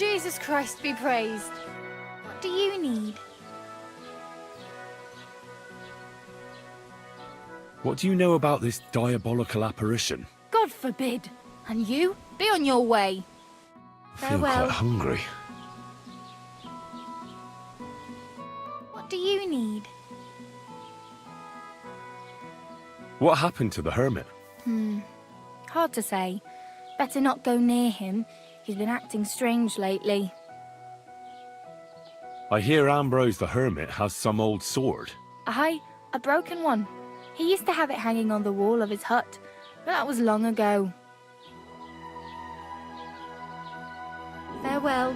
Jesus Christ be praised. What do you need? What do you know about this diabolical apparition? God forbid. And you? Be on your way. I feel Farewell. quite hungry. What do you need? What happened to the hermit? Hard to say. Better not go near him. He's been acting strange lately. I hear Ambrose the hermit has some old sword. Aye, a broken one. He used to have it hanging on the wall of his hut, but that was long ago. Farewell.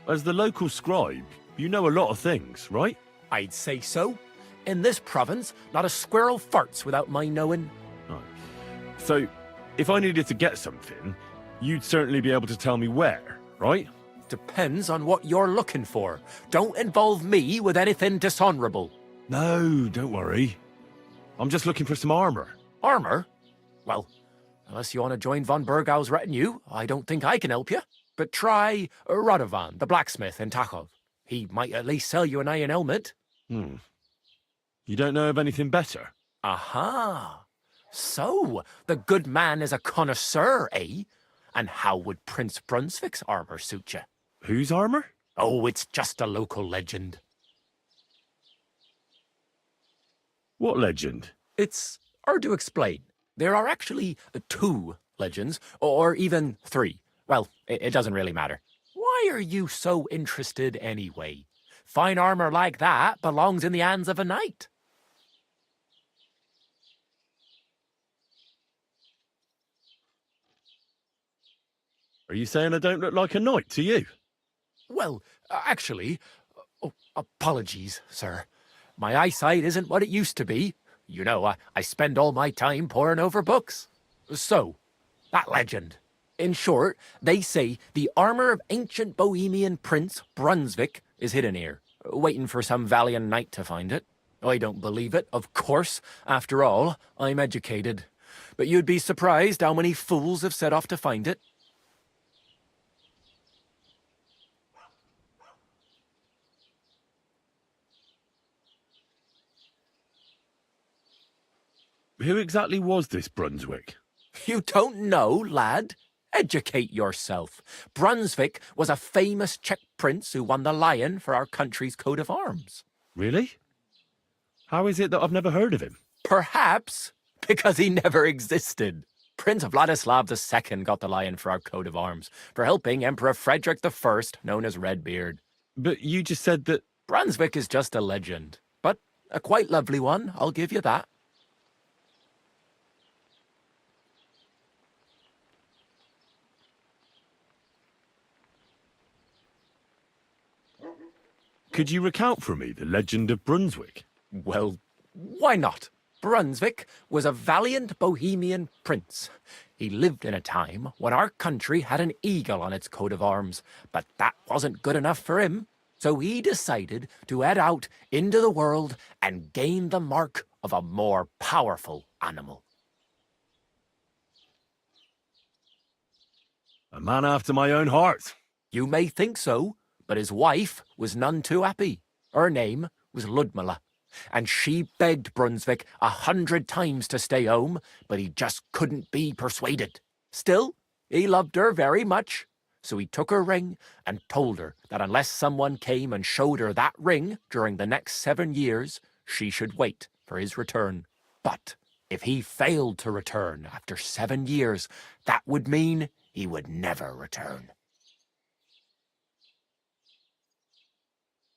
As the local scribe, you know a lot of things, right? I'd say so. In this province, not a squirrel farts without my knowing. Right. So, if I needed to get something, you'd certainly be able to tell me where, right? Depends on what you're looking for. Don't involve me with anything dishonorable. No, don't worry. I'm just looking for some armor. Armor? Well, unless you want to join von Burgau's retinue, I don't think I can help you. But try Radovan, the blacksmith in Tachov. He might at least sell you an iron helmet. You don't know of anything better? Aha! So, the good man is a connoisseur, eh? And how would Prince Brunswick's armor suit you? Whose armor? Oh, it's just a local legend. What legend? It's hard to explain. There are actually 2 legends, or even 3. Well, it doesn't really matter. Why are you so interested anyway? Fine armor like that belongs in the hands of a knight. Are you saying I don't look like a knight to you? Well, actually, apologies, sir. My eyesight isn't what it used to be. You know, I spend all my time poring over books. So, that legend. In short, they say the armor of ancient Bohemian Prince Brunswick is hidden here, waiting for some valiant knight to find it. I don't believe it, of course. After all, I'm educated. But you'd be surprised how many fools have set off to find it. Who exactly was this Brunswick? You don't know, lad? Educate yourself. Brunswick was a famous Czech prince who won the lion for our country's coat of arms. Really? How is it that I've never heard of him? Perhaps because he never existed. Prince Vladislav II got the lion for our coat of arms for helping Emperor Frederick I, known as Redbeard. But you just said that... Brunswick is just a legend, but a quite lovely one, I'll give you that. Could you recount for me the legend of Brunswick? Well, why not? Brunswick was a valiant Bohemian prince. He lived in a time when our country had an eagle on its coat of arms, but that wasn't good enough for him. So he decided to head out into the world and gain the mark of a more powerful animal. A man after my own heart. You may think so, but his wife was none too happy. Her name was Ludmilla, and she begged Brunswick 100 times to stay home, but he just couldn't be persuaded. Still, he loved her very much, so he took her ring and told her that unless someone came and showed her that ring during the next 7 years, she should wait for his return. But If he failed to return after 7 years, that would mean he would never return.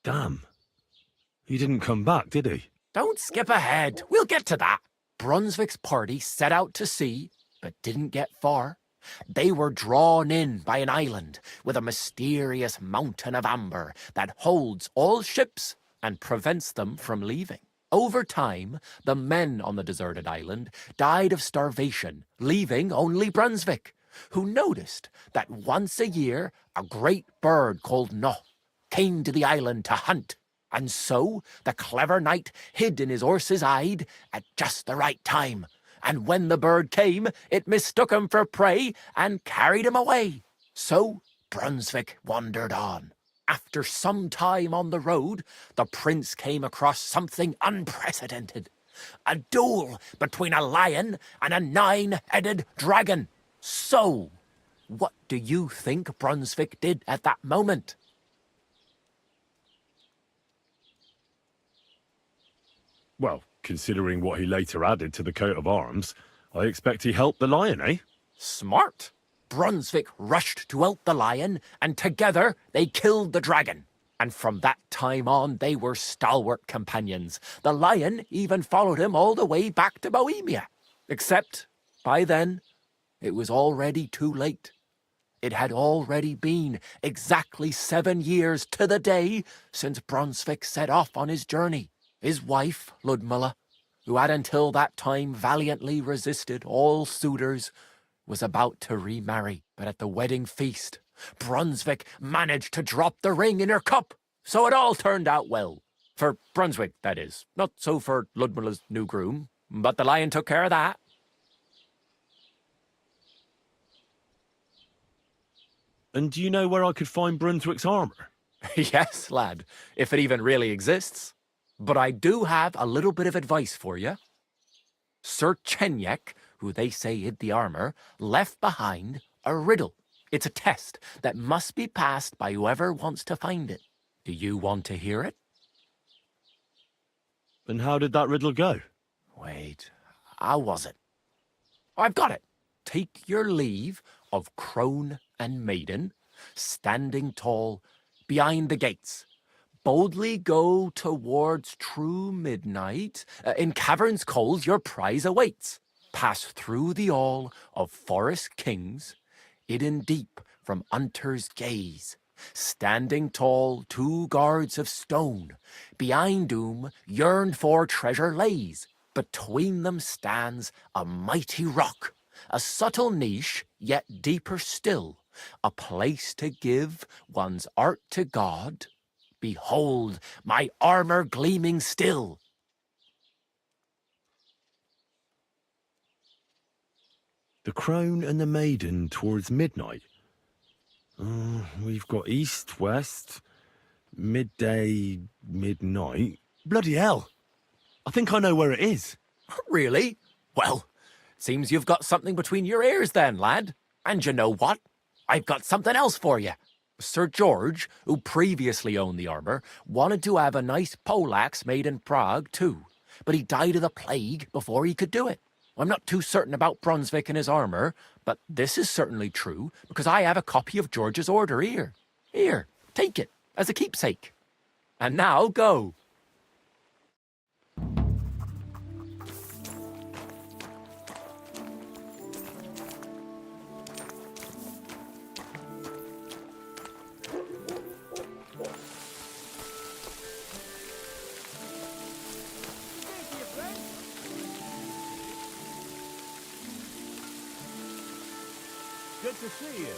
Damn. He didn't come back, did he? Don't skip ahead. We'll get to that. Brunswick's party set out to sea, but didn't get far. They were drawn in by an island with a mysterious mountain of amber that holds all ships and prevents them from leaving. Over time, the men on the deserted island died of starvation, leaving only Brunswick, who noticed that once a year a great bird called No came to the island to hunt. And so the clever knight hid in his horse's hide at just the right time. And when the bird came, it mistook him for prey and carried him away. So Brunswick wandered on. After some time on the road, the prince came across something unprecedented. A duel between a lion and a 9-headed dragon. So, what do you think Brunswick did at that moment? Well, considering what he later added to the coat of arms, I expect he helped the lion, eh? Smart. Brunswick rushed to out the lion, and together they killed the dragon. And from that time on, they were stalwart companions. The lion even followed him all the way back to Bohemia. Except, by then, it was already too late. It had already been exactly 7 years to the day since Brunswick set off on his journey. His wife, Ludmilla, who had until that time valiantly resisted all suitors, was about to remarry. But at the wedding feast, Brunswick managed to drop the ring in her cup, so it all turned out well. For Brunswick, that is. Not so for Ludmilla's new groom, but the lion took care of that. And do you know where I could find Brunswick's armour? Yes, lad, if it even really exists. But I do have a little bit of advice for you. Sir Chenyek, who they say hid the armour, left behind a riddle. It's a test that must be passed by whoever wants to find it. Do you want to hear it? And how did that riddle go? Wait, how was it? I've got it. Take your leave of crone and maiden, standing tall behind the gates. Boldly go towards true midnight. In caverns cold your prize awaits. Pass through the all of forest kings, hidden deep from hunter's gaze. Standing tall, 2 guards of stone. Behind whom yearned for treasure lays. Between them stands a mighty rock. A subtle niche, yet deeper still. A place to give one's art to God. Behold, my armour gleaming still. The crone and the maiden towards midnight. We've got east, west, midday, midnight. Bloody hell. I think I know where it is. Really? Well, seems you've got something between your ears then, lad. And you know what? I've got something else for you. Sir George, who previously owned the armour, wanted to have a nice poleaxe made in Prague too, but he died of the plague before he could do it. I'm not too certain about Brunswick and his armour, but this is certainly true, because I have a copy of George's order here. Here, take it, as a keepsake. And now, go. Good to see you.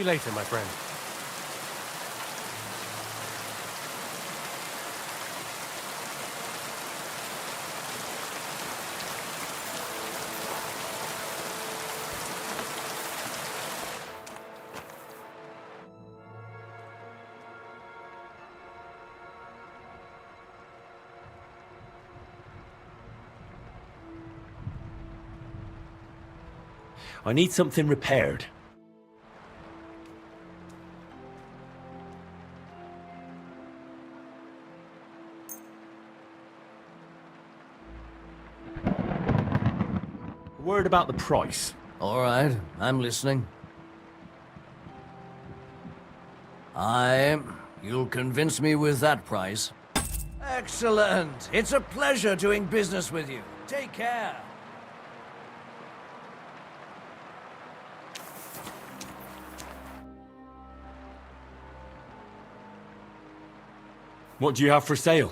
you later, my friend. I need something repaired. A word about the price. All right, I'm listening. You'll convince me with that price. Excellent. It's a pleasure doing business with you. Take care. What do you have for sale?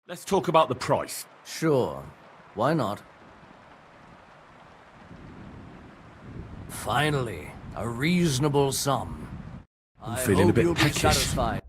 Let's talk about the price. Sure. Why not? Finally, a reasonable sum. I feeling a hope bit you'll be peckish. satisfied.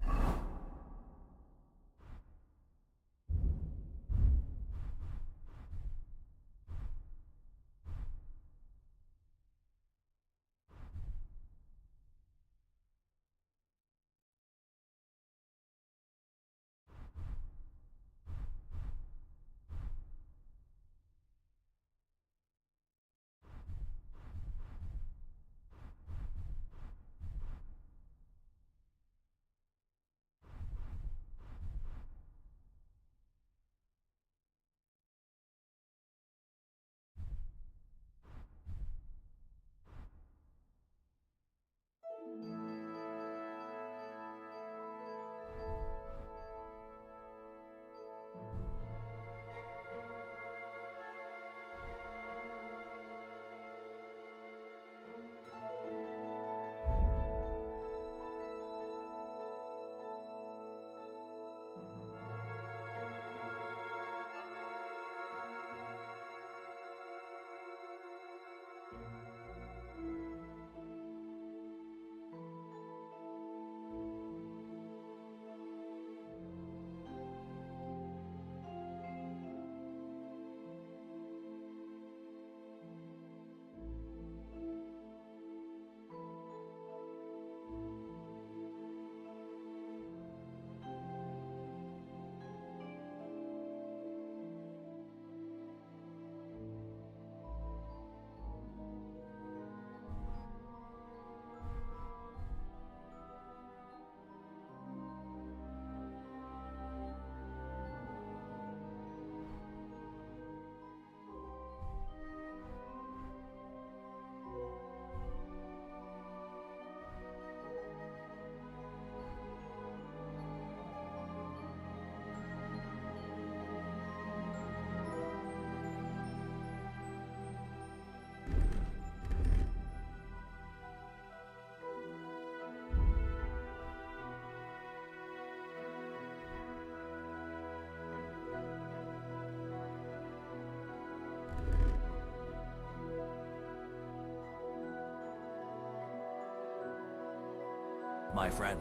My friend.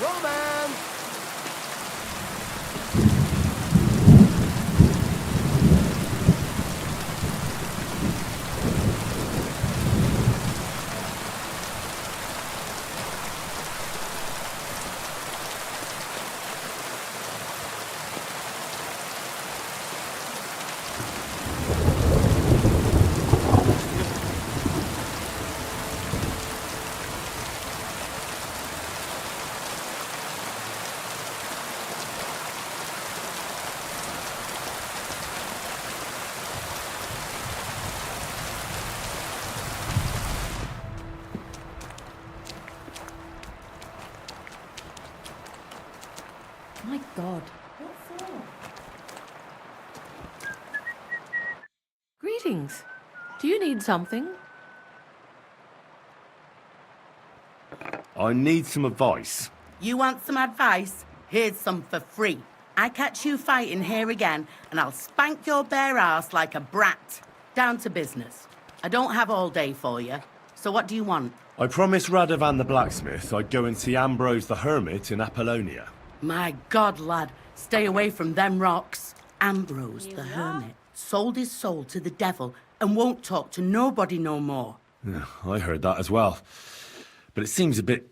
Roman! My God. What for? Greetings. Do you need something? I need some advice. You want some advice? Here's some for free. I catch you fighting here again, and I'll spank your bare ass like a brat. Down to business. I don't have all day for you. So what do you want? I promised Radovan the blacksmith I'd go and see Ambrose the hermit in Apollonia. My God, lad, stay away from them rocks. Ambrose the hermit sold his soul to the devil and won't talk to nobody no more. Yeah, I heard that as well. but it seems a bit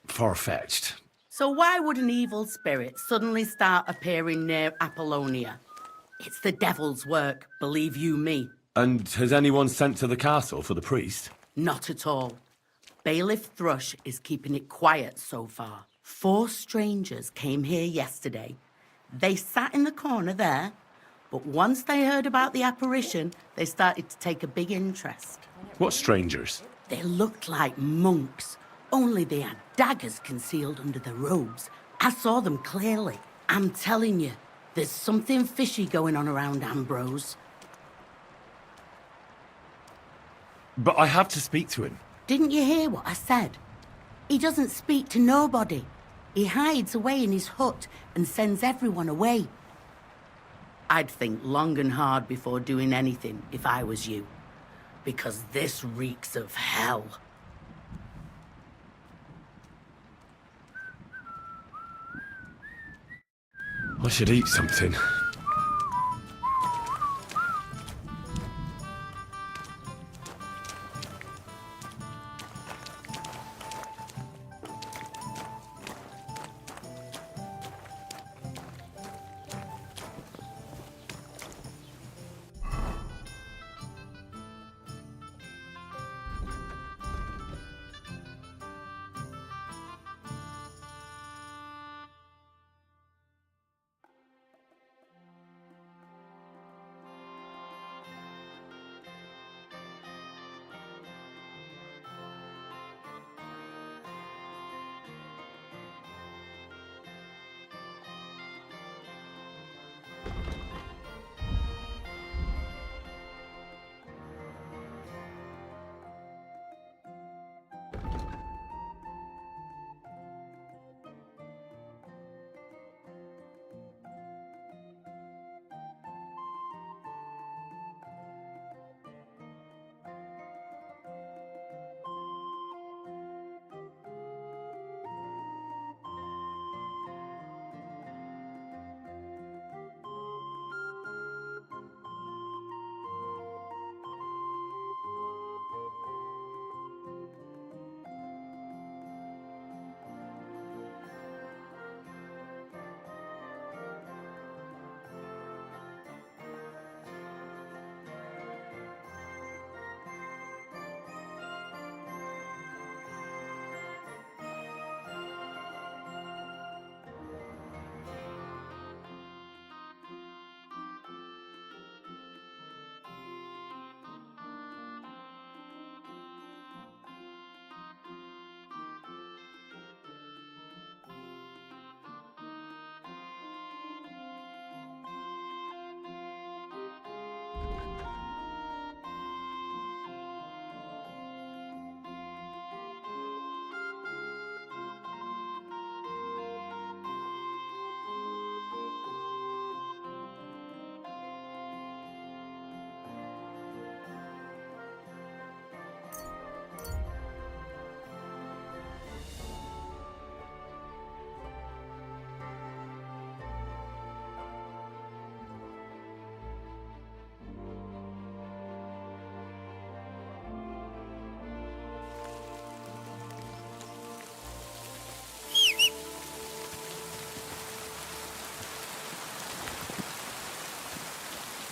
far-fetched. So why would an evil spirit suddenly start appearing near Apollonia? It's the devil's work, believe you me. And has anyone sent to the castle for the priest? Not at all. Bailiff Thrush is keeping it quiet so far. 4 strangers came here yesterday. They sat in the corner there, but once they heard about the apparition, they started to take a big interest. What strangers? They looked like monks, only they had daggers concealed under their robes. I saw them clearly. I'm telling you, there's something fishy going on around Ambrose. But I have to speak to him. Didn't you hear what I said? He doesn't speak to nobody. He hides away in his hut and sends everyone away. I'd think long and hard before doing anything if I was you, because this reeks of hell. I should eat something.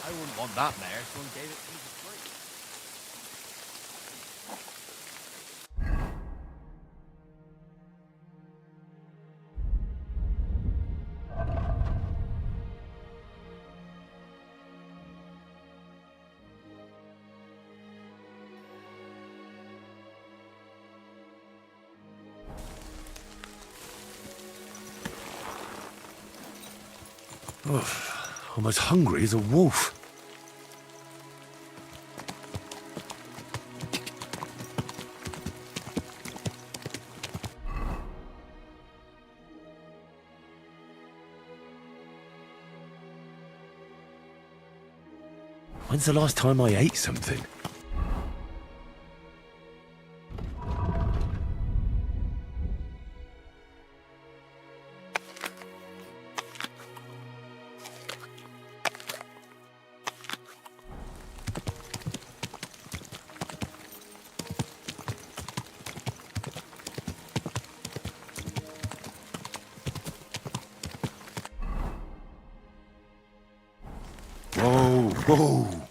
I wouldn't want that mare. Someone gave it to me for free. I'm as hungry as a wolf. When's the last time I ate something? Whoa.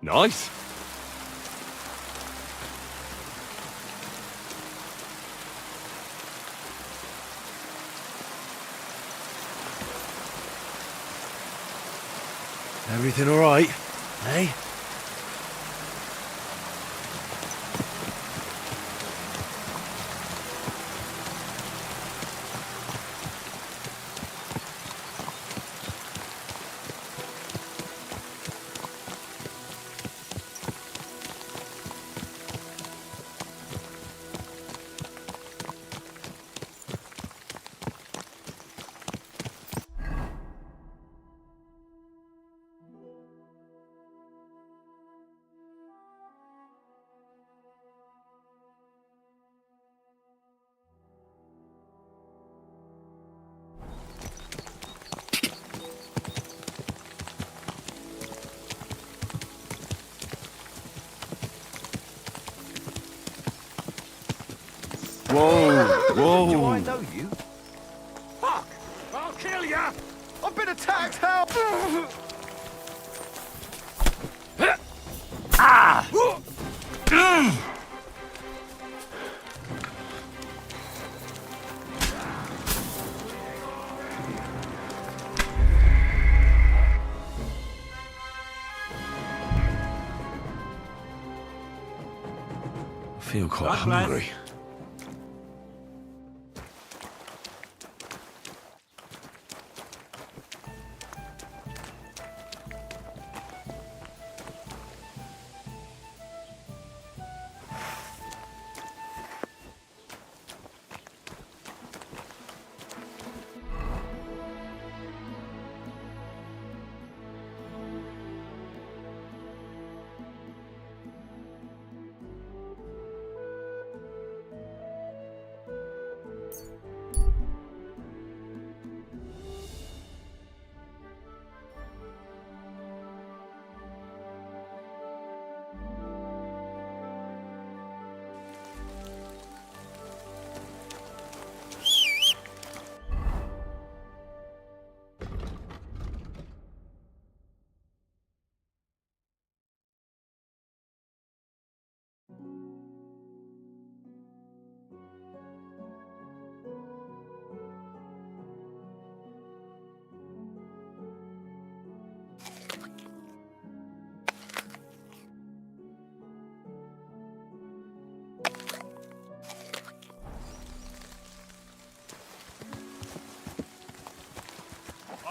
Nice. Everything all right, eh? Whoa, whoa. Do I know you? Fuck! I'll kill ya! I've been attacked, help! feel quite God bless. hungry.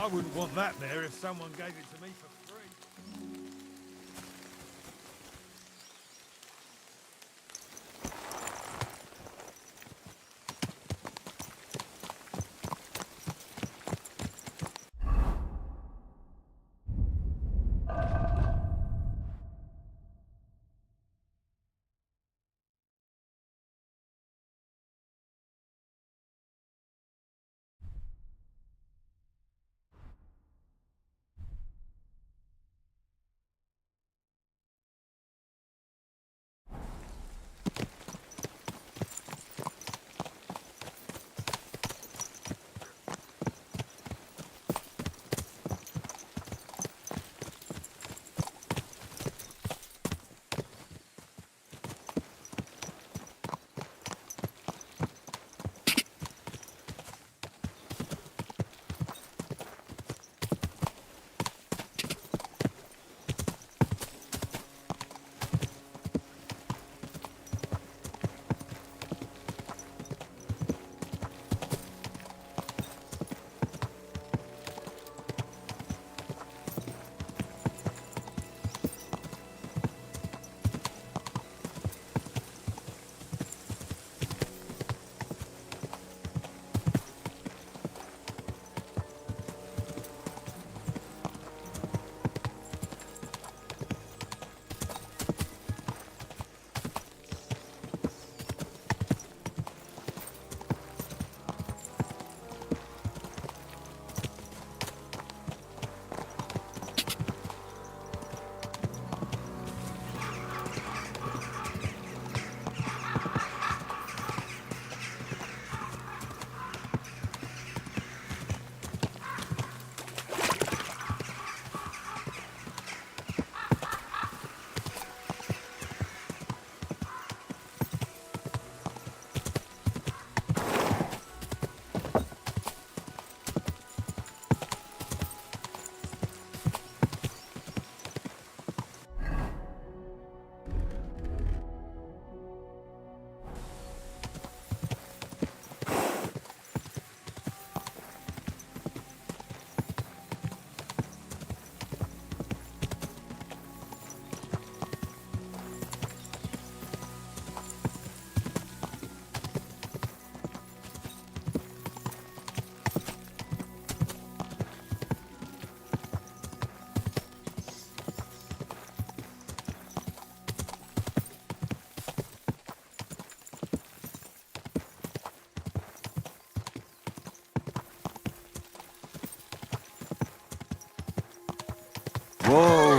I wouldn't want that there if someone gave it to me for free. Whoa!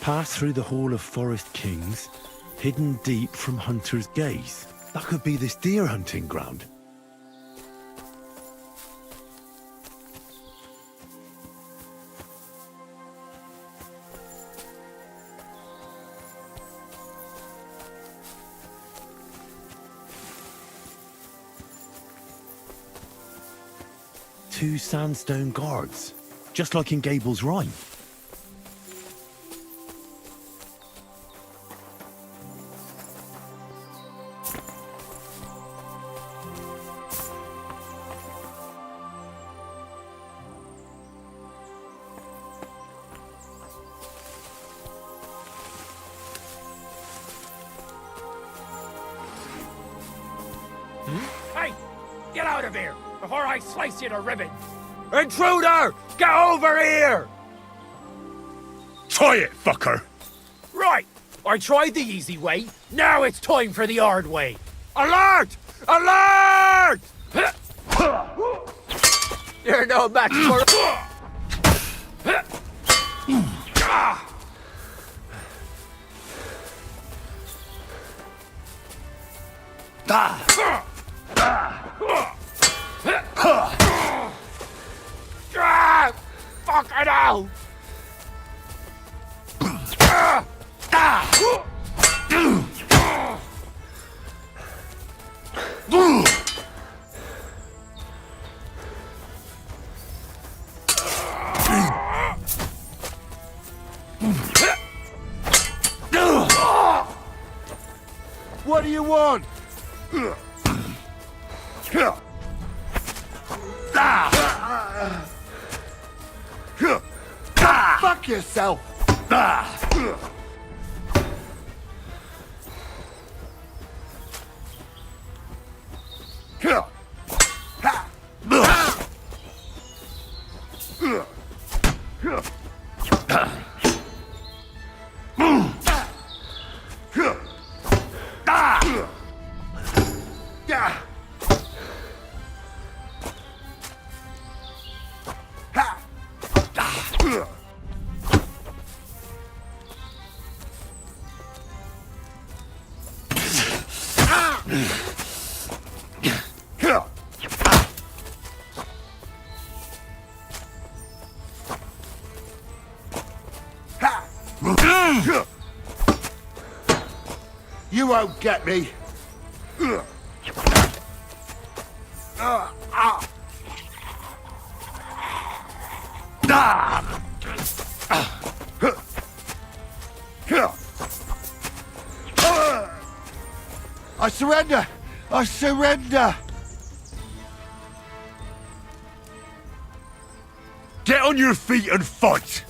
Pass through the Hall of Forest Kings, hidden deep from hunter's gaze. That could be this deer hunting ground. Two sandstone guards, just like in Gable's Rhyme. Hey, get out of here before I slice you to ribbons. Intruder, get over here! Try it, fucker! Right, I tried the easy way. Now it's time for the hard way. Alert! Alert! You're no match for... Fucking hell! What do you want? Fuck yourself! You won't get me. I surrender! I surrender! Get on your feet and fight!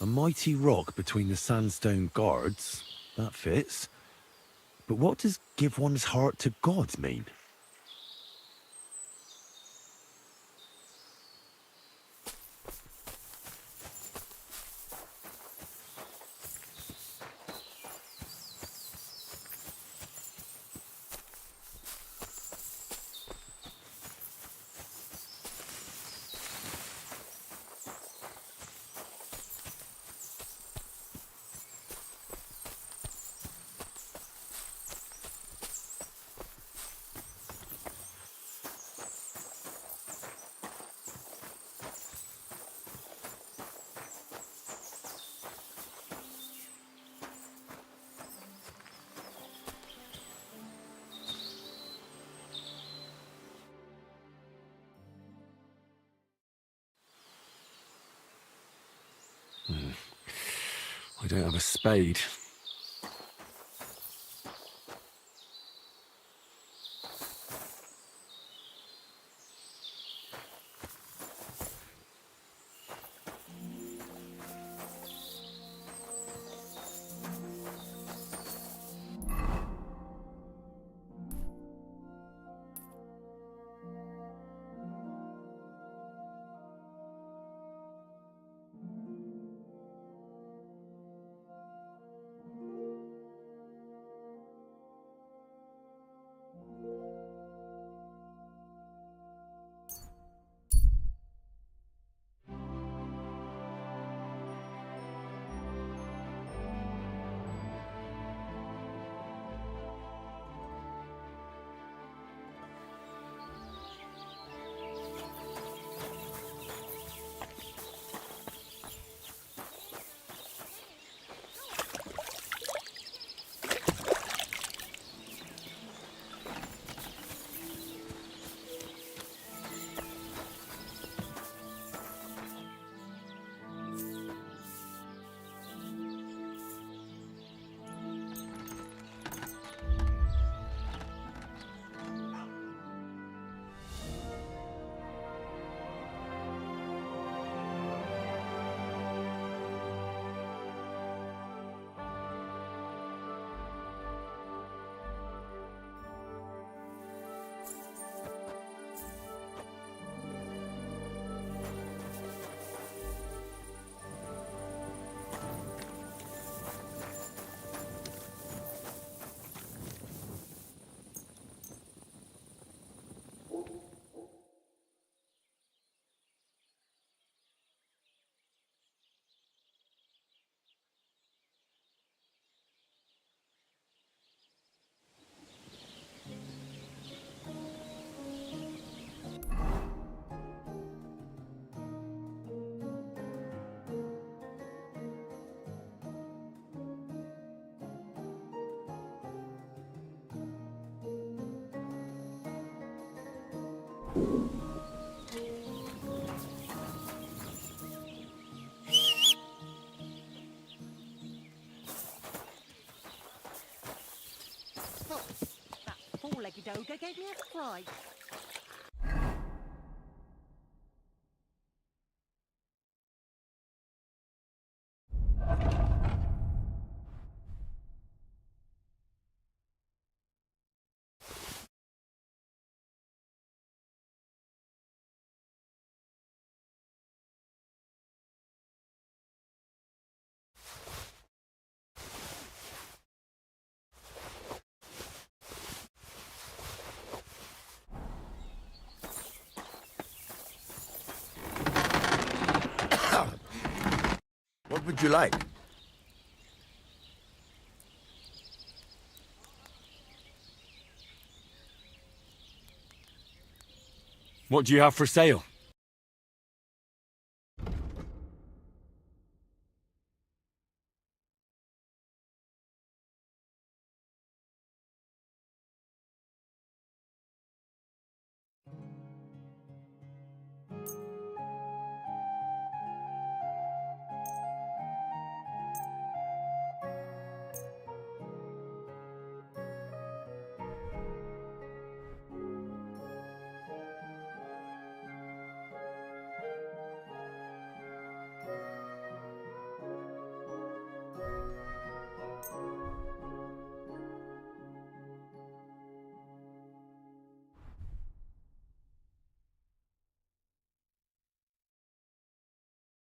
mighty rock between the sandstone guards. That fits. But what does give one's heart to God mean? I don't have a spade. That four-legged ogre gave me a fright. What would you like? What do you have for sale?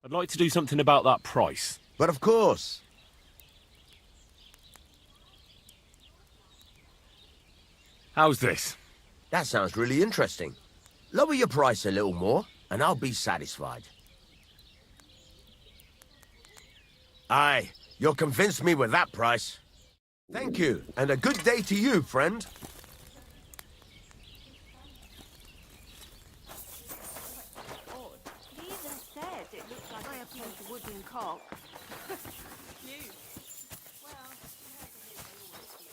I'd like to do something about that price. But of course. How's this? That sounds really interesting. Lower your price a little more, and I'll be satisfied. Aye, you'll convince me with that price. Thank you, and a good day to you, friend. He even said it looks like I appeal to wooden cock. You. Well, compared to his, they always do.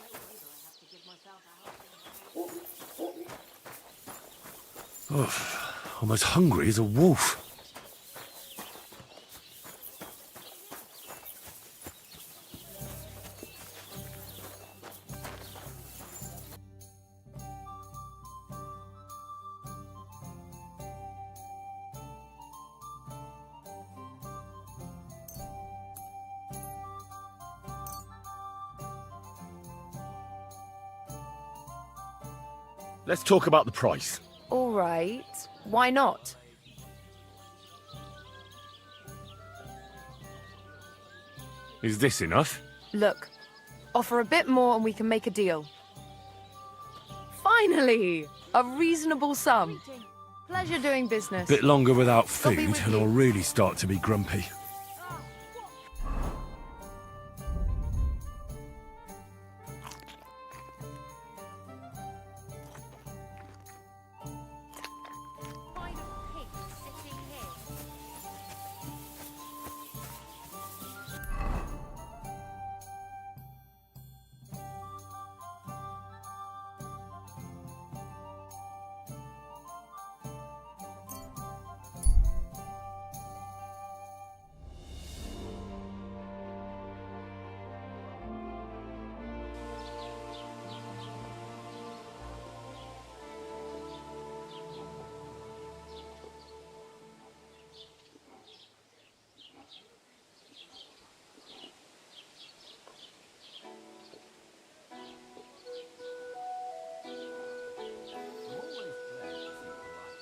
No wonder I have to give myself a helping. I'm as hungry as a wolf. Let's talk about the price. All right. Why not? Is this enough? Look, offer a bit more and we can make a deal. Finally! A reasonable sum. Pleasure doing business. Bit longer without I'll be food with and you. I'll really start to be grumpy. Kind of pig sitting here.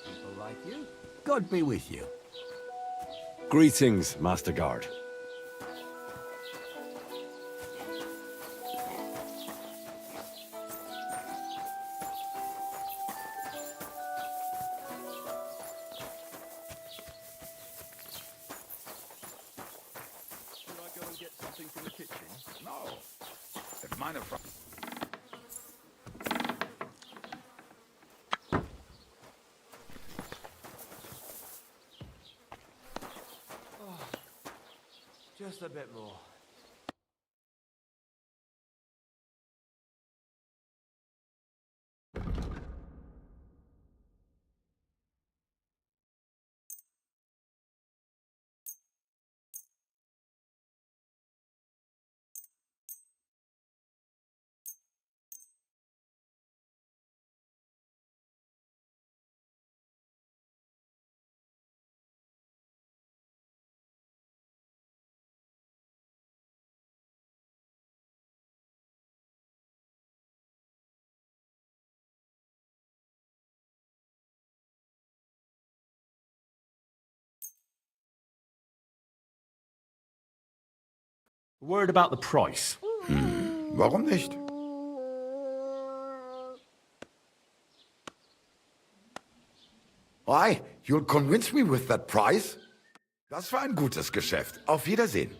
People like you. God be with you. Greetings, Master Guard. Should I go and get something from the kitchen? No. If mine are from... Just a bit more. A word about the price. Warum nicht? Why, you'll convince me with that price? Das war ein gutes Geschäft. Auf Wiedersehen.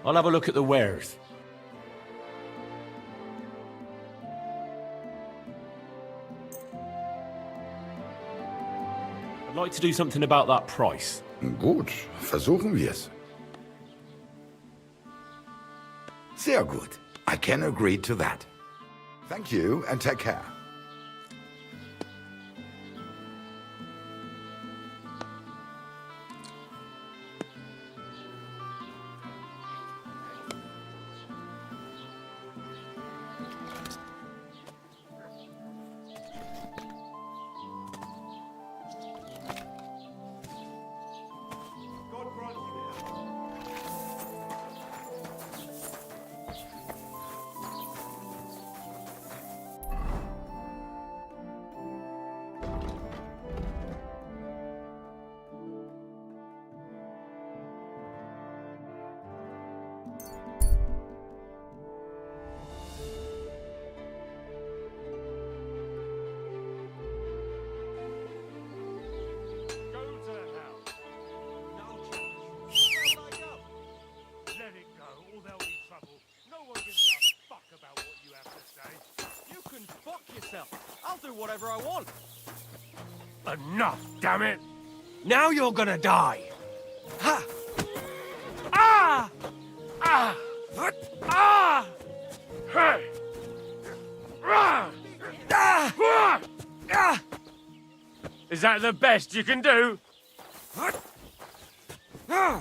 I'll have a look at the wares. I'd like to do something about that price. Gut, versuchen wir's. Sehr gut. I can agree to that. Thank you and take care. do whatever I want. Enough, damn it! Now you're gonna die. Ha! Ah! Ah! Ah! Hey! Ah! Ah! Is that the best you can do? Ah!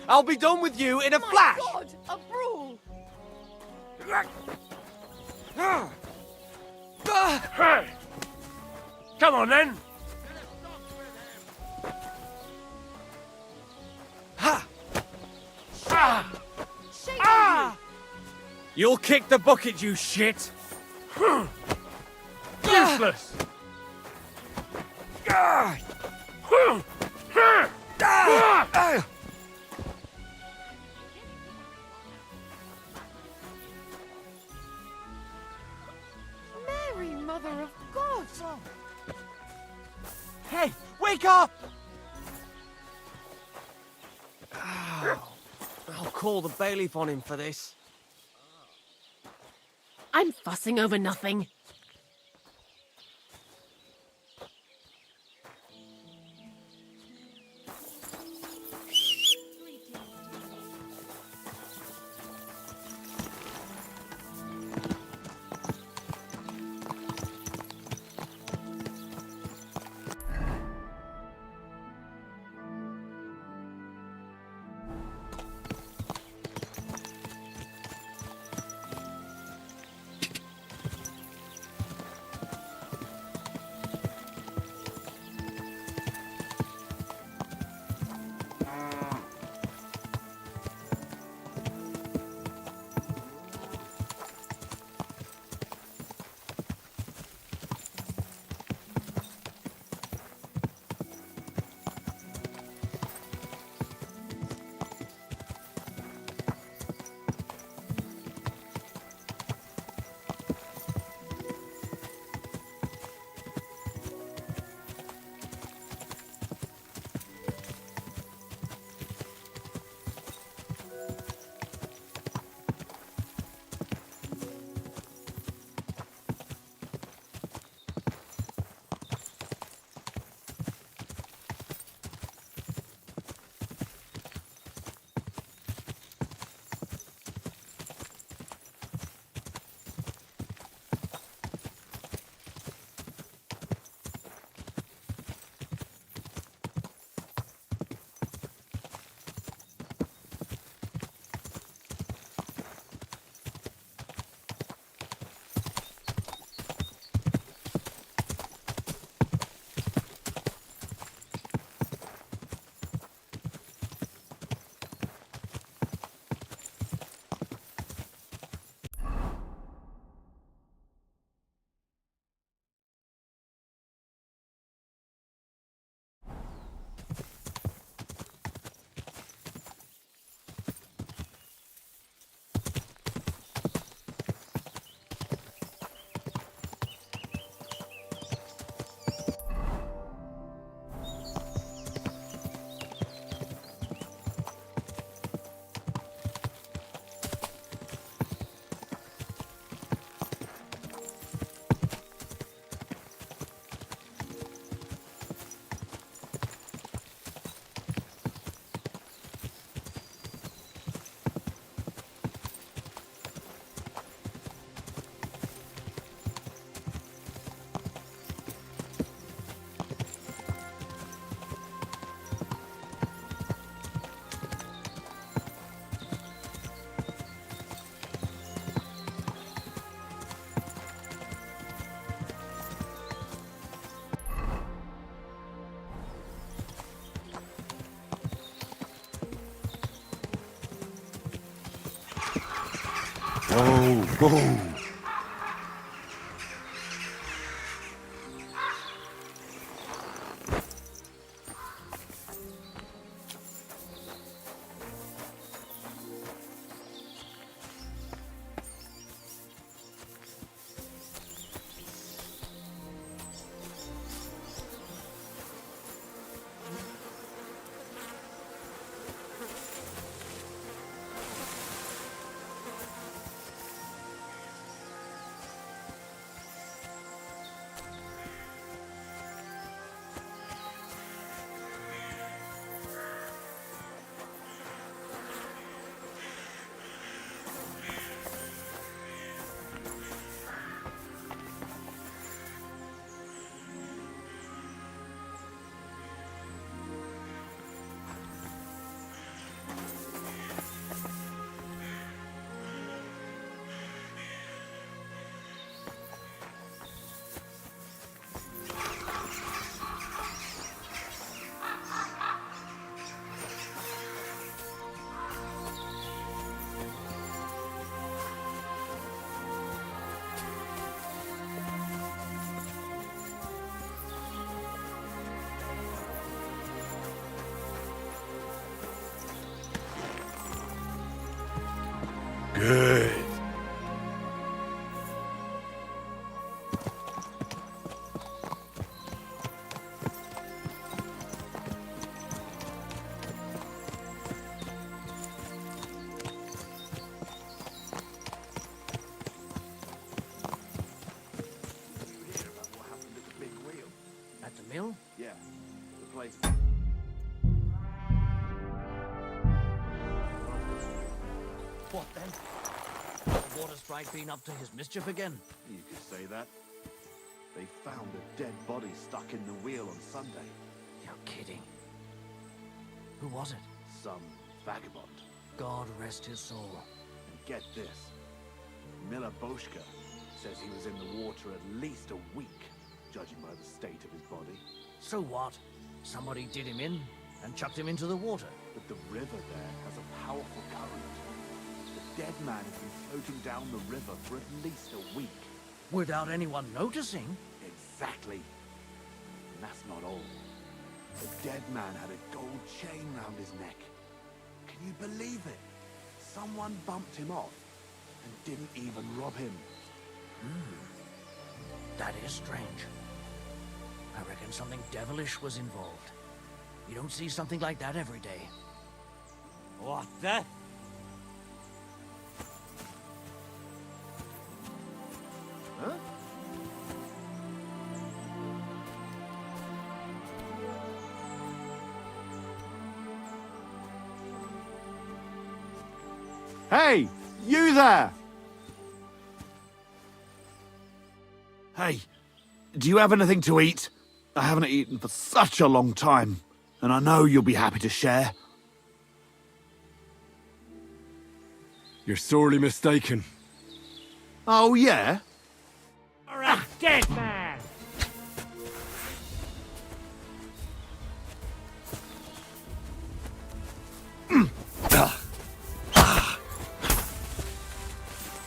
I'll be done with you in a flash! God, a brawl! Hey! Come on then! Ha! Ah! Shame Ah! You'll kick the bucket, you shit! Useless! Ah! Ah! Mary, Mother of God! Hey, wake up! I'll call the bailiff on him for this. I'm fussing over nothing. Whoa, whoa. mill? Yeah, the place. What then? The water sprite been up to his mischief again? You could say that. They found a dead body stuck in the wheel on Sunday. You're kidding. Who was it? Some vagabond. God rest his soul. And get this. Miller Boschka says he was in the water at least a week, judging by the state of his body. So what? Somebody did him in and chucked him into the water. But the river there has a powerful current. The dead man has been floating down the river for at least a week. Without anyone noticing? Exactly. And that's not all. The dead man had a gold chain round his neck. Can you believe it? Someone bumped him off and didn't even rob him. That is strange. I reckon something devilish was involved. You don't see something like that every day. What the? Huh? Hey, you there! Hey, do you have anything to eat? I haven't eaten for such a long time, and I know you'll be happy to share. You're sorely mistaken. Oh, yeah? Or a dead man!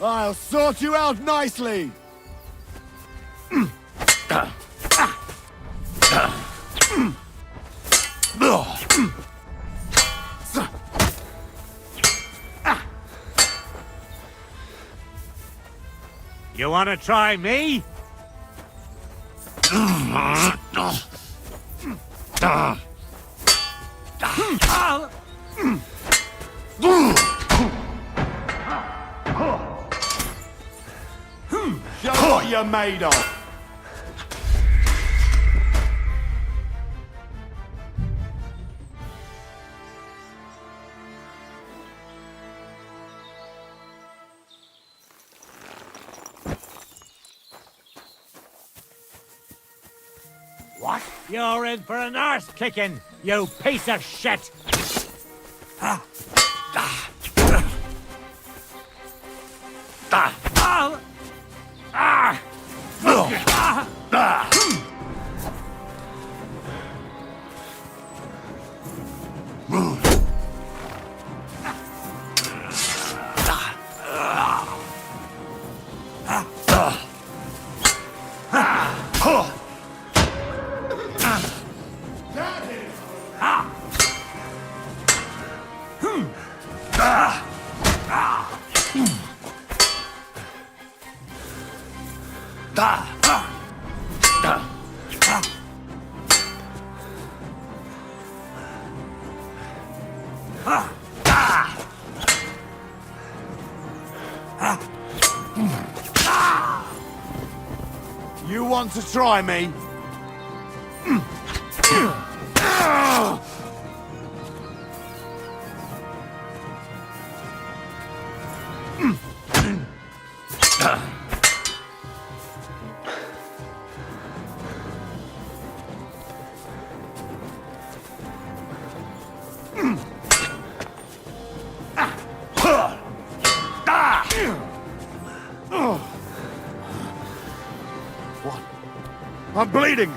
I'll sort you out nicely! You want to try me? Show what you're made of! What? You're in for an arse kicking, you piece of shit! You want to try me? What? I'm bleeding!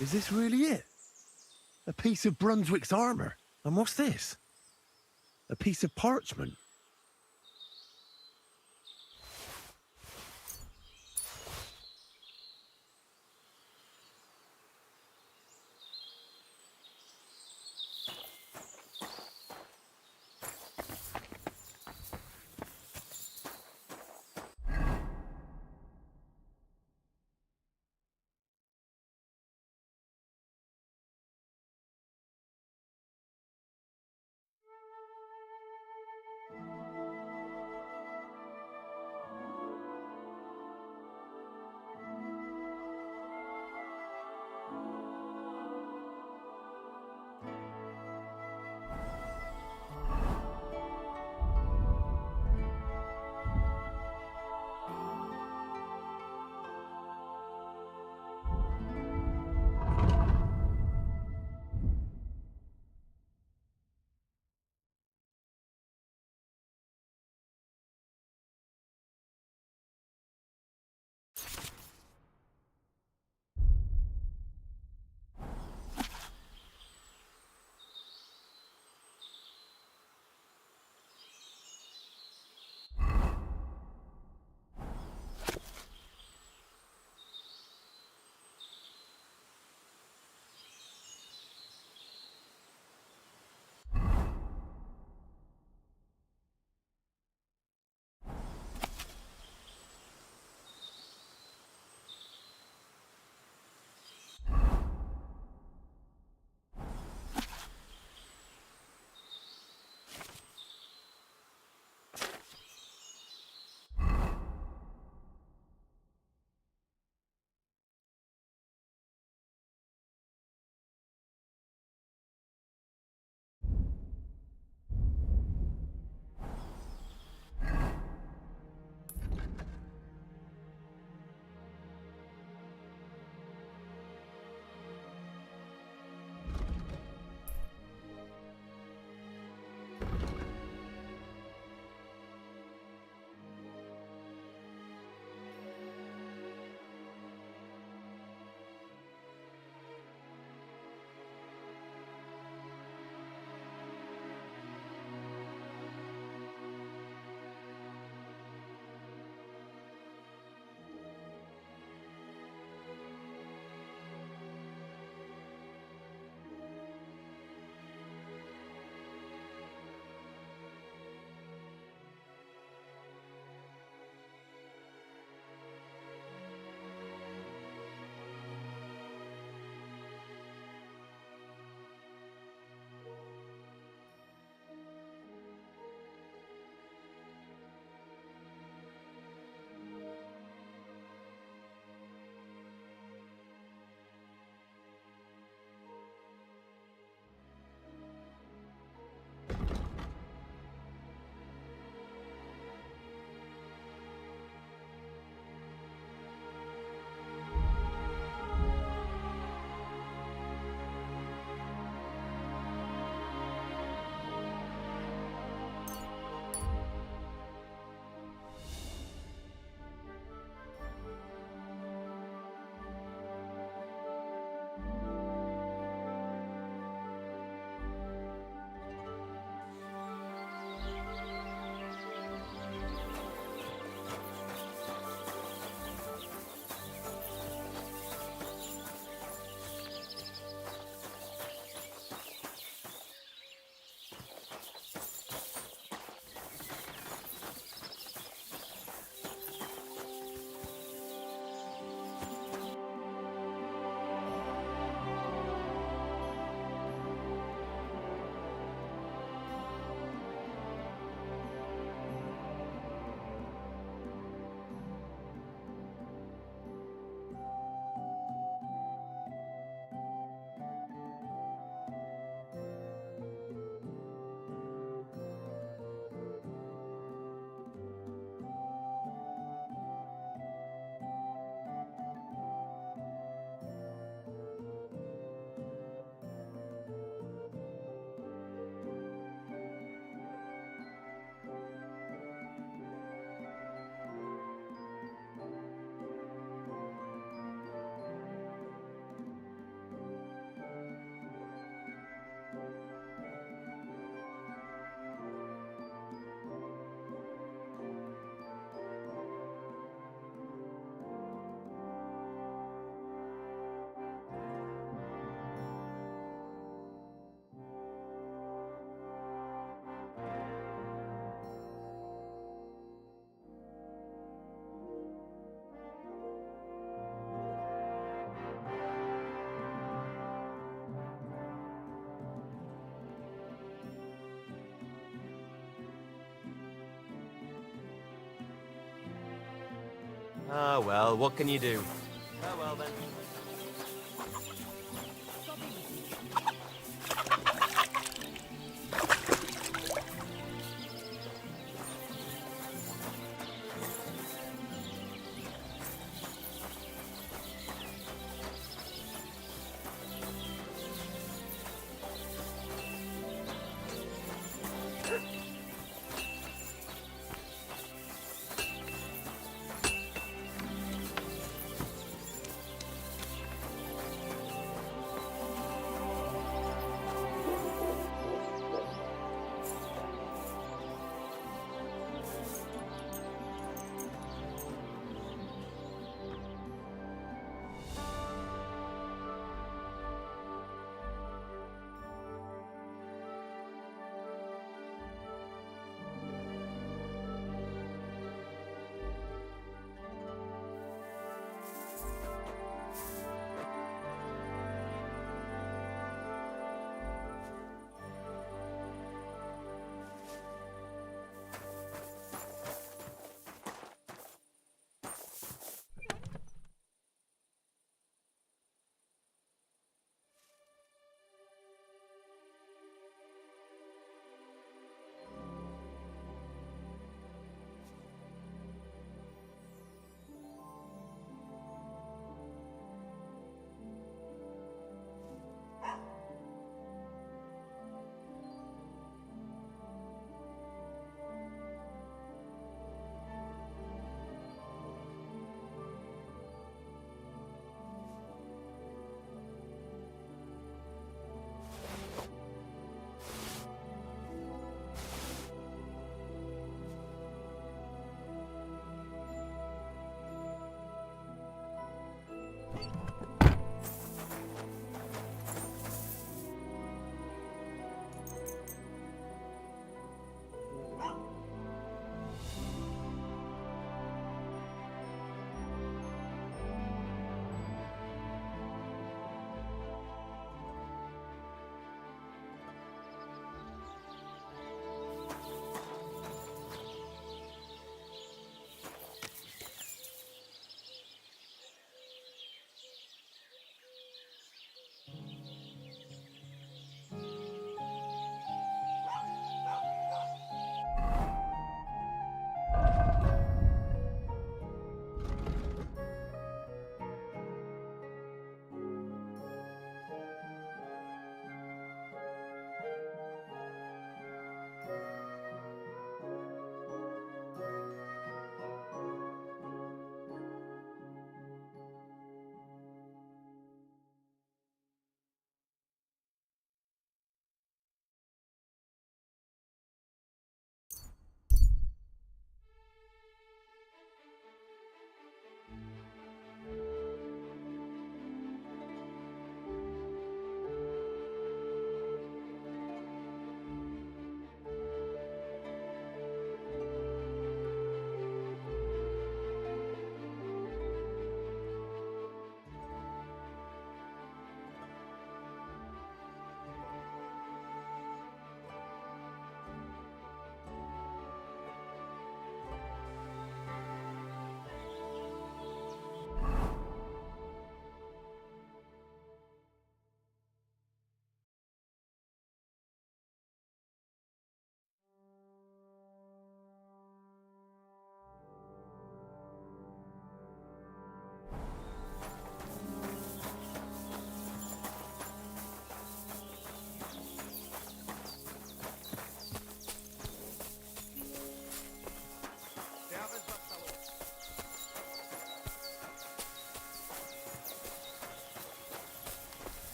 Is this really it? A piece of Brunswick's armour? And what's this? A piece of parchment? Ah, well, what can you do? Oh, well then.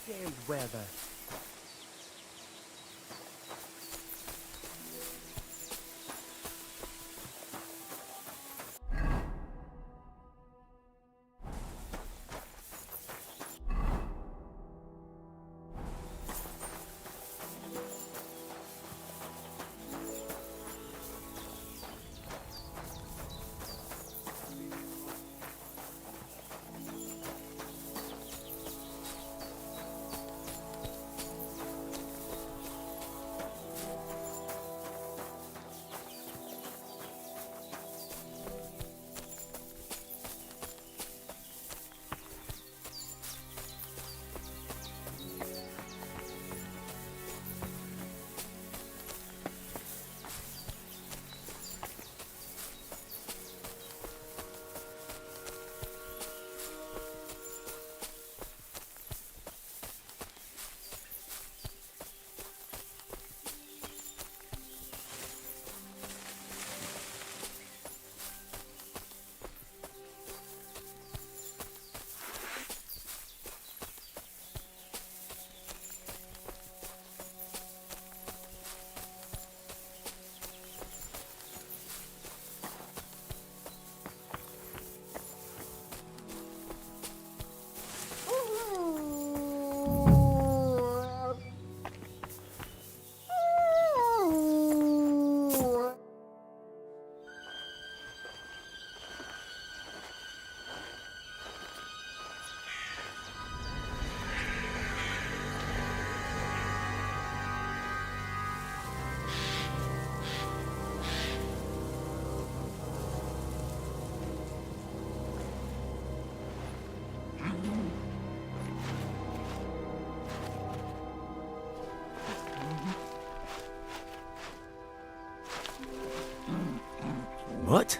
Damned weather. What?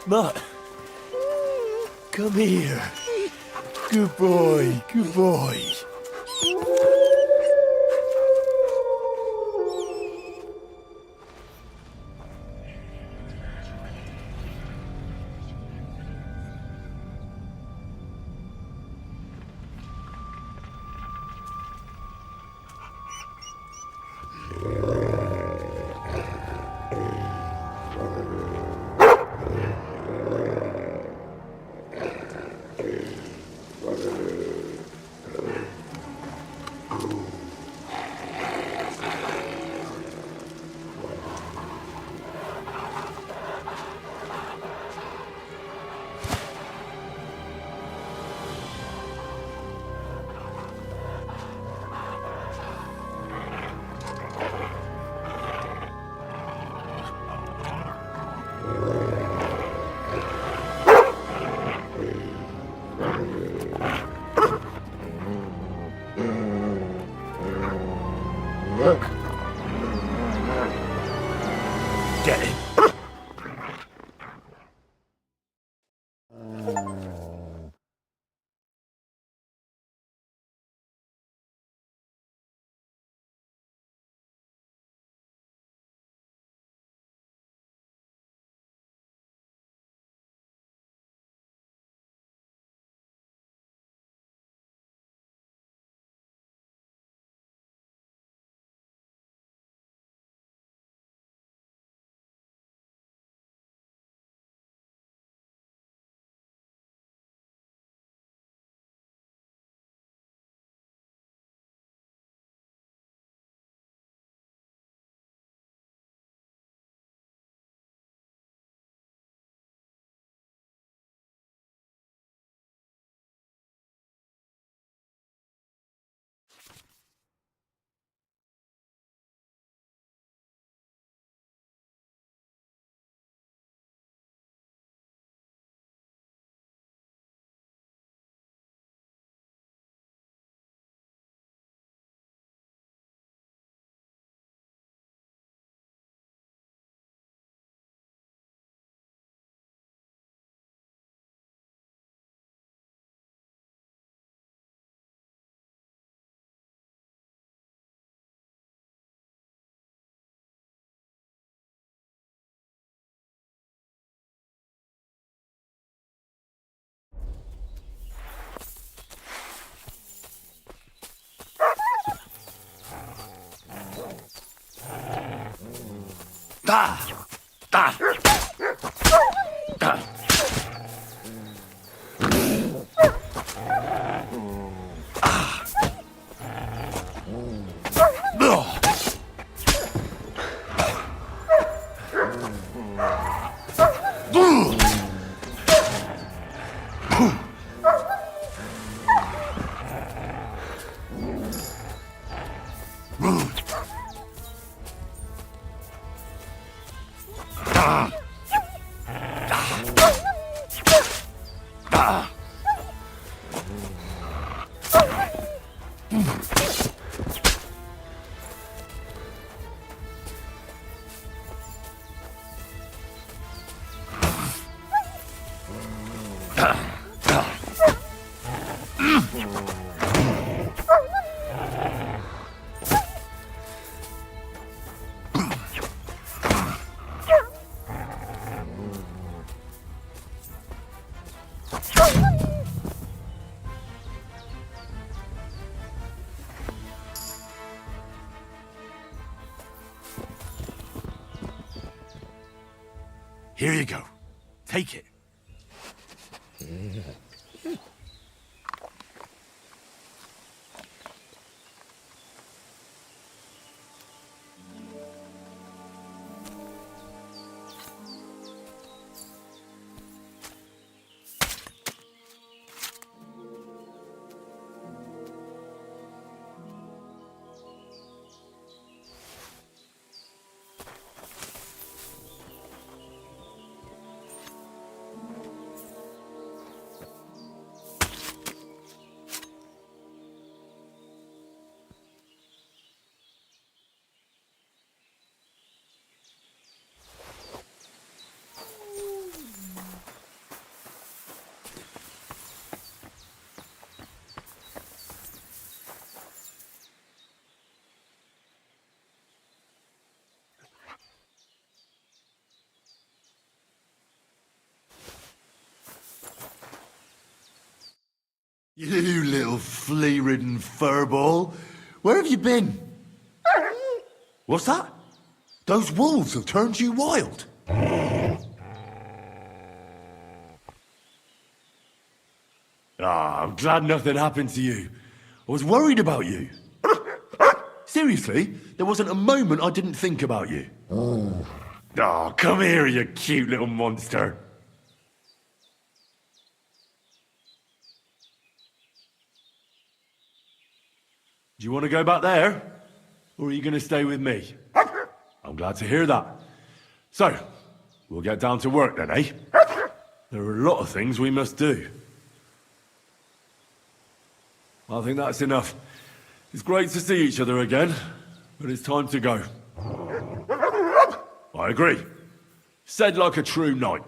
Mutt, come here. Good boy, good boy. Get him. Da! Da! Da! Here you go. Take it. You little flea-ridden furball. Where have you been? What's that? Those wolves have turned you wild. Ah, I'm glad nothing happened to you. I was worried about you. Seriously, there wasn't a moment I didn't think about you. Oh, come here, you cute little monster. Do you want to go back there? Or are you going to stay with me? I'm glad to hear that. So, we'll get down to work then, eh? There are a lot of things we must do. I think that's enough. It's great to see each other again, but it's time to go. I agree. Said like a true knight.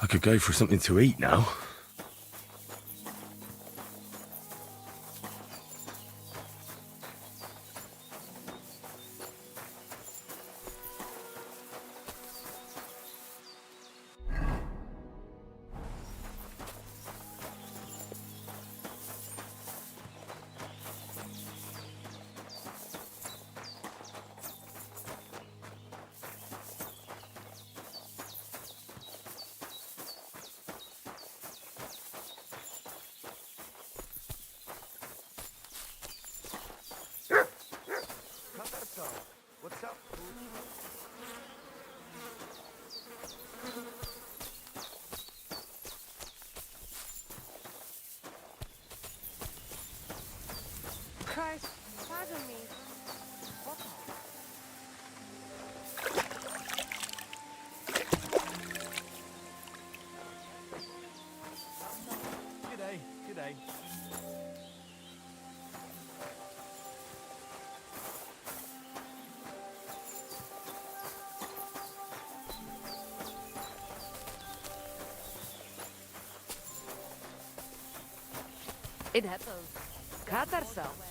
I could go for something to eat now. What's up? Christ, pardon me. What? G'day, g'day. It happens. Cut ourselves.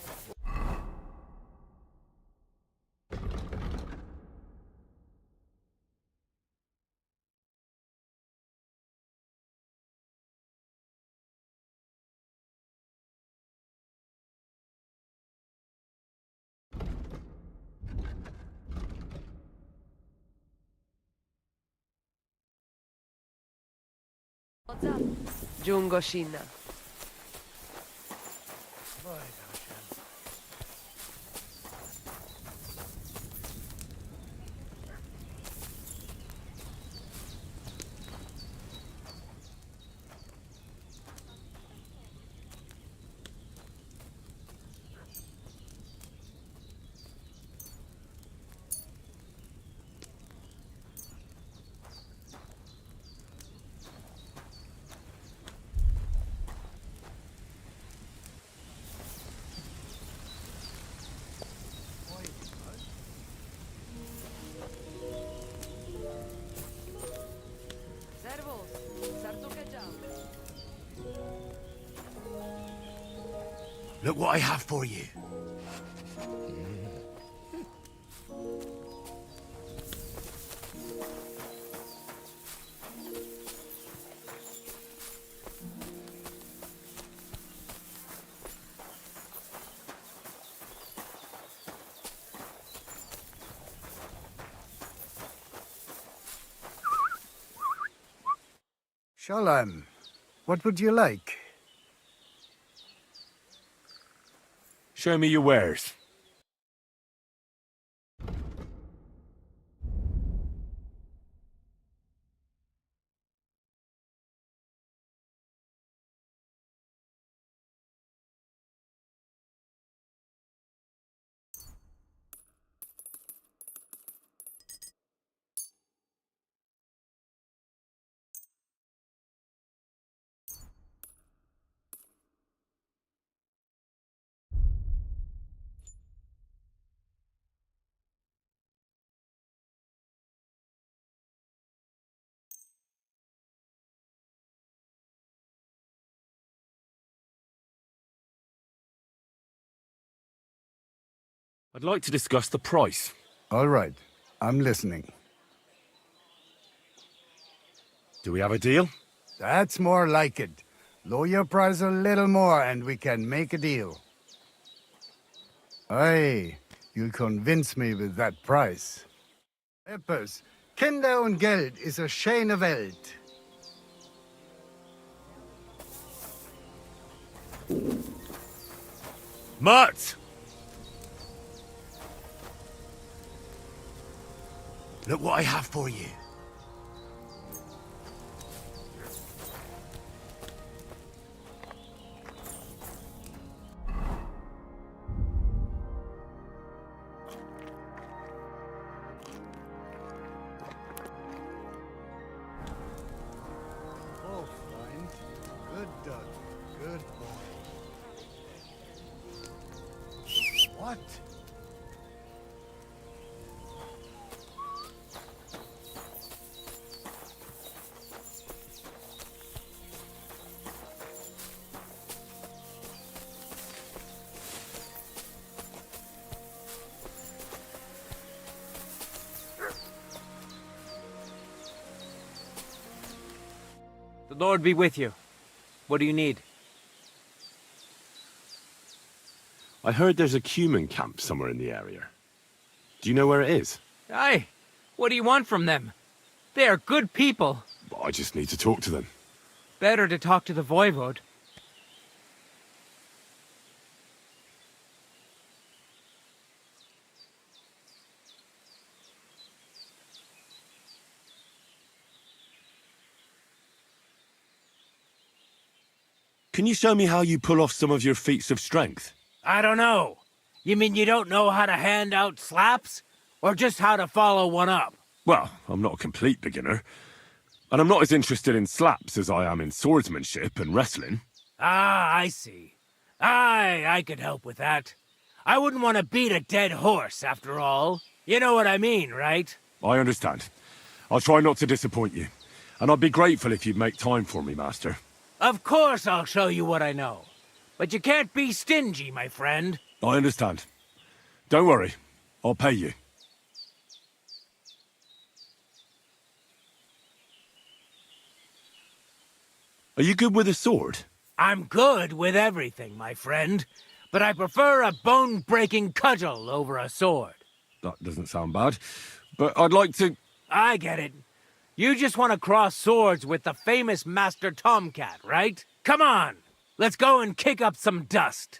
What's up? Giungo Shinna. Look what I have for you. Shalom. What would you like? Show me your wares. I'd like to discuss the price. All right. I'm listening. Do we have a deal? That's more like it. Lower your price a little more and we can make a deal. Aye, you'll convince me with that price. Eppers, Kinder und Geld ist a schöne Welt. Mutt! Look what I have for you. Oh, fine. Good dog. Good boy. What? The Lord be with you. What do you need? I heard there's a Cuman camp somewhere in the area. Do you know where it is? Aye. What do you want from them? They are good people. I just need to talk to them. Better to talk to the Voivode. Can you show me how you pull off some of your feats of strength? I don't know. You mean you don't know how to hand out slaps? Or just how to follow one up? Well, I'm not a complete beginner. And I'm not as interested in slaps as I am in swordsmanship and wrestling. Ah, I see. Aye, I could help with that. I wouldn't want to beat a dead horse, after all. You know what I mean, right? I understand. I'll try not to disappoint you. And I'd be grateful if you'd make time for me, Master. Of course I'll show you what I know. But you can't be stingy, my friend. I understand. Don't worry. I'll pay you. Are you good with a sword? I'm good with everything, my friend. But I prefer a bone-breaking cudgel over a sword. That doesn't sound bad. But I'd like to... I get it. You just want to cross swords with the famous Master Tomcat, right? Come on! Let's go and kick up some dust.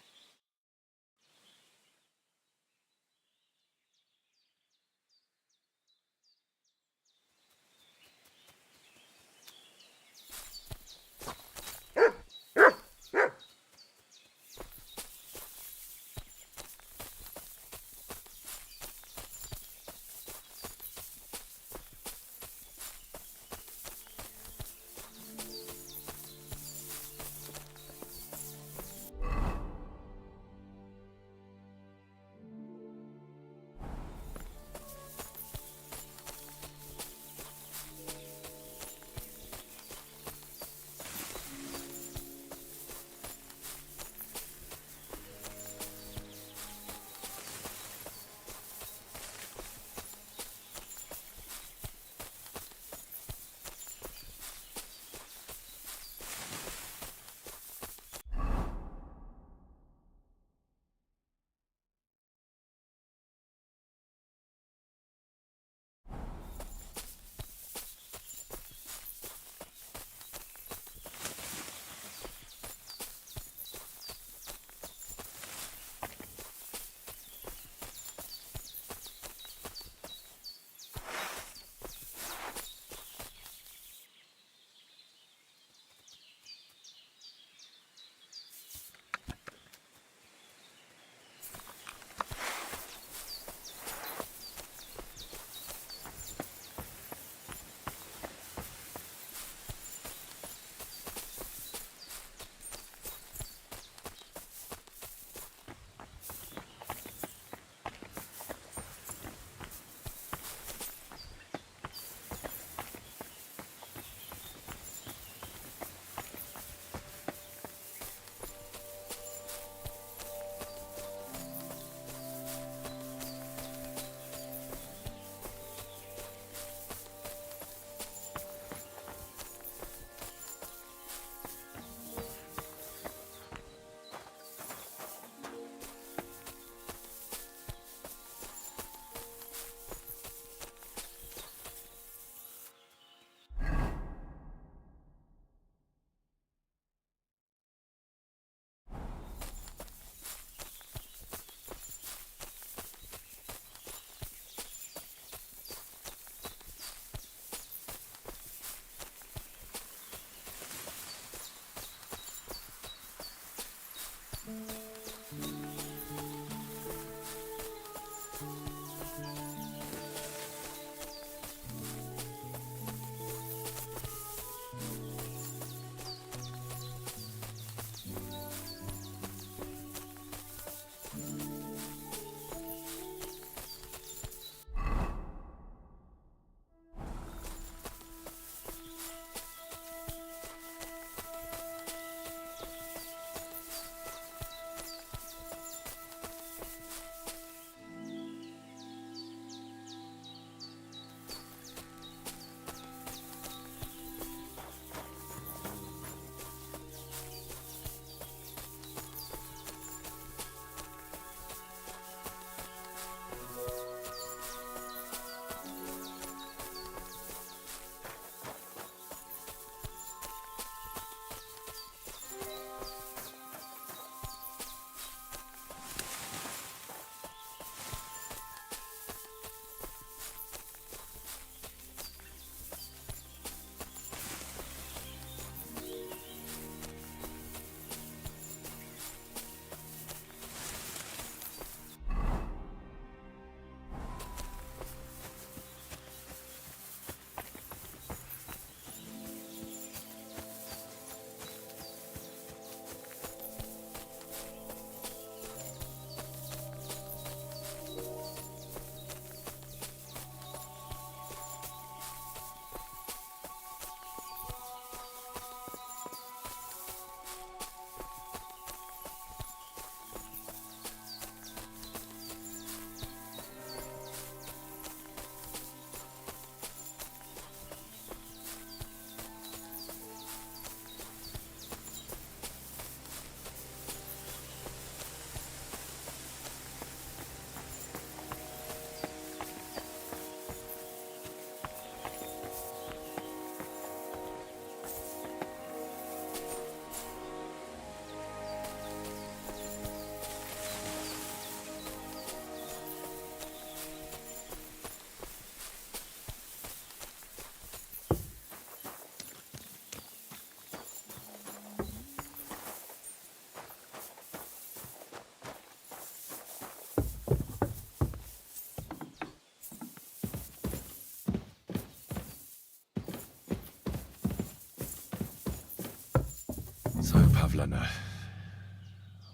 Pavlena.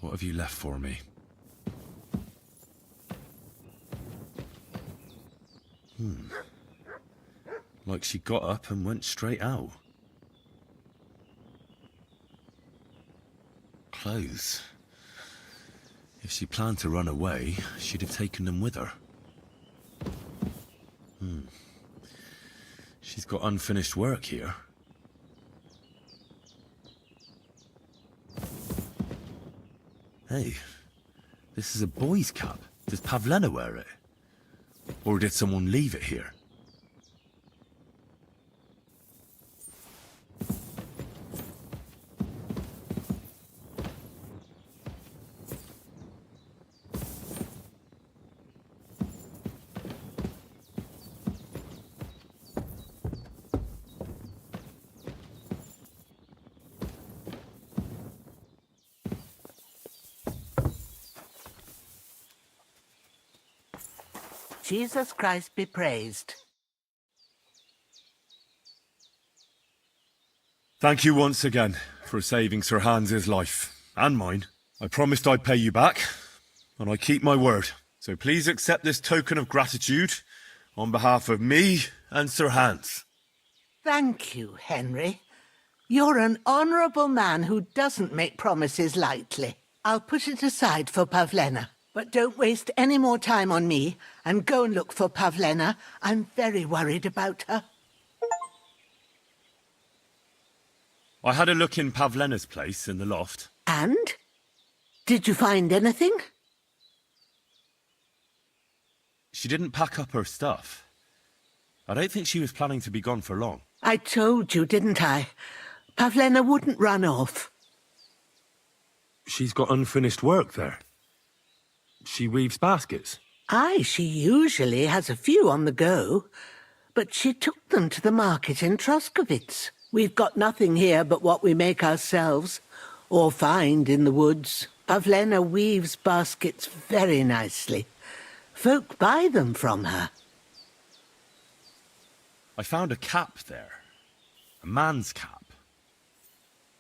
What have you left for me? Like she got up and went straight out. Clothes. If she planned to run away, she'd have taken them with her. She's got unfinished work here. Hey, this is a boy's cap. Does Pavlena wear it? Or did someone leave it here? Jesus Christ be praised. Thank you once again for saving Sir Hans's life, and mine. I promised I'd pay you back, and I keep my word. So please accept this token of gratitude on behalf of me and Sir Hans. Thank you, Henry. You're an honourable man who doesn't make promises lightly. I'll put it aside for Pavlena. But don't waste any more time on me, and go and look for Pavlena. I'm very worried about her. I had a look in Pavlena's place in the loft. And? Did you find anything? She didn't pack up her stuff. I don't think she was planning to be gone for long. I told you, didn't I? Pavlena wouldn't run off. She's got unfinished work there. She weaves baskets. Aye, she usually has a few on the go. But she took them to the market in Troskovitz. We've got nothing here but what we make ourselves, or find in the woods. Pavlena weaves baskets very nicely. Folk buy them from her. I found a cap there. A man's cap.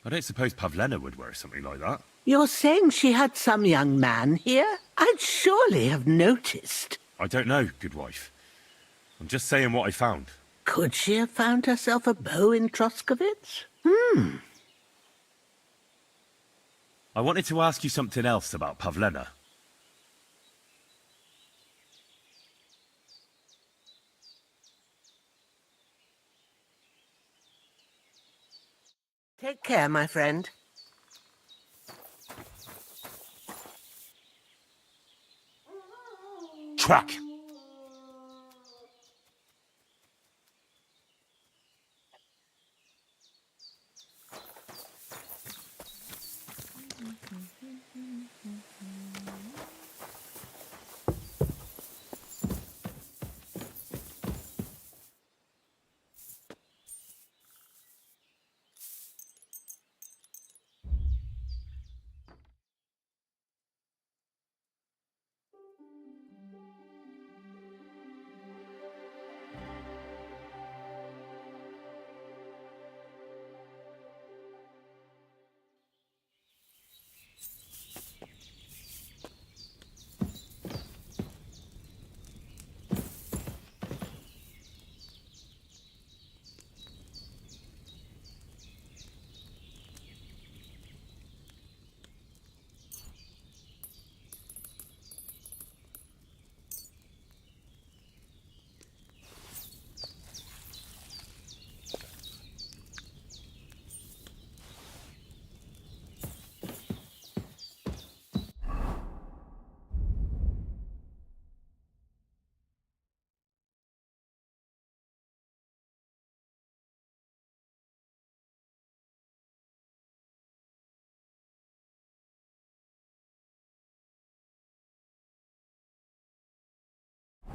I don't suppose Pavlena would wear something like that. You're saying she had some young man here? I'd surely have noticed. I don't know, good wife. I'm just saying what I found. Could she have found herself a beau in Troskovitz? I wanted to ask you something else about Pavlena. Take care, my friend. Track!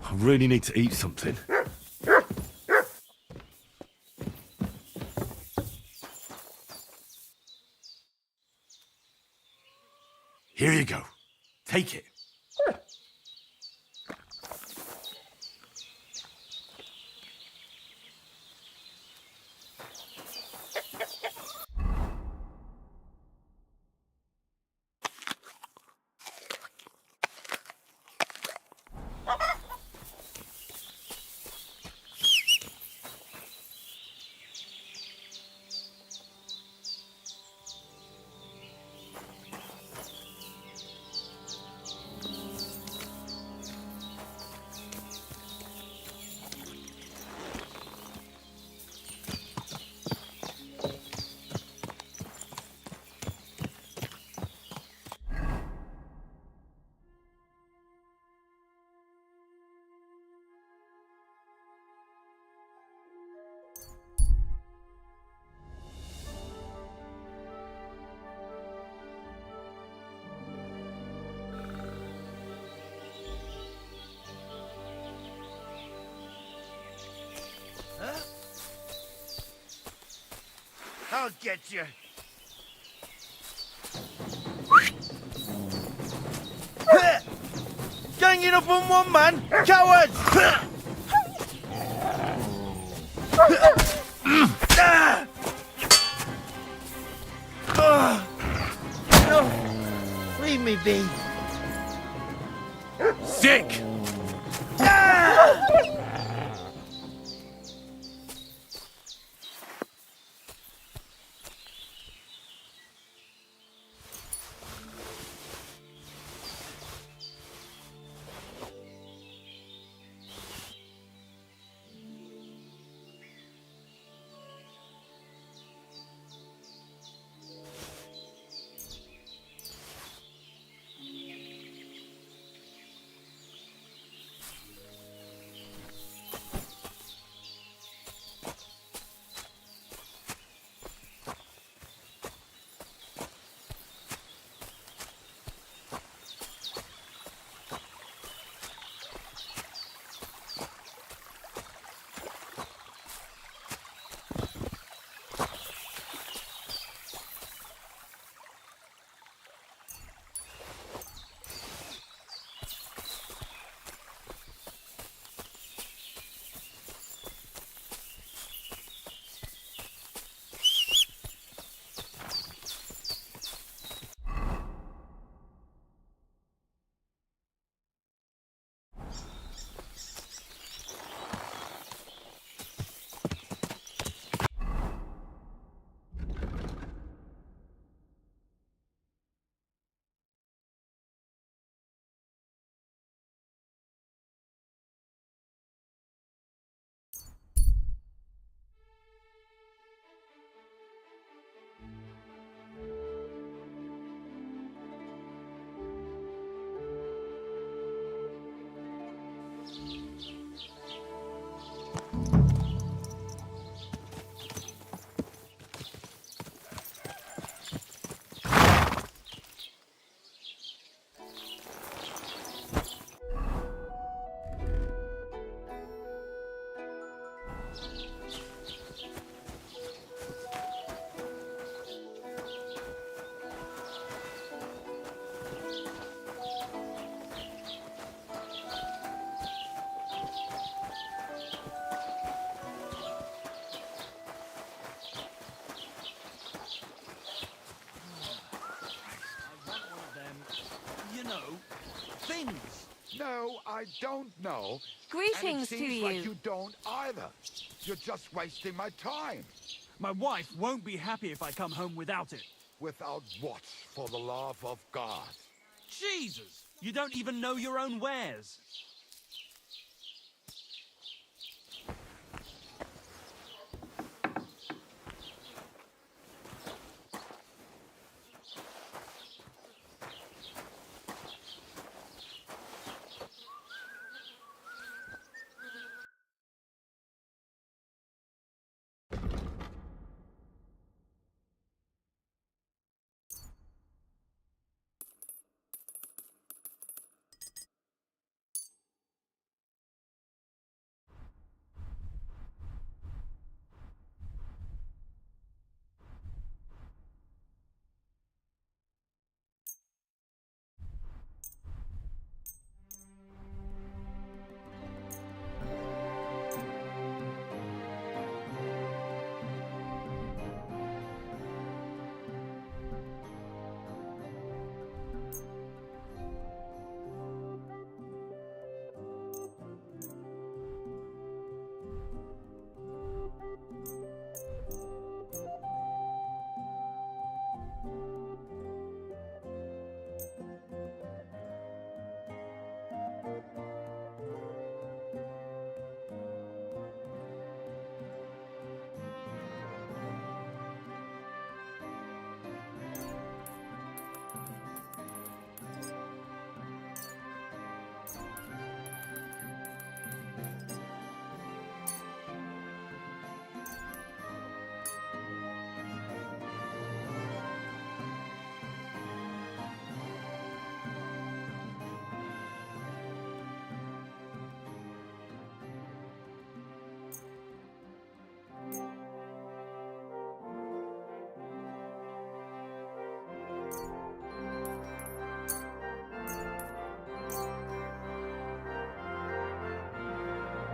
I really need to eat something. Here you go. Take it. I'll get you. Ganging up on one man! Cowards! No! Leave me be. Sick! Things. No, I don't know. Greetings and it to seems you. like you don't either. You're just wasting my time. My wife won't be happy if I come home without it. Without what, for the love of God? Jesus! You don't even know your own wares.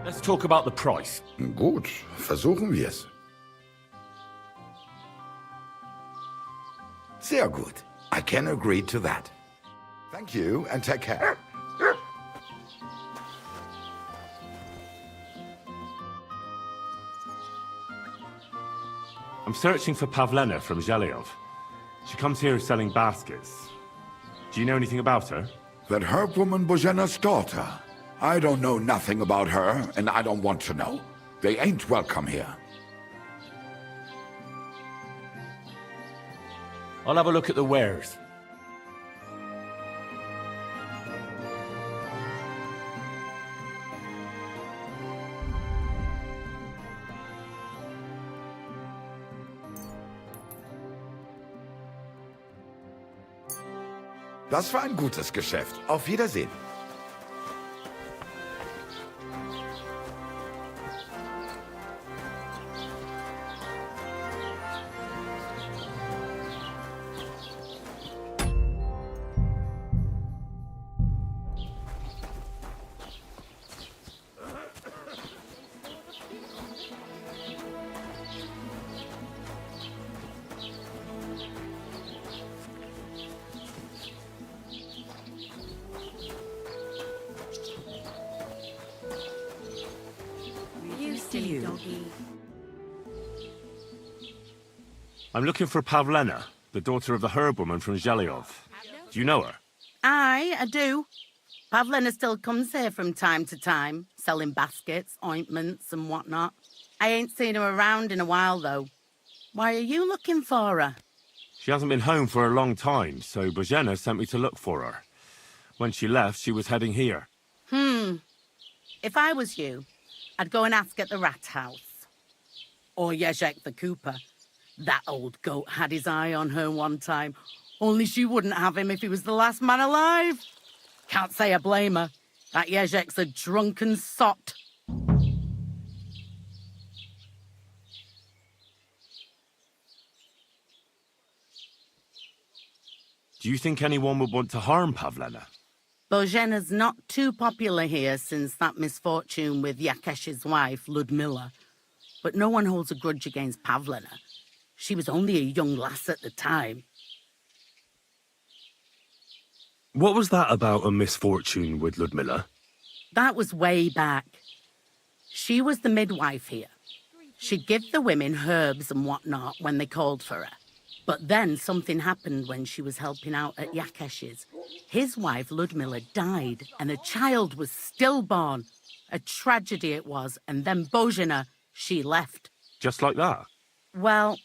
Let's talk about the price. Gut, versuchen wir's. Sehr gut. I can agree to that. Thank you, and take care. I'm searching for Pavlena from Zhelyov. She comes here selling baskets. Do you know anything about her? That herb woman Božena's daughter. I don't know nothing about her, and I don't want to know. They ain't welcome here. I'll have a look at the wares. Das war ein gutes Geschäft. Auf Wiedersehen. Silly doggy. I'm looking for Pavlena, the daughter of the herb woman from Zhelyov. Do you know her? Aye, I do. Pavlena still comes here from time to time, selling baskets, ointments and whatnot. I ain't seen her around in a while, though. Why are you looking for her? She hasn't been home for a long time, so Bozhena sent me to look for her. When she left, she was heading here. If I was you, I'd go and ask at the rat house. Or Jezek the cooper. That old goat had his eye on her one time. Only she wouldn't have him if he was the last man alive. Can't say I blame her. That Jezek's a drunken sot. Do you think anyone would want to harm Pavlena? Božena's not too popular here since that misfortune with Yakesh's wife, Ludmilla. But no one holds a grudge against Pavlena. She was only a young lass at the time. What was that about a misfortune with Ludmilla? That was way back. She was the midwife here. She'd give the women herbs and whatnot when they called for her. But then something happened when she was helping out at Yakesh's. His wife, Ludmilla, died, and a child was stillborn. A tragedy it was, and then Božena, she left. Just like that? Well,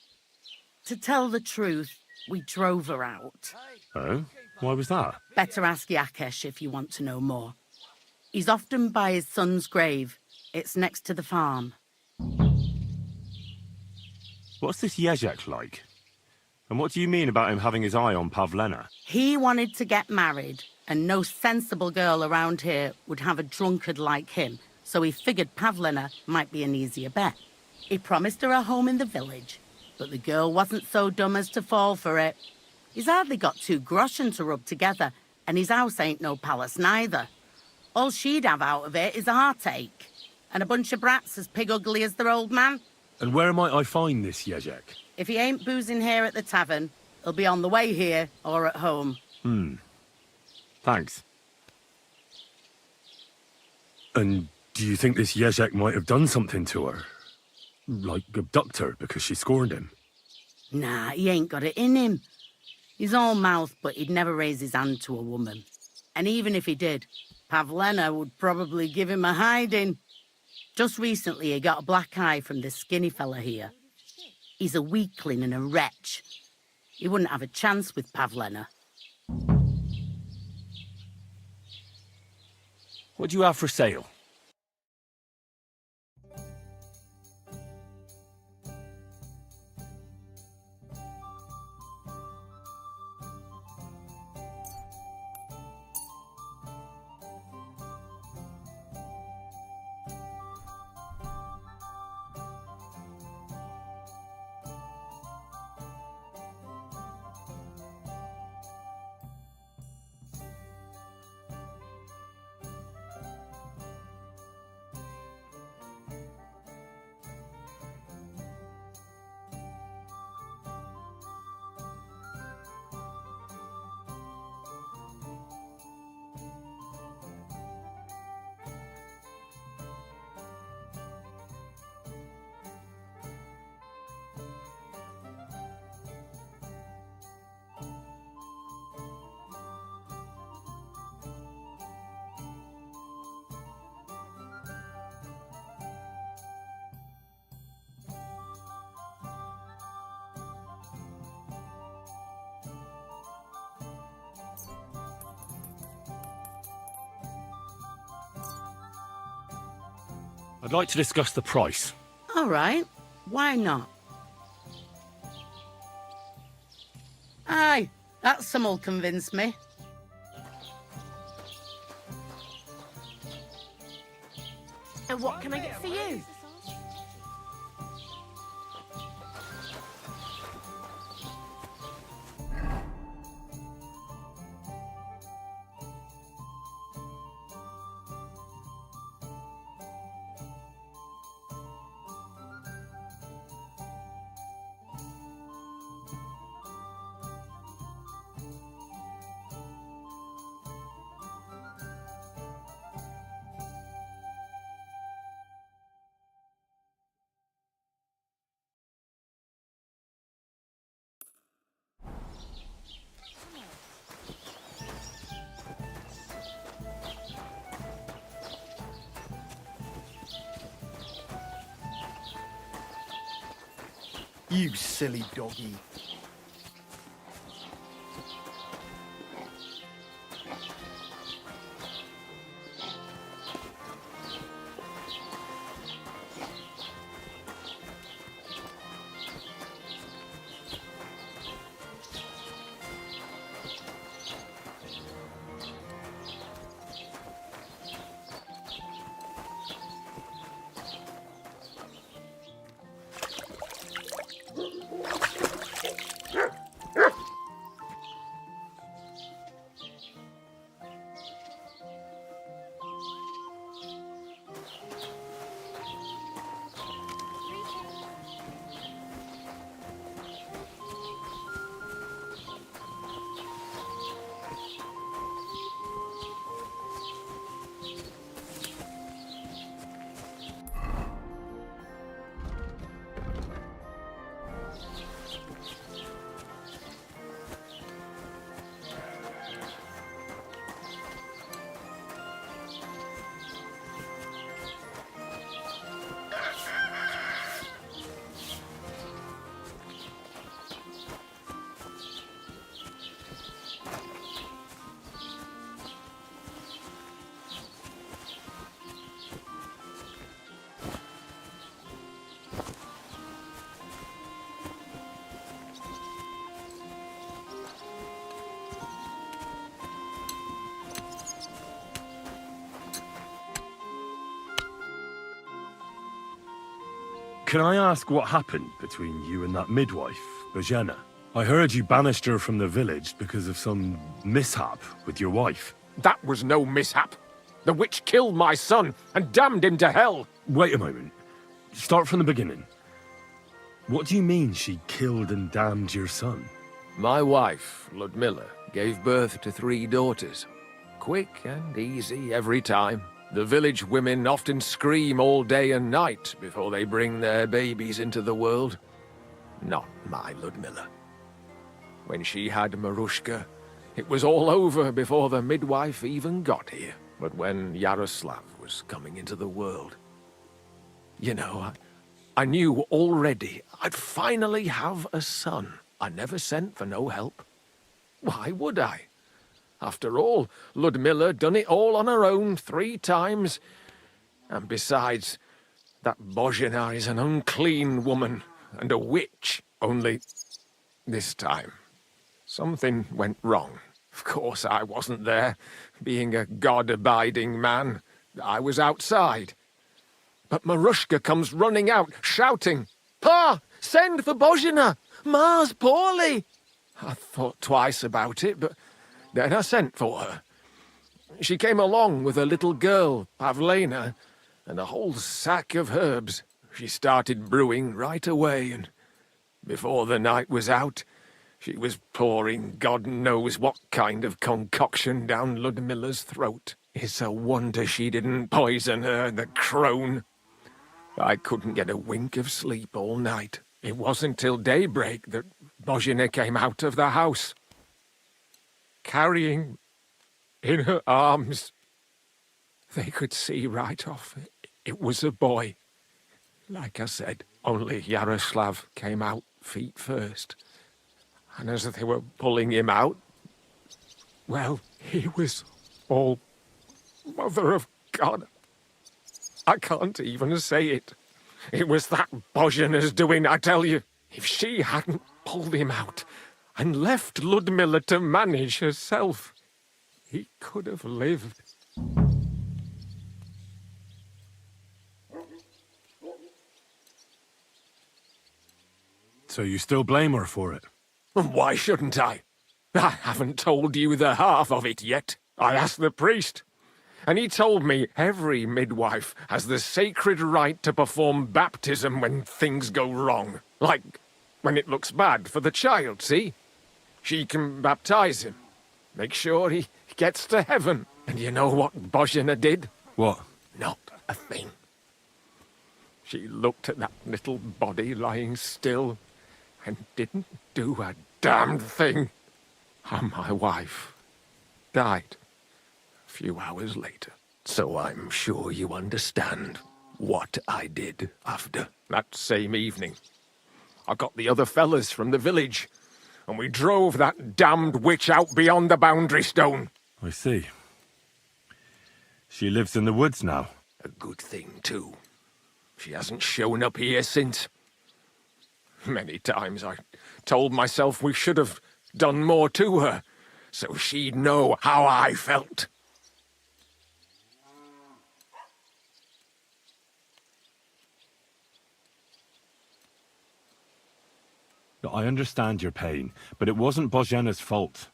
to tell the truth, we drove her out. Oh? Why was that? Better ask Yakesh if you want to know more. He's often by his son's grave. It's next to the farm. What's this Jezek like? And what do you mean about him having his eye on Pavlena? He wanted to get married, and no sensible girl around here would have a drunkard like him, so he figured Pavlena might be an easier bet. He promised her a home in the village, but the girl wasn't so dumb as to fall for it. He's hardly got 2 groschen to rub together, and his house ain't no palace neither. All she'd have out of it is a heartache, and a bunch of brats as pig ugly as their old man. And where might I find this Jezek? If he ain't boozing here at the tavern, he'll be on the way here or at home. Thanks. And do you think this Jezek might have done something to her? Like abduct her because she scorned him? Nah, he ain't got it in him. He's all mouth, but he'd never raise his hand to a woman. And even if he did, Pavlena would probably give him a hiding. Just recently, he got a black eye from this skinny fella here. He's a weakling and a wretch. He wouldn't have a chance with Pavlena. What do you have for sale? I'd like to discuss the price. All right, why not? Aye, that sum'll convince me. And what can I get for you? You silly doggy. Can I ask what happened between you and that midwife, Bojana? I heard you banished her from the village because of some mishap with your wife. That was no mishap. The witch killed my son and damned him to hell. Wait a moment. Start from the beginning. What do you mean she killed and damned your son? My wife, Ludmilla, gave birth to 3 daughters. Quick and easy every time. The village women often scream all day and night before they bring their babies into the world. Not my Ludmilla. When she had Marushka, it was all over before the midwife even got here. But when Yaroslav was coming into the world, you know, I knew already I'd finally have a son. I never sent for no help. Why would I? After all, Ludmilla done it all on her own 3 times. And besides, that Bozhena is an unclean woman and a witch. Only this time, something went wrong. Of course, I wasn't there. Being a God-abiding man, I was outside. But Marushka comes running out, shouting, "Pa, send for Bozhena! Ma's poorly!" I thought twice about it, but then I sent for her. She came along with a little girl, Pavlena, and a whole sack of herbs. She started brewing right away, and before the night was out, she was pouring God knows what kind of concoction down Ludmilla's throat. It's a wonder she didn't poison her, the crone. I couldn't get a wink of sleep all night. It wasn't till daybreak that Bozhena came out of the house, carrying in her arms. They could see right off it was a boy. Like I said, only Yaroslav came out feet first. And as they were pulling him out, well, he was all Mother of God. I can't even say it. It was that Bozhana's doing, I tell you. If she hadn't pulled him out and left Ludmilla to manage herself, he could have lived. So you still blame her for it? Why shouldn't I? I haven't told you the half of it yet. I asked the priest, and he told me every midwife has the sacred right to perform baptism when things go wrong. Like when it looks bad for the child, see? She can baptize him, make sure he gets to heaven. And you know what Bozhana did? What? Not a thing. She looked at that little body lying still and didn't do a damned thing. And my wife died a few hours later. So I'm sure you understand what I did after. That same evening, I got the other fellas from the village, and we drove that damned witch out beyond the boundary stone. I see. She lives in the woods now. A good thing, too. She hasn't shown up here since. Many times I told myself we should have done more to her, so she'd know how I felt. I understand your pain, but it wasn't Bozhana's fault.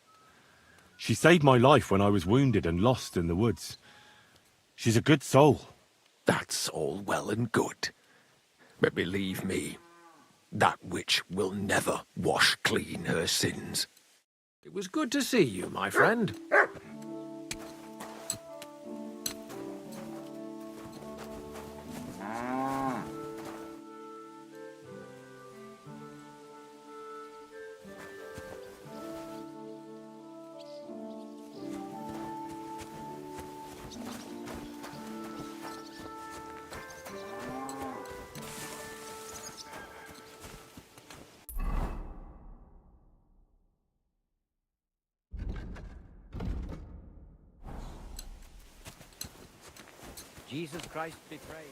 She saved my life when I was wounded and lost in the woods. She's a good soul. That's all well and good. But believe me, that witch will never wash clean her sins. It was good to see you, my friend. Jesus Christ be praised.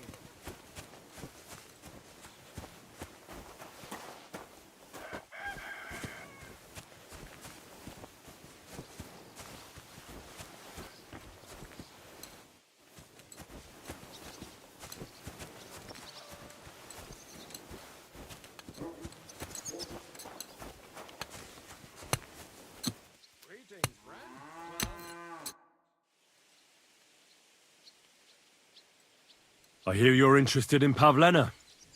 I hear you're interested in Pavlena.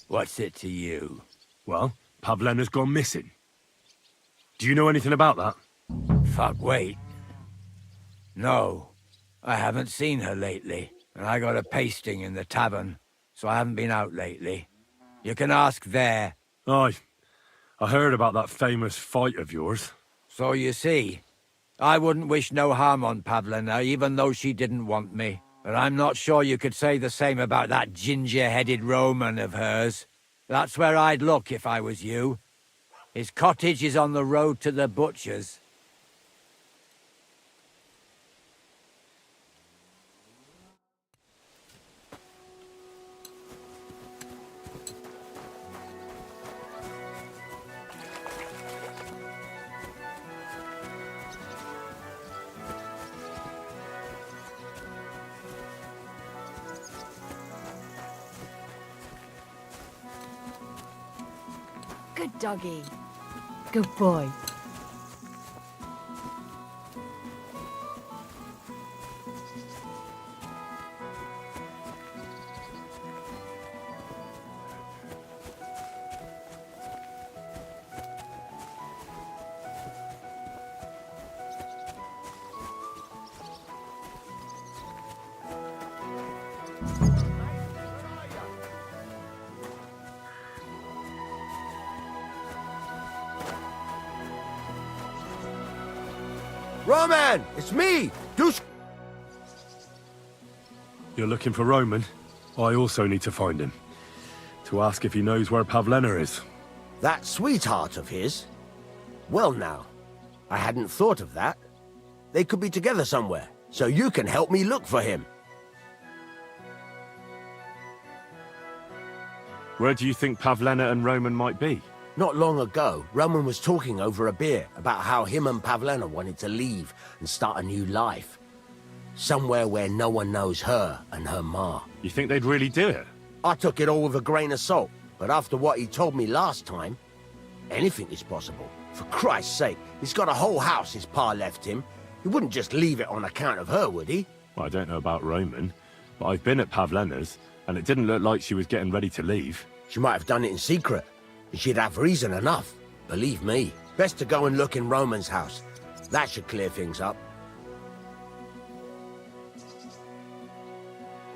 What's it to you? Well, Pavlena's gone missing. Do you know anything about that? Fuck, wait. No, I haven't seen her lately, and I got a pasting in the tavern, so I haven't been out lately. You can ask there. Aye. I heard about that famous fight of yours. So you see, I wouldn't wish no harm on Pavlena, even though she didn't want me. But I'm not sure you could say the same about that ginger-headed Roman of hers. That's where I'd look if I was you. His cottage is on the road to the butcher's. Good doggy. Good boy. Roman! It's me! You're looking for Roman? I also need to find him. To ask if he knows where Pavlena is. That sweetheart of his? Well now, I hadn't thought of that. They could be together somewhere, so you can help me look for him. Where do you think Pavlena and Roman might be? Not long ago, Roman was talking over a beer about how him and Pavlena wanted to leave and start a new life. Somewhere where no one knows her and her ma. You think they'd really do it? I took it all with a grain of salt, but after what he told me last time, anything is possible. For Christ's sake, he's got a whole house his pa left him. He wouldn't just leave it on account of her, would he? Well, I don't know about Roman, but I've been at Pavlena's, and it didn't look like she was getting ready to leave. She might have done it in secret, and she'd have reason enough. Believe me. Best to go and look in Roman's house. That should clear things up.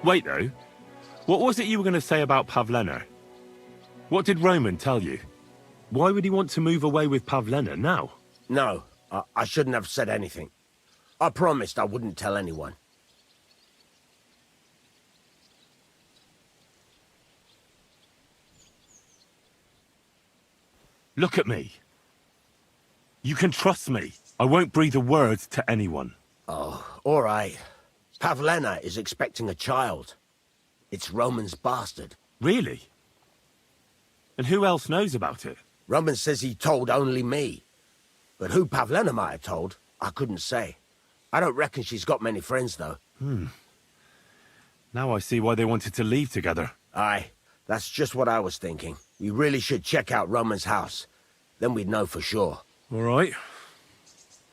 Wait, though. What was it you were going to say about Pavlena? What did Roman tell you? Why would he want to move away with Pavlena now? No, I shouldn't have said anything. I promised I wouldn't tell anyone. Look at me. You can trust me. I won't breathe a word to anyone. Oh, all right. Pavlena is expecting a child. It's Roman's bastard. Really? And who else knows about it? Roman says he told only me. But who Pavlena might have told, I couldn't say. I don't reckon she's got many friends, though. Now I see why they wanted to leave together. Aye, that's just what I was thinking. We really should check out Roman's house. Then we'd know for sure. All right.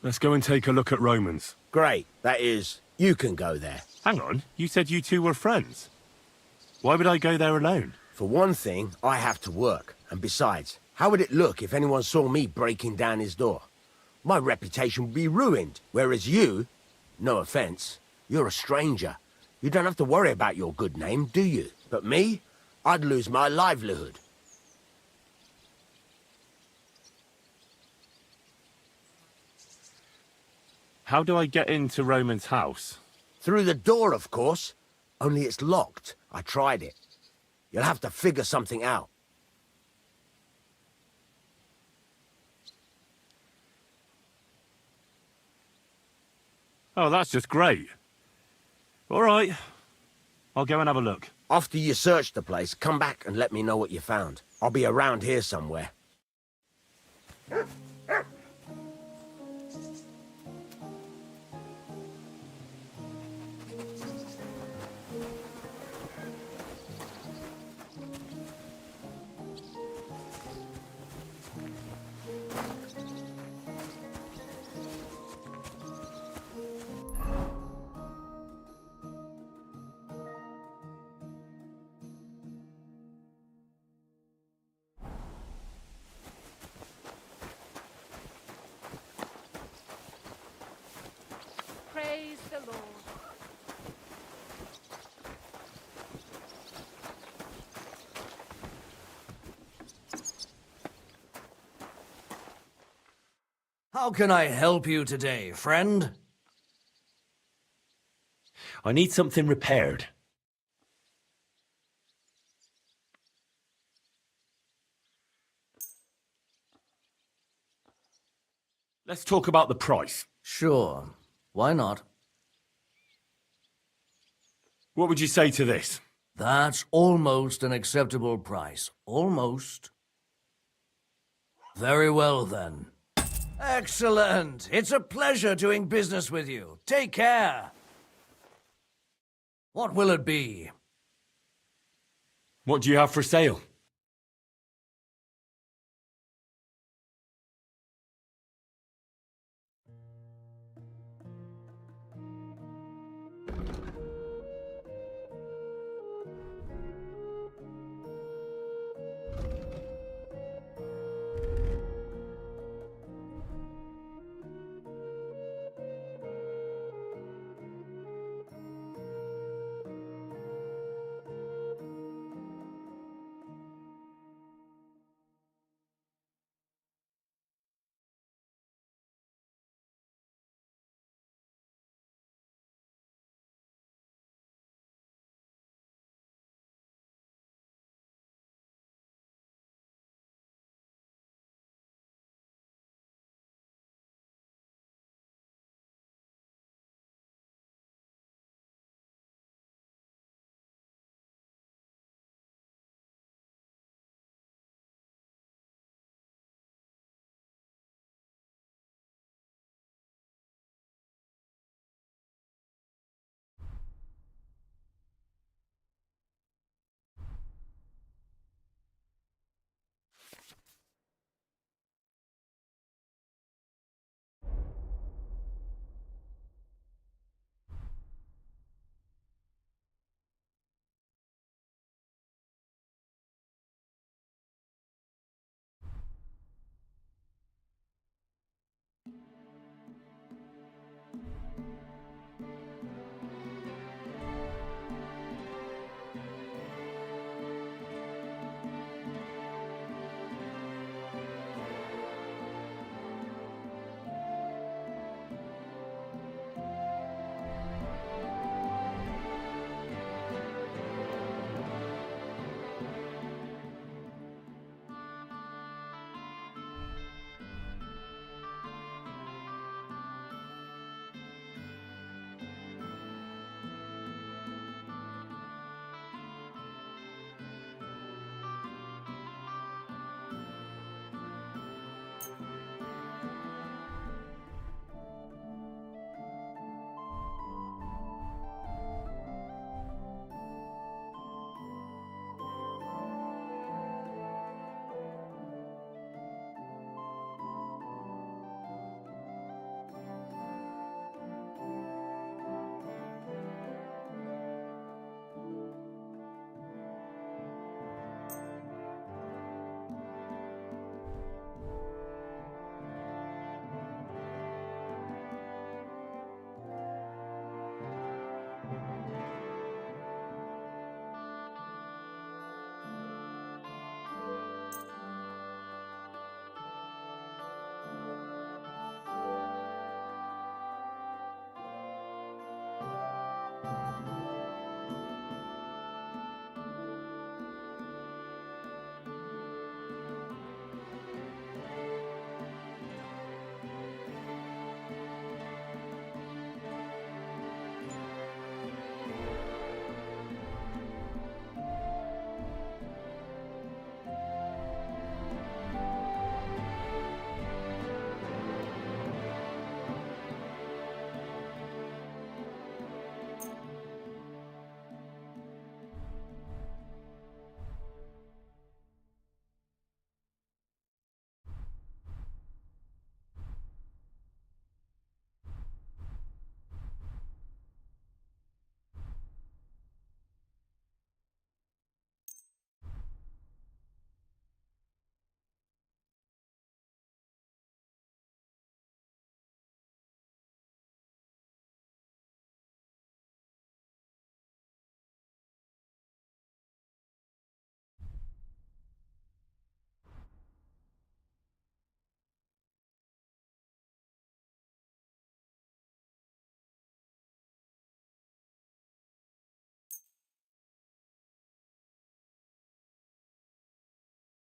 Let's go and take a look at Roman's. Great. That is, you can go there. Hang on, you said you two were friends. Why would I go there alone? For one thing, I have to work. And besides, how would it look if anyone saw me breaking down his door? My reputation would be ruined. Whereas you, no offense, you're a stranger. You don't have to worry about your good name, do you? But me, I'd lose my livelihood. How do I get into Roman's house? Through the door, of course. Only it's locked. I tried it. You'll have to figure something out. Oh, that's just great. All right. I'll go and have a look. After you search the place, come back and let me know what you found. I'll be around here somewhere. Praise the Lord. How can I help you today, friend? I need something repaired. Let's talk about the price. Sure. Why not? What would you say to this? That's almost an acceptable price. Almost. Very well, then. Excellent. It's a pleasure doing business with you. Take care. What will it be? What do you have for sale?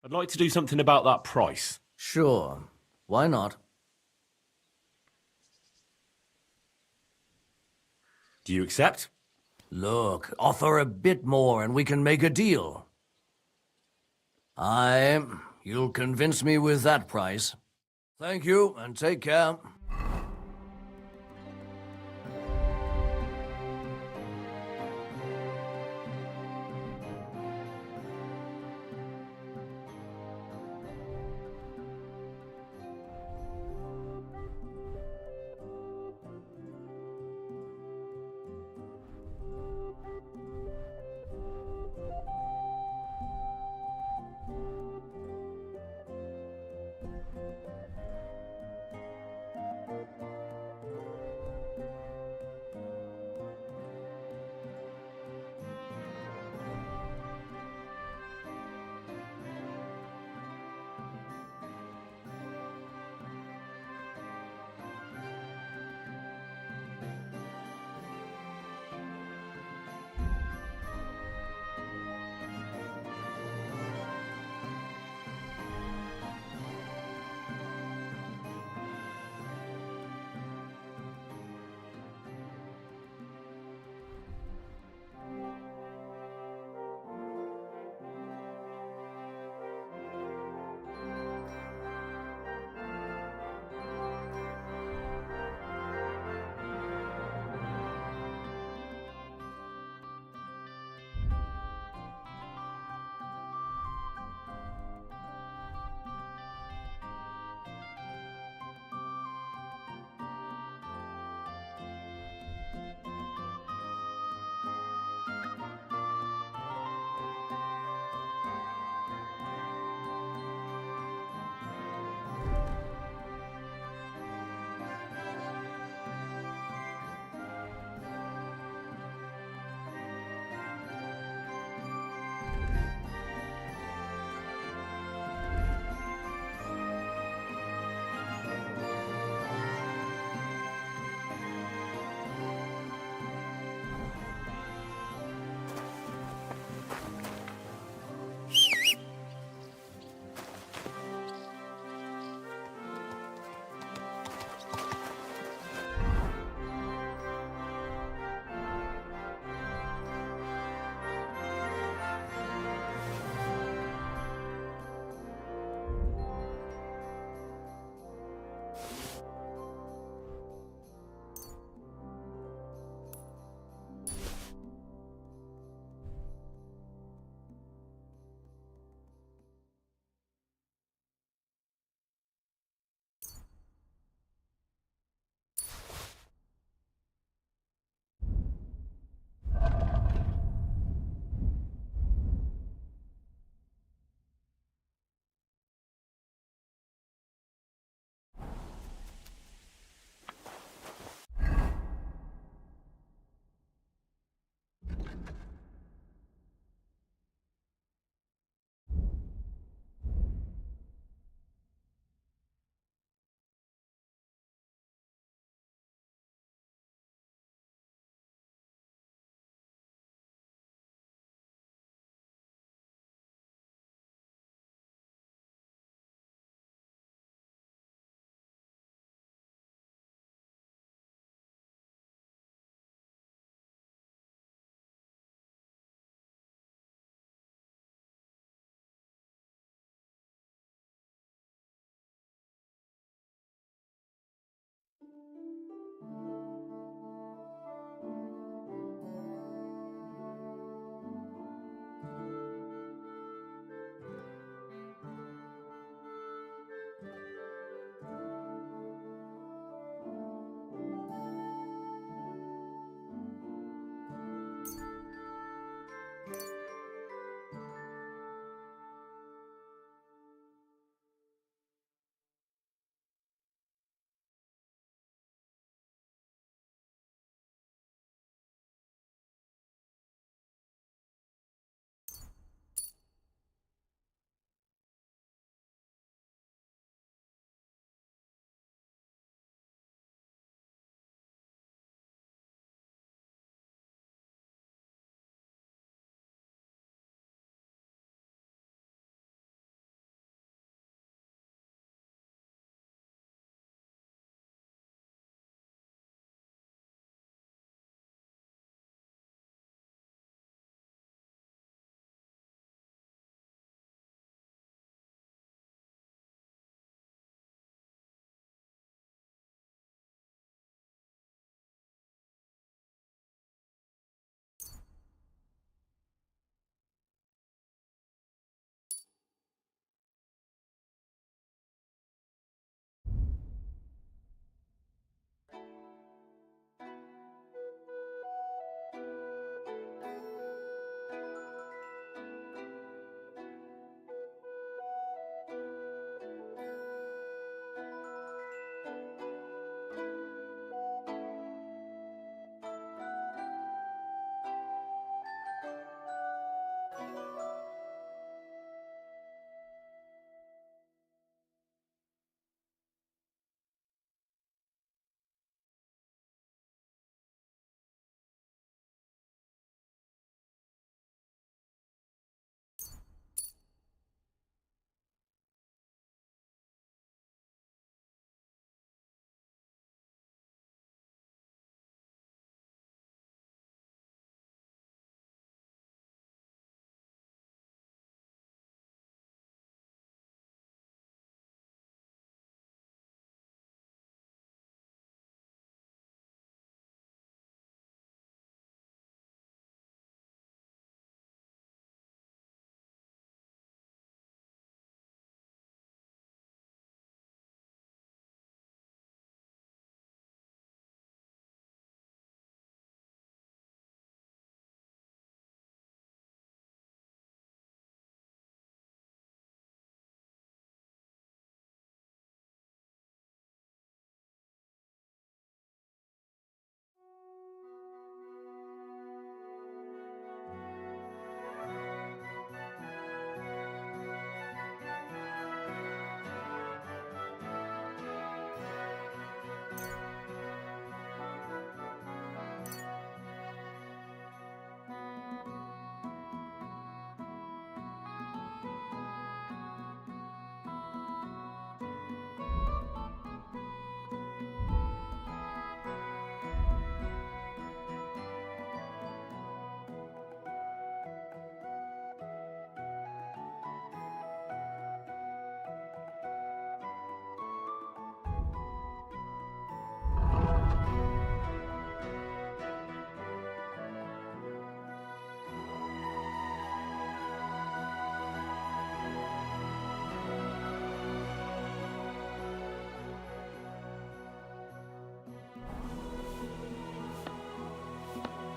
I'd like to do something about that price. Sure. Why not? Do you accept? Look, offer a bit more and we can make a deal. You'll convince me with that price. Thank you, and take care.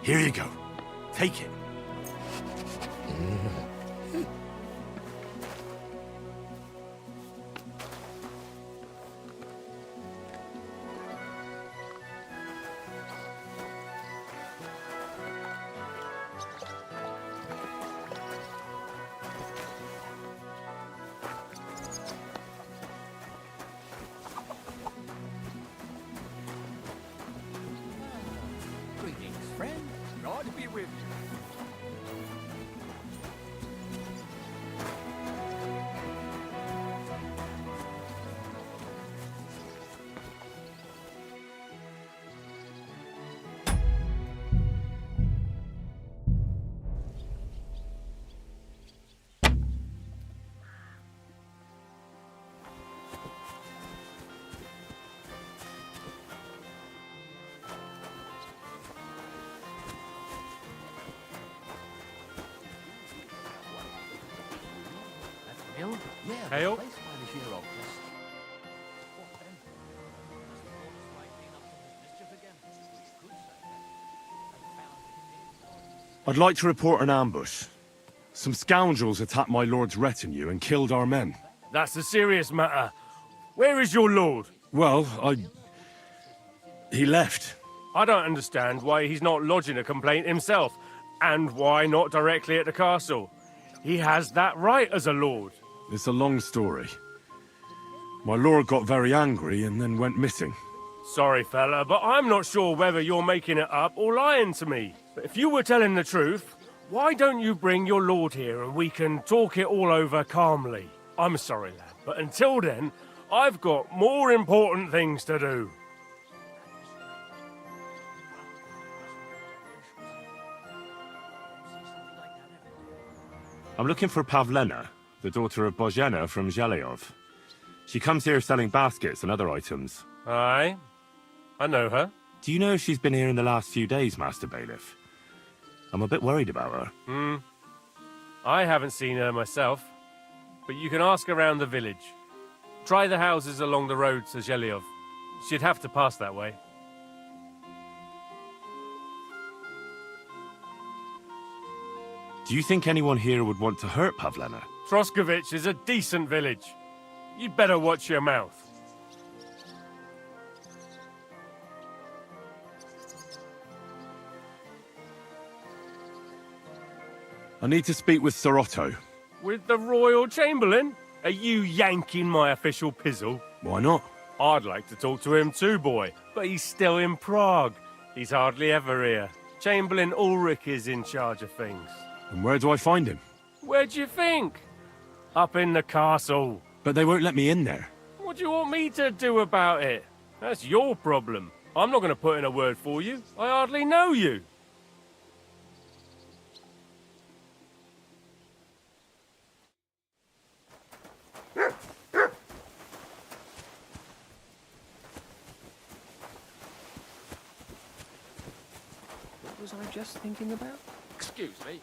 Here you go. Take it. Greetings, friend. God be with you. Hail. I'd like to report an ambush. Some scoundrels attacked my lord's retinue and killed our men. That's a serious matter. Where is your lord? Well, he left. I don't understand why he's not lodging a complaint himself, and why not directly at the castle. He has that right as a lord. It's a long story. My lord got very angry and then went missing. Sorry, fella, but I'm not sure whether you're making it up or lying to me. But if you were telling the truth, why don't you bring your lord here and we can talk it all over calmly? I'm sorry, lad, but until then, I've got more important things to do. I'm looking for Pavlena, the daughter of Bozhena from Zhelyov. She comes here selling baskets and other items. Aye, I know her. Do you know if she's been here in the last few days, Master Bailiff? I'm a bit worried about her. I haven't seen her myself, but you can ask around the village. Try the houses along the road to Zhelyov. She'd have to pass that way. Do you think anyone here would want to hurt Pavlena? Troskovich is a decent village. You'd better watch your mouth. I need to speak with Sir Otto. With the Royal Chamberlain? Are you yanking my official pizzle? Why not? I'd like to talk to him too, boy, but he's still in Prague. He's hardly ever here. Chamberlain Ulrich is in charge of things. And where do I find him? Where do you think? Up in the castle. But they won't let me in there. What do you want me to do about it? That's your problem. I'm not going to put in a word for you. I hardly know you. What was I just thinking about? Excuse me.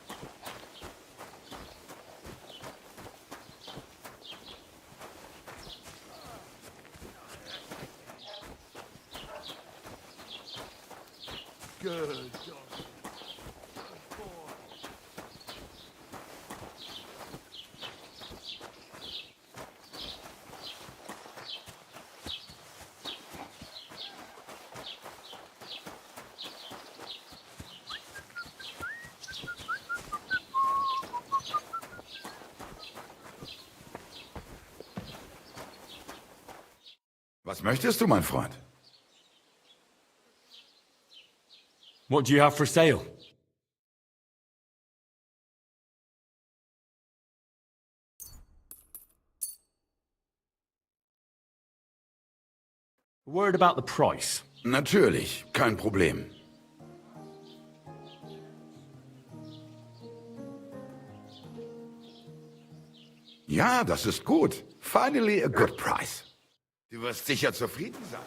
Good, Johnson. Good boy. Was möchtest du, mein Freund? What do you have for sale? A word about the price. Natürlich, kein Problem. Ja, das ist gut. Finally a good price. Du wirst sicher zufrieden sein.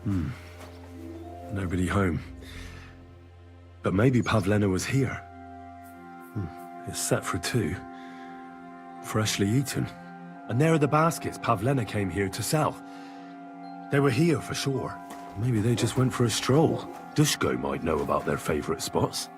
Nobody home. But maybe Pavlena was here. It's set for 2. Freshly eaten. And there are the baskets Pavlena came here to sell. They were here for sure. Maybe they just went for a stroll. Dushko might know about their favorite spots.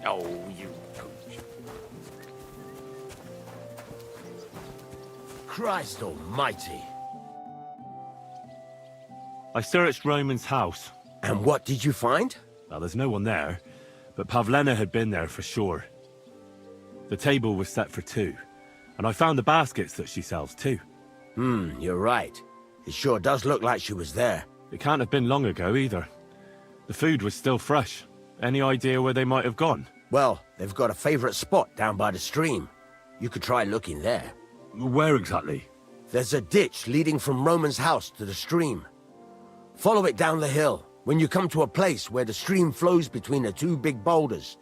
Oh, you pooch. Christ almighty. I searched Roman's house. And what did you find? Well, there's no one there, but Pavlena had been there for sure. The table was set for 2, and I found the baskets that she sells too. You're right. It sure does look like she was there. It can't have been long ago either. The food was still fresh. Any idea where they might have gone? Well, they've got a favorite spot down by the stream. You could try looking there. Where exactly? There's a ditch leading from Roman's house to the stream. Follow it down the hill. When you come to a place where the stream flows between the 2 big boulders,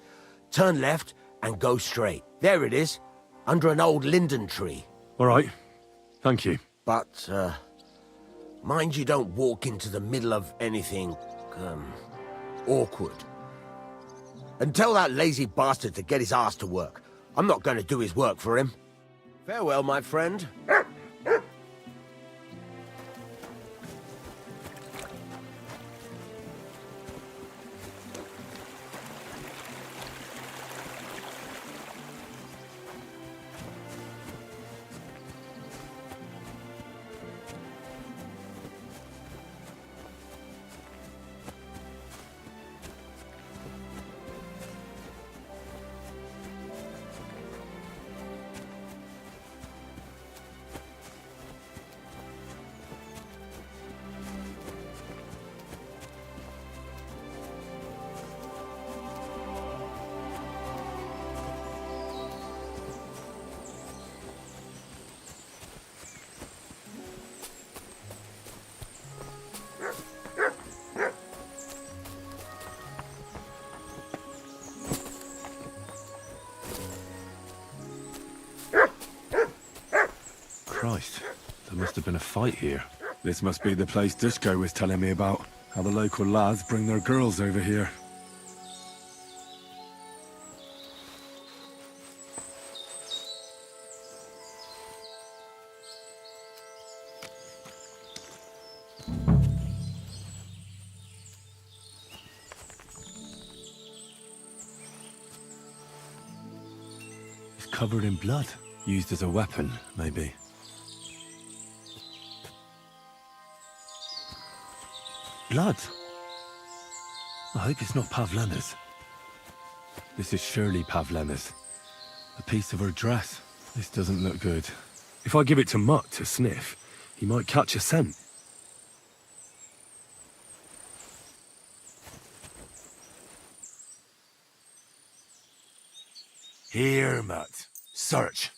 turn left and go straight. There it is, under an old linden tree. All right. Thank you. But, mind you don't walk into the middle of anything, awkward. And tell that lazy bastard to get his ass to work. I'm not going to do his work for him. Farewell, my friend. Christ, there must have been a fight here. This must be the place Dushko was telling me about. How the local lads bring their girls over here. It's covered in blood. Used as a weapon, maybe. Blood. I hope it's not Pavlena's. This is surely Pavlena's. A piece of her dress. This doesn't look good. If I give it to Mutt to sniff, he might catch a scent. Here, Mutt. Search.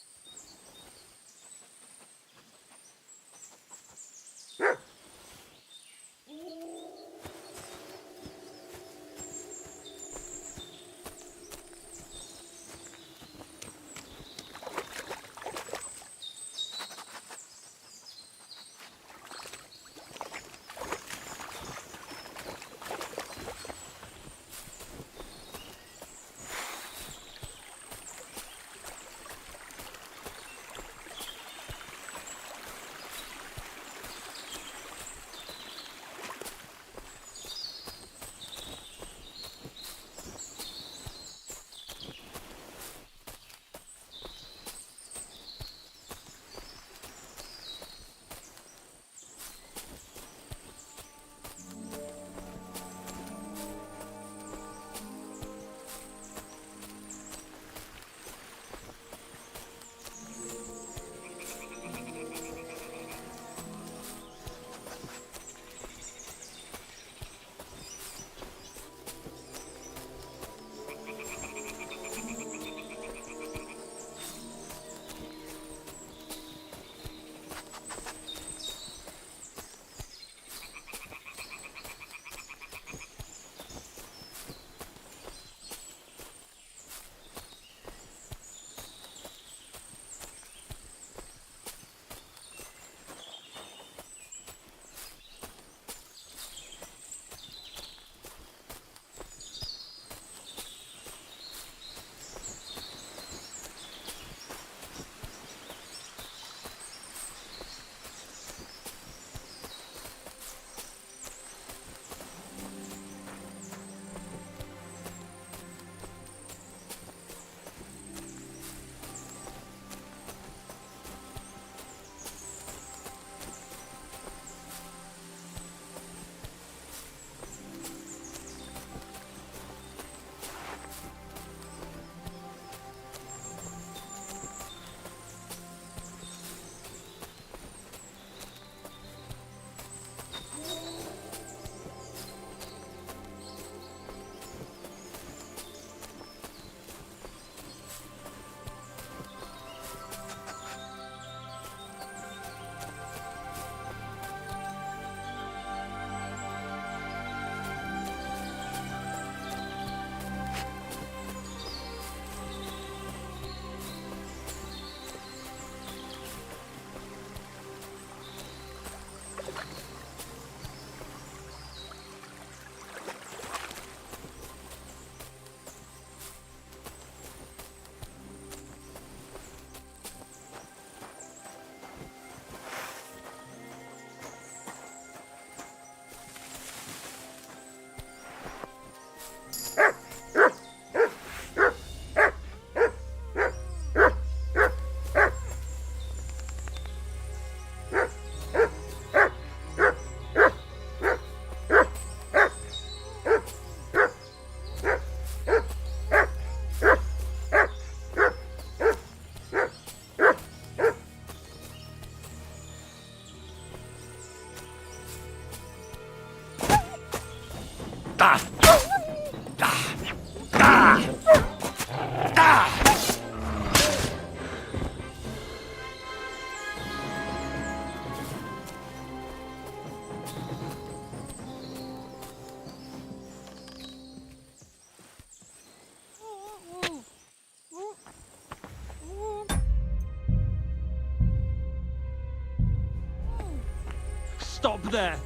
Stop there!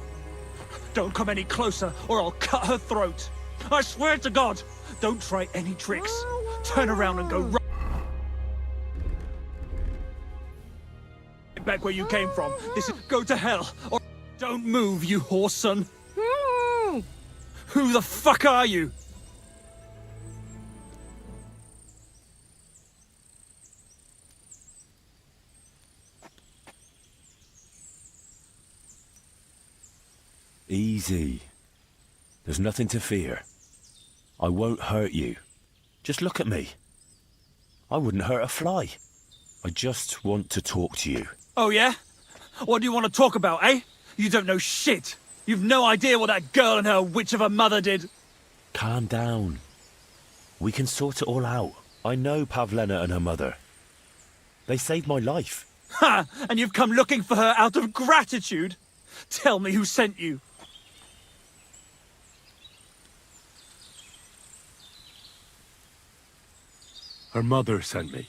Don't come any closer, or I'll cut her throat. I swear to God, don't try any tricks. Turn around and go right back where you came from. This is go to hell, or don't move, you whore son. Who the fuck are you? Easy. There's nothing to fear. I won't hurt you. Just look at me. I wouldn't hurt a fly. I just want to talk to you. Oh yeah? What do you want to talk about, eh? You don't know shit. You've no idea what that girl and her witch of a mother did. Calm down. We can sort it all out. I know Pavlena and her mother. They saved my life. Ha! And you've come looking for her out of gratitude? Tell me who sent you. Her mother sent me.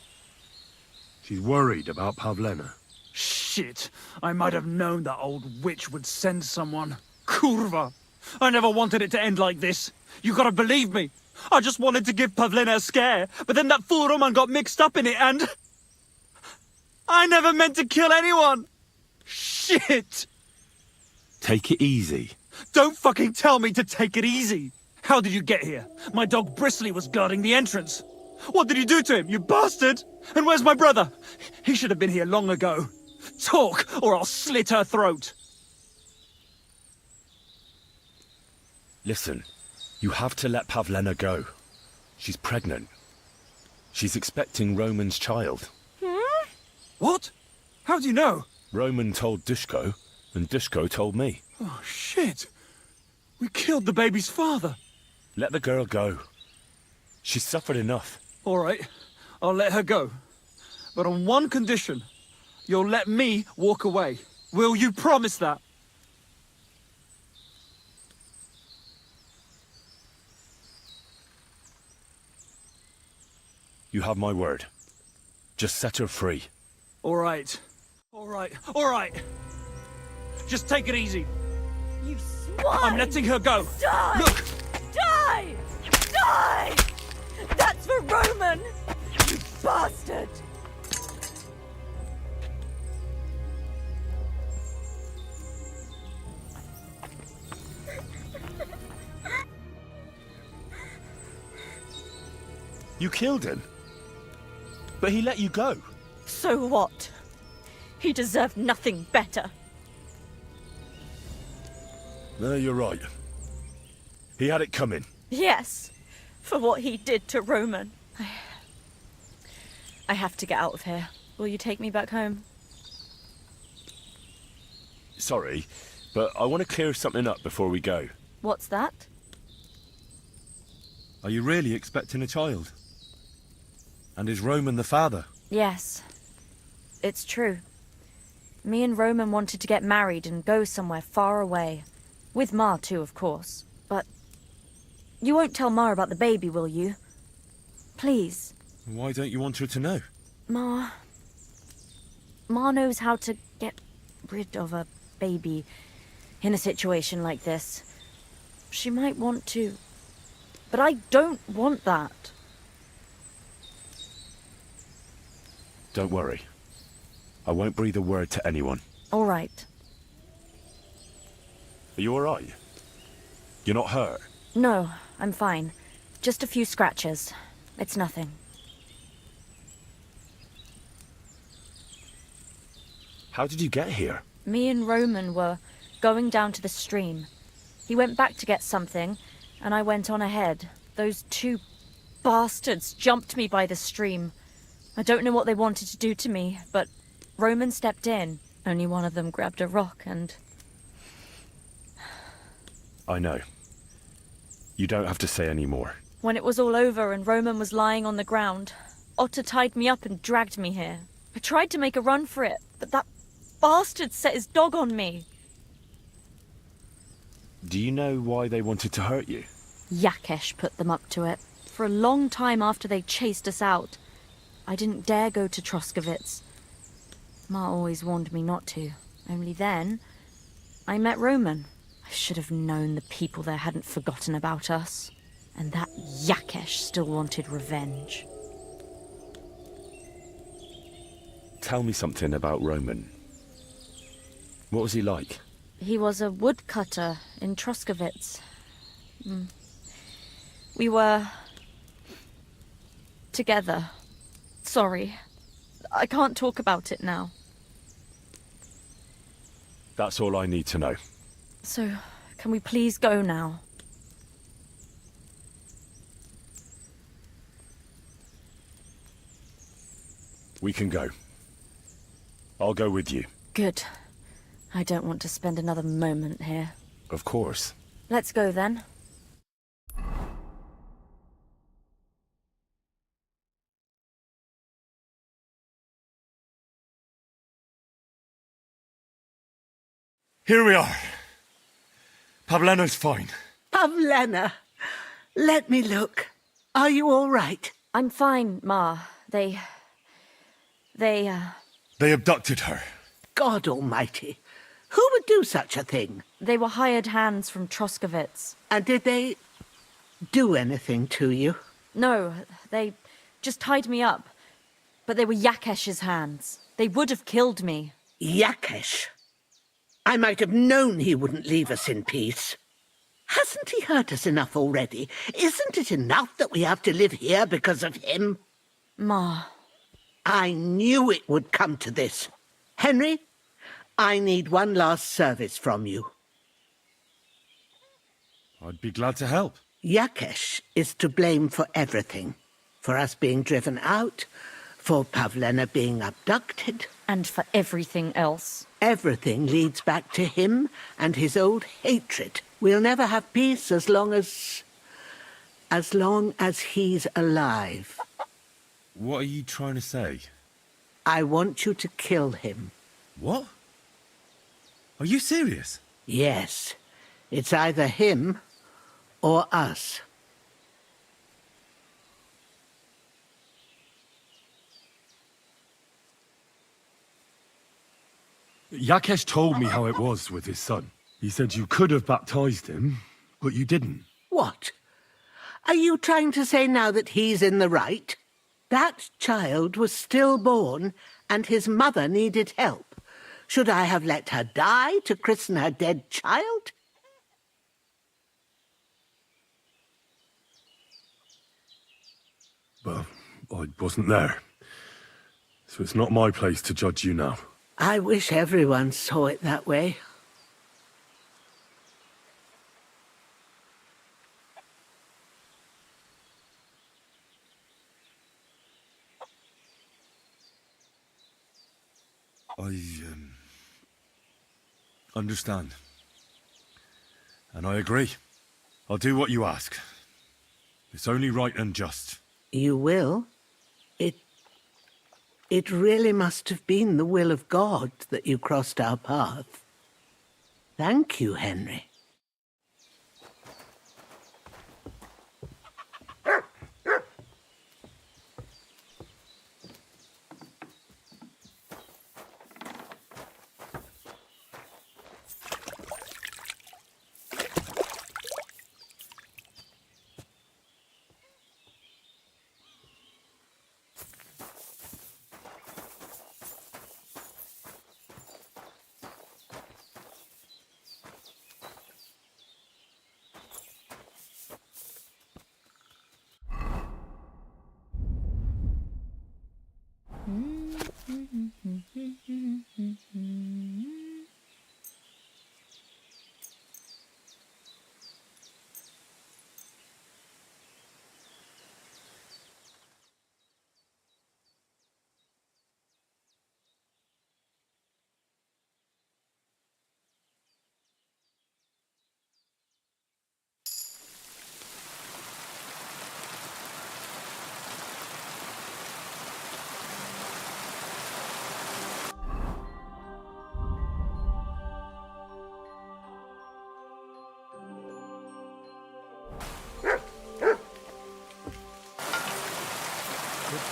She's worried about Pavlena. Shit! I might have known that old witch would send someone. Kurva! I never wanted it to end like this. You gotta believe me. I just wanted to give Pavlena a scare, but then that fool Roman got mixed up in it and... I never meant to kill anyone! Shit! Take it easy. Don't fucking tell me to take it easy! How did you get here? My dog Bristly was guarding the entrance. What did you do to him, you bastard? And where's my brother? He should have been here long ago. Talk, or I'll slit her throat. Listen, you have to let Pavlena go. She's pregnant. She's expecting Roman's child. What? How do you know? Roman told Dushko, and Dushko told me. Oh, shit. We killed the baby's father. Let the girl go. She's suffered enough. All right, I'll let her go. But on one condition. You'll let me walk away. Will you promise that? You have my word. Just set her free. All right. All right. All right. Just take it easy. You swine! I'm letting her go. Die! Look! Die! Die! That's for Roman! You bastard! You killed him. But he let you go. So what? He deserved nothing better. No, you're right. He had it coming. Yes, for what he did to Roman. I have to get out of here. Will you take me back home? Sorry, but I want to clear something up before we go. What's that? Are you really expecting a child? And is Roman the father? Yes, it's true. Me and Roman wanted to get married and go somewhere far away. With Ma too, of course. But you won't tell Ma about the baby, will you? Please. Why don't you want her to know? Ma knows how to get rid of a baby in a situation like this. She might want to. But I don't want that. Don't worry. I won't breathe a word to anyone. All right. Are you all right? You're not hurt? No, I'm fine. Just a few scratches. It's nothing. How did you get here? Me and Roman were going down to the stream. He went back to get something, and I went on ahead. Those two bastards jumped me by the stream. I don't know what they wanted to do to me, but Roman stepped in. Only one of them grabbed a rock and... I know. You don't have to say any more. When it was all over and Roman was lying on the ground, Otter tied me up and dragged me here. I tried to make a run for it, but that bastard set his dog on me. Do you know why they wanted to hurt you? Yakesh put them up to it. For a long time after they chased us out, I didn't dare go to Troskovitz. Ma always warned me not to. Only then, I met Roman. I should have known the people there hadn't forgotten about us. And that Yakesh still wanted revenge. Tell me something about Roman. What was he like? He was a woodcutter in Troskovitz. We were... together. Sorry. I can't talk about it now. That's all I need to know. So, can we please go now? We can go. I'll go with you. Good. I don't want to spend another moment here. Of course. Let's go then. Here we are. Pavlena's fine. Pavlena, let me look. Are you all right? I'm fine, Ma. They They abducted her. God almighty. Who would do such a thing? They were hired hands from Troskovitz. And did they do anything to you? No, they just tied me up. But they were Yakesh's hands. They would have killed me. Yakesh? I might have known he wouldn't leave us in peace. Hasn't he hurt us enough already? Isn't it enough that we have to live here because of him? Ma. I knew it would come to this. Henry, I need one last service from you. I'd be glad to help. Yakesh is to blame for everything. For us being driven out, for Pavlena being abducted. And for everything else. Everything leads back to him and his old hatred. We'll never have peace as long as he's alive. What are you trying to say? I want you to kill him. What? Are you serious? Yes. It's either him or us. Yakesh told me how it was with his son. He said you could have baptized him, but you didn't. What? Are you trying to say now that he's in the right? That child was stillborn, and his mother needed help. Should I have let her die to christen her dead child? Well, I wasn't there. So it's not my place to judge you now. I wish everyone saw it that way. I understand. And I agree. I'll do what you ask. It's only right and just. You will? It really must have been the will of God that you crossed our path. Thank you, Henry.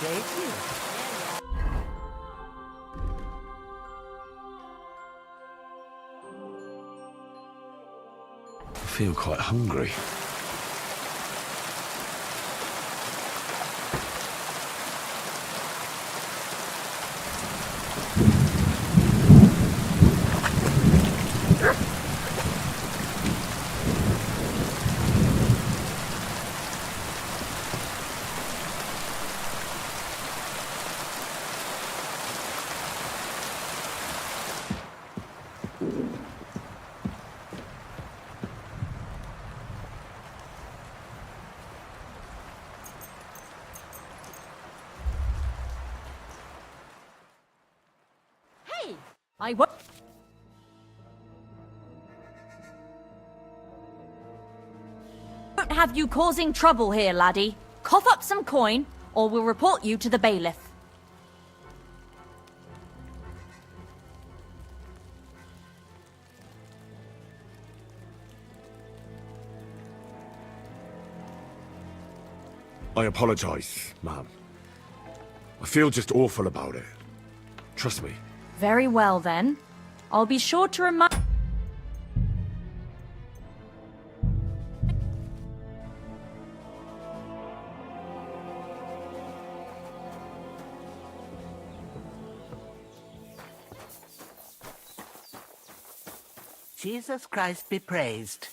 Save you. I feel quite hungry. I won't have you causing trouble here, laddie. Cough up some coin, or we'll report you to the bailiff. I apologize, ma'am. I feel just awful about it. Trust me. Very well, then. I'll be sure to remind... Jesus Christ be praised.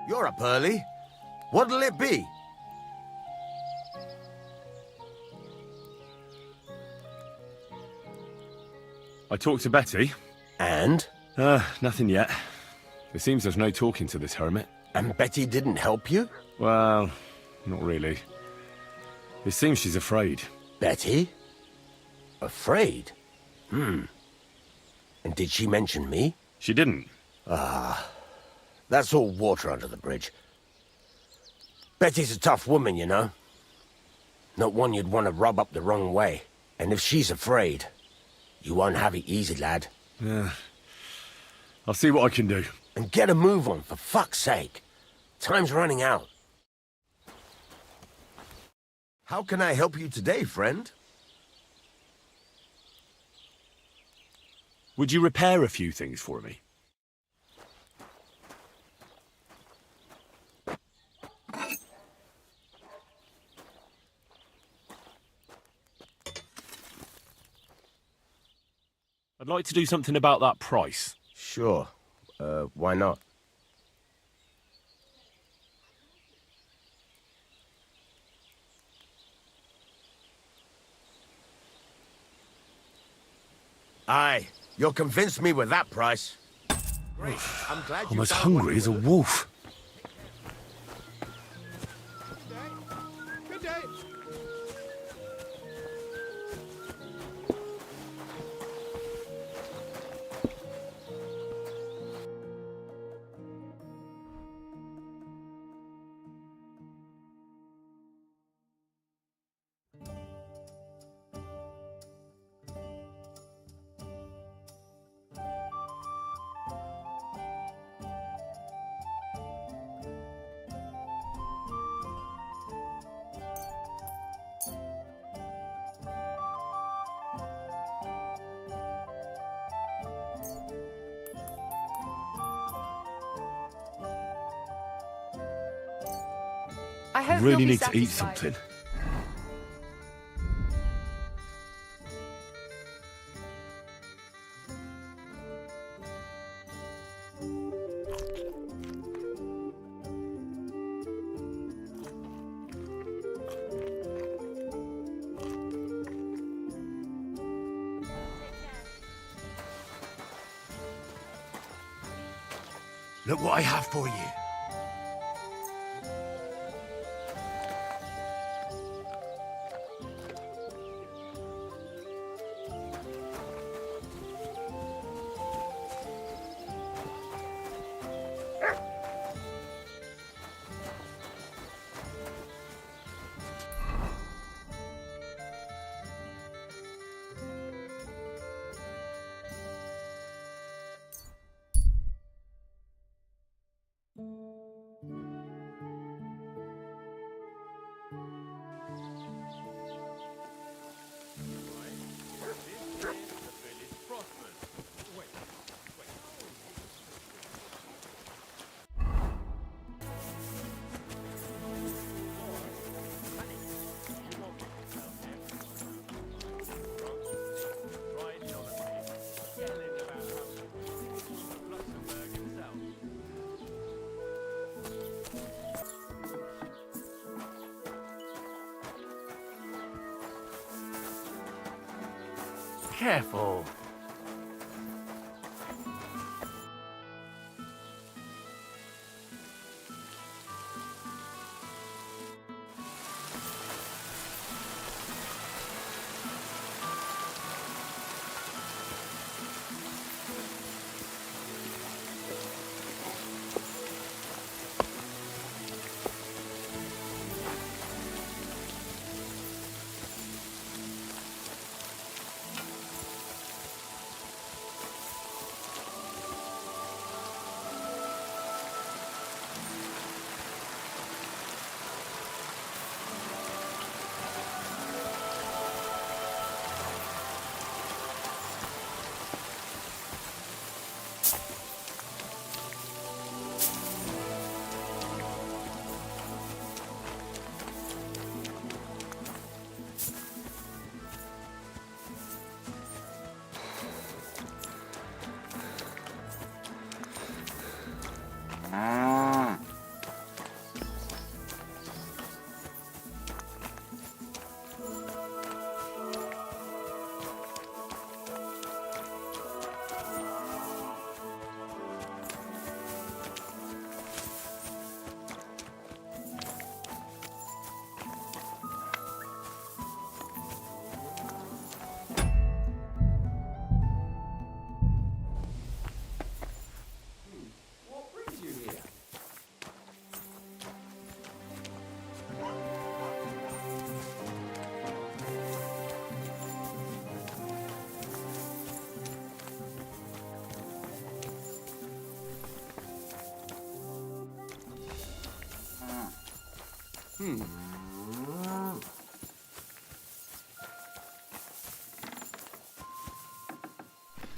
You're up early. What'll it be? I talked to Betty. And? Nothing yet. It seems there's no talking to this hermit. And Betty didn't help you? Well, not really. It seems she's afraid. Betty? Afraid? And did she mention me? She didn't. That's all water under the bridge. Betty's a tough woman, you know. Not one you'd want to rub up the wrong way. And if she's afraid, you won't have it easy, lad. Yeah. I'll see what I can do. And get a move on, for fuck's sake. Time's running out. How can I help you today, friend? Would you repair a few things for me? I'd like to do something about that price. Sure. Why not? Aye, you'll convince me with that price. Great. I'm glad I'm as hungry as a wolf. Good day. I hope really you'll be need to eat satisfied. something. Look what I have for you. Careful.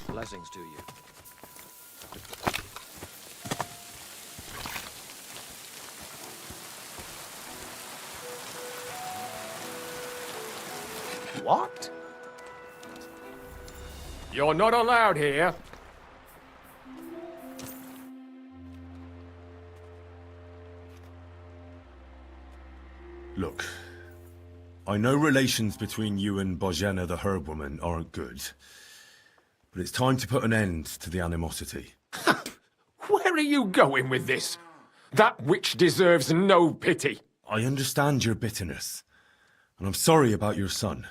Blessings to you. What? You're not allowed here. Look, I know relations between you and Bozhena the herb woman aren't good, but it's time to put an end to the animosity. Where are you going with this? That witch deserves no pity. I understand your bitterness, and I'm sorry about your son.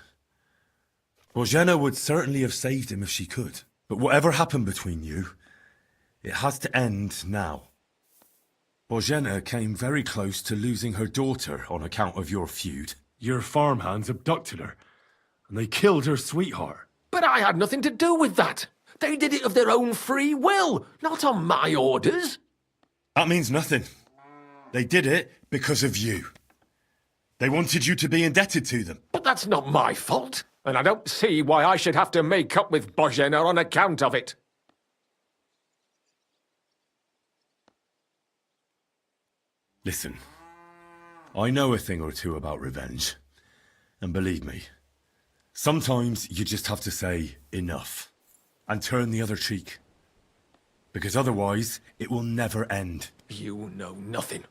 Bozhena would certainly have saved him if she could, but whatever happened between you, it has to end now. Bozhena came very close to losing her daughter on account of your feud. Your farmhands abducted her, and they killed her sweetheart. But I had nothing to do with that. They did it of their own free will, not on my orders. That means nothing. They did it because of you. They wanted you to be indebted to them. But that's not my fault, and I don't see why I should have to make up with Bozhena on account of it. Listen, I know a thing or two about revenge. And believe me, sometimes you just have to say enough and turn the other cheek. Because otherwise, it will never end. You know nothing.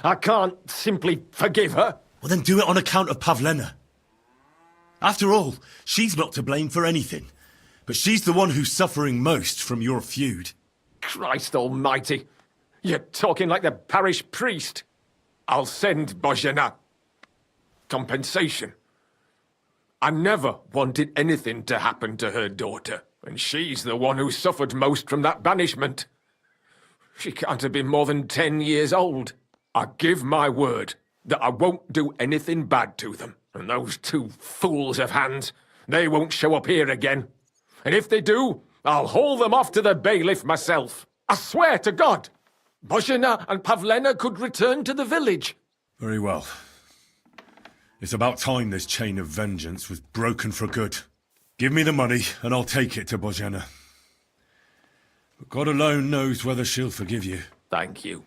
I can't simply forgive her. Well, then do it on account of Pavlena. After all, she's not to blame for anything. But she's the one who's suffering most from your feud. Christ almighty. You're talking like the parish priest. I'll send Bozhena. Compensation. I never wanted anything to happen to her daughter, and she's the one who suffered most from that banishment. She can't have been more than 10 years old. I give my word that I won't do anything bad to them. And those two fools of hands, they won't show up here again. And if they do, I'll haul them off to the bailiff myself. I swear to God. Bozhena and Pavlena could return to the village. Very well. It's about time this chain of vengeance was broken for good. Give me the money, and I'll take it to Bozhena. But God alone knows whether she'll forgive you. Thank you.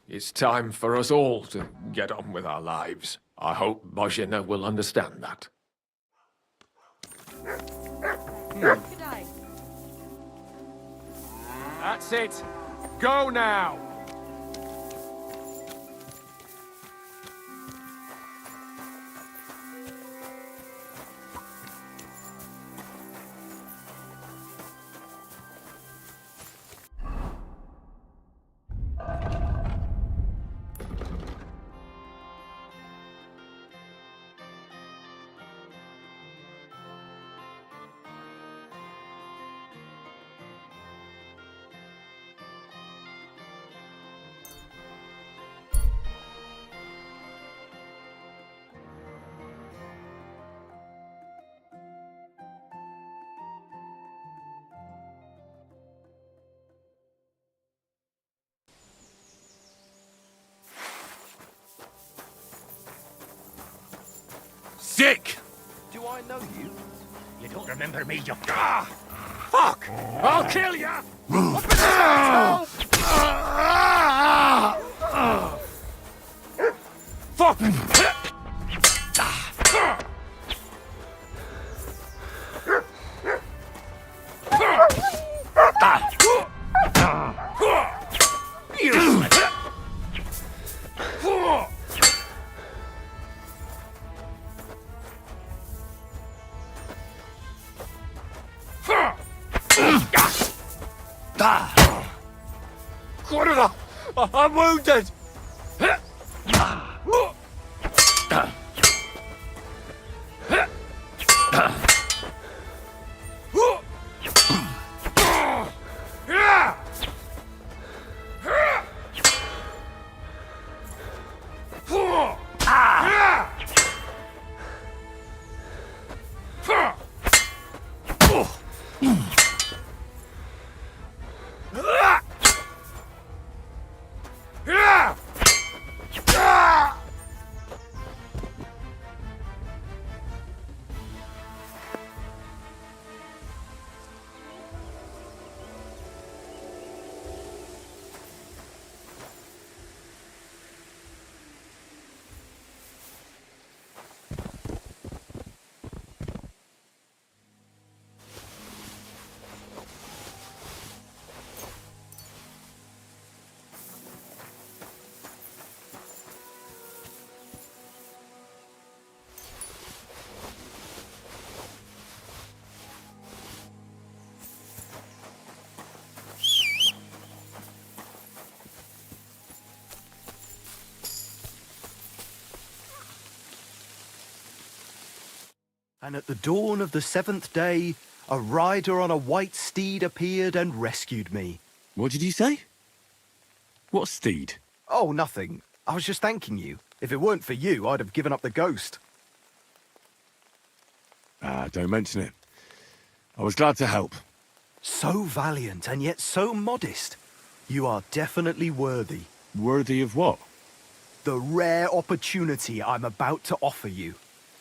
It's time for us all to get on with our lives. I hope Bozhena will understand that. That's it. Go now! Sick! Do I know you? You don't remember me, you... Ah! Fuck! I'll kill you! Up in his asshole! Fuck! I'm wounded! And at the dawn of the 7th day, a rider on a white steed appeared and rescued me. What did you say? What steed? Oh, nothing. I was just thanking you. If it weren't for you, I'd have given up the ghost. Ah, don't mention it. I was glad to help. So valiant and yet so modest. You are definitely worthy. Worthy of what? The rare opportunity I'm about to offer you.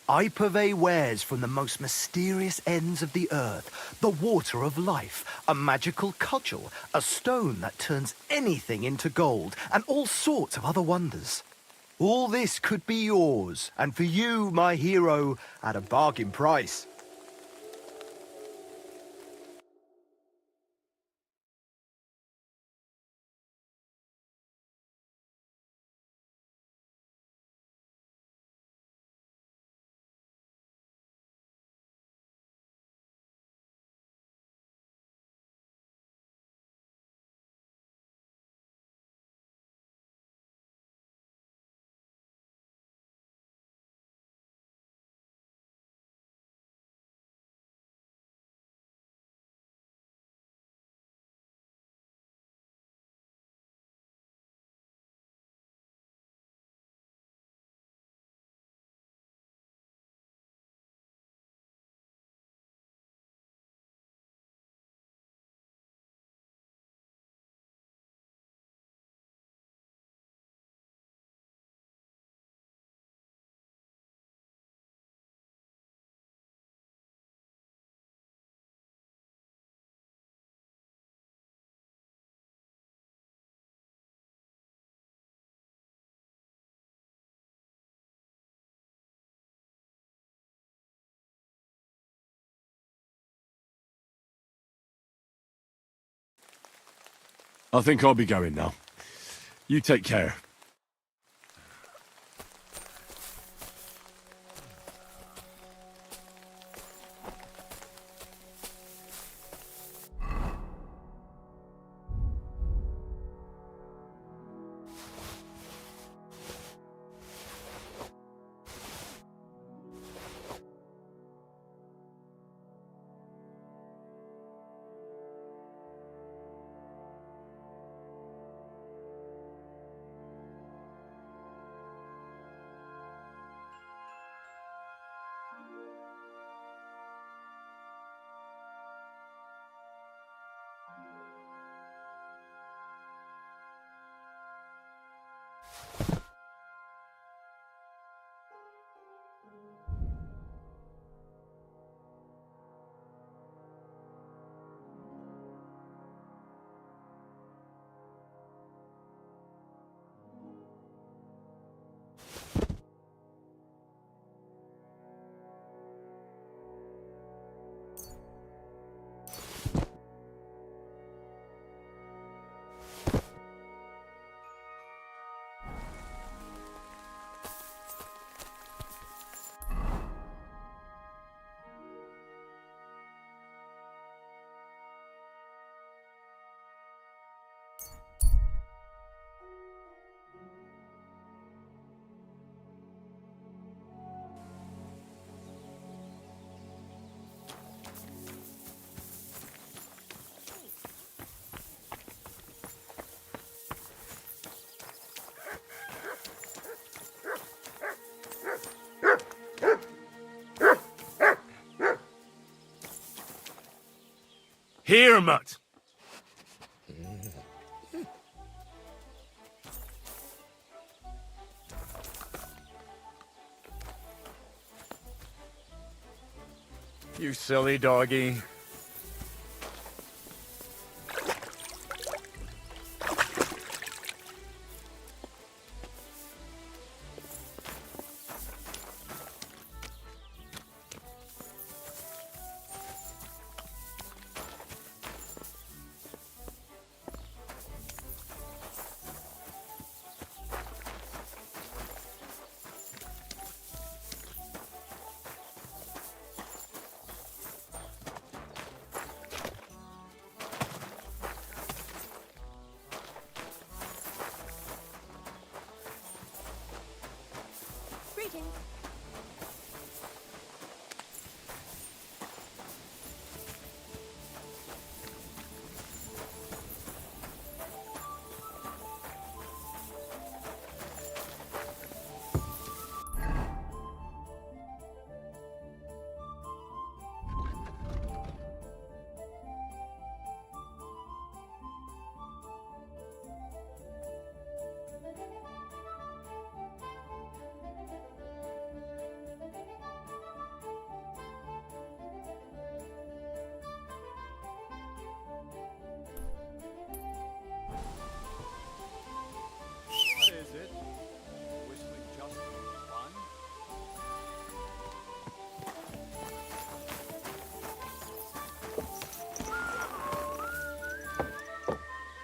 I purvey wares from the most mysterious ends of the earth. The water of life, a magical cudgel, a stone that turns anything into gold, and all sorts of other wonders. All this could be yours, and for you, my hero, at a bargain price. I think I'll be going now. You take care. Here, Mutt. You silly doggy.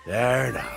There now.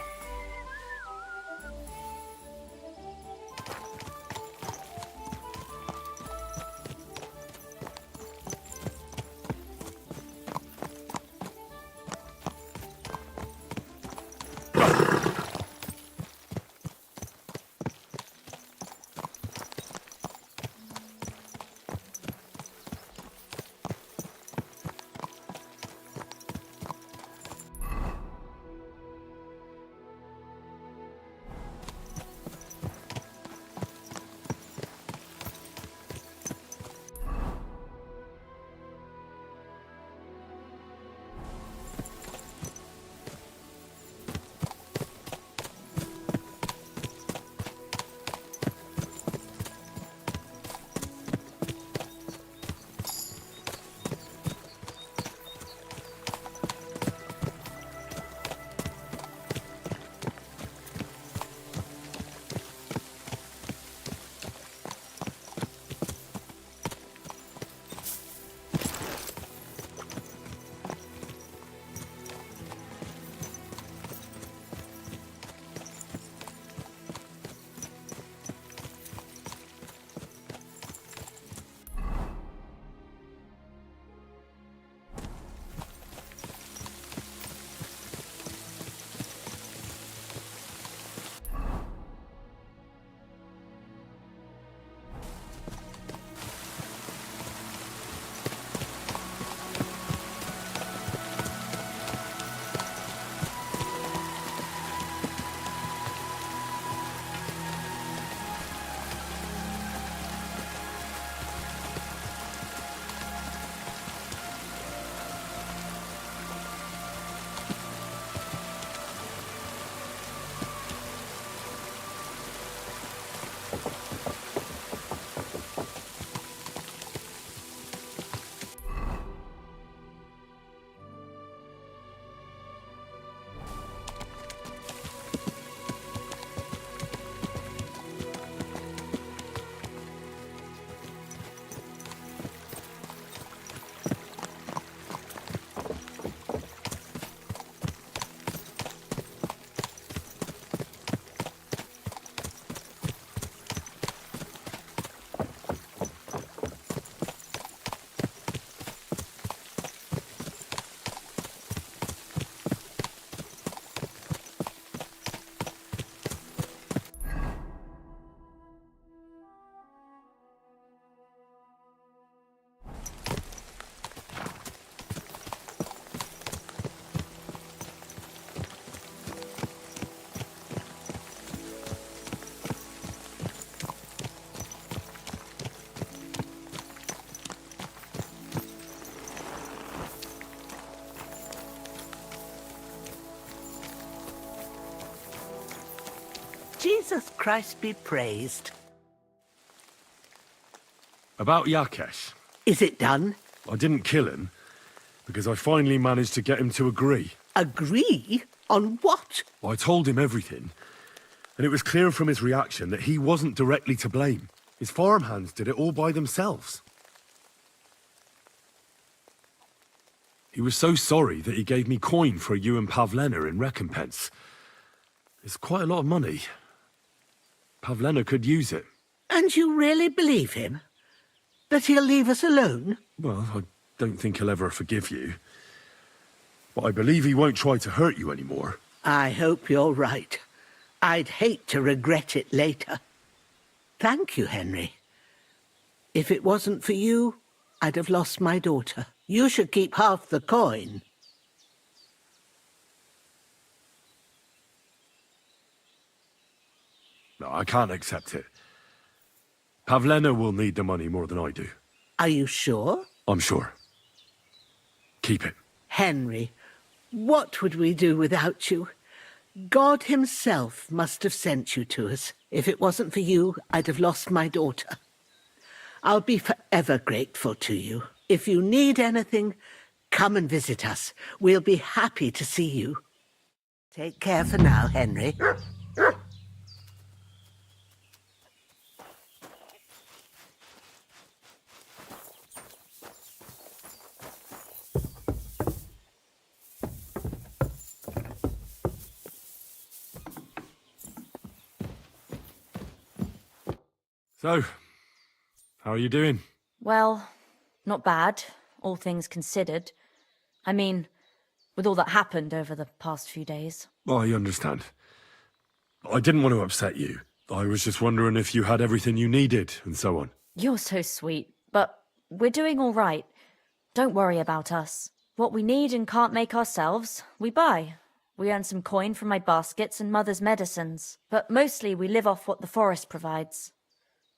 Jesus Christ be praised. About Yakesh. Is it done? I didn't kill him, because I finally managed to get him to agree. Agree? On what? I told him everything, and it was clear from his reaction that he wasn't directly to blame. His farmhands did it all by themselves. He was so sorry that he gave me coin for you and Pavlena in recompense. It's quite a lot of money. Pavlena could use it. And you really believe him? That he'll leave us alone? Well, I don't think he'll ever forgive you. But I believe he won't try to hurt you anymore. I hope you're right. I'd hate to regret it later. Thank you, Henry. If it wasn't for you, I'd have lost my daughter. You should keep half the coin. No, I can't accept it. Pavlena will need the money more than I do. Are you sure? I'm sure. Keep it. Henry, what would we do without you? God himself must have sent you to us. If it wasn't for you, I'd have lost my daughter. I'll be forever grateful to you. If you need anything, come and visit us. We'll be happy to see you. Take care for now, Henry. So, how are you doing? Well, not bad, all things considered. I mean, with all that happened over the past few days. I understand. I didn't want to upset you. I was just wondering if you had everything you needed and so on. You're so sweet, but we're doing all right. Don't worry about us. What we need and can't make ourselves, we buy. We earn some coin from my baskets and Mother's medicines, but mostly we live off what the forest provides.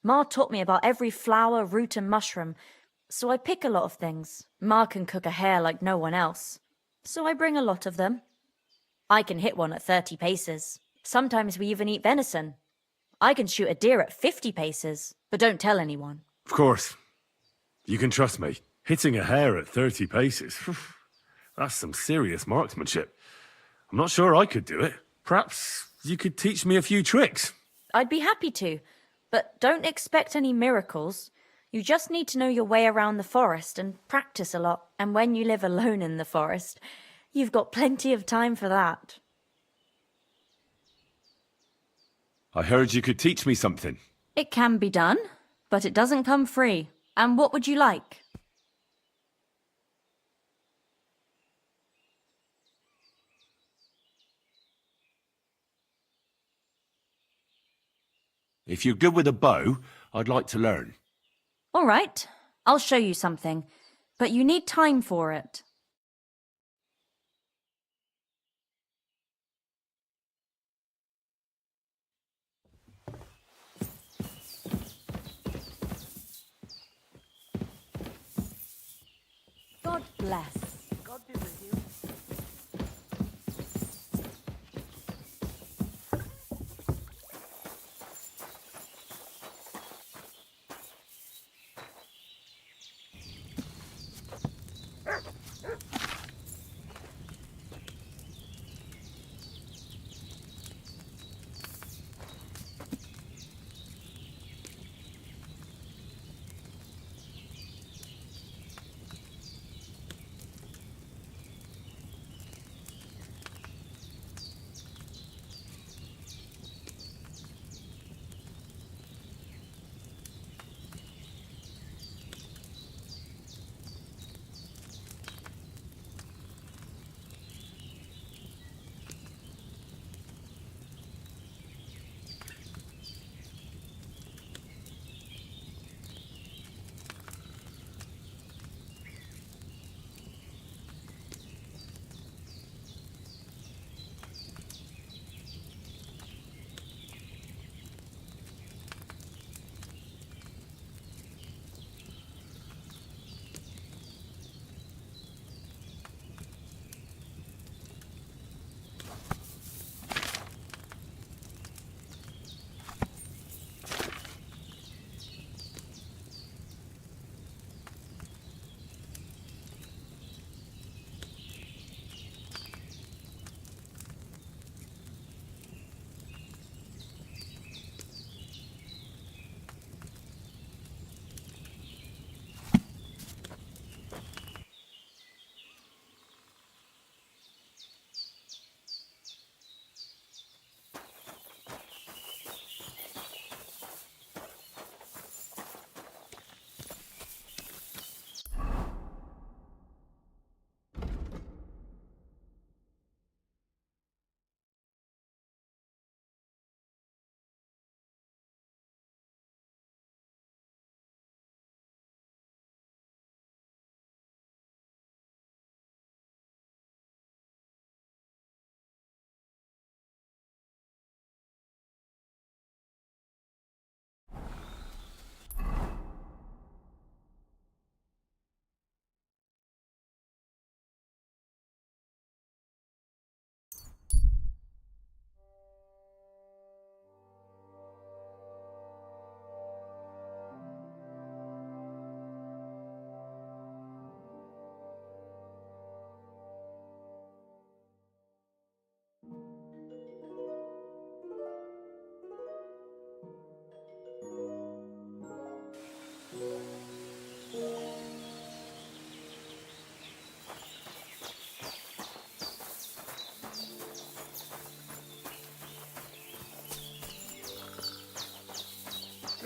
Ma taught me about every flower, root and mushroom, so I pick a lot of things. Ma can cook a hare like no one else, so I bring a lot of them. I can hit one at 30 paces. Sometimes we even eat venison. I can shoot a deer at 50 paces, but don't tell anyone. Of course. You can trust me. Hitting a hare at 30 paces, that's some serious marksmanship. I'm not sure I could do it. Perhaps you could teach me a few tricks. I'd be happy to, but don't expect any miracles. You just need to know your way around the forest and practice a lot. And when you live alone in the forest, you've got plenty of time for that. I heard you could teach me something. It can be done, but it doesn't come free. And what would you like? If you're good with a bow, I'd like to learn. All right, I'll show you something, but you need time for it. God bless. God be with you.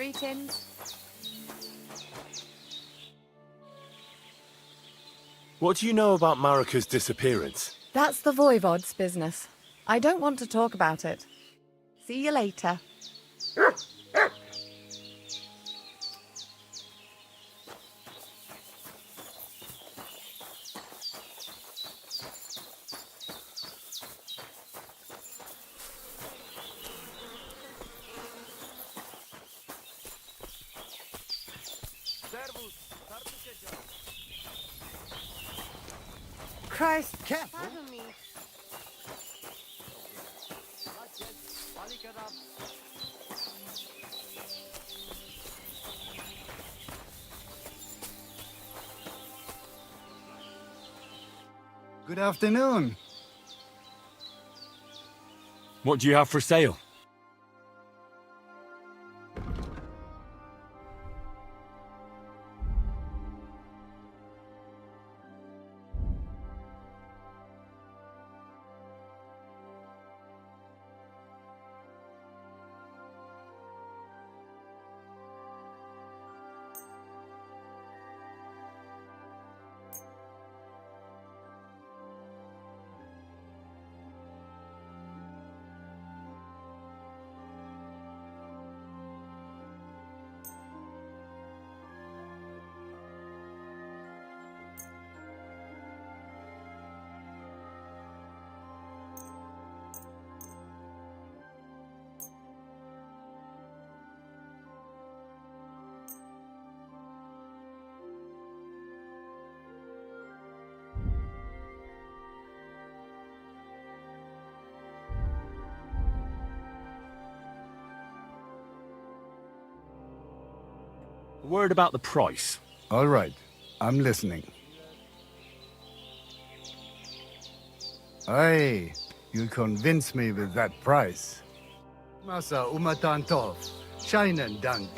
Greetings. What do you know about Marika's disappearance? That's the Voivod's business. I don't want to talk about it. See you later. Christ, careful! Pardon me. Good afternoon. What do you have for sale? A word about the price. All right, I'm listening. Aye, you'll convince me with that price. Masa umatantov, scheinen dank.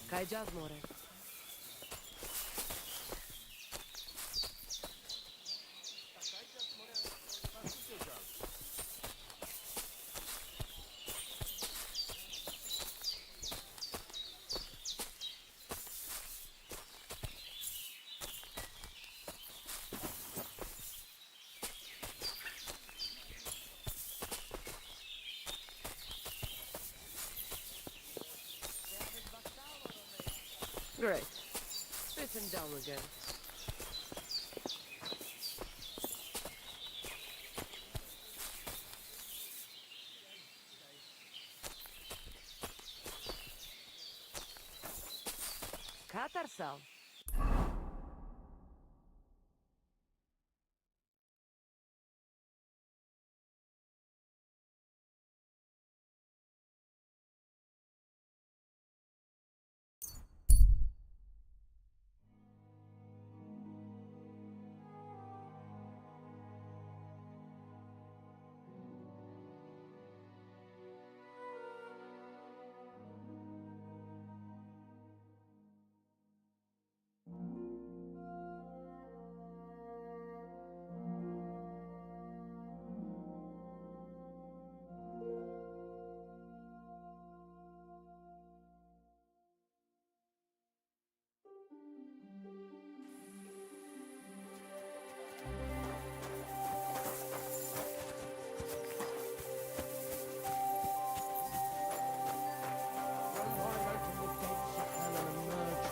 Kayacağız mı oraya? Great. Sit him down again. Katarsal.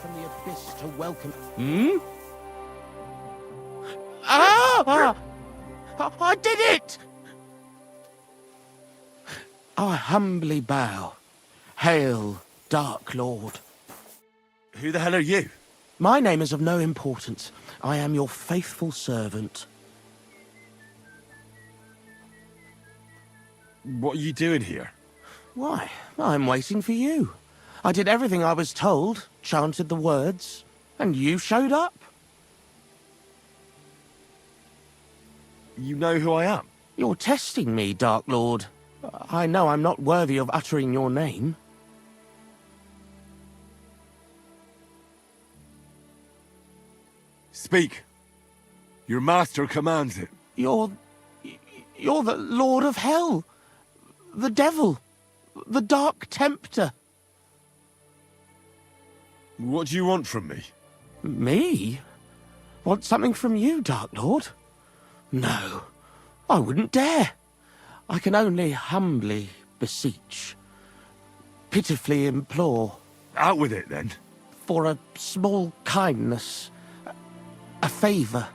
From the abyss to welcome. Hmm? Ah! I did it! I humbly bow. Hail, Dark Lord. Who the hell are you? My name is of no importance. I am your faithful servant. What are you doing here? Why, I'm waiting for you. I did everything I was told, chanted the words, and you showed up. You know who I am? You're testing me, Dark Lord. I know I'm not worthy of uttering your name. Speak. Your master commands it. You're the Lord of Hell. The Devil. The Dark Tempter. What do you want from me? Me? Want something from you, Dark Lord? No, I wouldn't dare. I can only humbly beseech, pitifully implore. Out with it, then. For a small kindness, a favour.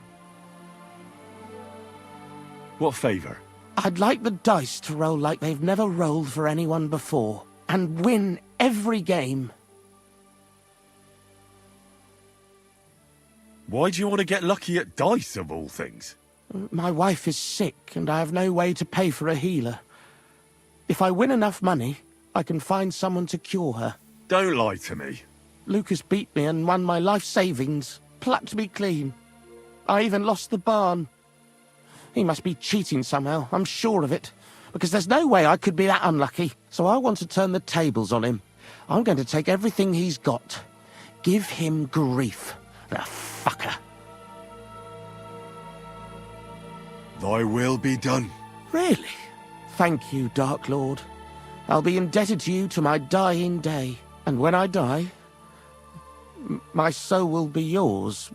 What favour? I'd like the dice to roll like they've never rolled for anyone before, and win every game. Why do you want to get lucky at dice, of all things? My wife is sick, and I have no way to pay for a healer. If I win enough money, I can find someone to cure her. Don't lie to me. Lucas beat me and won my life savings, plucked me clean. I even lost the barn. He must be cheating somehow, I'm sure of it, because there's no way I could be that unlucky. So I want to turn the tables on him. I'm going to take everything he's got. Give him grief, the fucker. Thy will be done. Really? Thank you, Dark Lord. I'll be indebted to you to my dying day. And when I die, my soul will be yours,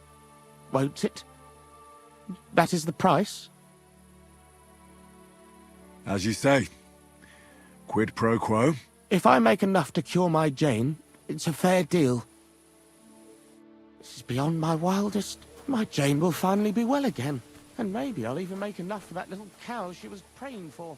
won't it? That is the price? As you say. Quid pro quo? If I make enough to cure my Jane, it's a fair deal. This is beyond my wildest. My Jane will finally be well again. And maybe I'll even make enough for that little cow she was praying for.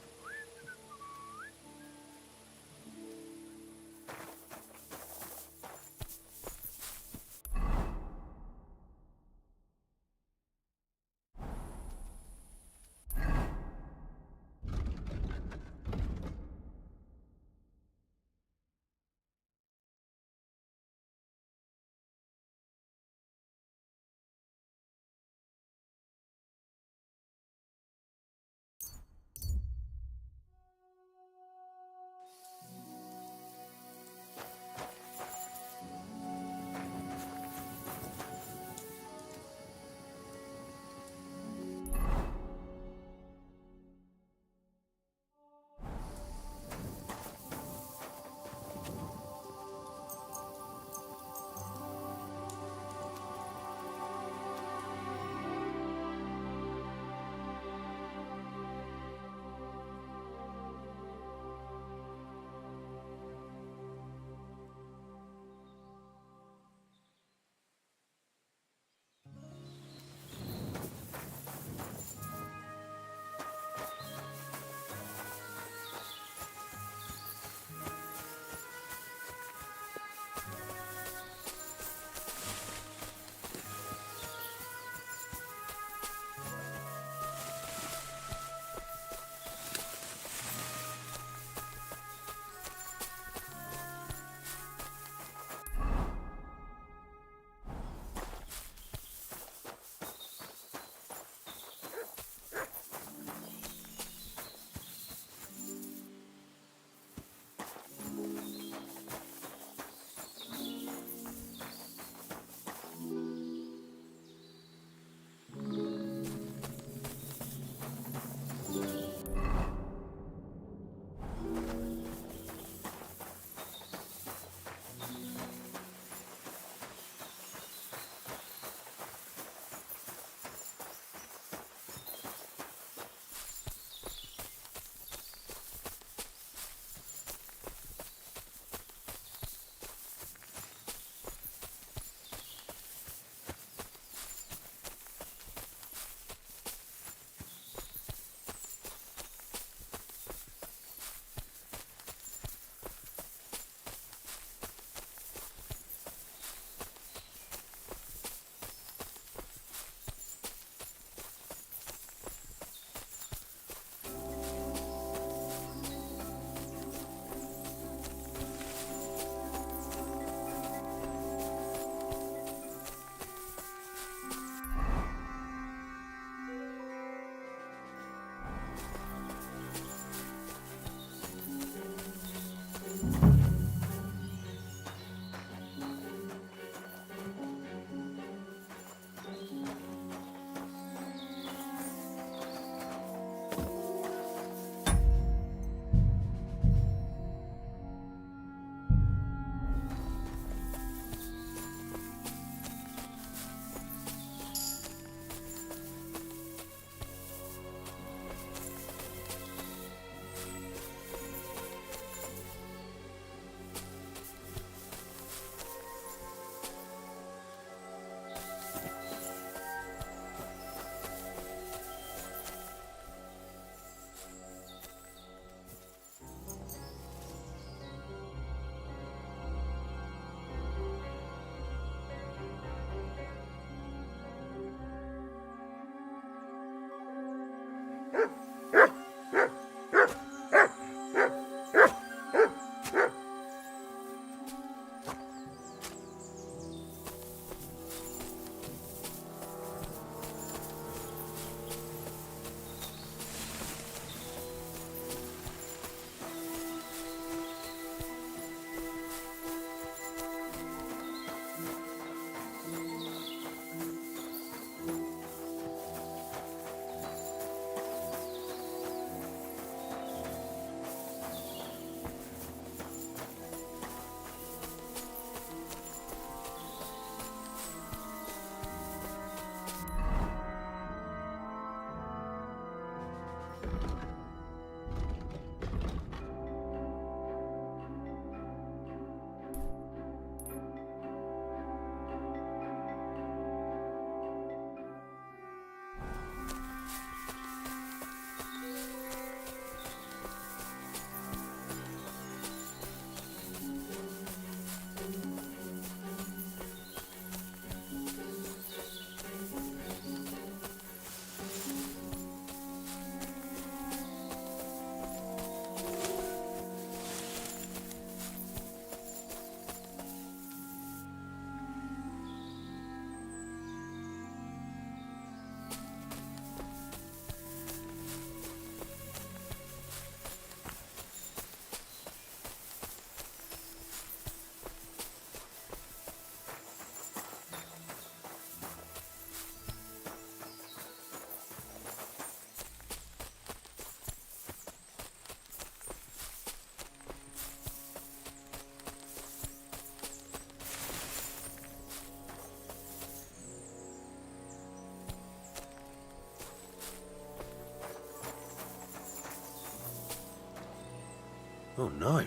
Oh no.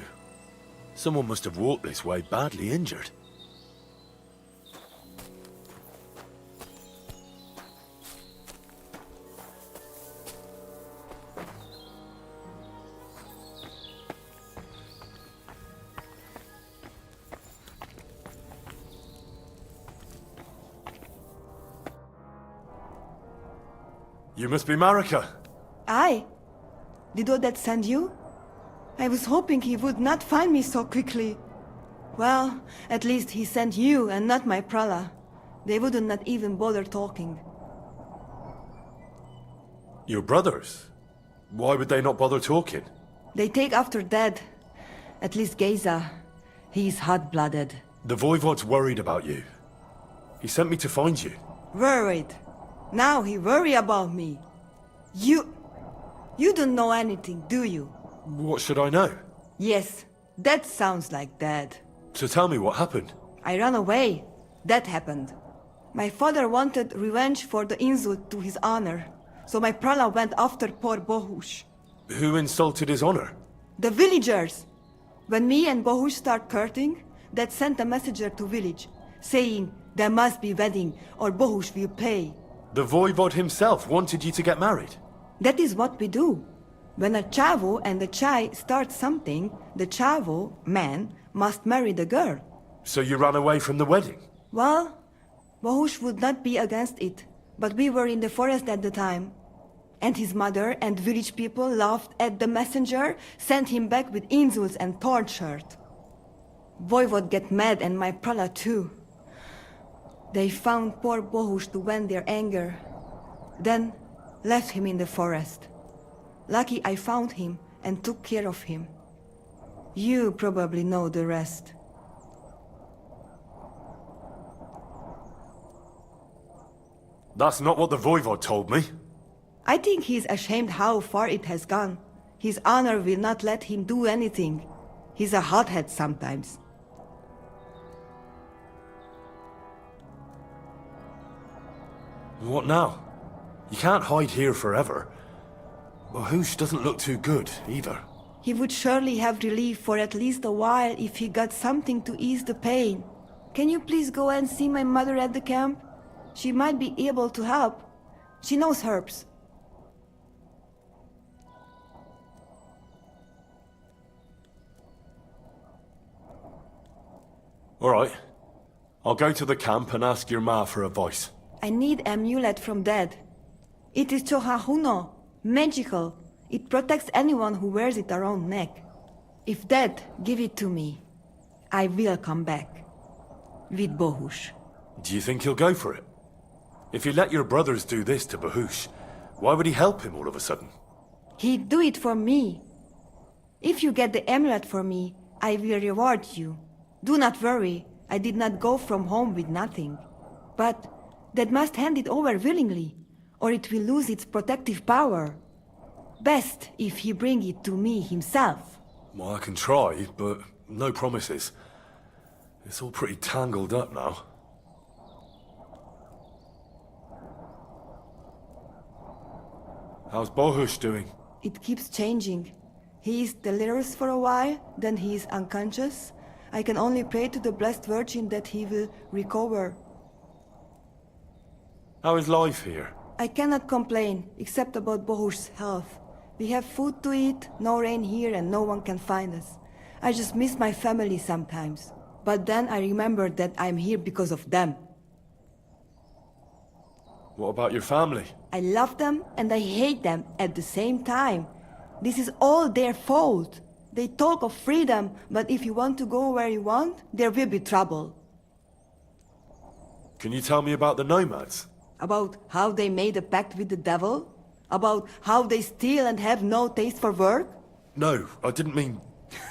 Someone must have walked this way badly injured. You must be Marika. Aye. Did Odette send you? I was hoping he would not find me so quickly. Well, at least he sent you and not my prala. They wouldn't not even bother talking. Your brothers? Why would they not bother talking? They take after dead. At least Geza. He's hot-blooded. The Voivod's worried about you. He sent me to find you. Worried. Now he worry about me. You don't know anything, do you? What should I know? Yes, that sounds like Dad. So tell me what happened. I ran away. That happened. My father wanted revenge for the insult to his honor, so my prala went after poor Bohush. Who insulted his honor? The villagers! When me and Bohush start courting, Dad sent a messenger to village, saying there must be wedding or Bohush will pay. The Voivod himself wanted you to get married. That is what we do. When a chavo and a chai start something, the chavo, man, must marry the girl. So you ran away from the wedding? Well, Bohush would not be against it, but we were in the forest at the time. And his mother and village people laughed at the messenger, sent him back with insults and tortured. Voivod get mad and my prala too. They found poor Bohush to vent their anger, then left him in the forest. Lucky I found him and took care of him. You probably know the rest. That's not what the Voivod told me. I think he's ashamed how far it has gone. His honor will not let him do anything. He's a hothead sometimes. What now? You can't hide here forever. Bohush doesn't look too good, either. He would surely have relief for at least a while if he got something to ease the pain. Can you please go and see my mother at the camp? She might be able to help. She knows herbs. All right. I'll go to the camp and ask your ma for advice. I need amulet from Dad. It is Chohahuno, magical. It protects anyone who wears it around neck. If Dad give it to me, I will come back. With Bohush. Do you think he'll go for it? If he let your brothers do this to Bohush, why would he help him all of a sudden? He'd do it for me. If you get the amulet for me, I will reward you. Do not worry, I did not go from home with nothing. But Dad must hand it over willingly, or it will lose its protective power. Best if he bring it to me himself. Well, I can try, but no promises. It's all pretty tangled up now. How's Bohush doing? It keeps changing. He is delirious for a while, then he is unconscious. I can only pray to the Blessed Virgin that he will recover. How is life here? I cannot complain, except about Bohush's health. We have food to eat, no rain here, and no one can find us. I just miss my family sometimes. But then I remember that I'm here because of them. What about your family? I love them and I hate them at the same time. This is all their fault. They talk of freedom, but if you want to go where you want, there will be trouble. Can you tell me about the nomads? About how they made a pact with the devil? About how they steal and have no taste for work? No, I didn't mean...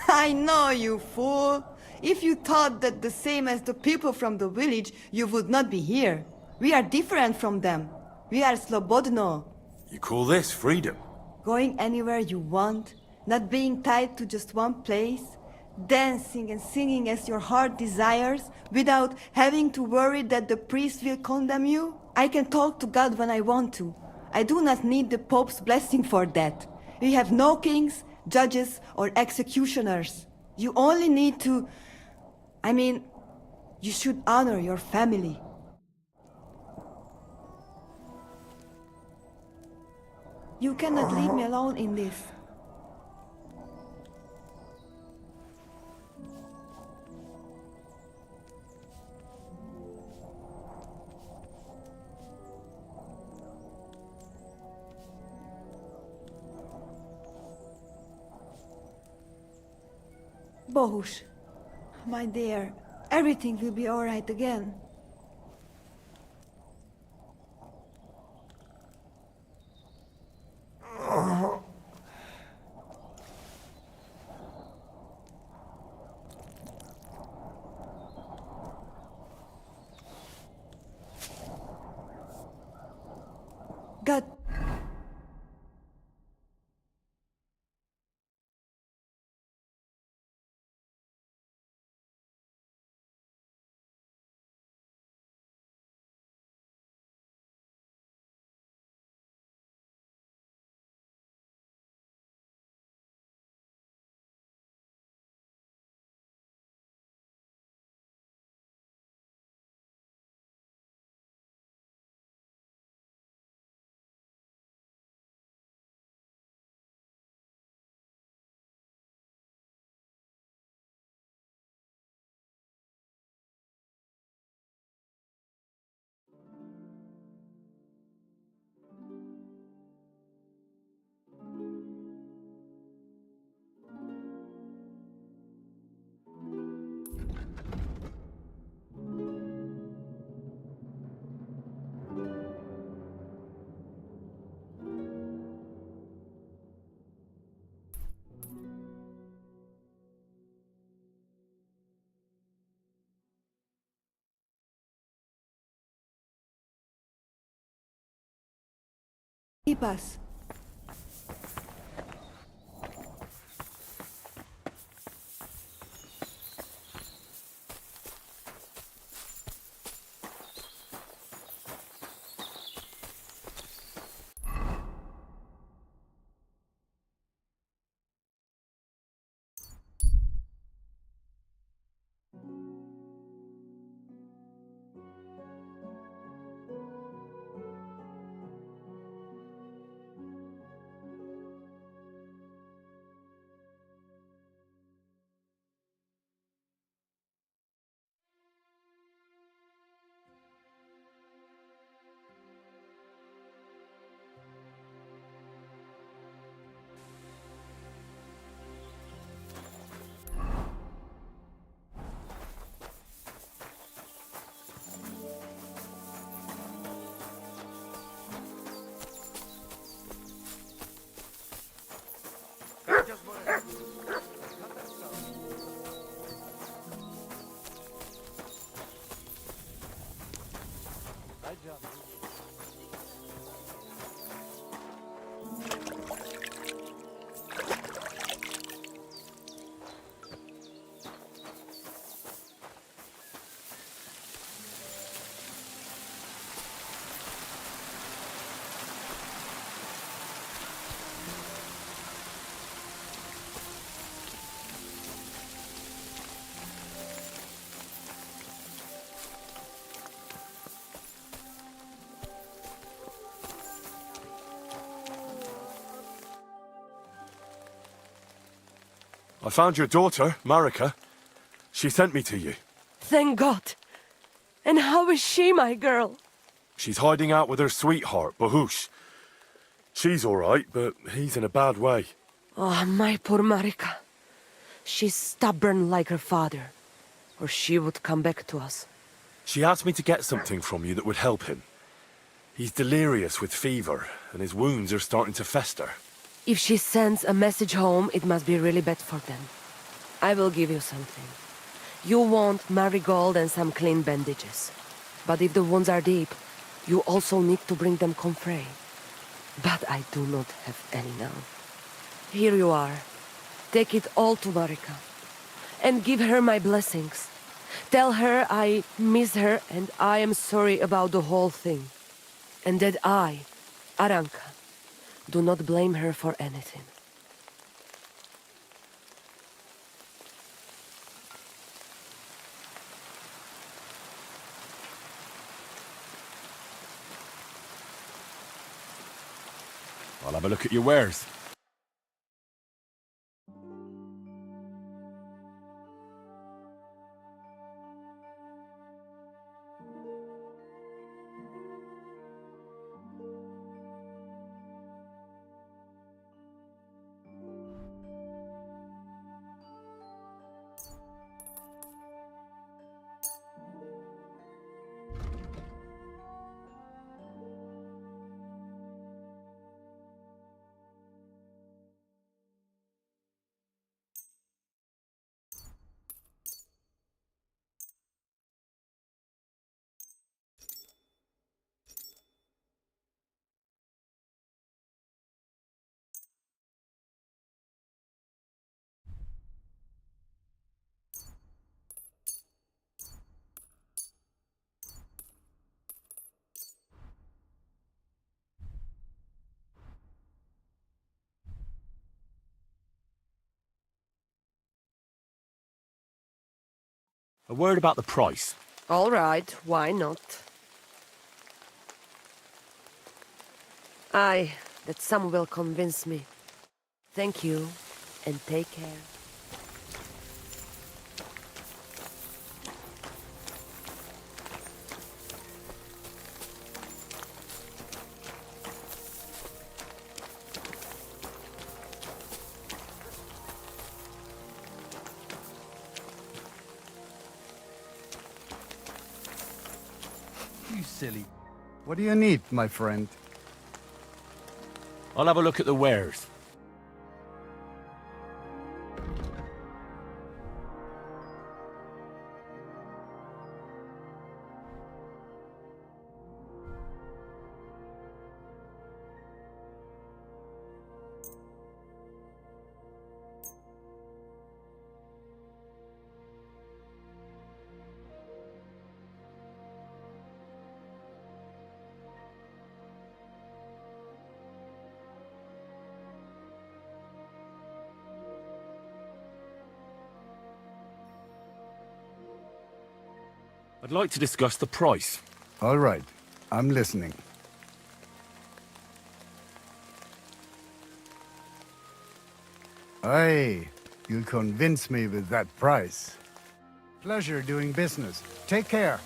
I know, you fool! If you thought that the same as the people from the village, you would not be here. We are different from them. We are slobodno. You call this freedom? Going anywhere you want, not being tied to just one place, dancing and singing as your heart desires, without having to worry that the priest will condemn you. I can talk to God when I want to. I do not need the Pope's blessing for that. We have no kings, judges, or executioners. You only need to... I mean, you should honor your family. You cannot leave me alone in this. Bohush, my dear, everything will be all right again. God. Keep us. I found your daughter, Marika. She sent me to you. Thank God. And how is she, my girl? She's hiding out with her sweetheart, Bahush. She's all right, but he's in a bad way. Oh, my poor Marika. She's stubborn like her father, or she would come back to us. She asked me to get something from you that would help him. He's delirious with fever, and his wounds are starting to fester. If she sends a message home, it must be really bad for them. I will give you something. You want marigold and some clean bandages. But if the wounds are deep, you also need to bring them comfrey. But I do not have any now. Here you are. Take it all to Marika. And give her my blessings. Tell her I miss her and I am sorry about the whole thing. And that I, Aranka, do not blame her for anything. I'll have a look at your wares. A word about the price. All right, why not? Aye, that some will convince me. Thank you, and take care. You silly. What do you need, my friend? I'll have a look at the wares. I'd like to discuss the price. All right, I'm listening. Aye, you'll convince me with that price. Pleasure doing business. Take care.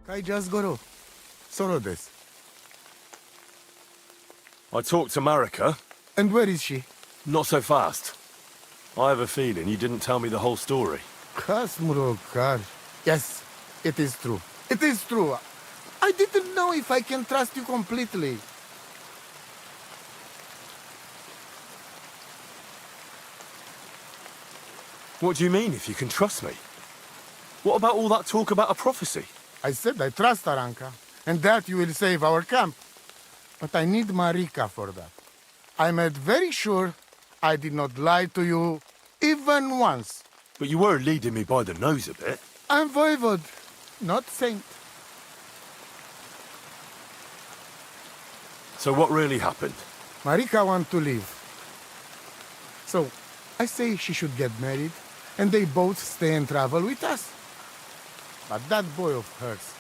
Kai just goro. Solo this. I talked to Marika. And where is she? Not so fast. I have a feeling you didn't tell me the whole story. Kasmurokar. Yes, it is true. It is true. I didn't know if I can trust you completely. What do you mean, if you can trust me? What about all that talk about a prophecy? I said I trust Aranka, and that you will save our camp. But I need Marika for that. I made very sure I did not lie to you, even once. But you were leading me by the nose a bit. I'm voivod, not saint. So what really happened? Marika wants to leave. So, I say she should get married, and they both stay and travel with us. But that boy of hers,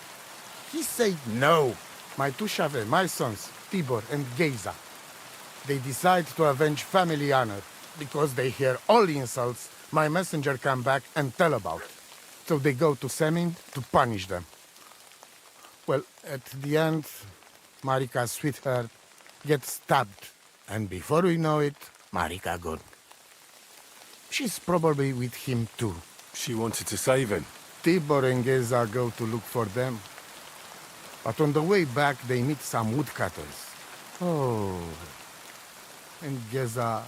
he said no. My two Shave, my sons, Tibor and Geza, they decide to avenge family honor because they hear all insults my messenger come back and tell about. So they go to Semin to punish them. Well, at the end, Marika's sweetheart gets stabbed. And before we know it, Marika gone. She's probably with him too. She wanted to save him. Tibor and Geza go to look for them. But on the way back, they meet some woodcutters. Oh. And Geza...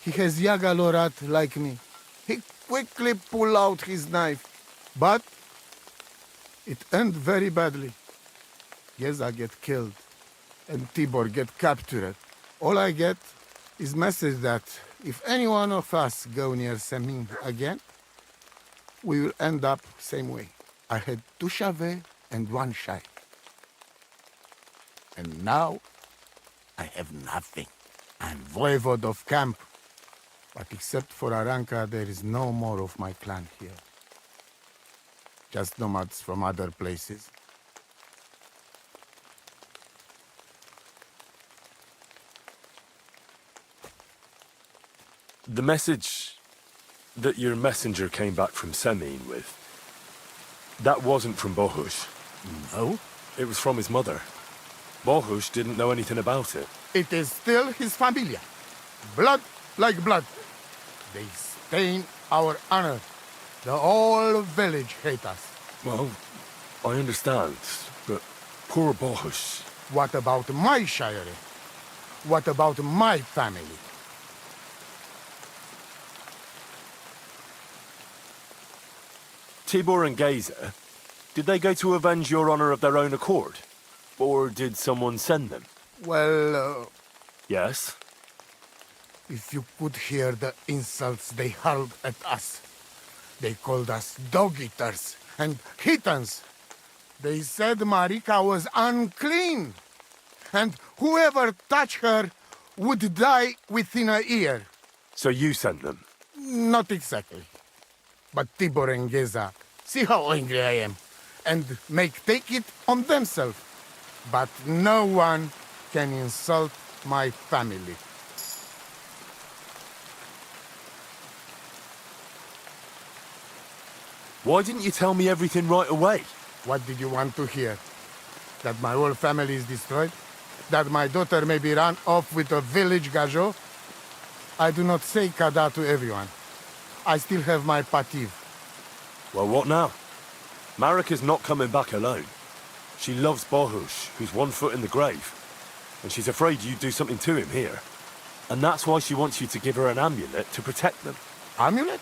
he has Yaga Lorat like me. He quickly pull out his knife. But It ended very badly. Geza get killed, and Tibor get captured. All I get is message that if any one of us go near Semin again, we will end up same way. I had 2 Chave and 1 Shai. And now, I have nothing. I'm voivode of camp. But except for Aranka, there is no more of my clan here. Just nomads from other places. The message that your messenger came back from Semin with, that wasn't from Bohush. No? It was from his mother. Bohush didn't know anything about it. It is still his familia. Blood like blood. They stain our honor. The whole village hate us. Well, I understand, but poor Bohush. What about my shire? What about my family? Tibor and Geza, did they go to avenge your honor of their own accord? Or did someone send them? Well, Yes? if you could hear the insults they hurled at us. They called us dog-eaters and heathens. They said Marika was unclean, and whoever touched her would die within a year. So you sent them? Not exactly. But Tibor and Geza, see how angry I am, and take it on themselves. But no one can insult my family. Why didn't you tell me everything right away? What did you want to hear? That my whole family is destroyed? That my daughter may be run off with a village gajo? I do not say kada to everyone. I still have my pativ. Well, what now? Marika's not coming back alone. She loves Bohush, who's 1 foot in the grave. And she's afraid you'd do something to him here. And that's why she wants you to give her an amulet to protect them. Amulet?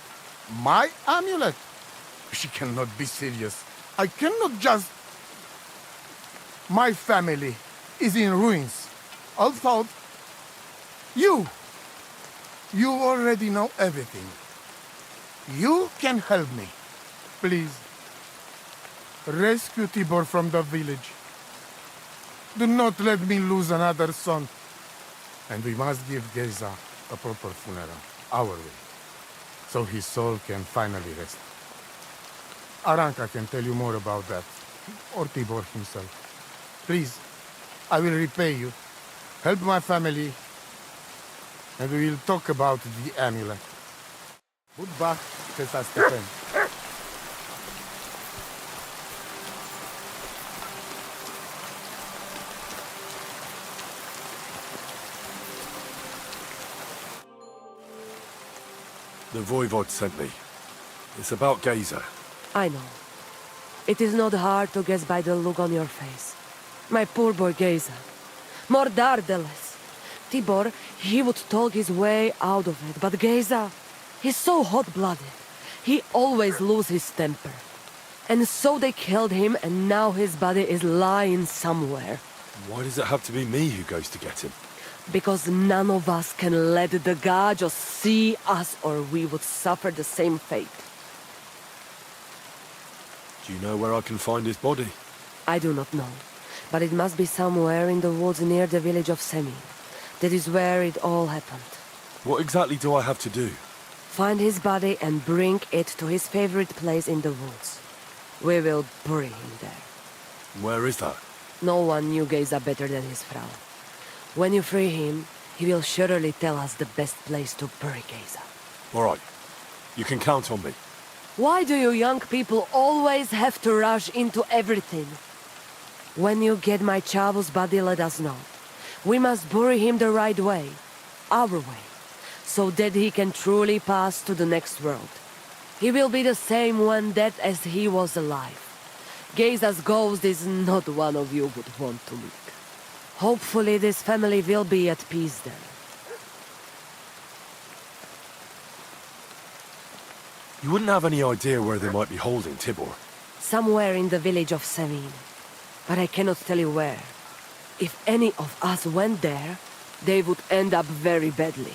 My amulet? She cannot be serious. I cannot just... My family is in ruins. Although, you already know everything. You can help me. Please. Rescue Tibor from the village. Do not let me lose another son. And we must give Geza a proper funeral, our way, so his soul can finally rest. Aranka can tell you more about that, or Tibor himself. Please, I will repay you. Help my family, and we will talk about the amulet. Goodbye, Tessa Stephen. The Voivod sent me. It's about Geza. I know. It is not hard to guess by the look on your face. My poor boy Geza. Mordardeles. Tibor, he would talk his way out of it, but Geza, he's so hot-blooded. He always loses his temper. And so they killed him, and now his body is lying somewhere. Why does it have to be me who goes to get him? Because none of us can let the Gajos see us, or we would suffer the same fate. Do you know where I can find his body? I do not know, but it must be somewhere in the woods near the village of Semi. That is where it all happened. What exactly do I have to do? Find his body and bring it to his favorite place in the woods. We will bury him there. Where is that? No one knew Geza better than his Frau. When you free him, he will surely tell us the best place to bury Geza. All right. You can count on me. Why do you young people always have to rush into everything? When you get my Chavo's body, let us know. We must bury him the right way. Our way. So that he can truly pass to the next world. He will be the same when dead as he was alive. Geza's ghost is not one of you would want to meet. Hopefully this family will be at peace then. You wouldn't have any idea where they might be holding Tibor. Somewhere in the village of Savine. But I cannot tell you where. If any of us went there, they would end up very badly.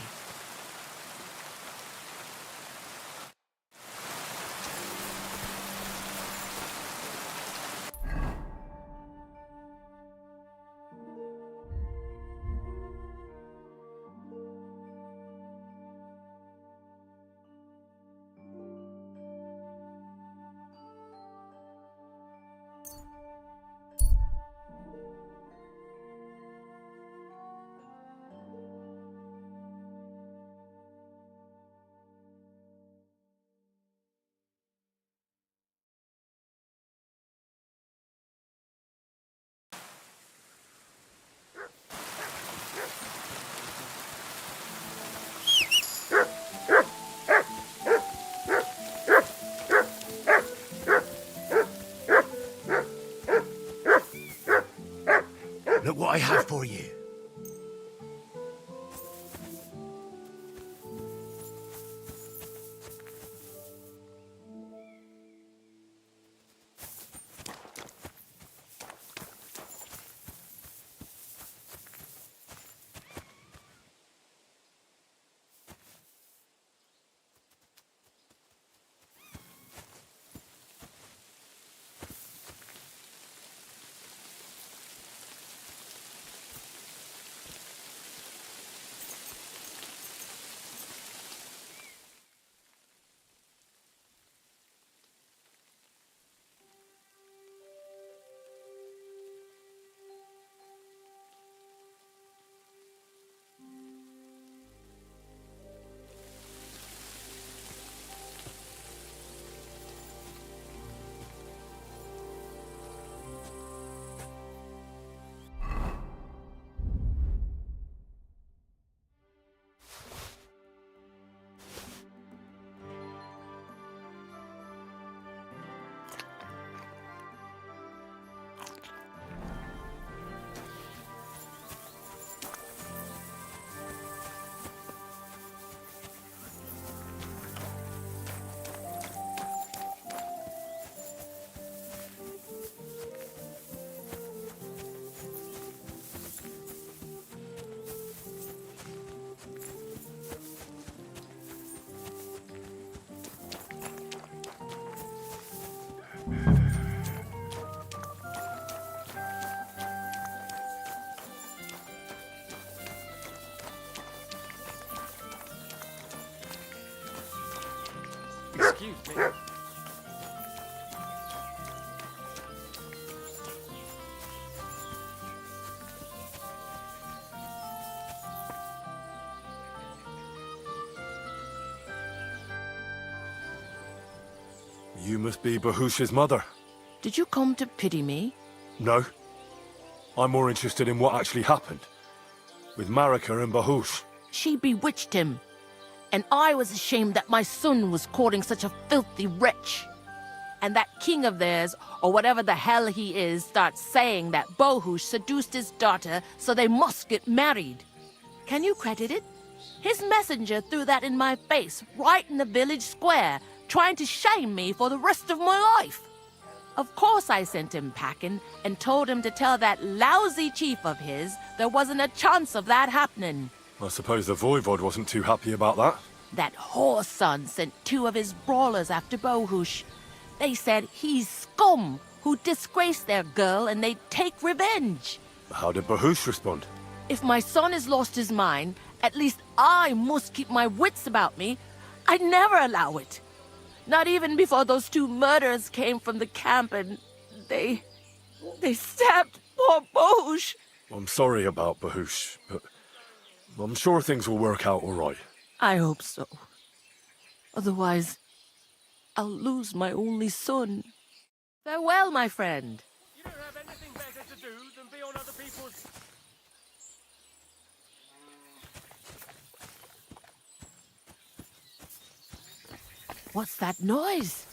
Look what I have for you. Excuse me. You must be Bahush's mother. Did you come to pity me? No. I'm more interested in what actually happened. With Marika and Bahush. She bewitched him. And I was ashamed that my son was courting such a filthy wretch. And that king of theirs, or whatever the hell he is, starts saying that Bahush seduced his daughter, so they must get married. Can you credit it? His messenger threw that in my face, right in the village square, trying to shame me for the rest of my life. Of course I sent him packing and told him to tell that lousy chief of his there wasn't a chance of that happening. I suppose the Voivod wasn't too happy about that. That whore's son sent 2 of his brawlers after Bahush. They said he's scum who disgraced their girl and they'd take revenge. How did Bahush respond? If my son has lost his mind, at least I must keep my wits about me. I'd never allow it. Not even before those 2 murderers came from the camp and they stabbed poor Bahush. I'm sorry about Bahush, but I'm sure things will work out all right. I hope so. Otherwise, I'll lose my only son. Farewell, my friend. You don't have anything better to do than be on other people's... What's that noise?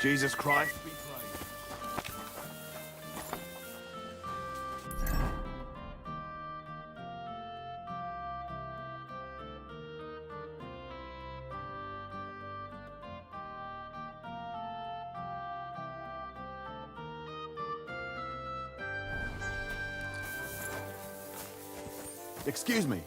Jesus Christ be praised. Excuse me.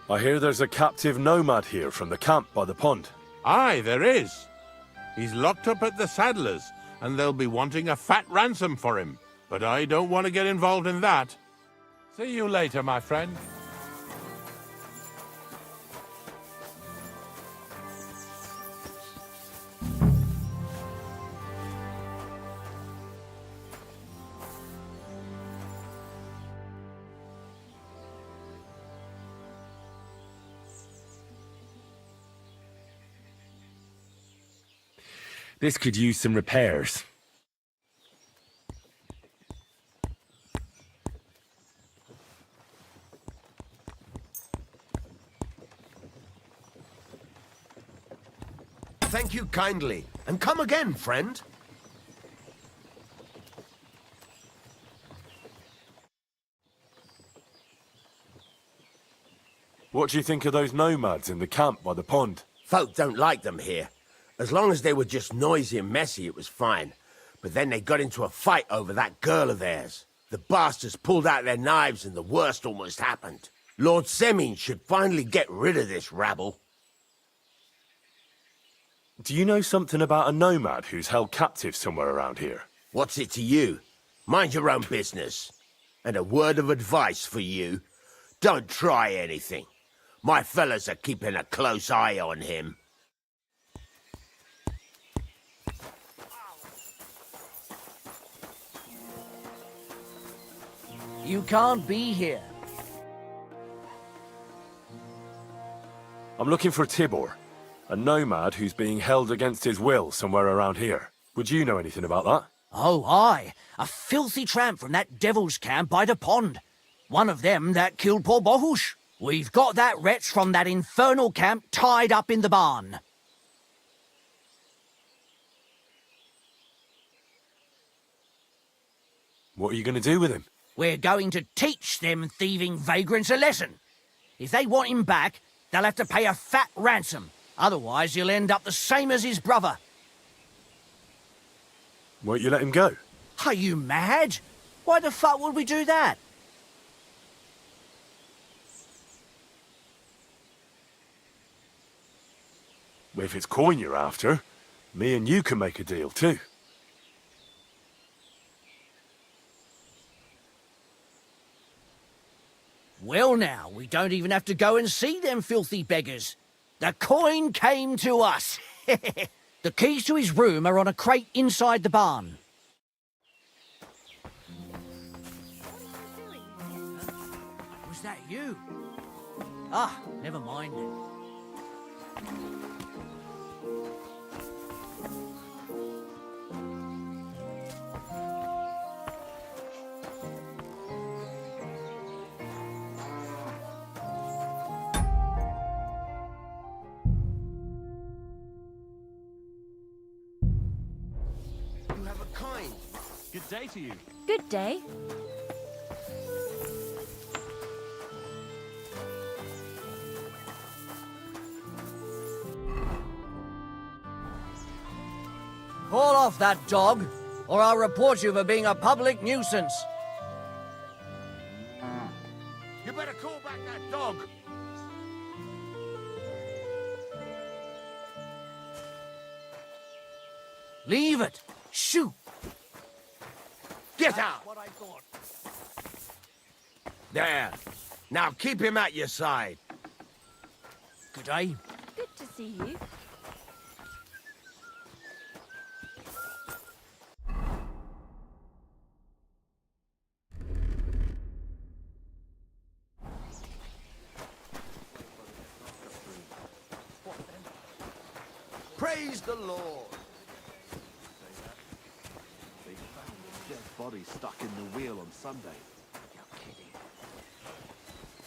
I hear there's a captive nomad here from the camp by the pond. Aye, there is. He's locked up at the saddler's, and they'll be wanting a fat ransom for him. But I don't want to get involved in that. See you later, my friend. This could use some repairs. Thank you kindly, and come again, friend. What do you think of those nomads in the camp by the pond? Folk don't like them here. As long as they were just noisy and messy, it was fine. But then they got into a fight over that girl of theirs. The bastards pulled out their knives and the worst almost happened. Lord Semin should finally get rid of this rabble. Do you know something about a nomad who's held captive somewhere around here? What's it to you? Mind your own business. And a word of advice for you. Don't try anything. My fellas are keeping a close eye on him. You can't be here. I'm looking for Tibor, a nomad who's being held against his will somewhere around here. Would you know anything about that? Oh, aye. A filthy tramp from that devil's camp by the pond. One of them that killed poor Bohush. We've got that wretch from that infernal camp tied up in the barn. What are you going to do with him? We're going to teach them thieving vagrants a lesson. If they want him back, they'll have to pay a fat ransom. Otherwise, he'll end up the same as his brother. Won't you let him go? Are you mad? Why the fuck would we do that? If it's coin you're after, me and you can make a deal too. Well now, we don't even have to go and see them filthy beggars. The coin came to us. The keys to his room are on a crate inside the barn. Was that you? Ah, never mind then. Good day to you. Good day. Call off that dog, or I'll report you for being a public nuisance. You better call back that dog. Leave it. Shoot. Get out! What I thought. There. Now keep him at your side. Good day. Good to see you. Praise the Lord! They found a dead body stuck in the wheel on Sunday. You're kidding.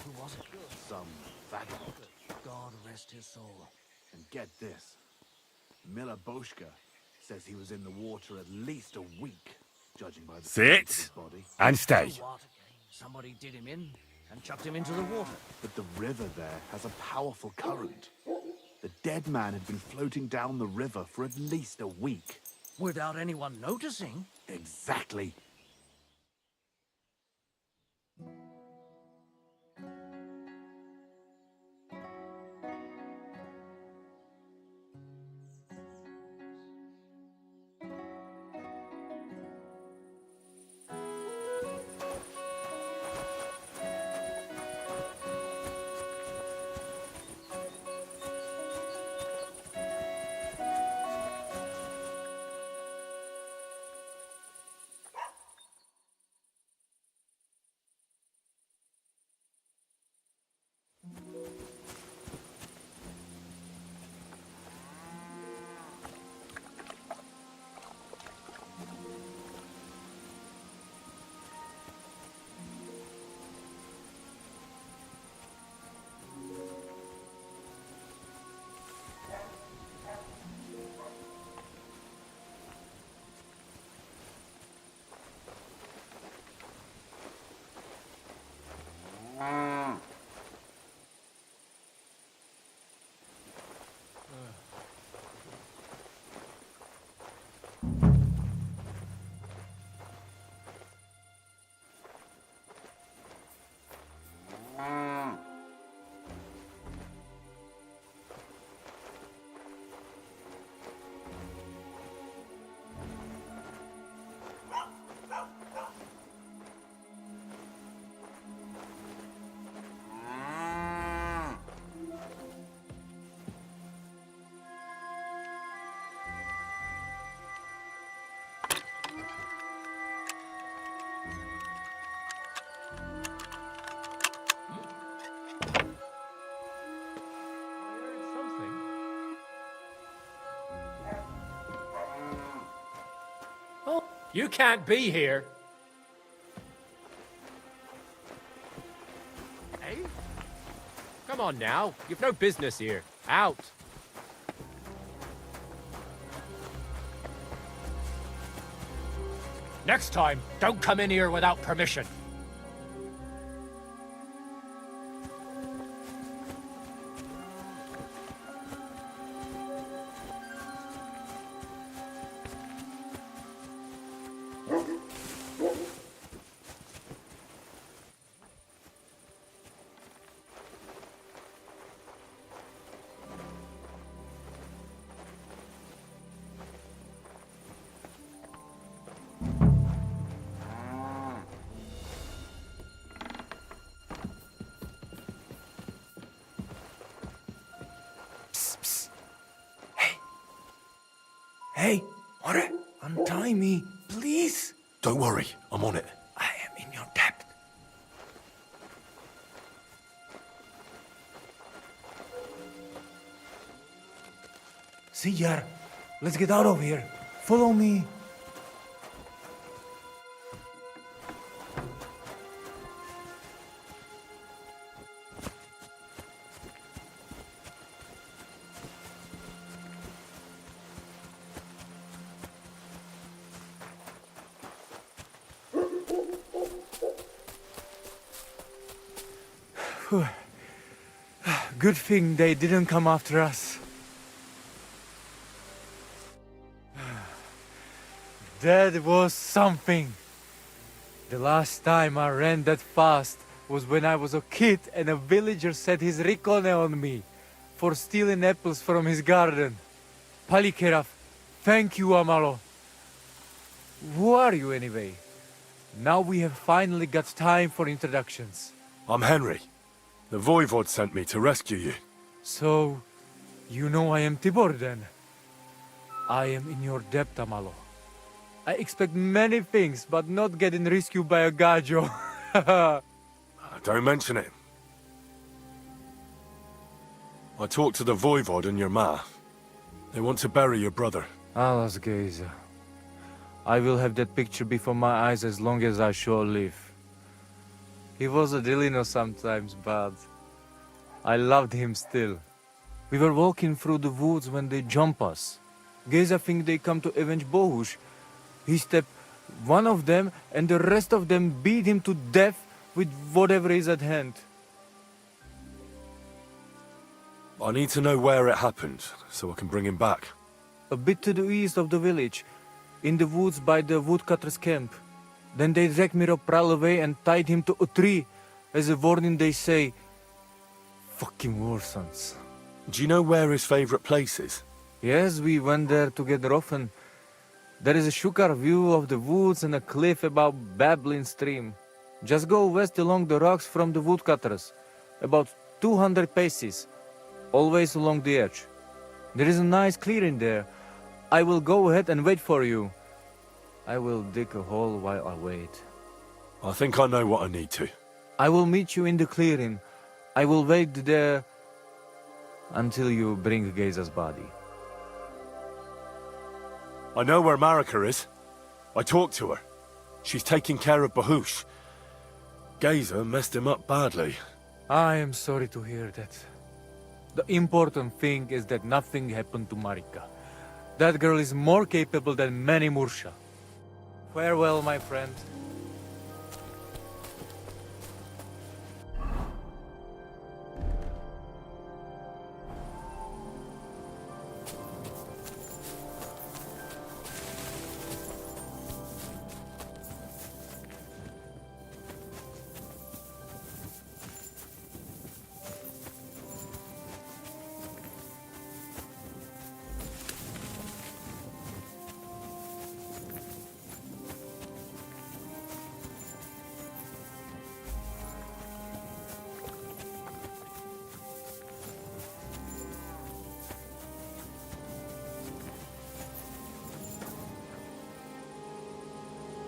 Who was it? Some vagabond. God rest his soul. And get this. Miller Boschka says he was in the water at least a week, judging by the state of his Sit body. and stay. What? Somebody did him in and chucked him into the water. But the river there has a powerful current. The dead man had been floating down the river for at least a week. Without anyone noticing? Exactly. Oh, you can't be here. Hey? Come on now. You've no business here. Out. Next time, don't come in here without permission. Hey, Ore, untie me, please. Don't worry, I'm on it. I am in your debt. Siyar, let's get out of here. Follow me. Good thing they didn't come after us. That was something. The last time I ran that fast was when I was a kid and a villager set his ricone on me for stealing apples from his garden. Palikeraf, thank you, Amalo. Who are you anyway? Now we have finally got time for introductions. I'm Henry. The Voivod sent me to rescue you. So, you know I am Tibor then? I am in your debt, Amalo. I expect many things, but not getting rescued by a gajo. Don't mention it. I talked to the Voivod and your ma. They want to bury your brother. Alas, Geza. I will have that picture before my eyes as long as I shall live. He was a Delino sometimes, but I loved him still. We were walking through the woods when they jump us. Geza think they come to avenge Bohush. He stepped one of them, and the rest of them beat him to death with whatever is at hand. I need to know where it happened, so I can bring him back. A bit to the east of the village, in the woods by the woodcutter's camp. Then they dragged Miropral away and tied him to a tree. As a warning, they say, fucking war sons. Do you know where his favorite place is? Yes, we went there together often. There is a shukar view of the woods and a cliff above babbling stream. Just go west along the rocks from the woodcutters, about 200 paces, always along the edge. There is a nice clearing there. I will go ahead and wait for you. I will dig a hole while I wait. I think I know what I need to. I will meet you in the clearing. I will wait there until you bring Geza's body. I know where Marika is. I talked to her. She's taking care of Bahush. Geza messed him up badly. I am sorry to hear that. The important thing is that nothing happened to Marika. That girl is more capable than many Mursha. Farewell, my friend.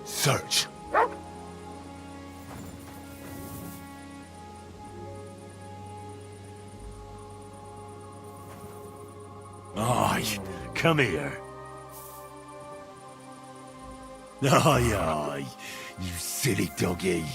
Search. Aye, come here. Aye, aye, you silly doggy.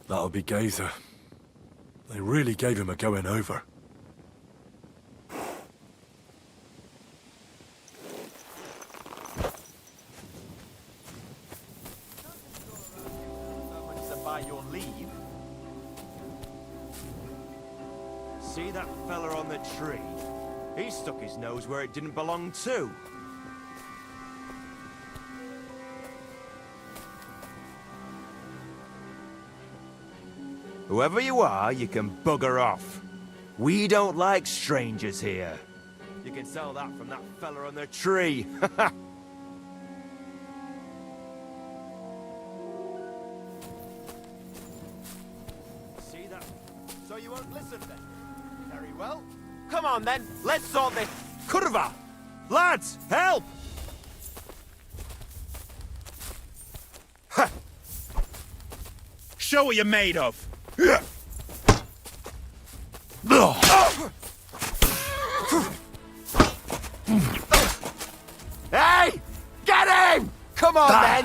That'll be Gazer. They really gave him a going over. By your leave. See that fella on the tree? He stuck his nose where it didn't belong to. Whoever you are, you can bugger off. We don't like strangers here. You can tell that from that fella on the tree. See that? So you won't listen then? Very well. Come on then, let's sort this. Kurva! Lads, help! Ha! Show what you're made of. Hey! Get him! Come on, then!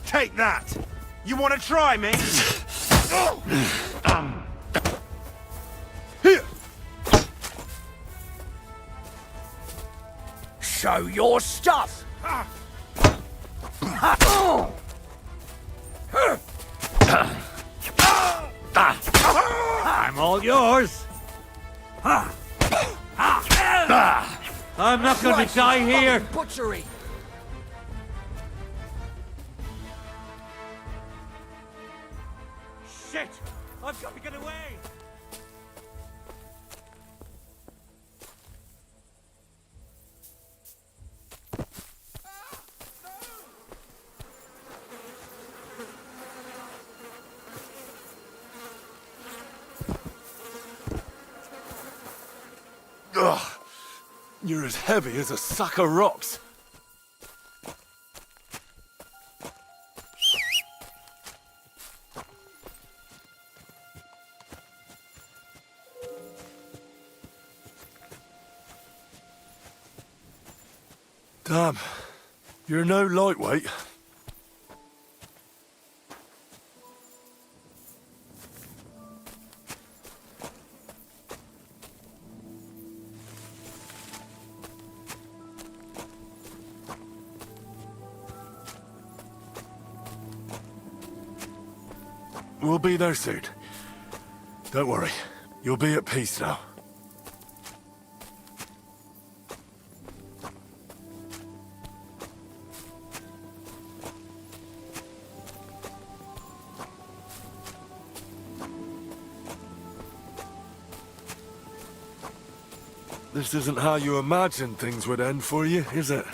Take that! You want to try me? Here! Show your stuff! I'm all yours. I'm not going to die here. Butchery! Shit! I've got to get away. Ugh. You're as heavy as a sack of rocks. Damn. You're no lightweight. We'll be there soon. Don't worry. You'll be at peace now. This isn't how you imagined things would end for you, is it?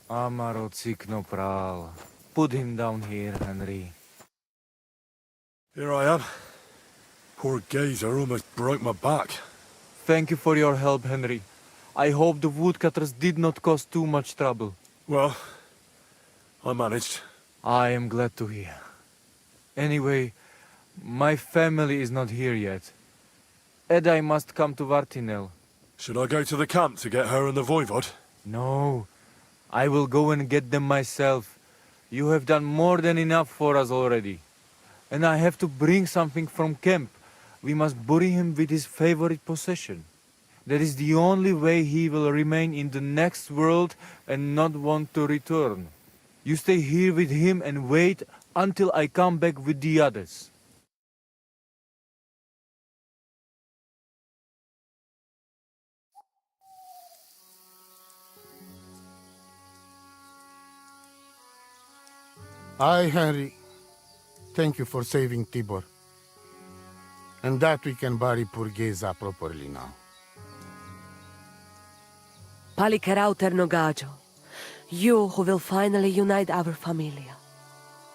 Amaro Cikno Pral. Put him down here, Henry. Here I am. Poor Gazer almost broke my back. Thank you for your help, Henry. I hope the woodcutters did not cause too much trouble. Well, I managed. I am glad to hear. Anyway, my family is not here yet. Edai must come to Vartinel. Should I go to the camp to get her and the voivod? No, I will go and get them myself. You have done more than enough for us already. And I have to bring something from camp. We must bury him with his favorite possession. That is the only way he will remain in the next world and not want to return. You stay here with him and wait until I come back with the others. Aye, Henry. Thank you for saving Tibor. And that we can bury poor Geza properly now. Palikerauter Nogajo, you who will finally unite our familia.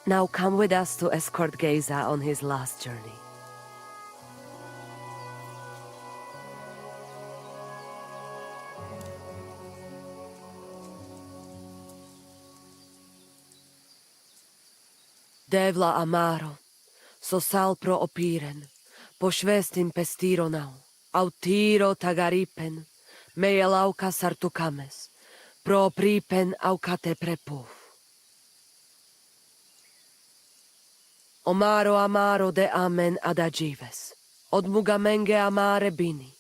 Now come with us to escort Geza on his last journey. Devla Amaro, sosal pro opiren, pošvestin pestironau, autiro tagaripen, mejelauka sartukames, pro pripen aukate prepuf. Omaro amaro de amen adagives, od mugamenge amare bini,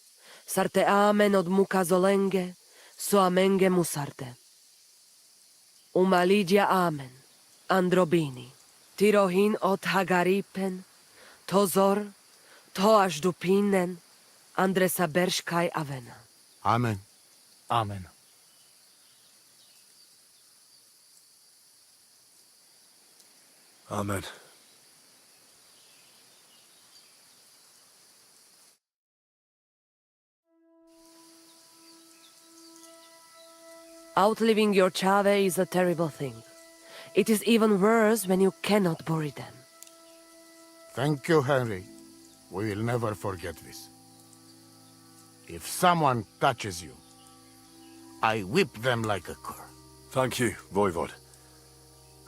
sarte amen od mukazolenge, so amenge musarte. Umalidia amen, androbini. Tirohin od Hagaripen, Tozor, Toaš Dupinen, Andresa Berškaj Avena. Amen. Amen. Amen. Outliving your chave is a terrible thing. It is even worse when you cannot bury them. Thank you, Henry. We will never forget this. If someone touches you, I whip them like a cur. Thank you, voivod.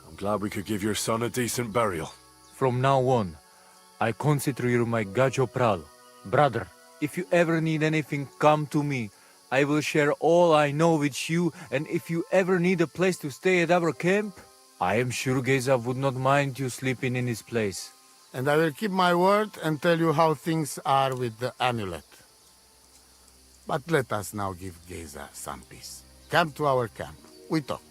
I'm glad we could give your son a decent burial. From now on, I consider you my Gajo Pral. Brother, if you ever need anything, come to me. I will share all I know with you, and if you ever need a place to stay at our camp, I am sure Geza would not mind you sleeping in his place. And I will keep my word and tell you how things are with the amulet. But let us now give Geza some peace. Come to our camp. We talk.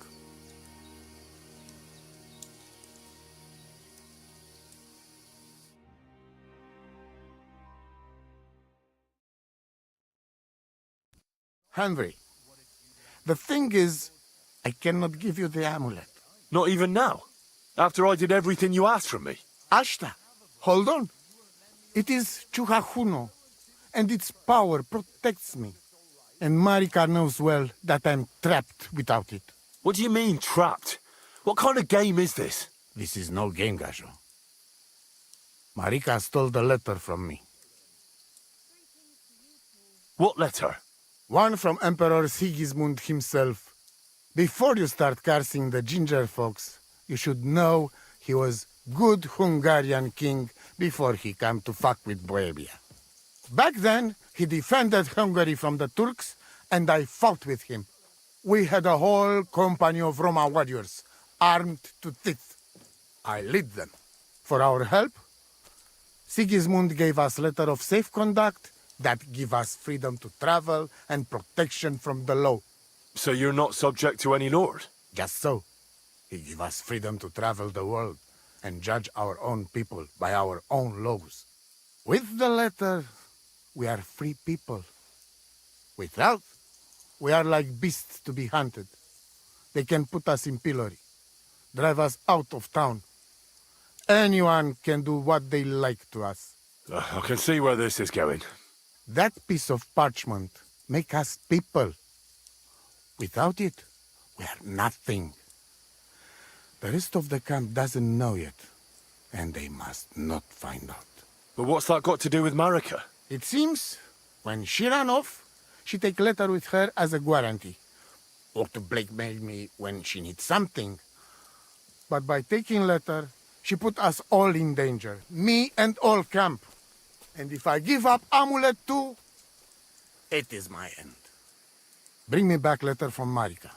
Henry, the thing is, I cannot give you the amulet. Not even now? After I did everything you asked from me? Ashta, hold on. It is Chuhajuno, and its power protects me. And Marika knows well that I'm trapped without it. What do you mean, trapped? What kind of game is this? This is no game, Gajo. Marika stole the letter from me. What letter? One from Emperor Sigismund himself. Before you start cursing the ginger folks, you should know he was good Hungarian king before he came to fuck with Bohemia. Back then, he defended Hungary from the Turks, and I fought with him. We had a whole company of Roma warriors, armed to teeth. I led them. For our help, Sigismund gave us letter of safe conduct that give us freedom to travel and protection from the law. So you're not subject to any lord? Just so. He give us freedom to travel the world and judge our own people by our own laws. With the letter, we are free people. Without, we are like beasts to be hunted. They can put us in pillory, drive us out of town. Anyone can do what they like to us. I can see where this is going. That piece of parchment make us people. Without it, We're nothing. The rest of the camp doesn't know yet, and they must not find out. But what's that got to do with Marika? It seems, when she ran off, she take letter with her as a guarantee, or to blackmail me when she needs something. But by taking letter, she put us all in danger, me and all camp. And if I give up amulet too, it is my end. Bring me back letter from Marika.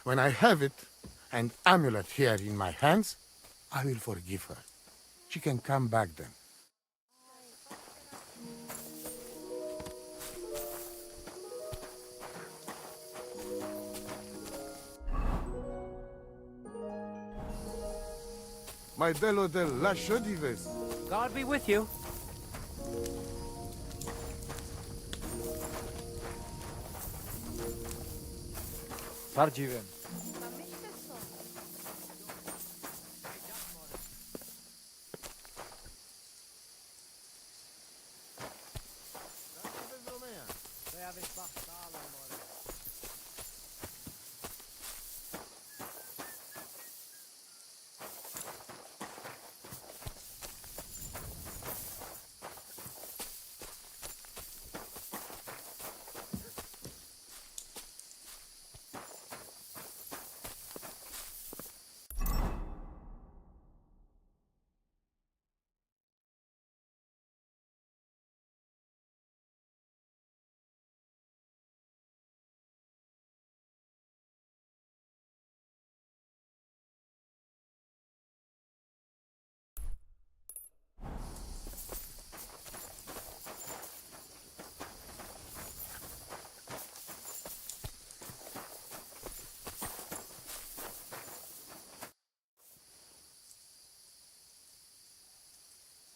When I have it, and amulet here in my hands, I will forgive her. She can come back then. My bello del lascio dives. God be with you. Sardziwem.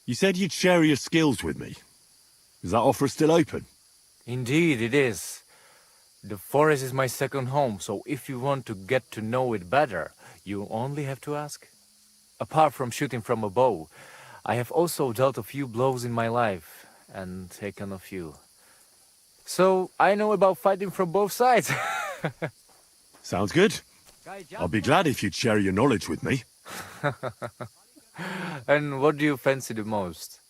You said you'd share your skills with me. Is that offer still open? Indeed, it is. The forest is my second home, so if you want to get to know it better, you only have to ask. Apart from shooting from a bow, I have also dealt a few blows in my life, and taken a few. So I know about fighting from both sides. Sounds good. I'll be glad if you'd share your knowledge with me. And what do you fancy the most?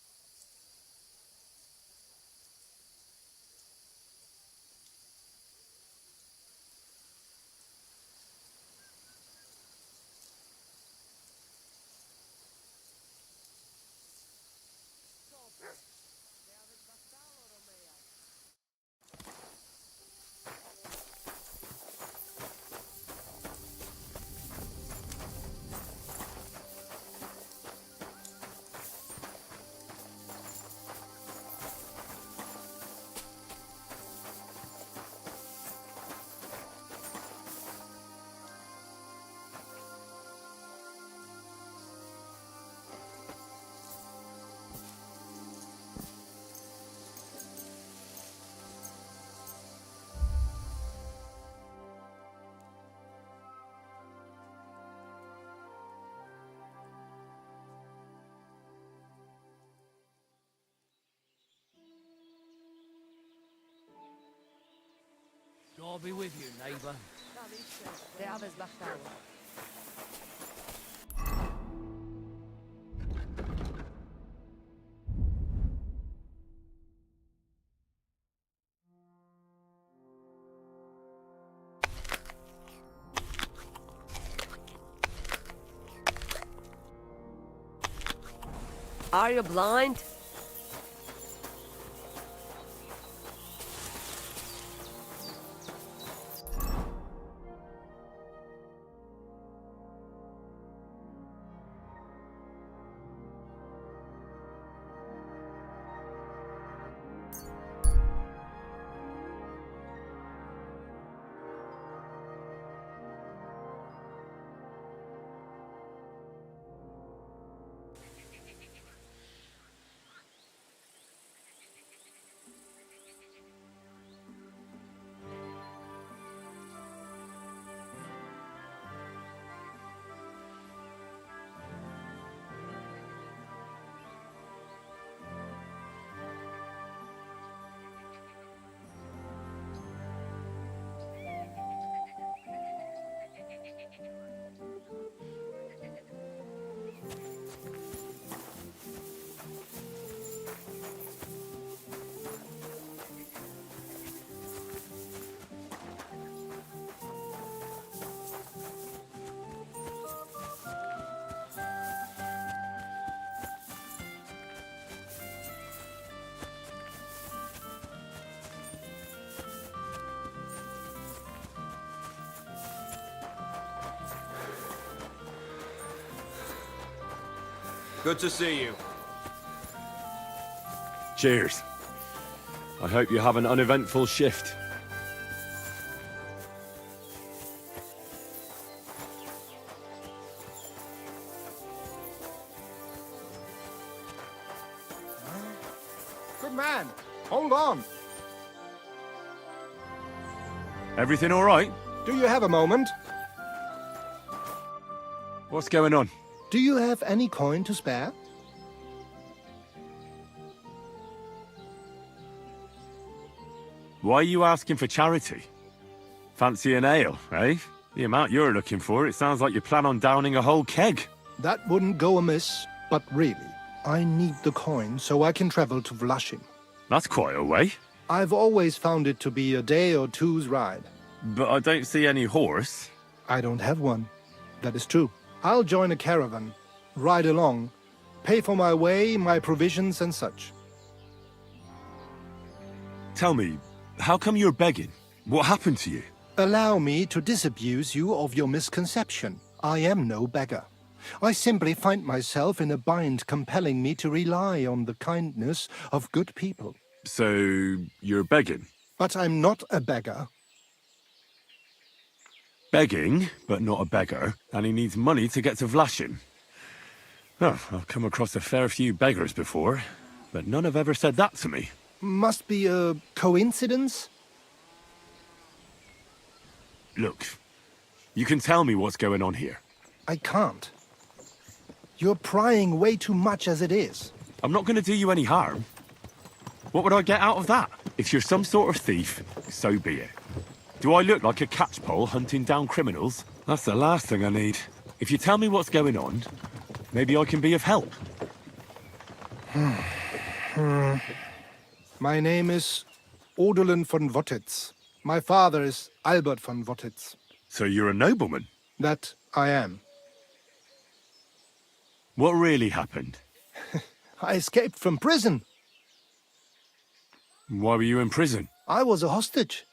God be with you, neighbour. Are you blind? Good to see you. Cheers. I hope you have an uneventful shift. Good man. Hold on. Everything all right? Do you have a moment? What's going on? Do you have any coin to spare? Why are you asking for charity? Fancy an ale, eh? The amount you're looking for, it sounds like you plan on downing a whole keg. That wouldn't go amiss, but really, I need the coin so I can travel to Vlashim. That's quite a way. I've always found it to be a day or two's ride. But I don't see any horse. I don't have one. That is true. I'll join a caravan, ride along, pay for my way, my provisions and such. Tell me, how come you're begging? What happened to you? Allow me to disabuse you of your misconception. I am no beggar. I simply find myself in a bind compelling me to rely on the kindness of good people. So, you're begging? But I'm not a beggar. Begging, but not a beggar, and he needs money to get to Vlashim. Oh, I've come across a fair few beggars before, but none have ever said that to me. Must be a coincidence? Look, you can tell me what's going on here. I can't. You're prying way too much as it is. I'm not going to do you any harm. What would I get out of that? If you're some sort of thief, so be it. Do I look like a catchpole hunting down criminals? That's the last thing I need. If you tell me what's going on, maybe I can be of help. My name is Odolin von Wottitz. My father is Albert von Wottitz. So you're a nobleman? That I am. What really happened? I escaped from prison. Why were you in prison? I was a hostage.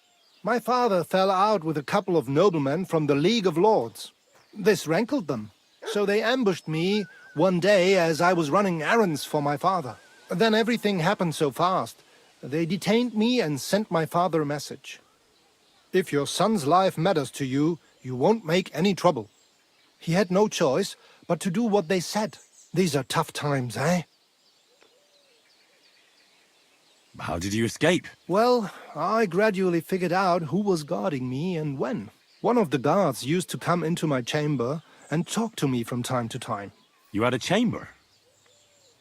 My father fell out with a couple of noblemen from the League of Lords. This rankled them, so they ambushed me one day as I was running errands for my father. Then everything happened so fast. They detained me and sent my father a message. If your son's life matters to you, you won't make any trouble. He had no choice but to do what they said. These are tough times, eh? How did you escape? Well, I gradually figured out who was guarding me and when. One of the guards used to come into my chamber and talk to me from time to time. You had a chamber?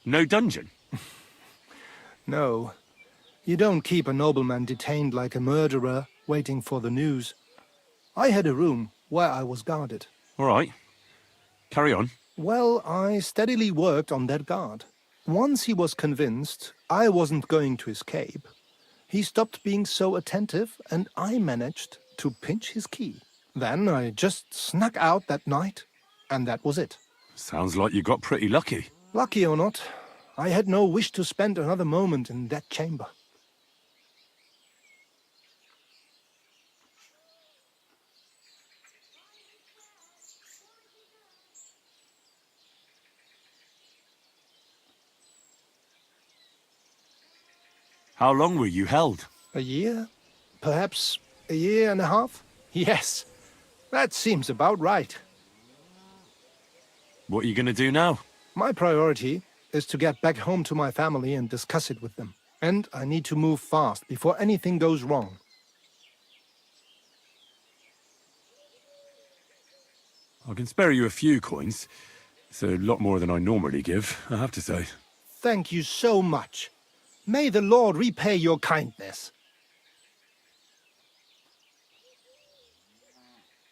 No dungeon? No. You don't keep a nobleman detained like a murderer, waiting for the news. I had a room where I was guarded. All right. Carry on. Well, I steadily worked on that guard. Once he was convinced I wasn't going to escape, he stopped being so attentive and I managed to pinch his key. Then I just snuck out that night, and that was it. Sounds like you got pretty lucky. Lucky or not, I had no wish to spend another moment in that chamber. How long were you held? A year? Perhaps a year and a half? Yes, that seems about right. What are you going to do now? My priority is to get back home to my family and discuss it with them. And I need to move fast before anything goes wrong. I can spare you a few coins. It's a lot more than I normally give, I have to say. Thank you so much. May the Lord repay your kindness.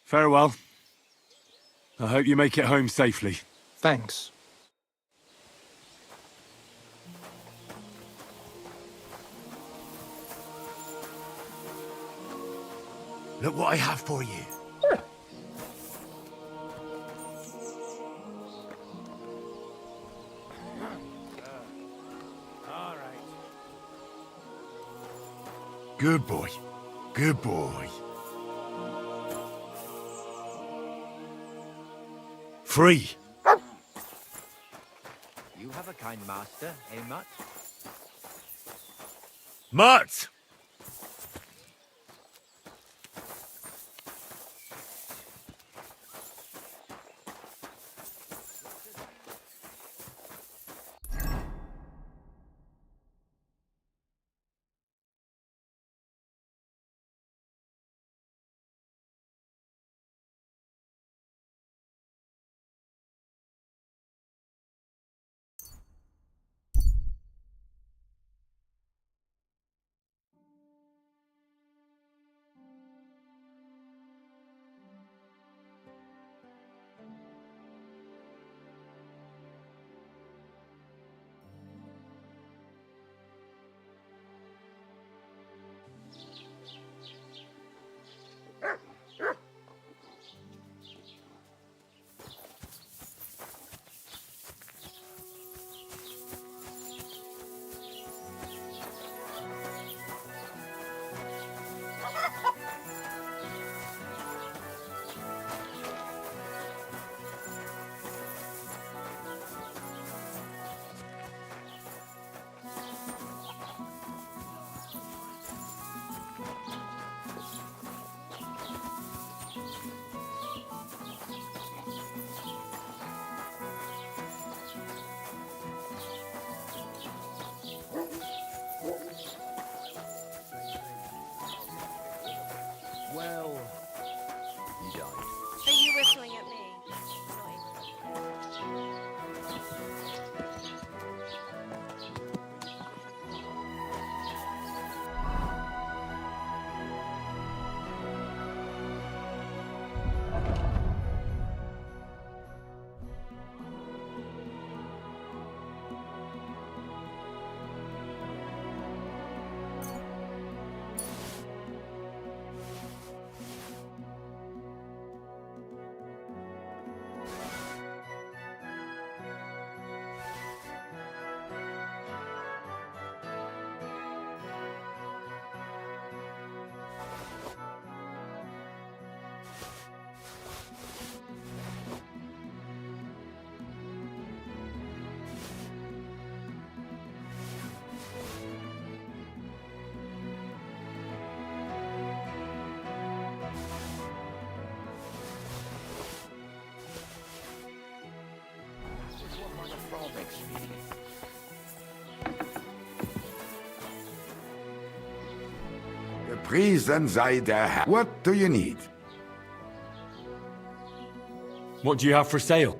Farewell. I hope you make it home safely. Thanks. Look what I have for you. All right. Good boy. Good boy. Free. You have a kind master, eh, Mutt? Mutt! Well, you died. Are you whistling at me? Gepriesen sei der Herr. What do you need? What do you have for sale?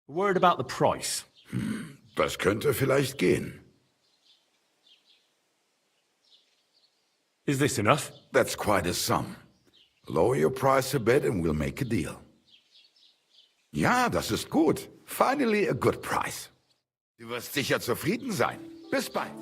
A word about the price. Das könnte vielleicht gehen. Is this enough? That's quite a sum. Lower your price a bit and we'll make a deal. Ja, das ist gut. Finally a good price. Du wirst sicher zufrieden sein. Bis bald.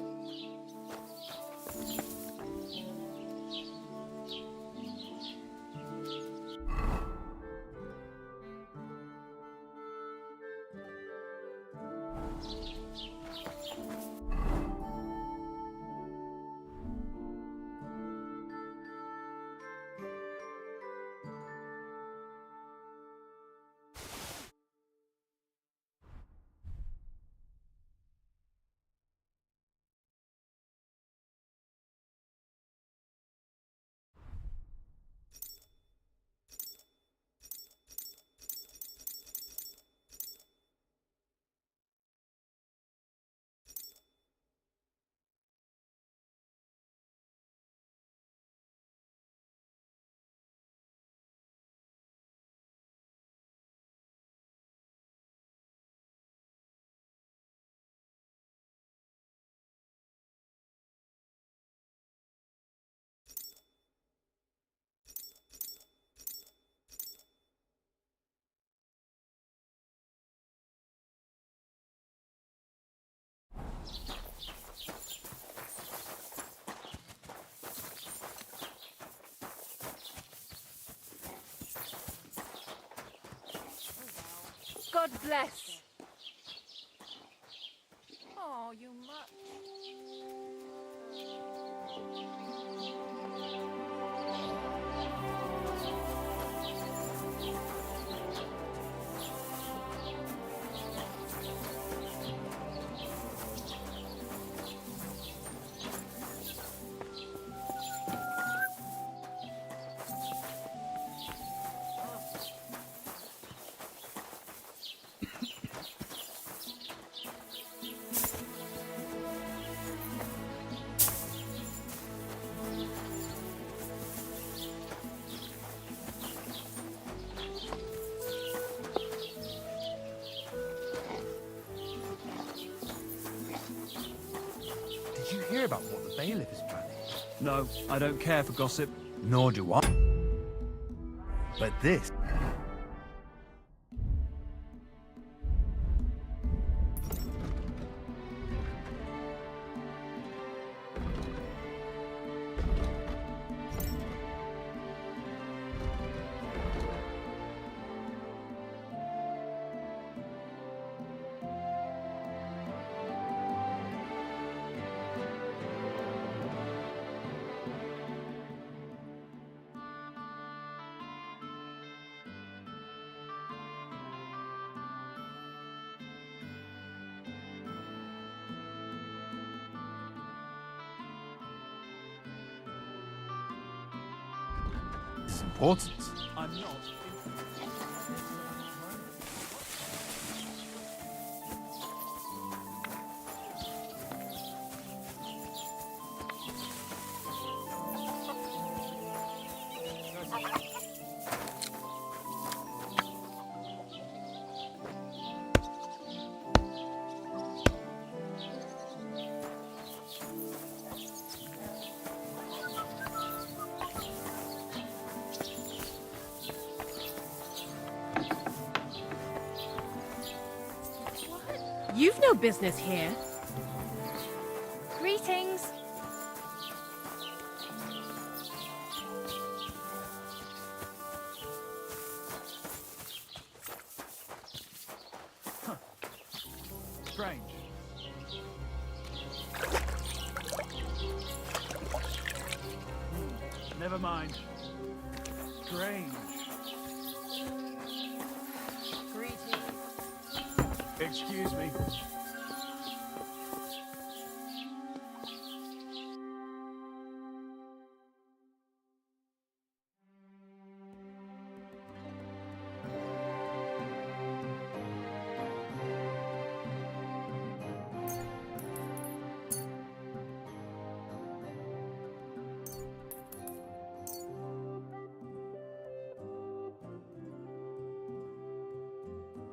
God bless. Oh, you mutt. Did you hear about what the bailiff is planning? No, I don't care for gossip. Nor do I. But this... This is important. I'm not. You've no business here. Greetings. Strange. Never mind. Strange. Excuse me.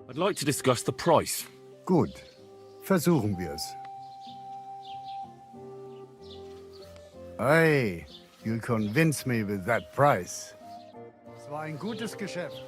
I'd like to discuss the price. Gut. Versuchen wir's. Hey, you'll convince me with that price. Es war ein gutes Geschäft.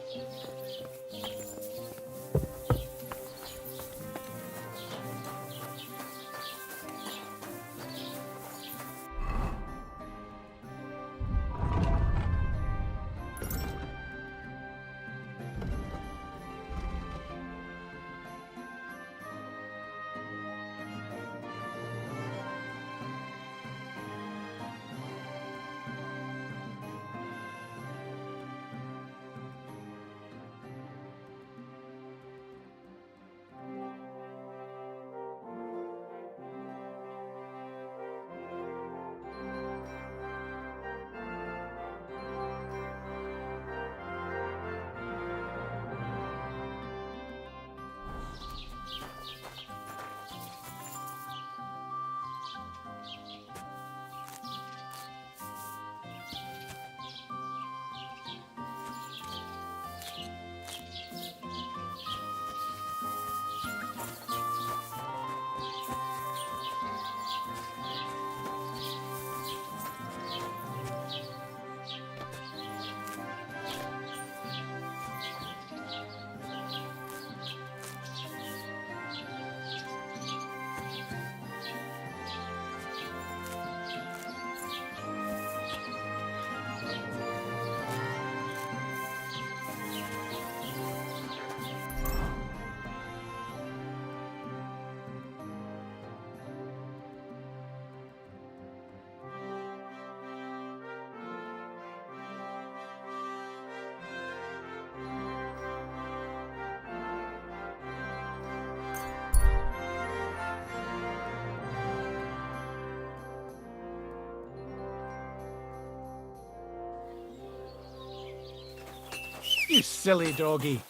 silly doggy.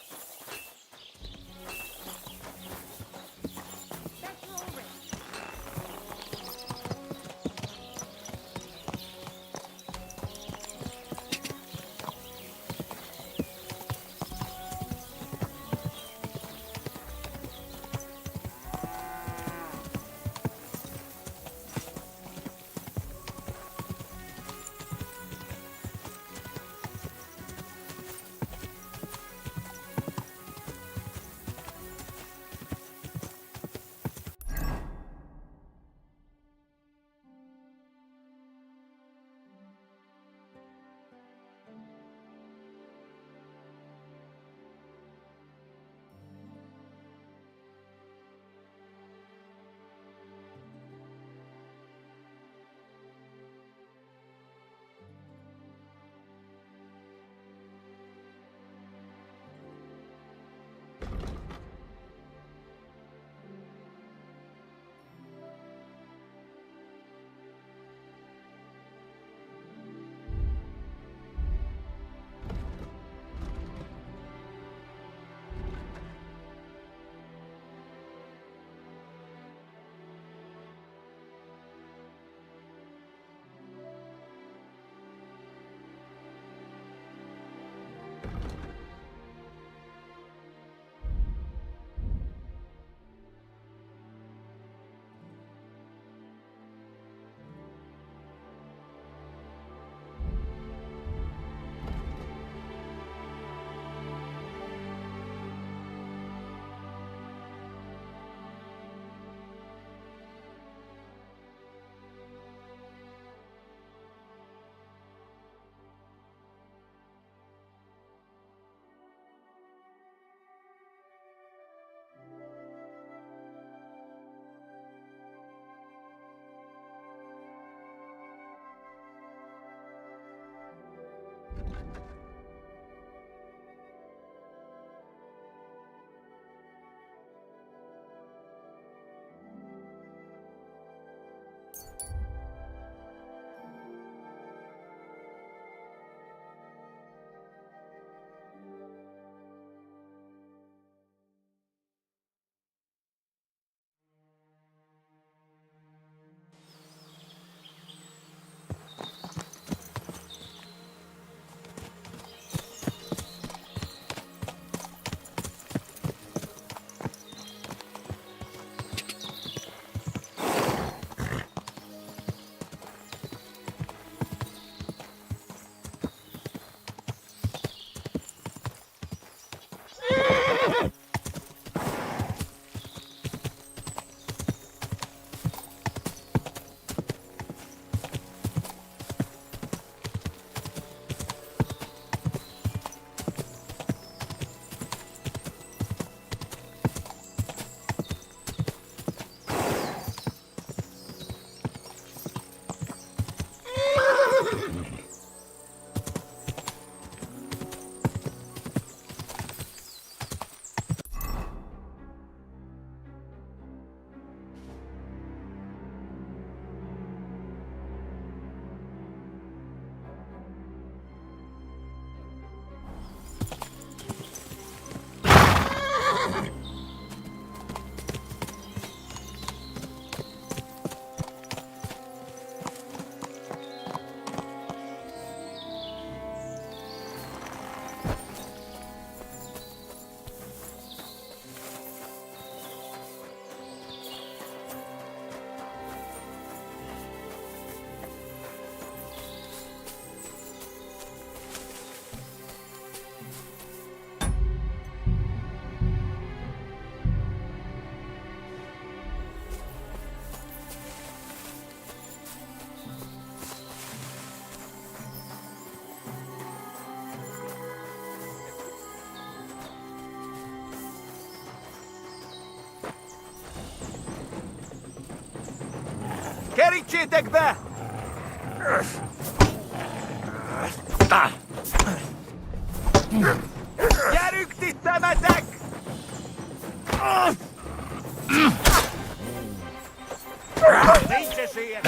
Kerítsétek be! Gyerünk, ti temetek! Nincs esélye!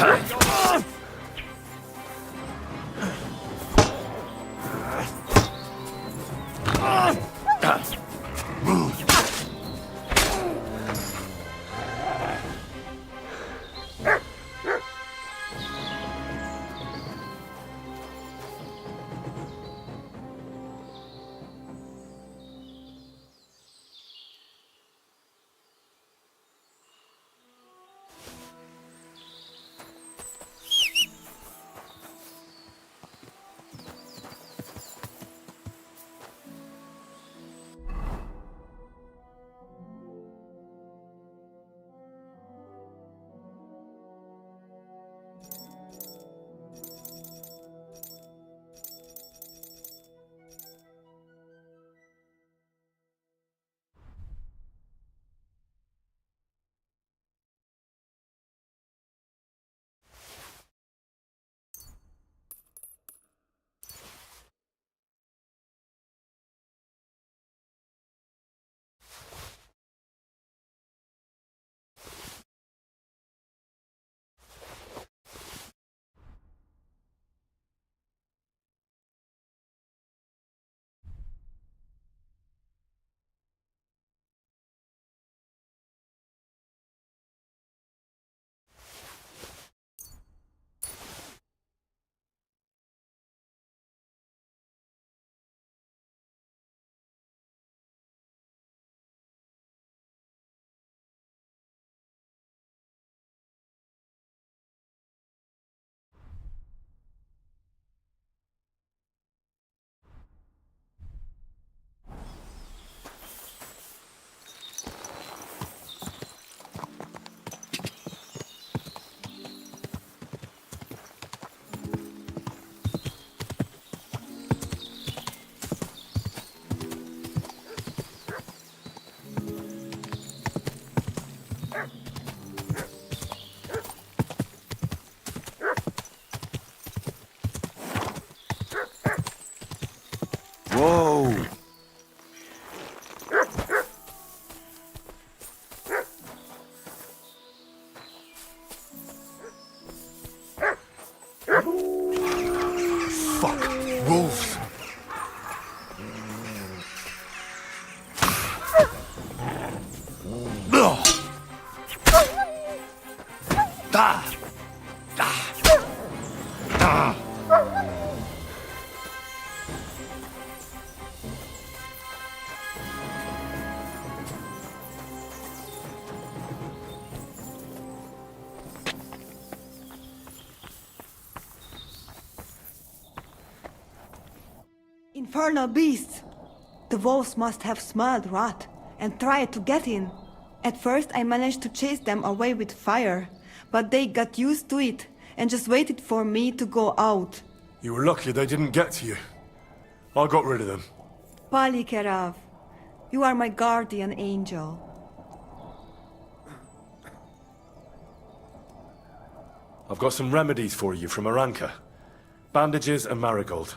Infernal beasts! The wolves must have smelled rot and tried to get in. At first I managed to chase them away with fire, but they got used to it and just waited for me to go out. You were lucky they didn't get to you. I got rid of them. Palikerav, you are my guardian angel. I've got some remedies for you from Aranka. Bandages and marigold.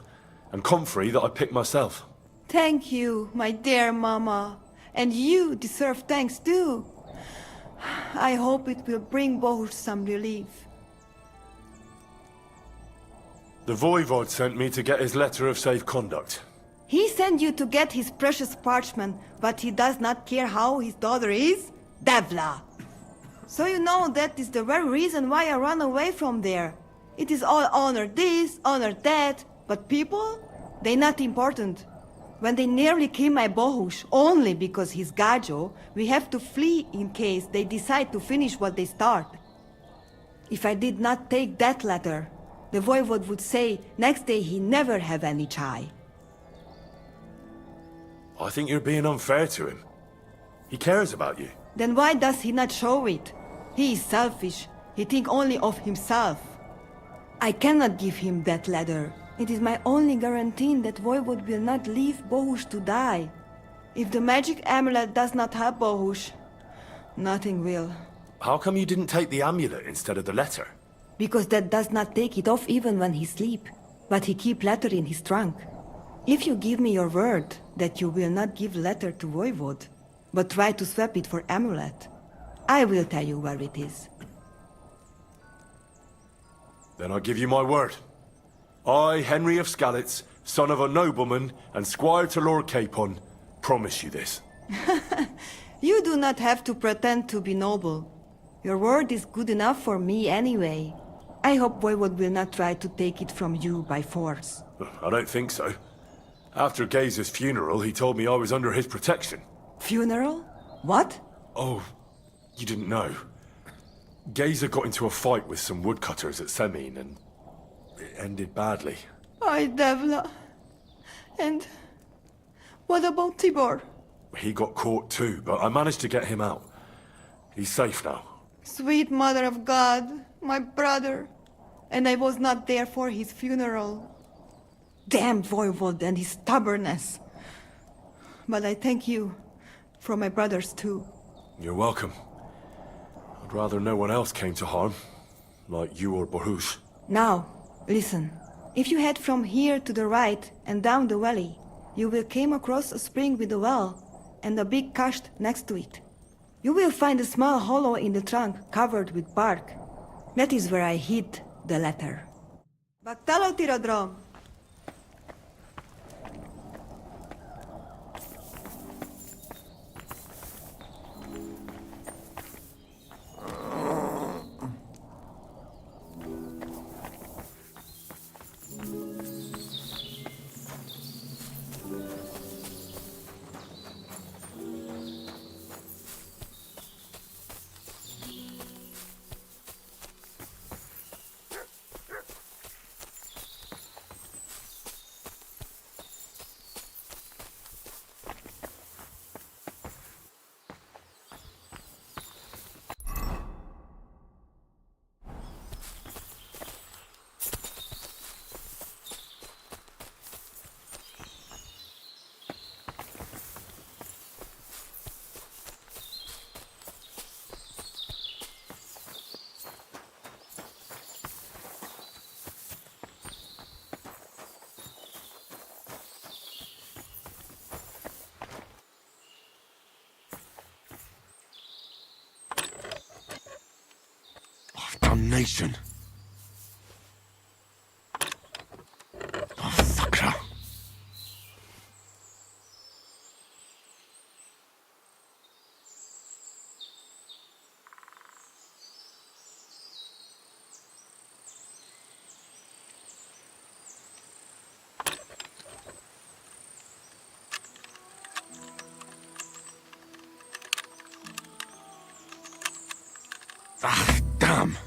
And comfrey that I picked myself. Thank you, my dear mama. And you deserve thanks too. I hope it will bring Bohush some relief. The Voivod sent me to get his letter of safe conduct. He sent you to get his precious parchment, but he does not care how his daughter is? Devla! So you know that is the very reason why I run away from there. It is all honor this, honor that, but people? They not important. When they nearly kill my Bohush, only because he's Gajo, we have to flee in case they decide to finish what they start. If I did not take that letter, the Voivod would say next day he never have any chai. I think you're being unfair to him. He cares about you. Then why does he not show it? He is selfish. He think only of himself. I cannot give him that letter. It is my only guarantee that Voivod will not leave Bohush to die. If the magic amulet does not help Bohush, nothing will. How come you didn't take the amulet instead of the letter? Because that does not take it off even when he sleep, but he keep letter in his trunk. If you give me your word that you will not give letter to Voivod, but try to swap it for amulet, I will tell you where it is. Then I give you my word. I, Henry of Skalitz, son of a nobleman and squire to Lord Capon, promise you this. You do not have to pretend to be noble. Your word is good enough for me anyway. I hope Voivod will not try to take it from you by force. I don't think so. After Gaze's funeral, he told me I was under his protection. Funeral? What? Oh, you didn't know. Gazer got into a fight with some woodcutters at Semin, and it ended badly. Ay, Devla. And what about Tibor? He got caught too, but I managed to get him out. He's safe now. Sweet Mother of God, my brother. And I was not there for his funeral. Damn Voivod and his stubbornness. But I thank you for my brothers too. You're welcome. I'd rather no one else came to harm, like you or Bohush. Now, listen. If you head from here to the right and down the valley, you will come across a spring with a well and a big kasht next to it. You will find a small hollow in the trunk covered with bark. That is where I hid the letter. Baktalo Tirodrom. Damnation. Oh, Sakra. Ah, damn.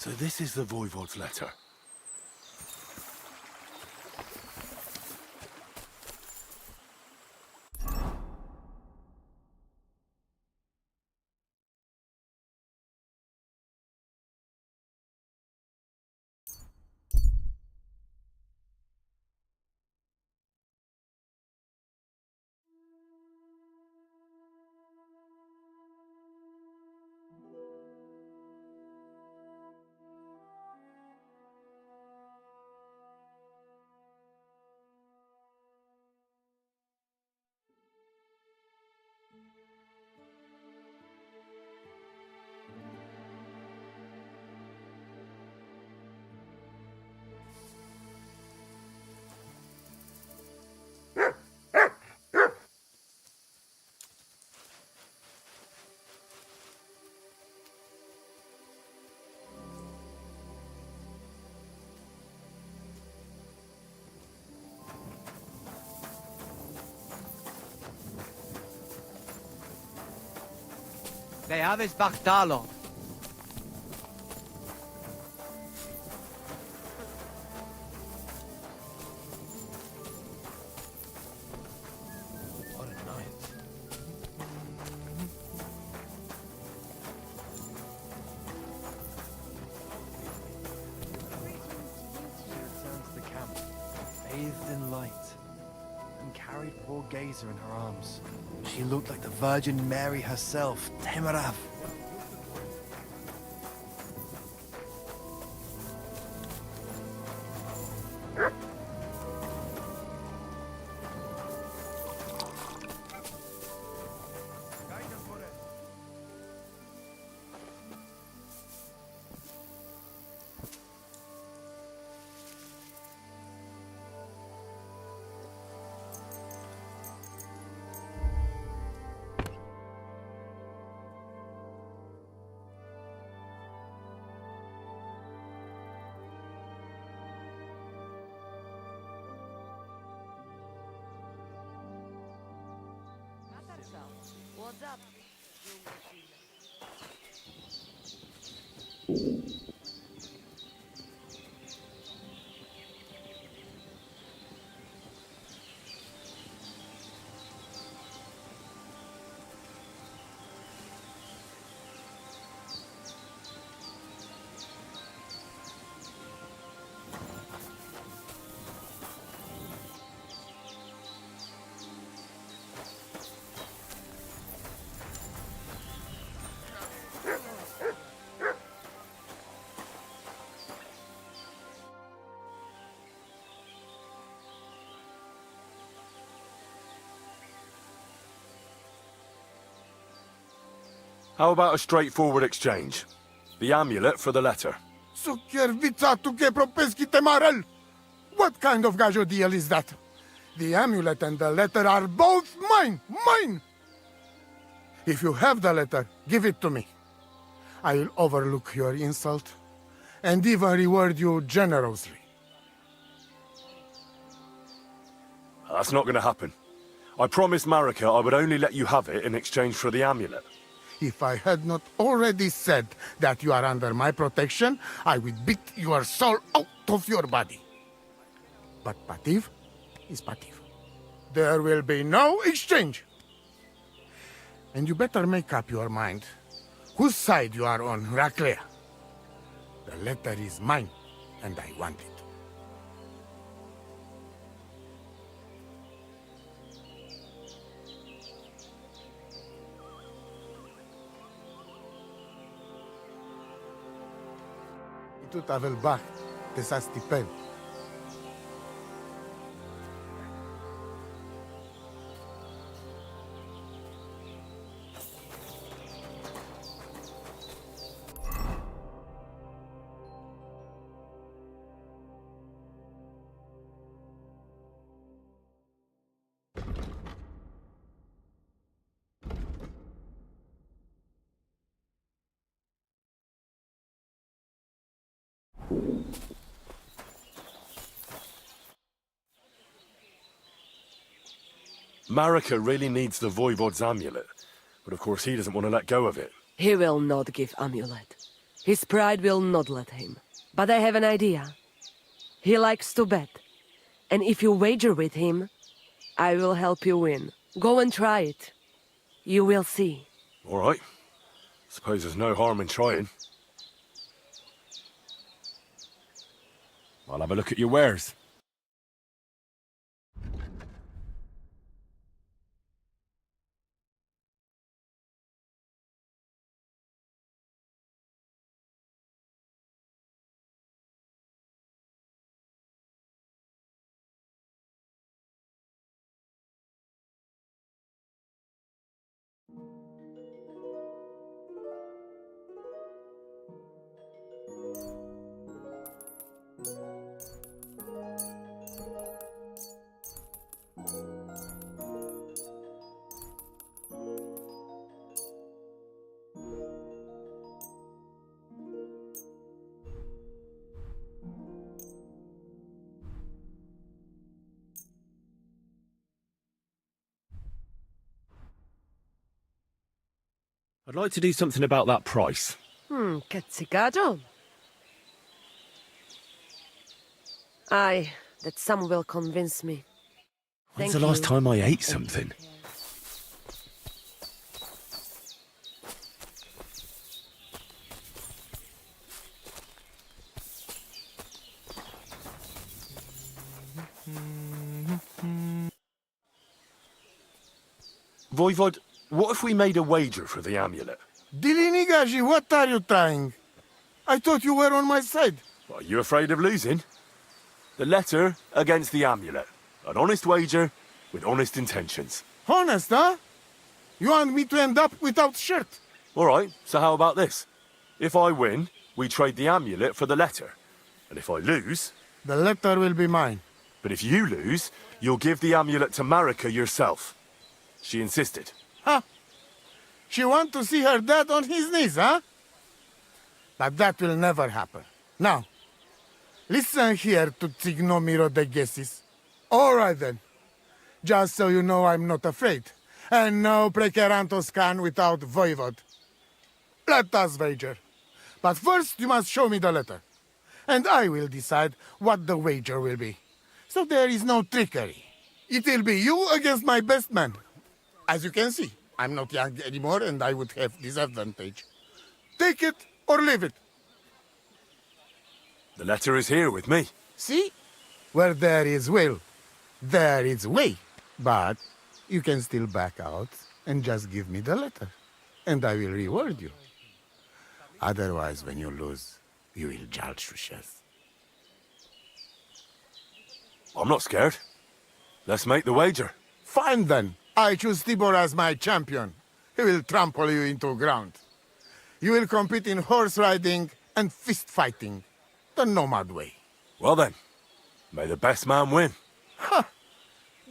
So this is the Voivod's letter. They have his back Lord. What a night. She returned to the camp, bathed in light, and carried poor Gazer in her arms. She looked like the Virgin Mary herself, Temerav. What's up? How about a straightforward exchange? The amulet for the letter. What kind of gajo deal is that? The amulet and the letter are both mine! Mine! If you have the letter, give it to me. I'll overlook your insult and even reward you generously. That's not going to happen. I promised Marika I would only let you have it in exchange for the amulet. If I had not already said that you are under my protection, I would beat your soul out of your body. But Pativ is Pativ. There will be no exchange. And you better make up your mind whose side you are on, Raclea. The letter is mine, and I want it. Tu t'avais le bac, que ça stipend. Marika really needs the Voivod's amulet, but of course he doesn't want to let go of it. He will not give amulet. His pride will not let him. But I have an idea. He likes to bet. And if you wager with him, I will help you win. Go and try it. You will see. All right. Suppose there's no harm in trying. I'll have a look at your wares. I'd like to do something about that price. Cazzicado. Aye, that sum will convince me. When's Thank the last you. time I ate something? Voivod, what if we made a wager for the amulet? Dilinigaji, what are you trying? I thought you were on my side. Are you afraid of losing? The letter against the amulet. An honest wager with honest intentions. Honest, huh? You want me to end up without shirt? All right, so how about this? If I win, we trade the amulet for the letter. And if I lose... The letter will be mine. But if you lose, you'll give the amulet to Marika yourself. She insisted. Huh? She want to see her dad on his knees, huh? But that will never happen. Now, listen here to Tsignomiro de Gessis. All right then. Just so you know I'm not afraid. And no precarantos can without Voivod. Let us wager. But first you must show me the letter. And I will decide what the wager will be. So there is no trickery. It will be you against my best man. As you can see, I'm not young anymore and I would have disadvantage. Take it or leave it. The letter is here with me. See? Where there is will, there is way. But you can still back out and just give me the letter. And I will reward you. Otherwise, when you lose, you will judge Rushes. I'm not scared. Let's make the wager. Fine then. I choose Tibor as my champion. He will trample you into ground. You will compete in horse riding and fist fighting. The nomad way. Well then, may the best man win. Ha!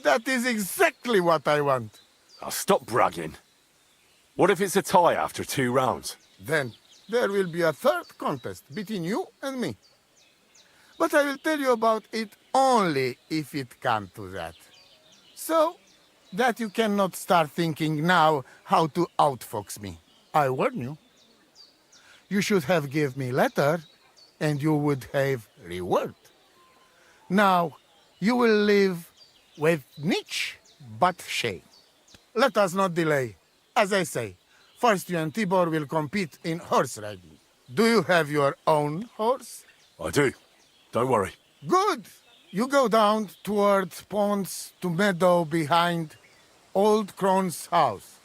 That is exactly what I want. Now stop bragging. What if it's a tie after 2 rounds? Then there will be a third contest between you and me. But I will tell you about it only if it comes to that. So that you cannot start thinking now how to outfox me. I warn you. You should have give me letter, and you would have reward. Now, you will live with niche but shame. Let us not delay. As I say, first you and Tibor will compete in horse riding. Do you have your own horse? I do. Don't worry. Good. You go down towards ponds to meadow behind Old Crone's house.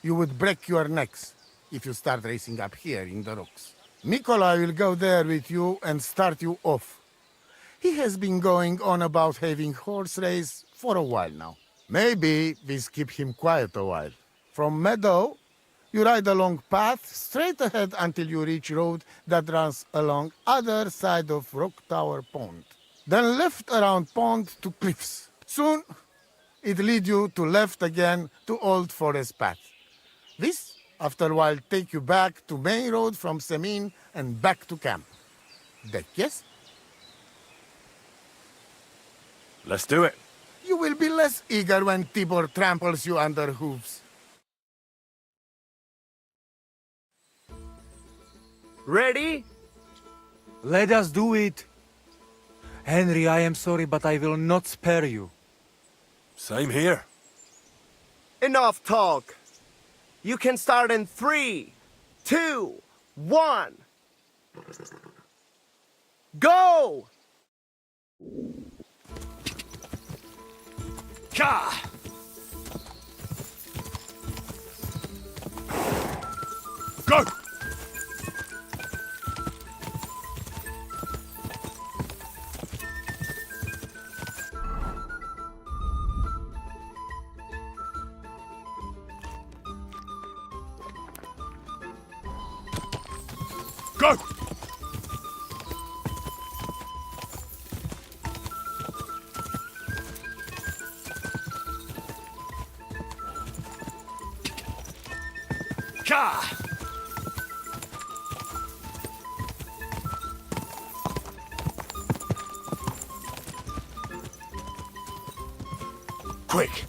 You would break your necks if you start racing up here in the rocks. Nikolai will go there with you and start you off. He has been going on about having horse race for a while now. Maybe we keep him quiet a while. From meadow, you ride along path straight ahead until you reach road that runs along other side of Rock Tower Pond. Then left around pond to cliffs. Soon, it lead you to left again to Old Forest Path. This, after a while, take you back to main road from Semin and back to camp. That yes? Let's do it. You will be less eager when Tibor tramples you under hooves. Ready? Let us do it. Henry, I am sorry, but I will not spare you. Same here. Enough talk. You can start in 3, 2, 1. Go! Ka! Go! Go! Ka! Quick!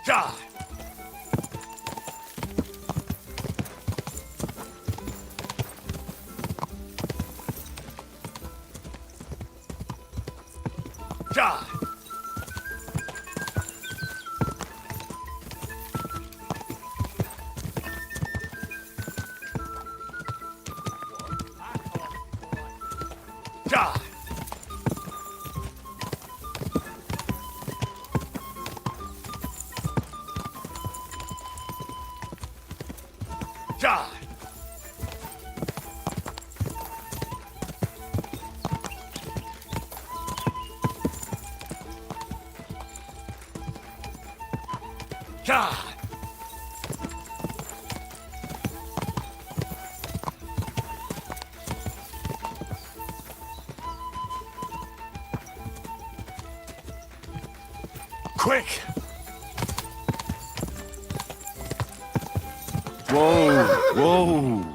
Ja! Ja! Ja! Ja! Ja! Quick! Whoa, whoa.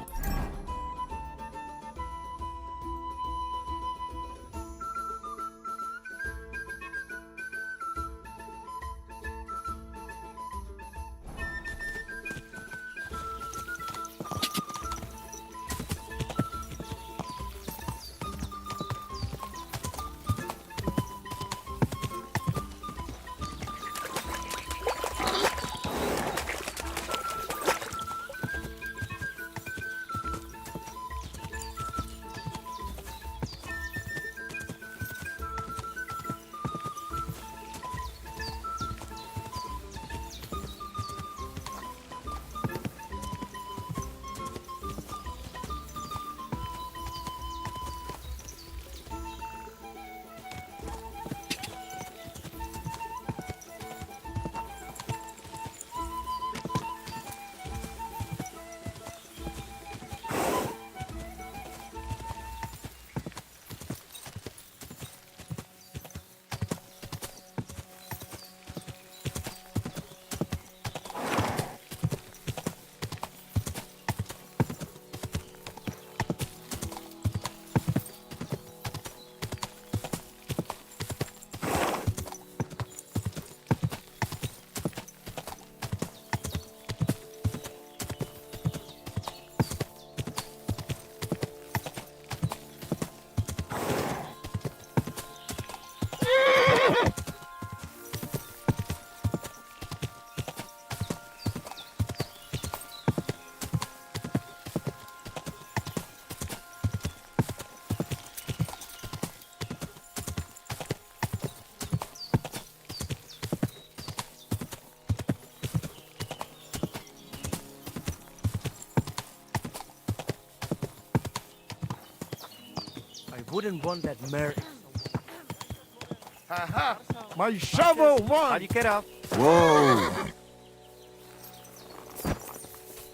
I wouldn't want that Mary. Haha! My shovel won! How'd you get up? Whoa.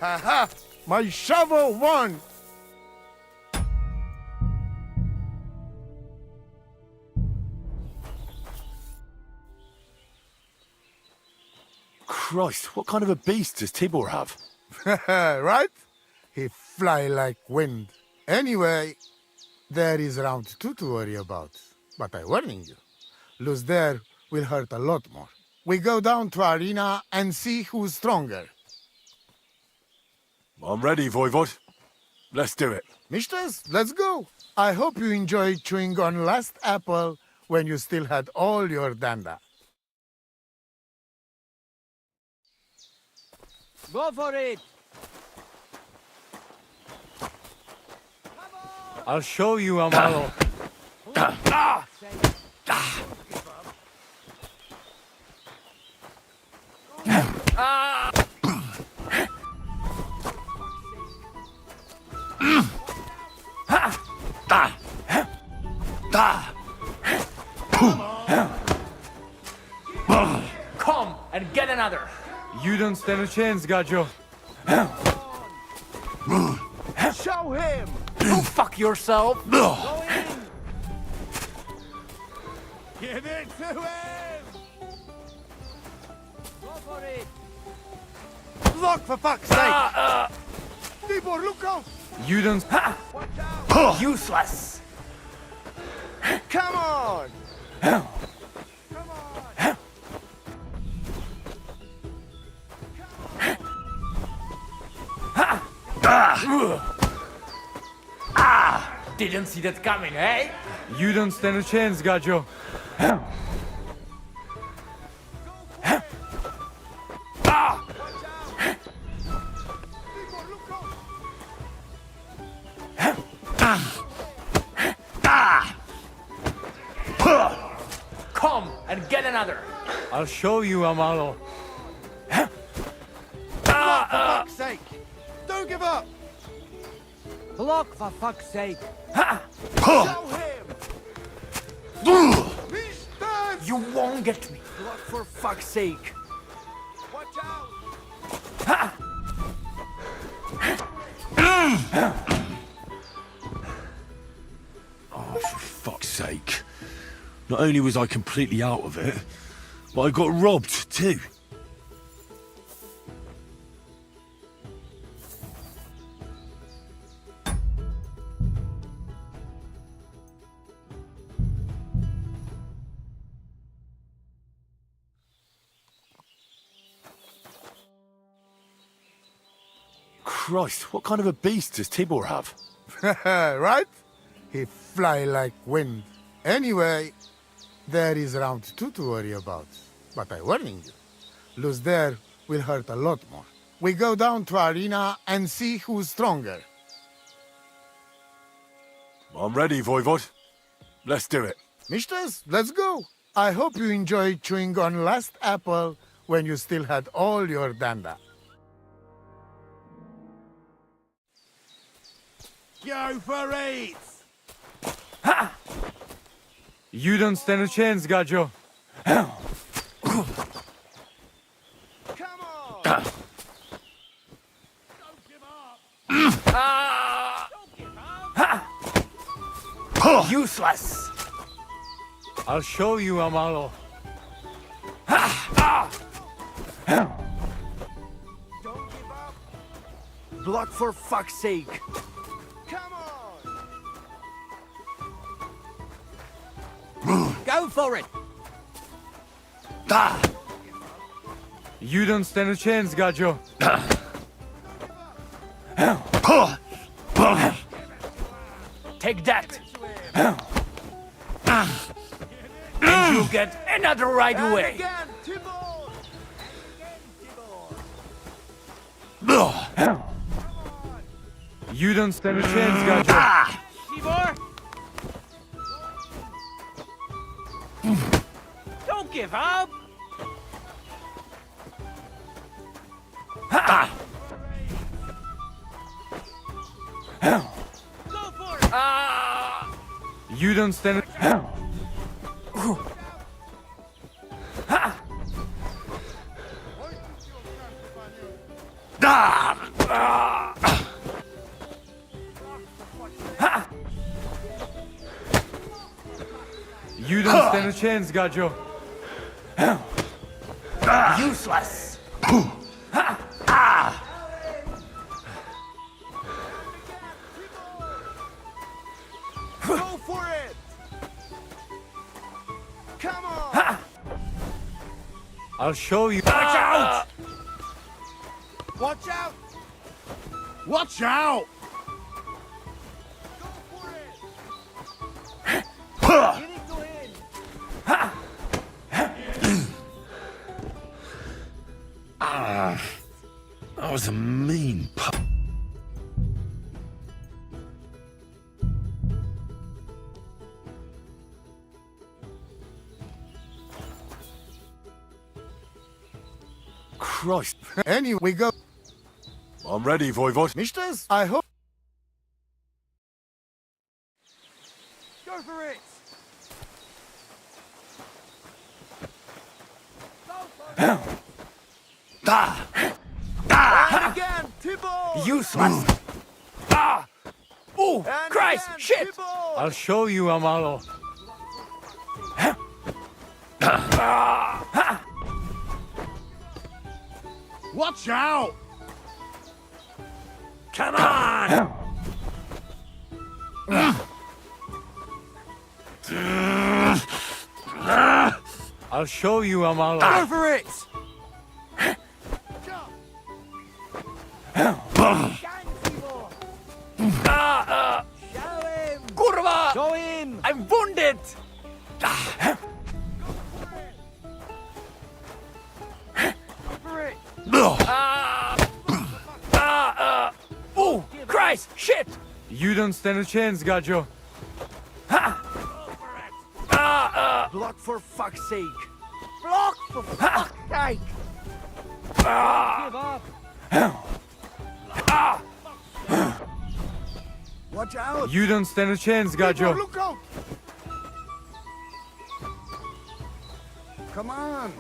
Haha! My shovel won! Christ, what kind of a beast does Tibor have? Right? He fly like wind. Anyway, there is round 2 to worry about. But I warning you, lose there will hurt a lot more. We go down to arena and see who's stronger. I'm ready, Voivod. Let's do it. Mistress, let's go. I hope you enjoyed chewing on last apple when you still had all your danda. Go for it! I'll show you, Amalo. Come and get another. You don't stand a chance, Gajo. Show him! Go fuck yourself. Give it to him! Go for it! Look, for fuck's sake! Tibor, look out! You don't. Useless. Come on! Didn't see that coming, eh? You don't stand a chance, Gajo. Come and get another. I'll show you, Amalo. For fuck's sake! Don't give up! Block, for fuck's sake! Show him! You won't get me. Block for fuck's sake! Watch out! Oh, for fuck's sake. Not only was I completely out of it, but I got robbed too. Christ, what kind of a beast does Tibor have? Right? He fly like wind. Anyway, there is round 2 to worry about. But I warning you, lose there will hurt a lot more. We go down to arena and see who's stronger. I'm ready, Voivod. Let's do it. Mistress, let's go. I hope you enjoyed chewing on last apple when you still had all your danda. Go for it! You don't stand a chance, Gajo. Come on! Useless. I'll show you, Amalo. Block for fuck's sake! Go for it! You don't stand a chance, Gajo. Take that. And you get another right away. You don't stand a chance, Gajo. Tibor! Don't give up! Go for it! You don't stand a... You don't stand a chance, Gajo. Useless. Go for it! Come on! I'll show you. Watch out! Watch out! Watch out! You need to win! That was a mean Christ. Anyway, we go. I'm ready, Voivod. Mistress, I hope... Go for it! And again, Tibor! Useless. Oh, And Christ! again, Shit! Tibor! I'll show you, Amalo. Watch out! Come on! I'll show you, Amalo. Go for it! Go in! I'm wounded! Oh, Christ! Shit! You don't stand a chance, Gajo. Block for fuck's sake! Block for fuck's sake! Give up! Watch out! You don't stand a chance, People, Gajo. look out! Come on!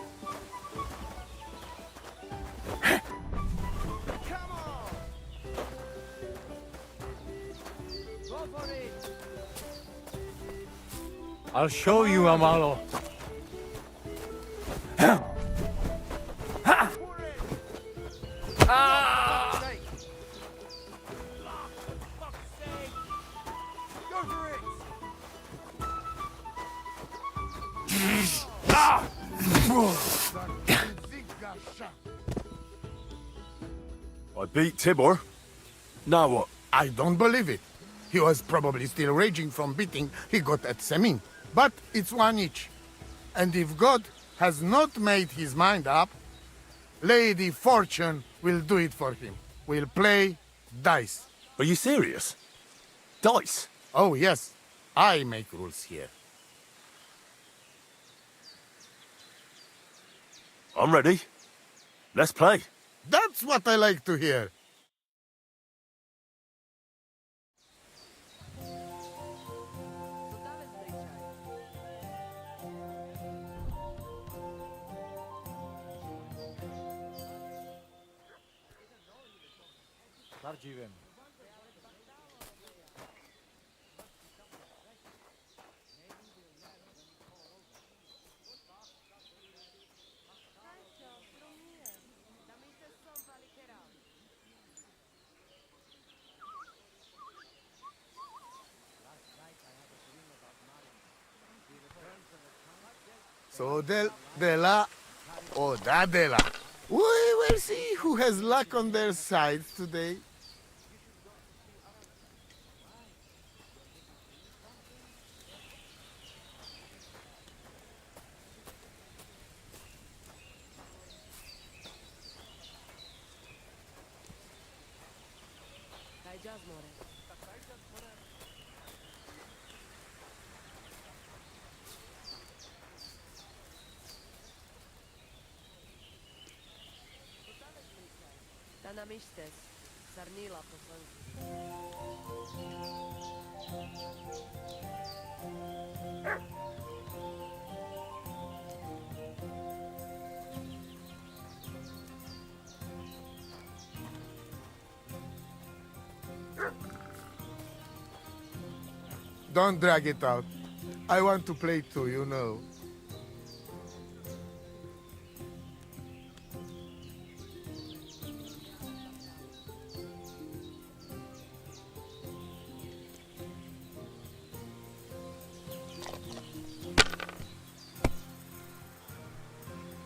I'll show you, Amalo. I beat Tibor. Now what? I don't believe it. He was probably still raging from beating he got at Semin. But it's one each. And if God has not made his mind up, Lady Fortune will do it for him. We'll play dice. Are you serious? Dice? Oh, yes. I make rules here. I'm ready. Let's play. That's what I like to hear. Prawdziwym. So Dela, or Dadela. We will see who has luck on their side today. Anamistes, Sarnila poslanky. Don't drag it out. I want to play too, you know.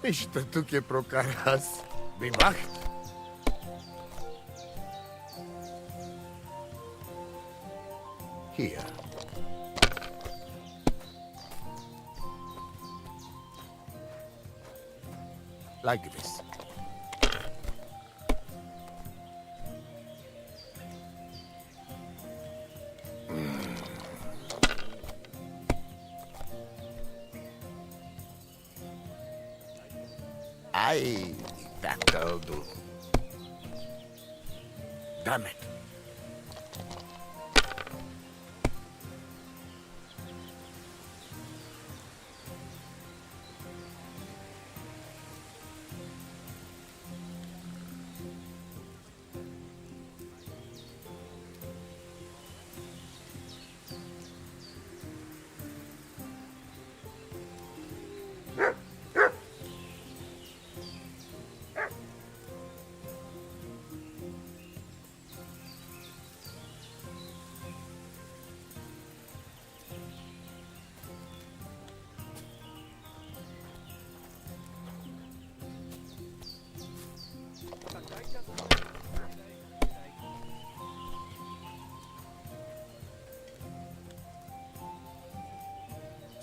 Isto tu que procarás. Bewacht. Here. Like this. Aye, that'll do. Damn it.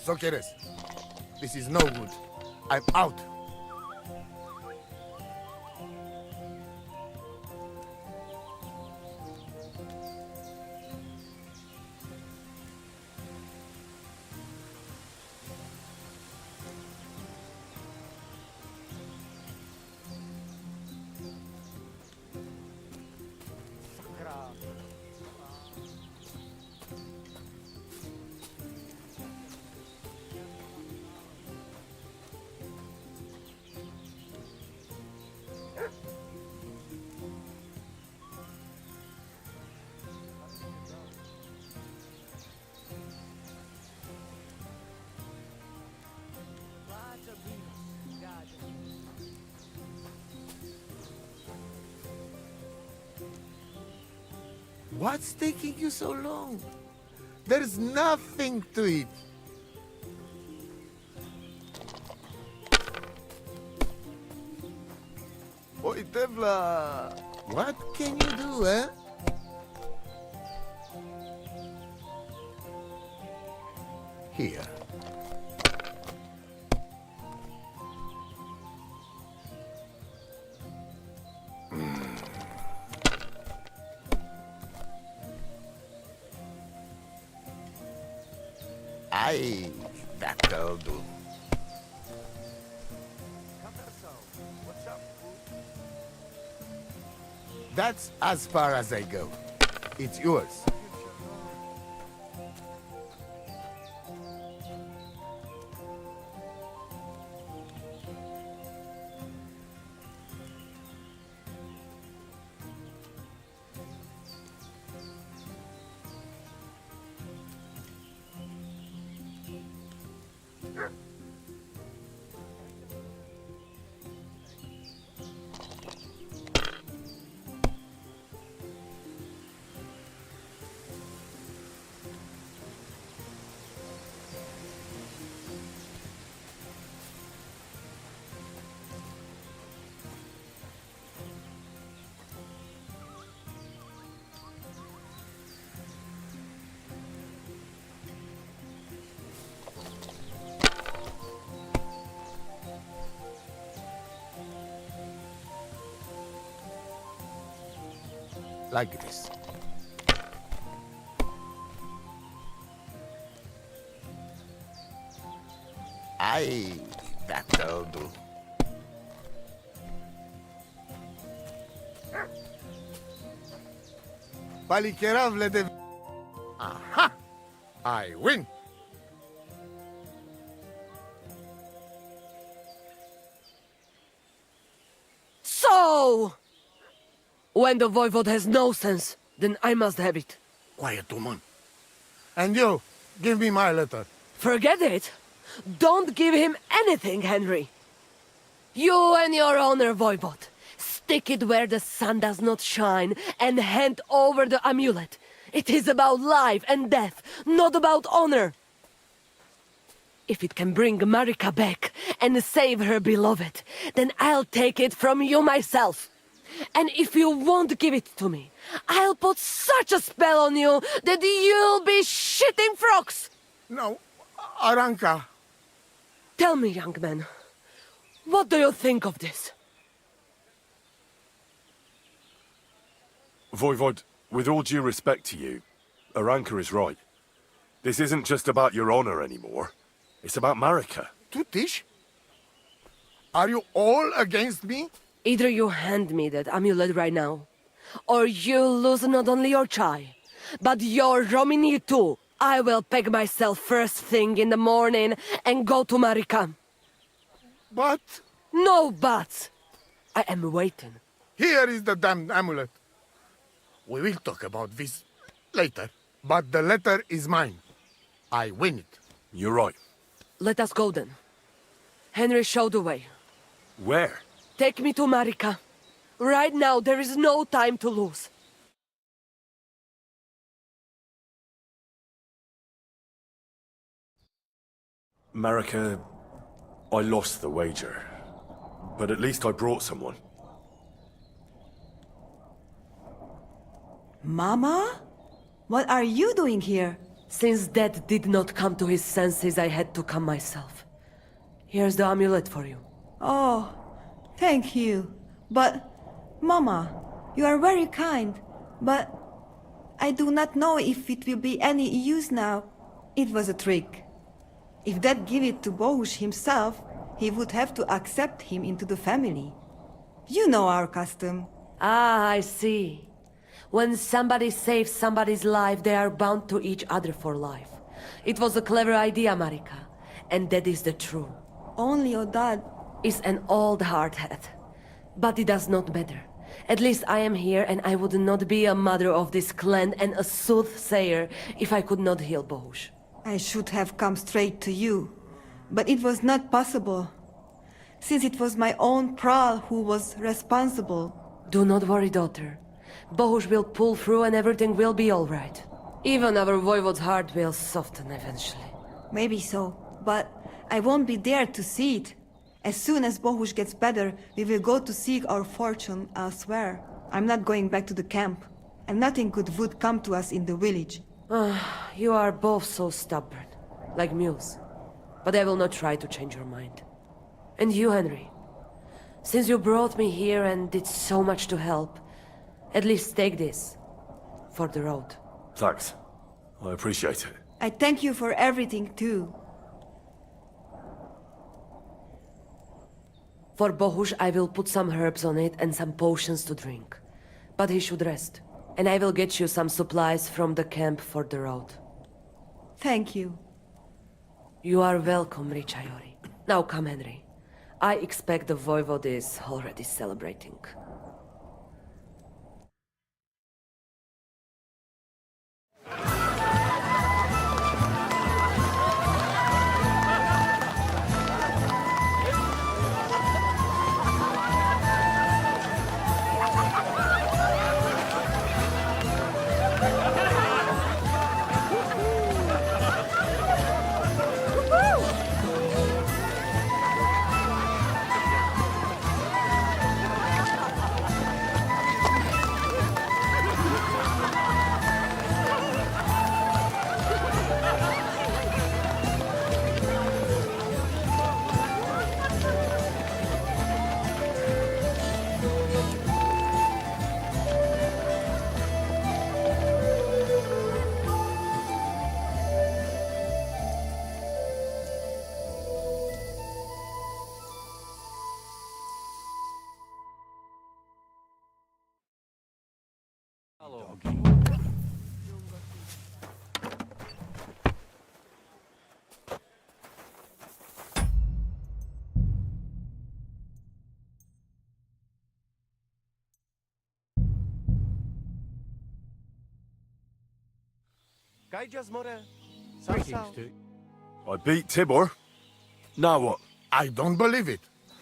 So quieres. This is no good. I'm out. What's taking you so long? There's nothing to eat. Oi, Devla! What can you do, eh? Here. Aye, that'll do. That's as far as I go. It's yours. Like this. Aye, that'll do. Paliqueravle de... Aha! I win! So! When the voivode has no sense, then I must have it. Quiet, woman. And you, give me my letter. Forget it. Don't give him anything, Henry. You and your honor, voivode. Stick it where the sun does not shine and hand over the amulet. It is about life and death, not about honor. If it can bring Marika back and save her beloved, then I'll take it from you myself. And if you won't give it to me, I'll put such a spell on you that you'll be shitting frogs! No, Aranka. Tell me, young man, what do you think of this? Voivod, with all due respect to you, Aranka is right. This isn't just about your honor anymore. It's about Marika. Tutish? Are you all against me? Either you hand me that amulet right now, or you lose not only your chai, but your Romini too. I will pack myself first thing in the morning and go to Marika. But... No buts! I am waiting. Here is the damned amulet. We will talk about this later, but the letter is mine. I win it. You're right. Let us go then. Henry showed the way. Where? Take me to Marika. Right now, there is no time to lose. Marika, I lost the wager. But at least I brought someone. Mama? What are you doing here? Since Dad did not come to his senses, I had to come myself. Here's the amulet for you. Oh, thank you. But, Mama, you are very kind. But I do not know if it will be any use now. It was a trick. If Dad gave it to Bohush himself, he would have to accept him into the family. You know our custom. Ah, I see. When somebody saves somebody's life, they are bound to each other for life. It was a clever idea, Marika. And that is the truth. Only your dad is an old hardhead. But it does not matter. At least I am here, and I would not be a mother of this clan and a soothsayer if I could not heal Bohush. I should have come straight to you. But it was not possible. Since it was my own Pral who was responsible. Do not worry, daughter. Bohush will pull through and everything will be all right. Even our voivode's heart will soften eventually. Maybe so, but I won't be there to see it. As soon as Bohush gets better, we will go to seek our fortune elsewhere. I'm not going back to the camp, and nothing good would come to us in the village. You are both so stubborn, like mules. But I will not try to change your mind. And you, Henry. Since you brought me here and did so much to help, at least take this. For the road. Thanks. I appreciate it. I thank you for everything, too. For Bohush, I will put some herbs on it and some potions to drink. But he should rest. And I will get you some supplies from the camp for the road. Thank you. You are welcome, Richayori. Now come, Henry. I expect the voivode is already celebrating. I beat Tibor. Now what? I don't believe it.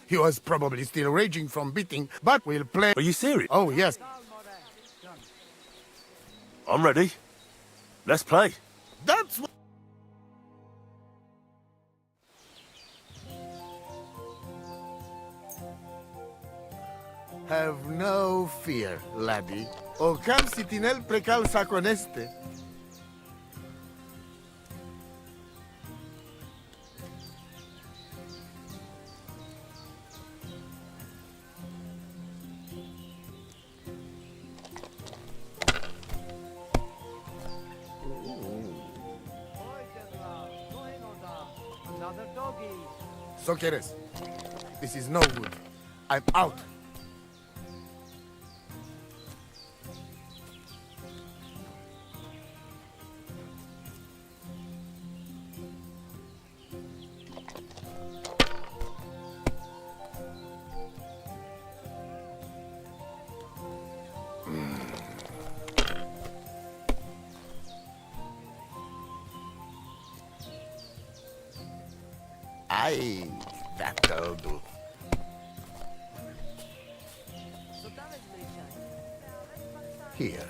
He was probably still raging from beating, but we'll play. Are you serious? Oh, yes. I'm ready. Let's play. That's what... Have no fear, laddie. O cam sitinel precal saconeste. So quieres. This is no good. I'm out. Aye, that'll do. Here.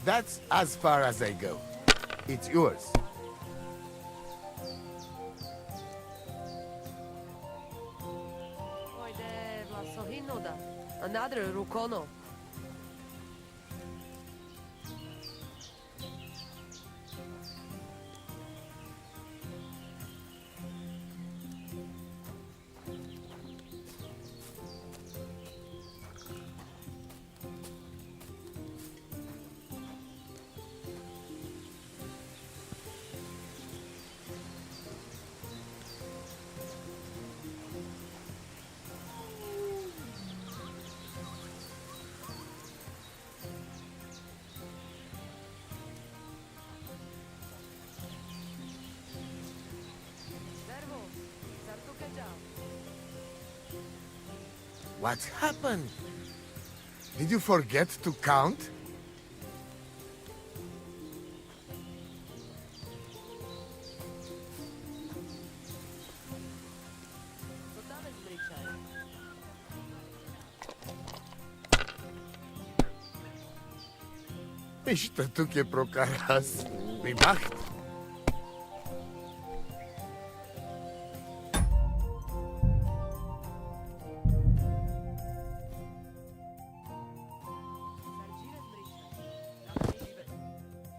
That's as far as I go. It's yours. Rukono. What happened? Did you forget to count? Isto tu que procaras. Primacht.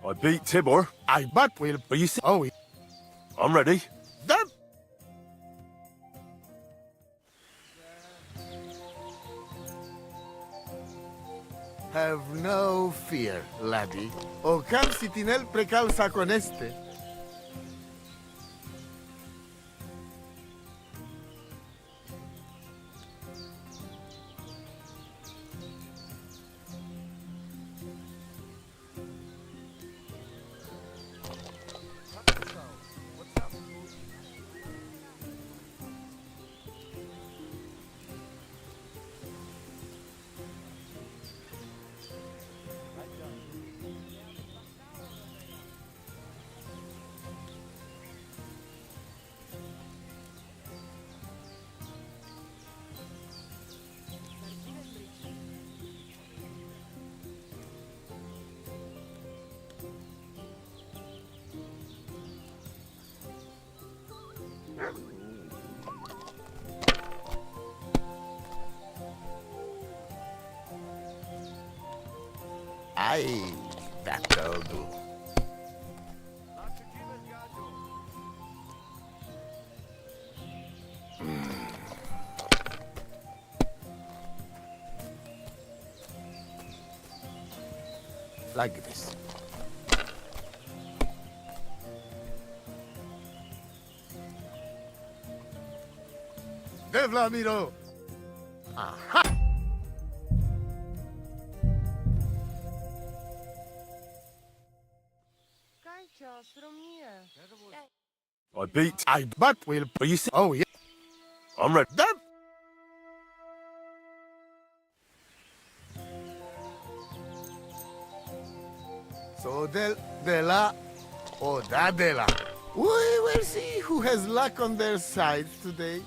I beat Tibor. I but will. Are you? Oh, I'm ready. done. Have no fear, laddie. O cam sitinel precalza con este. Aye, that'll do. Like this. Devlamiro! Aha! I beat. I but will. Are you? Oh yeah. I'm ready. Done. So de la or da de la. We will see who has luck on their side today.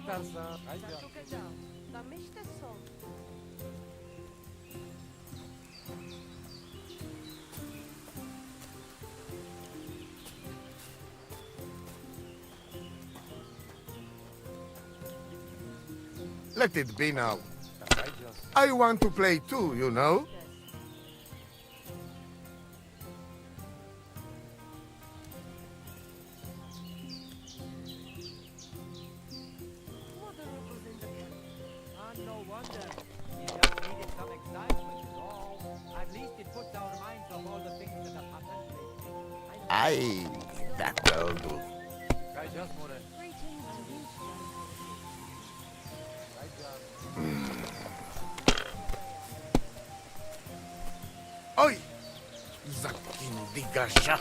atarsan. Let it be now. I want to play too, you know? No wonder. You just needed some excitement is all. At least it puts our minds off all the things that have happened lately. Aye, that'll do. Oi! Zakindigasha.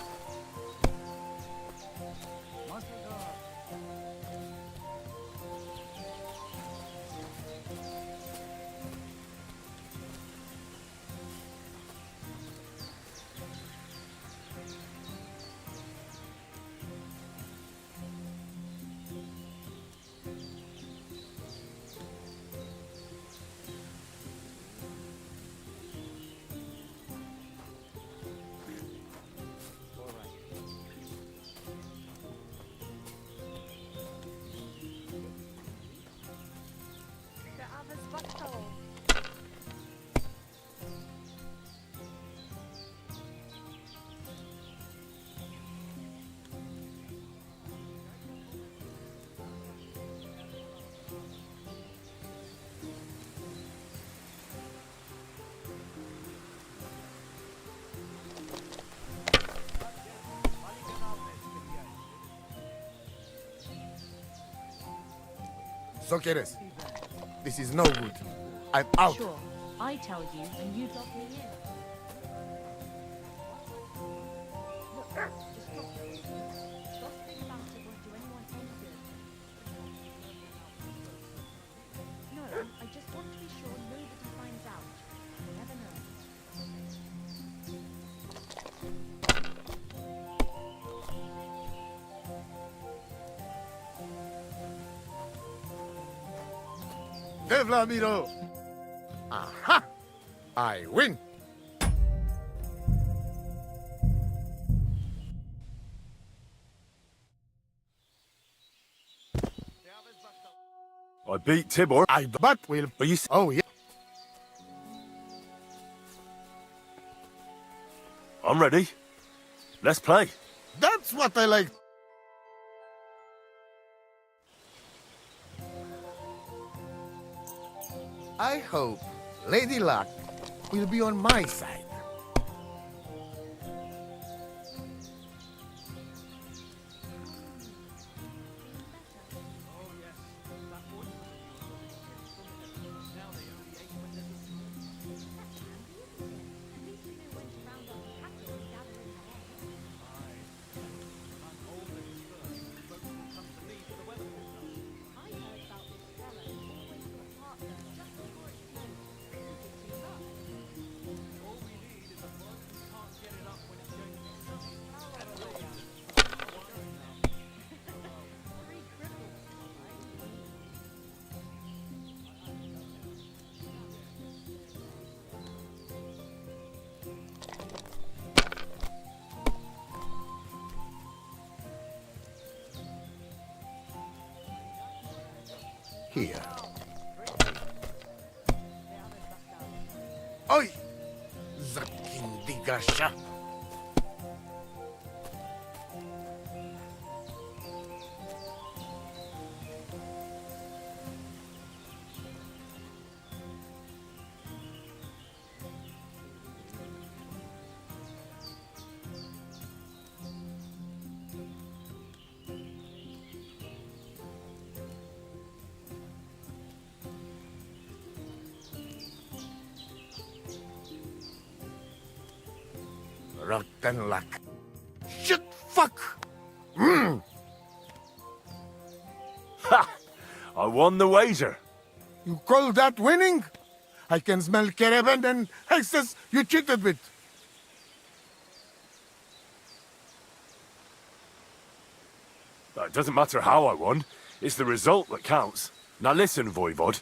So quieres? This is no good. I'm out. Sure, I tell you, and you lock me in. Look, just drop it. Gossiping about it won't do anyone any good. No, I just want to be sure nobody finds out. You never know. Vladimiro! Aha! I win! I beat Tibor. But will... Are you... Oh, yeah. I'm ready. Let's play. That's what I like. I hope Lady Luck will be on my side. Here. Oi! Zakindigasha. Rotten luck. Shit! Fuck! Ha! I won the wager. You call that winning? I can smell caravan and hexes you cheated with. It doesn't matter how I won. It's the result that counts. Now listen, Voivod.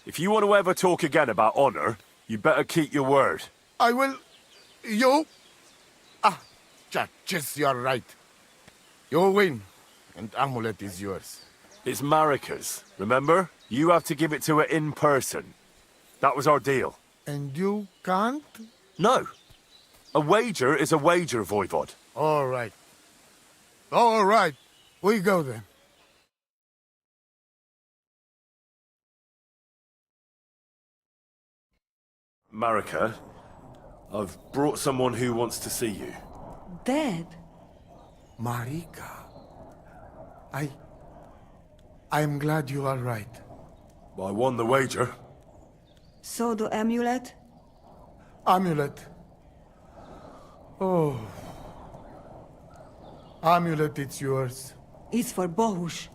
If you want to ever talk again about honor, you better keep your word. I will... You... Ah, just you're right. You win, and amulet is yours. It's Marika's, remember? You have to give it to her in person. That was our deal. And you can't? No. A wager is a wager, Voivod. All right. All right. We go then. Marika, I've brought someone who wants to see you. Dad? Marika. I'm glad you are right. I won the wager. So the amulet? Amulet. Oh. Amulet, it's yours. It's for Bohush.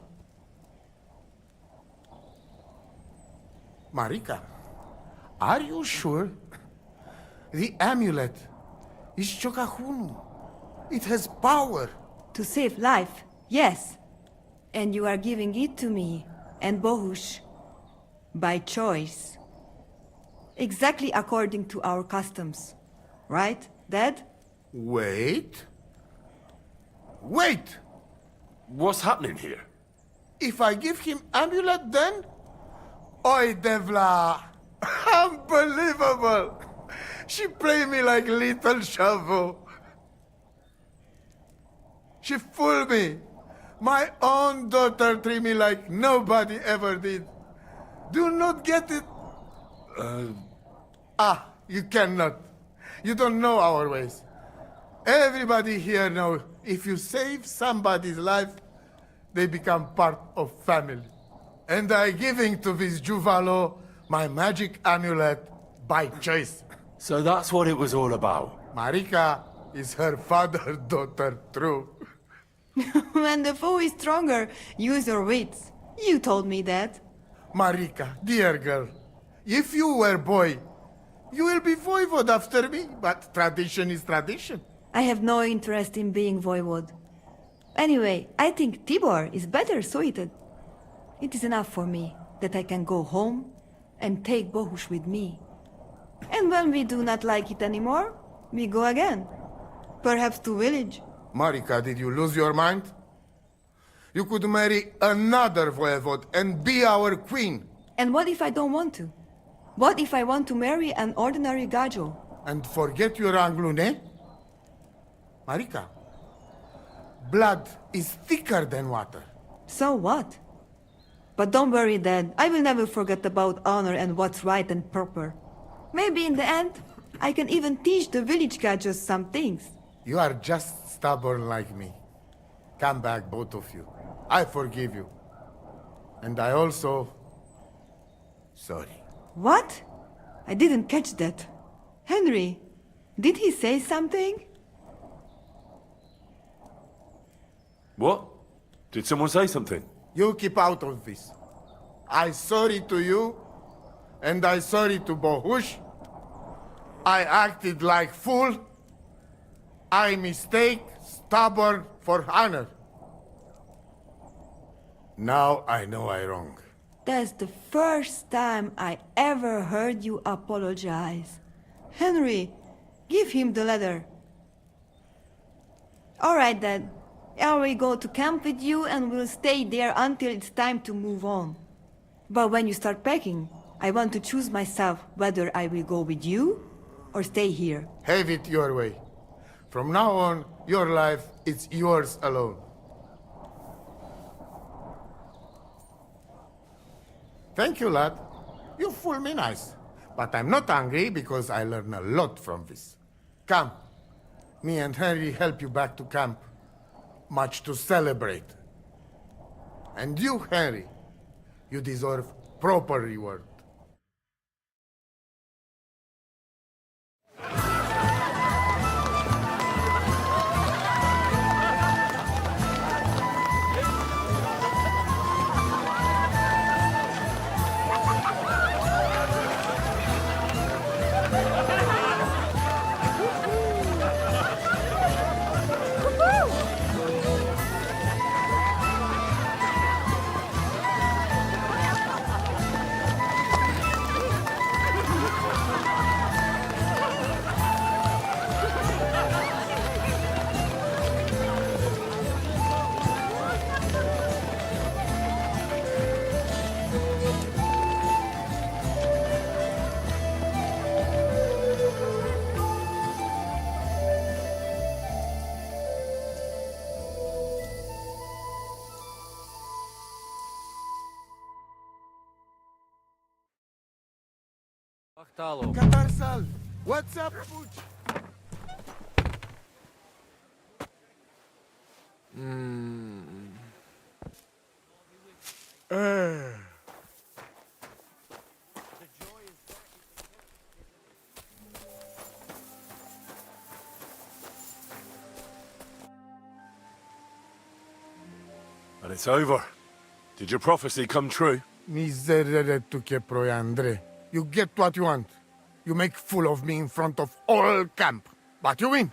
Marika, are you sure? The amulet is Chokahunu. It has power. To save life, yes. And you are giving it to me and Bohush. By choice. Exactly according to our customs. Right, Dad? Wait. Wait! What's happening here? If I give him amulet then? Oi, Devla! Unbelievable! She played me like little shovel. She fooled me. My own daughter treated me like nobody ever did. Do not get it. You cannot. You don't know our ways. Everybody here knows if you save somebody's life, they become part of family. And I giving to this Juvalo my magic amulet by choice. So that's what it was all about. Marika is her father's daughter, true. When the foe is stronger, use your wits. You told me that. Marika, dear girl, if you were boy, you will be voivod after me, but tradition is tradition. I have no interest in being voivod. Anyway, I think Tibor is better suited. It is enough for me that I can go home and take Bohush with me. And when we do not like it anymore, we go again. Perhaps to village. Marika, did you lose your mind? You could marry another voivod and be our queen. And what if I don't want to? What if I want to marry an ordinary gajo? And forget your Anglune? Marika, blood is thicker than water. So what? But don't worry, Dad. I will never forget about honor and what's right and proper. Maybe in the end, I can even teach the village gajos some things. You are just stubborn like me. Come back, both of you. I forgive you. And I also... sorry. What? I didn't catch that. Henry, did he say something? What? Did someone say something? You keep out of this. I sorry to you, and I sorry to Bohush. I acted like fool. I mistake, stubborn for honor. Now I know I wrong. That's the first time I ever heard you apologize. Henry, give him the letter. All right, Dad. I will go to camp with you and we'll stay there until it's time to move on. But when you start packing, I want to choose myself whether I will go with you or stay here. Have it your way. From now on, your life is yours alone. Thank you, lad. You fool me nice. But I'm not angry because I learned a lot from this. Come. Me and Henry help you back to camp. Much to celebrate. And you, Henry, you deserve proper reward. Katarsal, what's up, Pooch? And it's over. Did your prophecy come true? Miserere tu che proiandre. You get what you want. You make fool of me in front of all camp. But you win.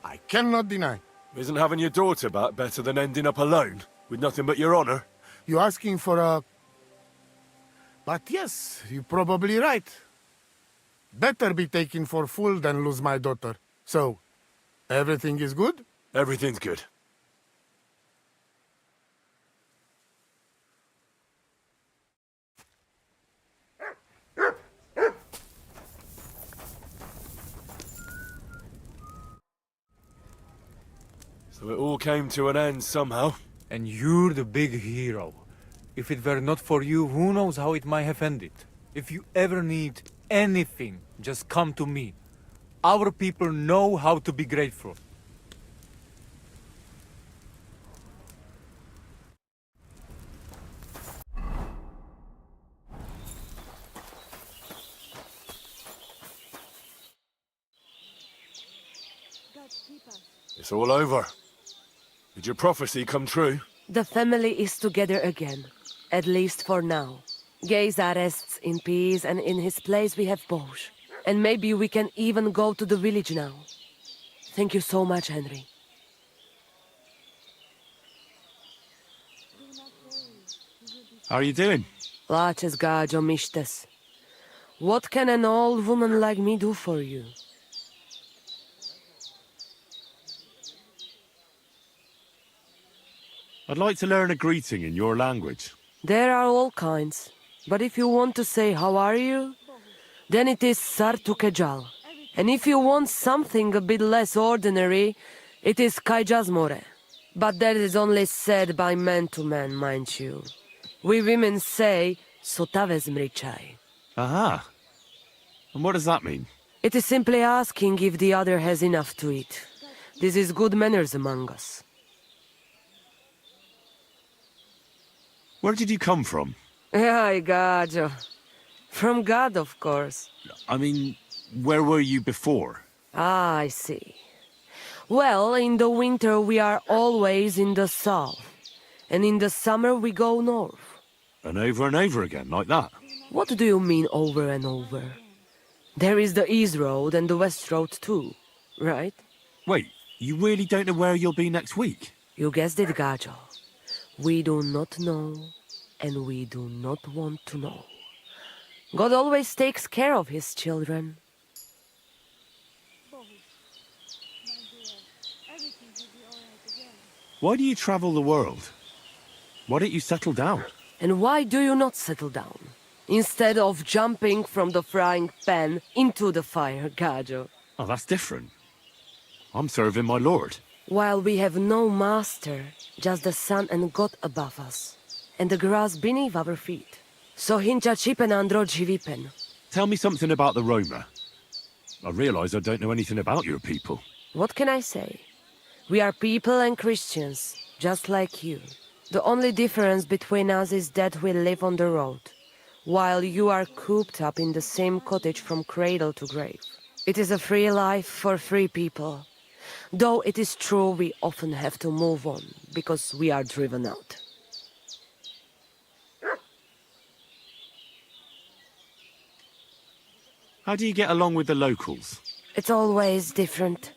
I cannot deny. Isn't having your daughter back better than ending up alone, with nothing but your honor? You asking for a... But yes, you're probably right. Better be taken for fool than lose my daughter. So, everything is good? Everything's good. So it all came to an end somehow. And you're the big hero. If it were not for you, who knows how it might have ended. If you ever need anything, just come to me. Our people know how to be grateful. It's all over. Did your prophecy come true? The family is together again, at least for now. Geza rests in peace, and in his place we have Bosch. And maybe we can even go to the village now. Thank you so much, Henry. How are you doing? Laces gajo mištes. What can an old woman like me do for you? I'd like to learn a greeting in your language. There are all kinds. But if you want to say how are you, then it is Sartukejal. And if you want something a bit less ordinary, it is Kaijazmore. But that is only said by man to man, mind you. We women say Sotavezmrichai. Aha. And what does that mean? It is simply asking if the other has enough to eat. This is good manners among us. Where did you come from? Ay, Gajo. From God, of course. I mean, where were you before? Ah, I see. Well, in the winter we are always in the south. And in the summer we go north. And over again, like that? What do you mean over and over? There is the East Road and the West Road too, right? Wait, you really don't know where you'll be next week? You guessed it, Gajo. We do not know, and we do not want to know. God always takes care of his children. Why do you travel the world? Why don't you settle down? And why do you not settle down? Instead of jumping from the frying pan into the fire, Gajo. Oh, that's different. I'm serving my lord. While we have no master, just the sun and God above us, and the grass beneath our feet. So hincha chipen andro jivipen. Tell me something about the Roma. I realize I don't know anything about your people. What can I say? We are people and Christians, just like you. The only difference between us is that we live on the road, while you are cooped up in the same cottage from cradle to grave. It is a free life for free people. Though it is true we often have to move on, because we are driven out. How do you get along with the locals? It's always different.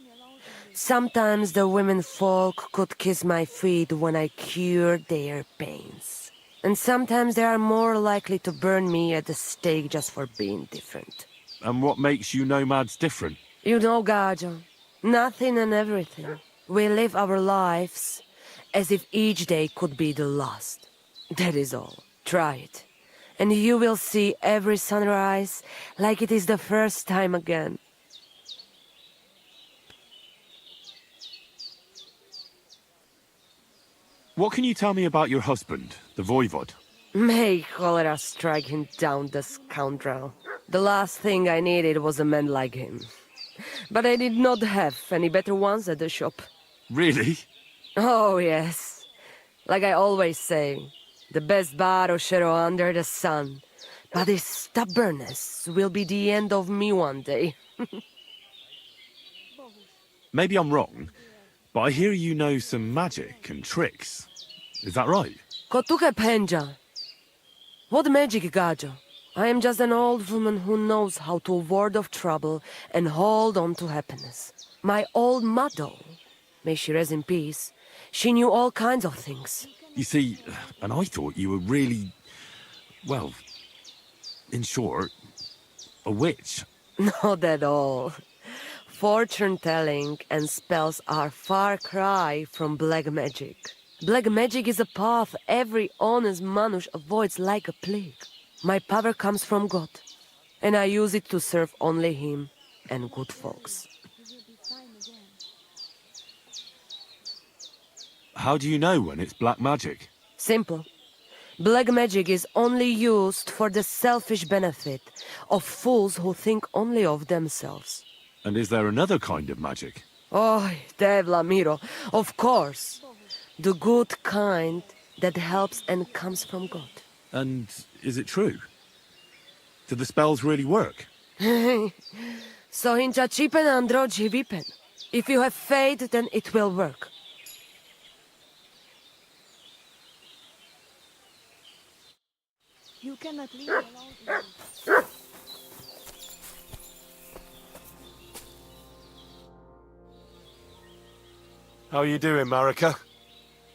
Sometimes the women folk could kiss my feet when I cured their pains. And sometimes they are more likely to burn me at the stake just for being different. And what makes you nomads different? You know, Gajo. Nothing and everything. We live our lives as if each day could be the last. That is all. Try it. And you will see every sunrise like it is the first time again. What can you tell me about your husband, the Voivod? May cholera strike him down, the scoundrel. The last thing I needed was a man like him. But I did not have any better ones at the shop. Really? Oh, yes. Like I always say, the best barrochero under the sun. But his stubbornness will be the end of me one day. Maybe I'm wrong, but I hear you know some magic and tricks. Is that right? Kotuke penja. What magic, Gajo? I am just an old woman who knows how to ward off trouble and hold on to happiness. My old mother, may she rest in peace, she knew all kinds of things. You see, and I thought you were really, well, in short, a witch. Not at all. Fortune-telling and spells are far cry from black magic. Black magic is a path every honest Manush avoids like a plague. My power comes from God, and I use it to serve only Him and good folks. How do you know when it's black magic? Simple. Black magic is only used for the selfish benefit of fools who think only of themselves. And is there another kind of magic? Oh, Devla Miro, of course. The good kind that helps and comes from God. And is it true? Do the spells really work? So hincha chipen andro jivipen. If you have faith, then it will work. You cannot leave alone. How you doing, Marika?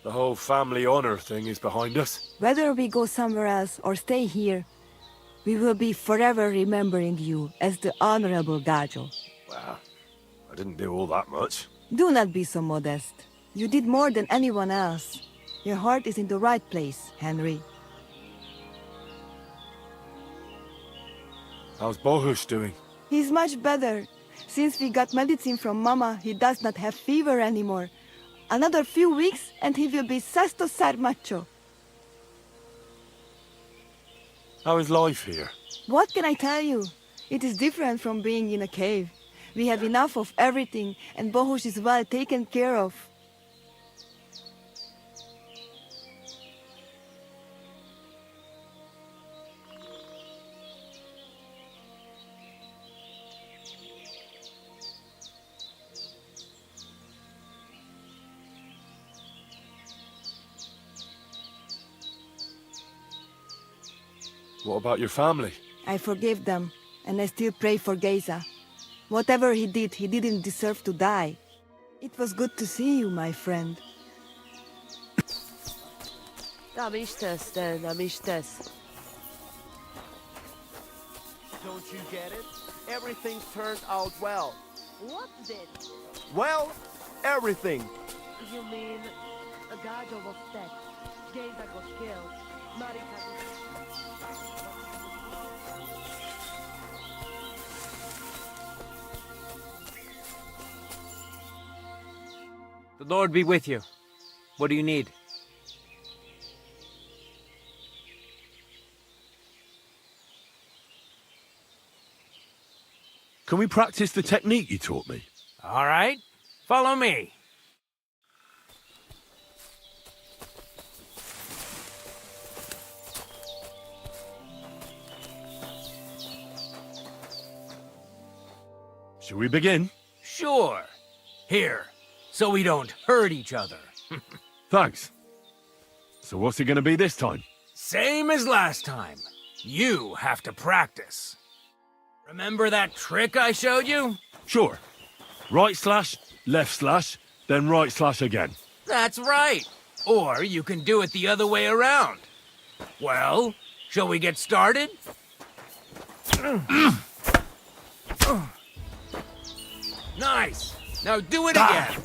The whole family honor thing is behind us. Whether we go somewhere else or stay here, we will be forever remembering you as the Honorable Gajo. Wow, I didn't do all that much. Do not be so modest. You did more than anyone else. Your heart is in the right place, Henry. How's Bohush doing? He's much better. Since we got medicine from Mama, he does not have fever anymore. Another few weeks and he will be sesto sarmacho. How is life here? What can I tell you? It is different from being in a cave. We have enough of everything and Bohush is well taken care of. What about your family? I forgive them, and I still pray for Geza. Whatever he didn't deserve to die. It was good to see you, my friend. Don't you get it? Everything turned out well. What did? Well, everything. You mean a Gajo was dead, Geza got killed, Marika got... The Lord be with you. What do you need? Can we practice the technique you taught me? All right, follow me. Shall we begin? Sure. Here, so we don't hurt each other. Thanks. So what's it going to be this time? Same as last time. You have to practice. Remember that trick I showed you? Sure. Right slash, left slash, then right slash again. That's right. Or you can do it the other way around. Well, shall we get started? Nice. Now do it again.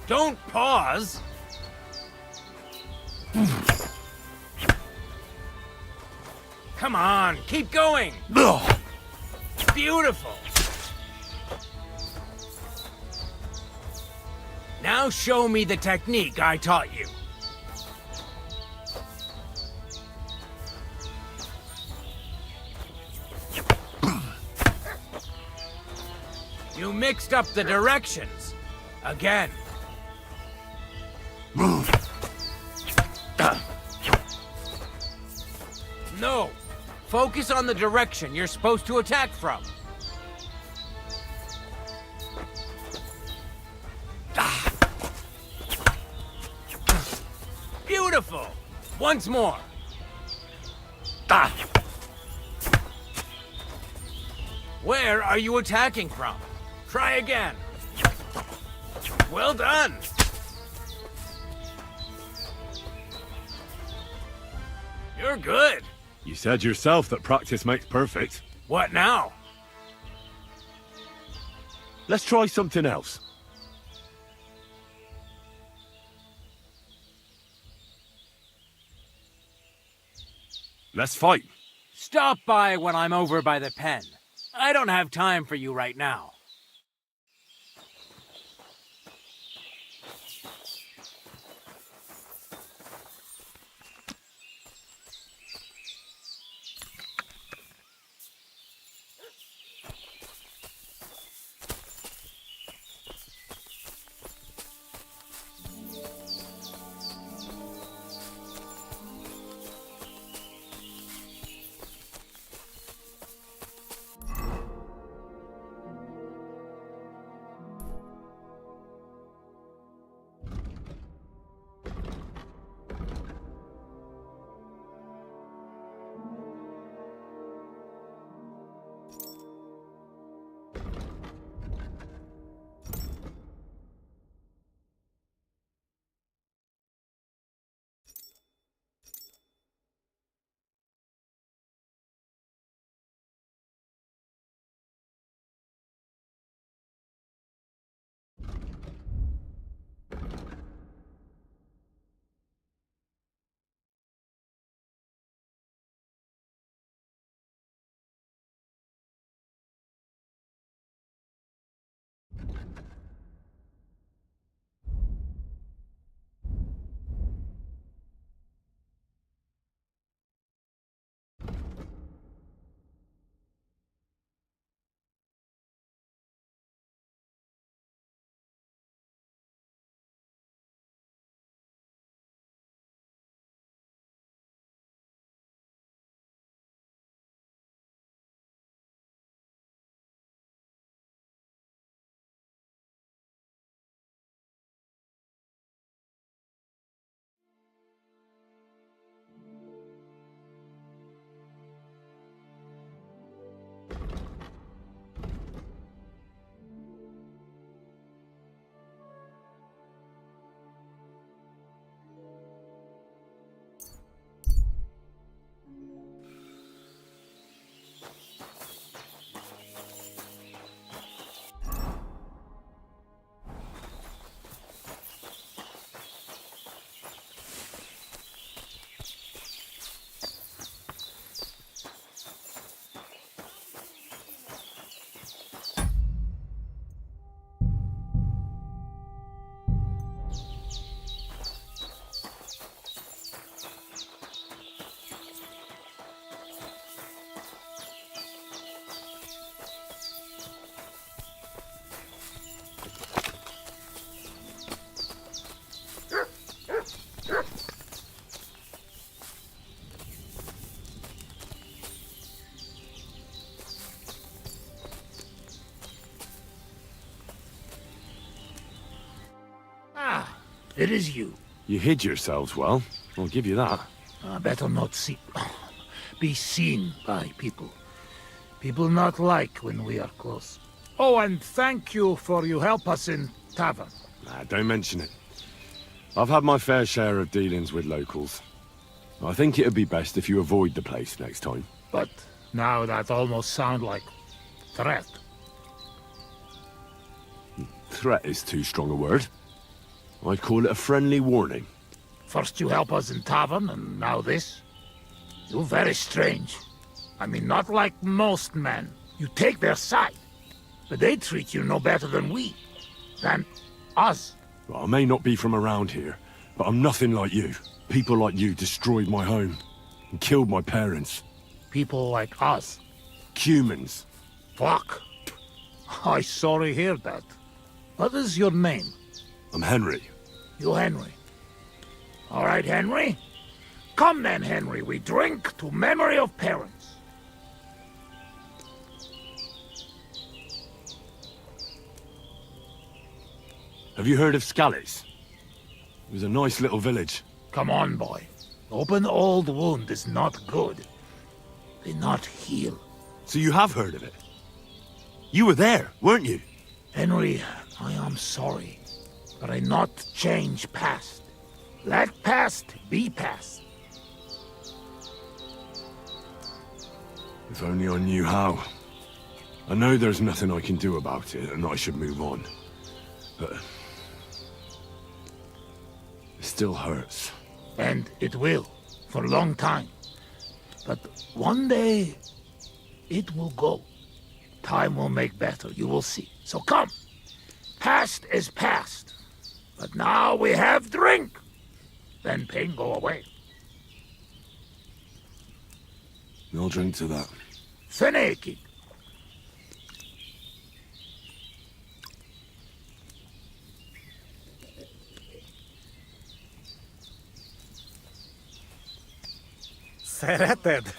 Don't pause. Come on, keep going. Beautiful. Now show me the technique I taught you. You mixed up the directions. Again. Move! No. Focus on the direction you're supposed to attack from. Beautiful! Once more. Where are you attacking from? Try again. Well done! You're good. You said yourself that practice makes perfect. What now? Let's try something else. Let's fight. Stop by when I'm over by the pen. I don't have time for you right now. It is you. You hid yourselves well. I'll give you that. Better not be seen by people. People not like when we are close. Oh, and thank you for you help us in tavern. Nah, don't mention it. I've had my fair share of dealings with locals. I think it'd be best if you avoid the place next time. But now that almost sound like threat. Threat is too strong a word. I'd call it a friendly warning. First you help us in tavern, and now this? You're very strange. I mean, not like most men. You take their side. But they treat you no better than we. Than us. Well, I may not be from around here, but I'm nothing like you. People like you destroyed my home. And killed my parents. People like us? Humans. Fuck. I sorry hear that. What is your name? I'm Henry. You Henry. All right, Henry. Come then, Henry. We drink to memory of parents. Have you heard of Scallies? It was a nice little village. Come on, boy. Open old wound is not good. They not heal. So you have heard of it? You were there, weren't you? Henry, I am sorry, but I not change past. Let past be past. If only I knew how. I know there's nothing I can do about it, and I should move on. But... it still hurts. And it will, for a long time. But one day, it will go. Time will make better, you will see. So come. Past is past. But now we have drink. Then pain go away. I'll drink to that. Feneki. Szereted?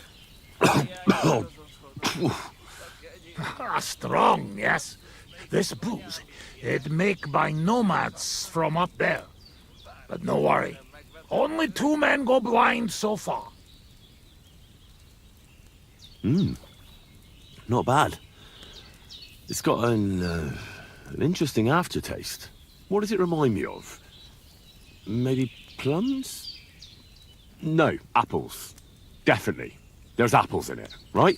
Strong, yes. This booze, it make by nomads from up there. But no worry. Only 2 men go blind so far. Not bad. It's got an interesting aftertaste. What does it remind me of? Maybe plums? No, apples. Definitely. There's apples in it, right?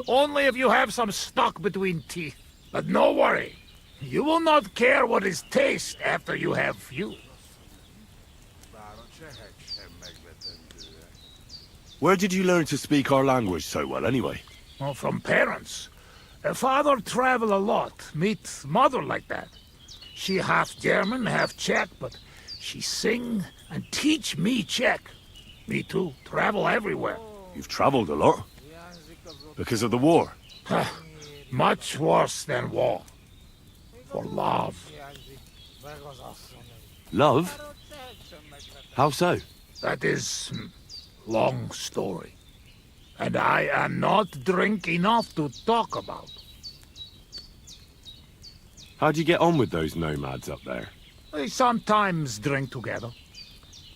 Only if you have some stuck between teeth. But no worry. You will not care what is taste after you have few. Where did you learn to speak our language so well, anyway? Well, from parents. Father travel a lot, meet mother like that. She half German, half Czech, but she sing and teach me Czech. Me too, travel everywhere. You've traveled a lot. Because of the war. Much worse than war. For love. Love? How so? That is long story. And I am not drink enough to talk about. How'd you get on with those nomads up there? They sometimes drink together.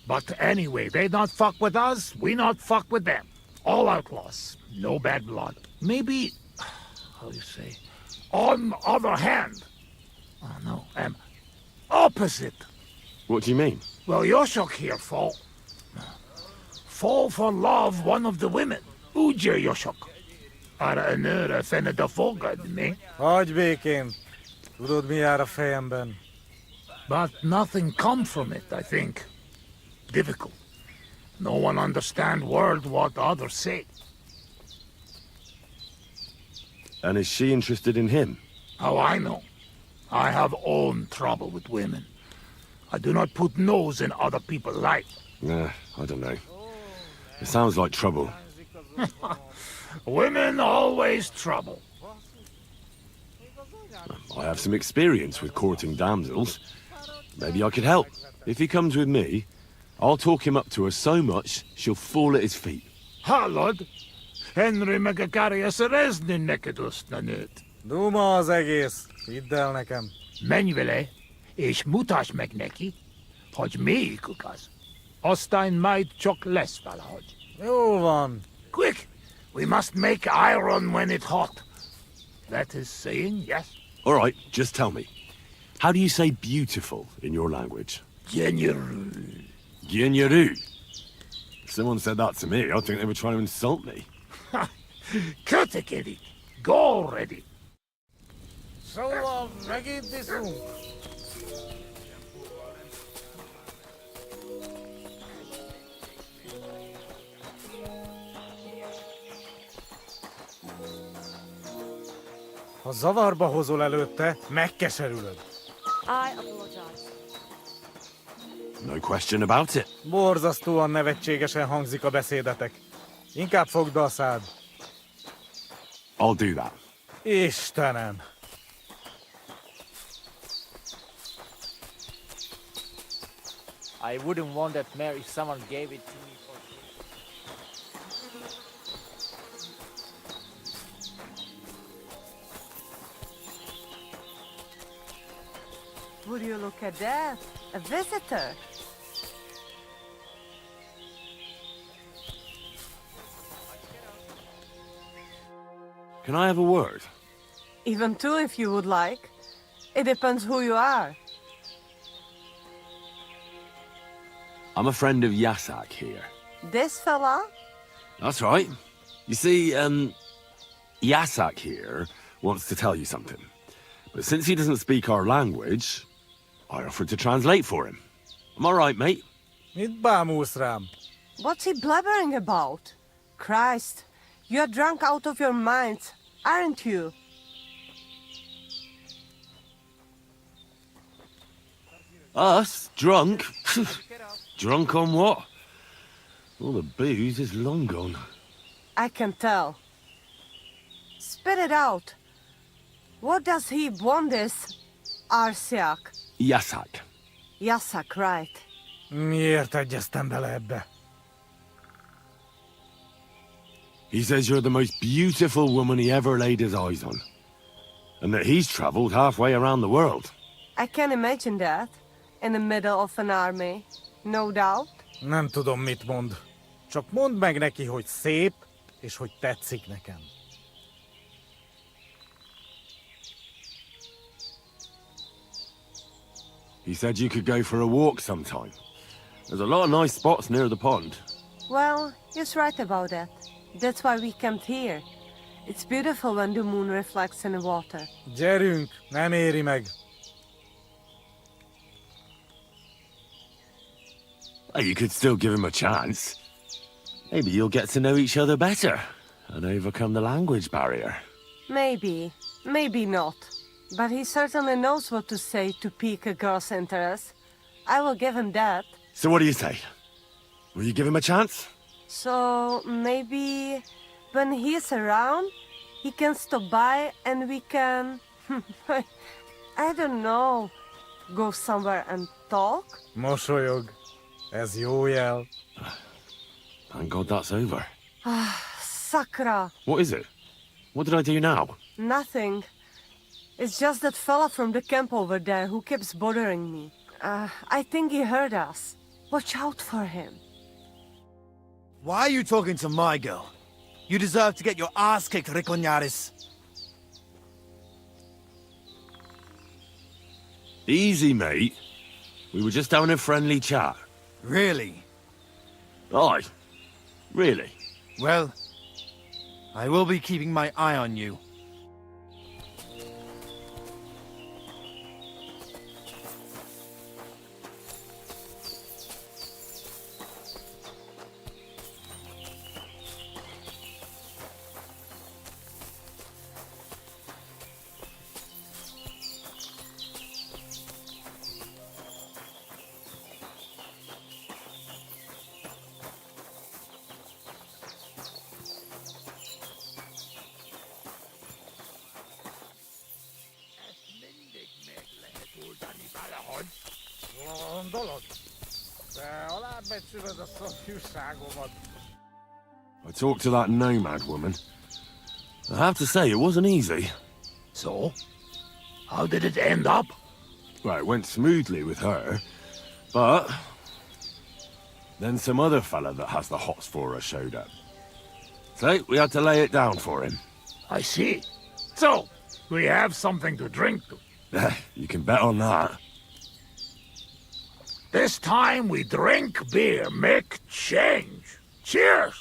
But anyway, they not fuck with us, we not fuck with them. All outlaws, no bad blood. Maybe, how you say, on other hand. Oh no, opposite. What do you mean? Well, Yoshok here fall for love one of the women. Ugye Yoshok. Arra a nőre fened a fogad, mi? Hagyj békén. Tudod, mi jár a fejemben? But nothing come from it, I think. Difficult. No one understand word what others say. And is she interested in him? How I know? I have own trouble with women. I do not put nose in other people's life. I don't know. It sounds like trouble. Women always trouble. I have some experience with courting damsels. Maybe I could help. If he comes with me, I'll talk him up to her so much, she'll fall at his feet. Hallod? Henry megakarja szerezni neked azt a nőt. Duma az egész. Hidd el nekem. Menj vele, és mutasd meg neki, hogy melyikük az. Aztán majd csak lesz valahogy. Jó van. Quick! We must make iron when it's hot. That is saying, yes? All right, just tell me. How do you say beautiful in your language? Genyeru. Genyeru. If someone said that to me, I'd think they were trying to insult me. Kötekedik. Go already. Szóval megint iszunk. Ha zavarba hozol előtte, megkeserülöd. I apologize. No question about it. Borzasztóan nevetségesen hangzik a beszédetek. Inkább fogd be a szád. I'll do that. Istenem! I wouldn't want that mare if someone gave it to me for free. Would you look at that? A visitor. Can I have a word? Even two if you would like. It depends who you are. I'm a friend of Yasak here. This fella? That's right. You see, Yasak here wants to tell you something. But since he doesn't speak our language, I offered to translate for him. Am I right, mate? What's he blabbering about? Christ, you're drunk out of your mind, aren't you? Us? Drunk? Drunk on what? All the booze is long gone. I can tell. Spit it out. What does he want this Arsiak? Yasak. Yasak, right. Miért egyeztem bele ebbe? He says you're the most beautiful woman he ever laid his eyes on. And that he's traveled halfway around the world. I can imagine that. In the middle of an army. No doubt. Nem tudom, mit mond. Csak mondd meg neki, hogy szép, és hogy tetszik nekem. He said you could go for a walk sometime. There's a lot of nice spots near the pond. Well, he's right about that. That's why we camped here. It's beautiful when the moon reflects in the water. Gyerünk, nem éri meg. You could still give him a chance. Maybe you'll get to know each other better and overcome the language barrier. Maybe. Maybe not. But he certainly knows what to say to pique a girl's interest. I will give him that. So what do you say? Will you give him a chance? So maybe when he's around, he can stop by and we can... I don't know. Go somewhere and talk? Mosolyog. Ez jó jel. Thank God that's over. Sakra. What is it? What did I do now? Nothing. It's just that fella from the camp over there who keeps bothering me. I think he heard us. Watch out for him. Why are you talking to my girl? You deserve to get your ass kicked, Riconyaris. Easy, mate. We were just having a friendly chat. Really? Aye. Really? Well, I will be keeping my eye on you. Gondolod? De alábecsülöd a szomjúságomat. I talked to that nomad woman. I have to say, it wasn't easy. So? How did it end up? Well, it went smoothly with her, but... then some other fella that has the hots for her showed up. So, we had to lay it down for him. I see. So, we have something to drink to. You can bet on that. This time we drink beer, make change. Cheers!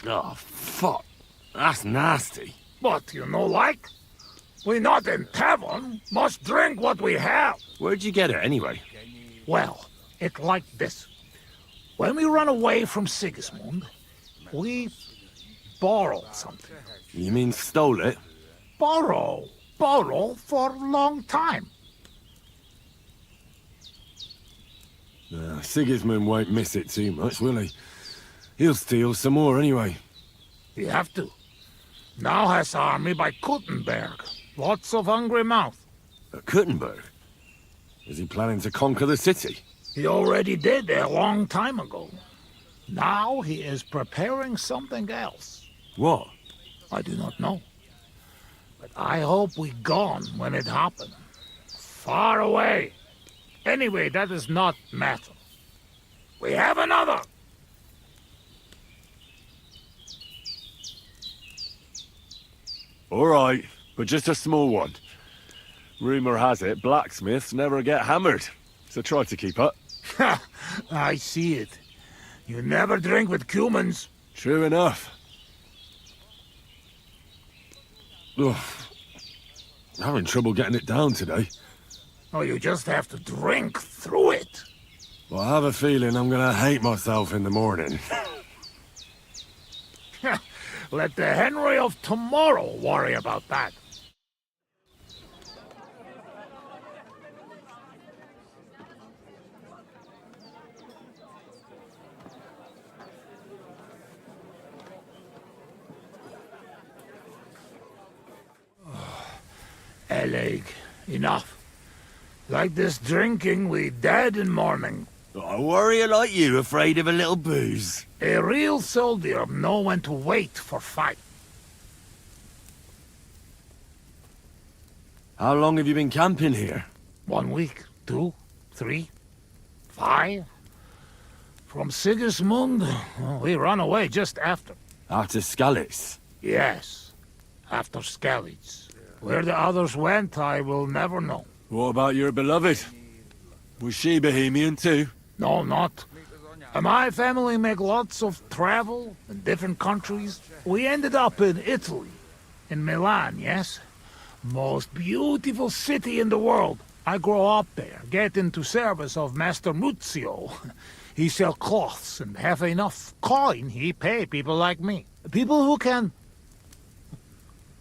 Oh, fuck. That's nasty. But you know like? We not in tavern, must drink what we have. Where'd you get it, anyway? Well, it like this. When we run away from Sigismund, we borrowed something. You mean stole it? Borrow for a long time. Sigismund won't miss it too much, will he? He'll steal some more anyway. You have to. Now has army by Kuttenberg. Lots of hungry mouth. At Kuttenberg? Is he planning to conquer the city? He already did a long time ago. Now he is preparing something else. What? I do not know. But I hope we gone when it happened. Far away. Anyway, that is not matter. We have another! All right, but just a small one. Rumor has it blacksmiths never get hammered, so try to keep up. Ha! I see it. You never drink with humans. True enough. Ugh. I'm having trouble getting it down today. Oh, you just have to drink through it. Well, I have a feeling I'm gonna hate myself in the morning. Let the Henry of tomorrow worry about that. Eleg, enough. Like this drinking, we dead in morning. A warrior like you afraid of a little booze? A real soldier know when to wait for fight. How long have you been camping here? 1 week, 2, 3, 5. From Sigismund, we run away just after. After Skalitz? Yes, after Skalitz. Where the others went, I will never know. What about your beloved? Was she Bohemian too? No, not. My family make lots of travel in different countries. We ended up in Italy, in Milan, yes? Most beautiful city in the world. I grow up there, get into service of Master Muzio. He sell cloths and have enough coin he pay people like me. People who can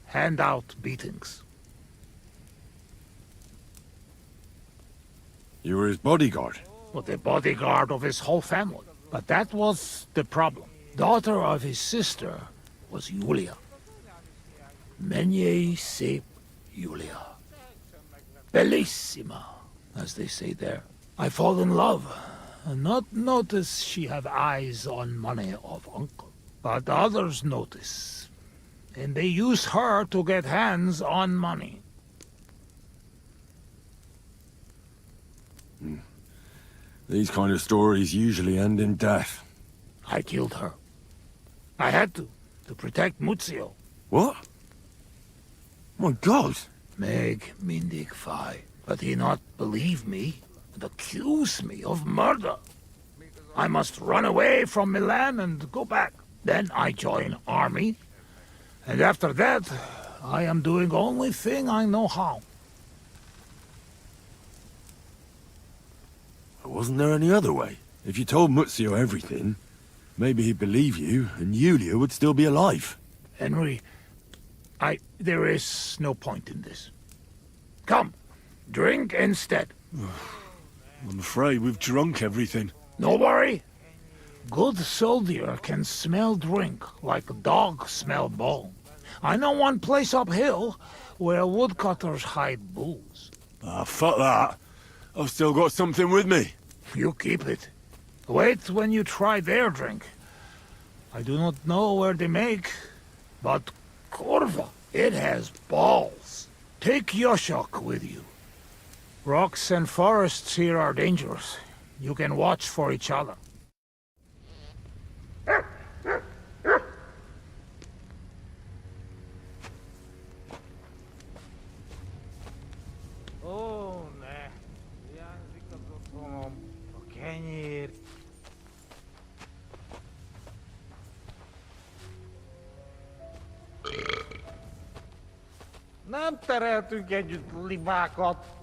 hand out beatings. You were his bodyguard? Well, the bodyguard of his whole family. But that was the problem. Daughter of his sister was Julia. Menier sep Julia. Bellissima, as they say there. I fall in love, and not notice she have eyes on money of uncle. But others notice, and they use her to get hands on money. These kind of stories usually end in death. I killed her. I had to protect Muzio. What? My God! Meg Mindig Fi. But he not believe me and accuse me of murder. I must run away from Milan and go back. Then I join army. And after that, I am doing only thing I know how. Wasn't there any other way? If you told Muzio everything, maybe he'd believe you, and Julia would still be alive. Henry, there is no point in this. Come, drink instead. I'm afraid we've drunk everything. No worry. Good soldier can smell drink like a dog smell bone. I know one place uphill where woodcutters hide booze. Ah, fuck that. I've still got something with me. You keep it. Wait when you try their drink. I do not know where they make, but Corva, it has balls. Take Yoshok with you. Rocks and forests here are dangerous. You can watch for each other. Ó, ne. Hiányzik az otthonom. A kenyér. Nem tereltünk együtt libákat.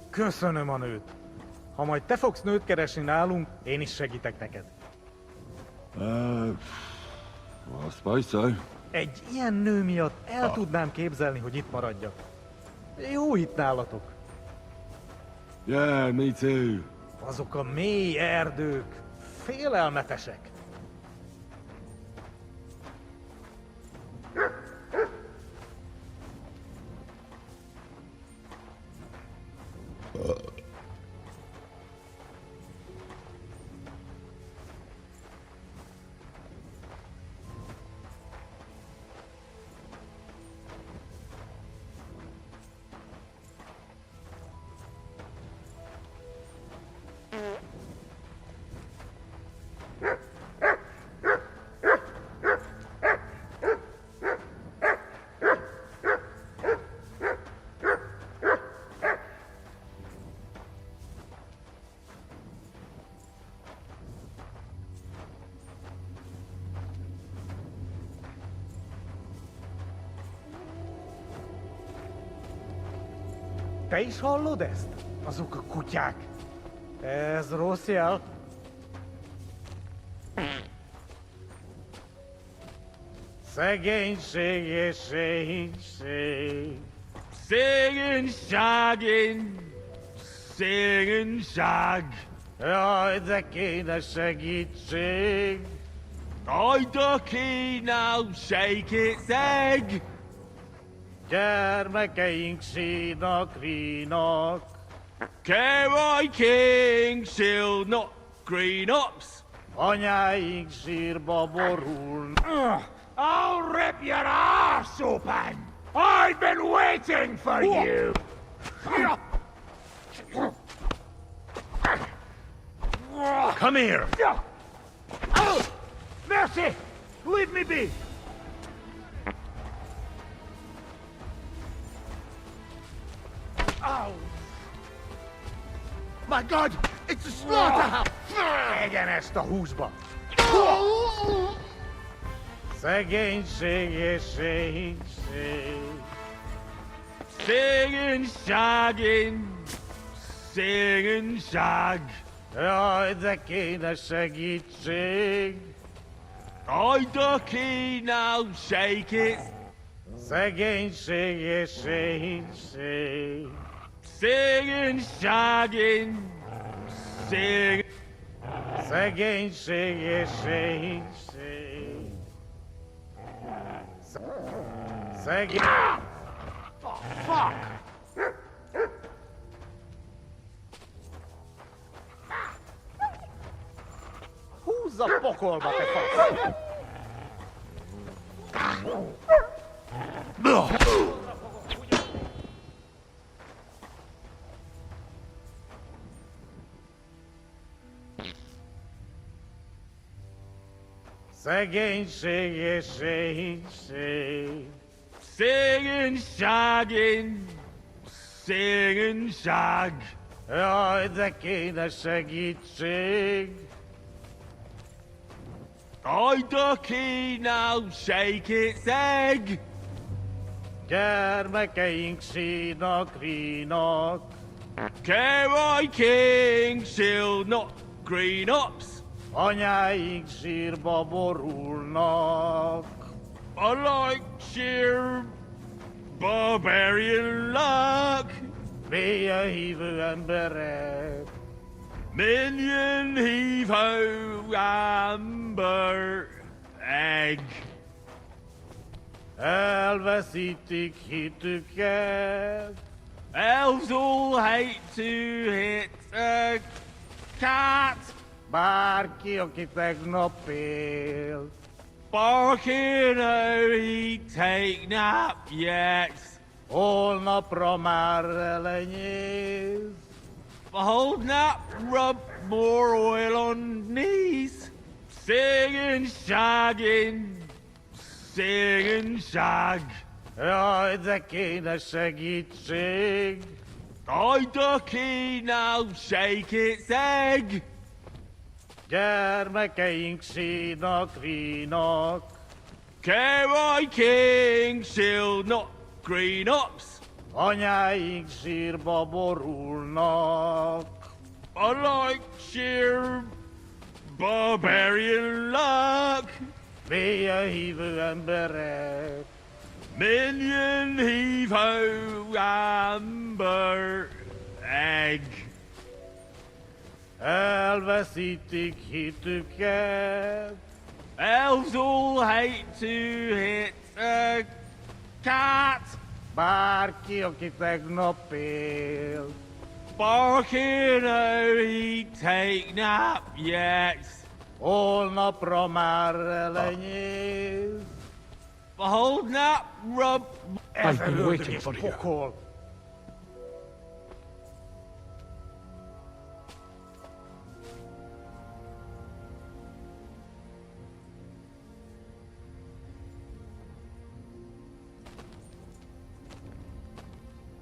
Köszönöm a nőt. Ha majd te fogsz nőt keresni nálunk, én is segítek neked. I suppose so. Egy ilyen nő miatt el tudnám képzelni, hogy itt maradjak. Jó itt nálatok. Yeah, me too. Azok a mély erdők félelmetesek. Te is hallod ezt? Azok a kutyák. Ez rossz jel. Szegénység és szegénység. Szegényság. Jaj, de kéne segítség. Ajda now shake its egg. Gyermekeink sínak, rínak. Carry King shall not green ups. Anyáink sírba borulnak. I'll rip your arse open! I've been waiting for you! Come here! Mercy! Leave me be! Ow! My God! It's a slaughterhouse! Egyen ezt a húsba! Szegénység és szegénység. Szegényság. Jaj, de kéne segítség. Ajda now shake it. Szegénység és szegénység. Szegénység és szegénység. Szegény... Fuck! Húzz a pokolba, te fasz! Szegénység és szegénység. Szegényság. Jaj, de kéne segítség. Ajda now shake its egg. Gyermekeink sínak, rínak. Carry King shall not green ups. Anyáink sírba borulnak. I like sheer barbarian luck. Mélyen hívő emberek. Million heave-ho amber egg. Elveszítik hitüket. Elves all hate to hit a cat. Bárki, aki tegnap élt. Barking, oh, he take nap yet. Holnapra már elenyész. Hold nap, rub more oil on knees. Singing, shag. Jaj, de kéne segítség. Ajda now shake its egg. Gyermekeink sínak, rínak. Carry King shall not green ups. Anyáink sírba borulnak. I like sheer barbarian luck. Be a heave and beret. Minion heave ho amber egg. Elvasitik hituket. Elves all hate to hit a cat. Barki okiteknopil. Barking oh he take nap yet. All no promarelenis. Behold nap rub. I've been waiting for you.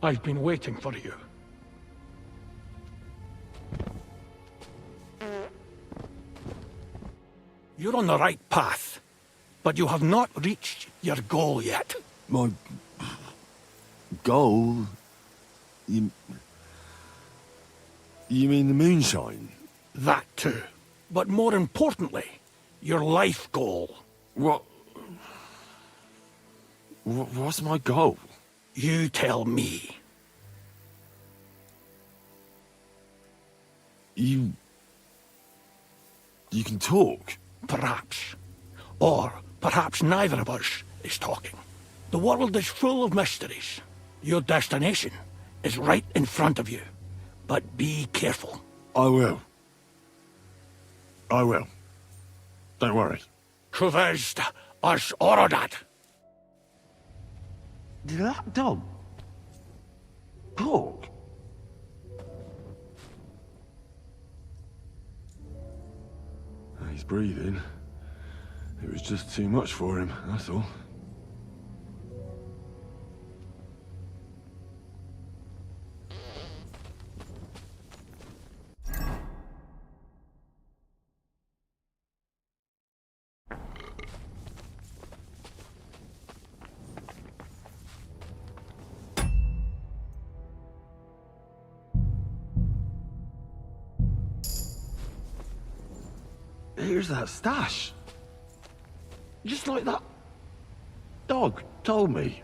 I've been waiting for you. You're on the right path, but you have not reached your goal yet. My goal? You mean the moonshine? That too. But more importantly, your life goal. What's my goal? You tell me. You can talk? Perhaps. Or perhaps neither of us is talking. The world is full of mysteries. Your destination is right in front of you. But be careful. I will. Don't worry. Kuvest as Orodat. Did that dog talk? He's breathing. It was just too much for him, that's all. Here's that stash. Just like that dog told me.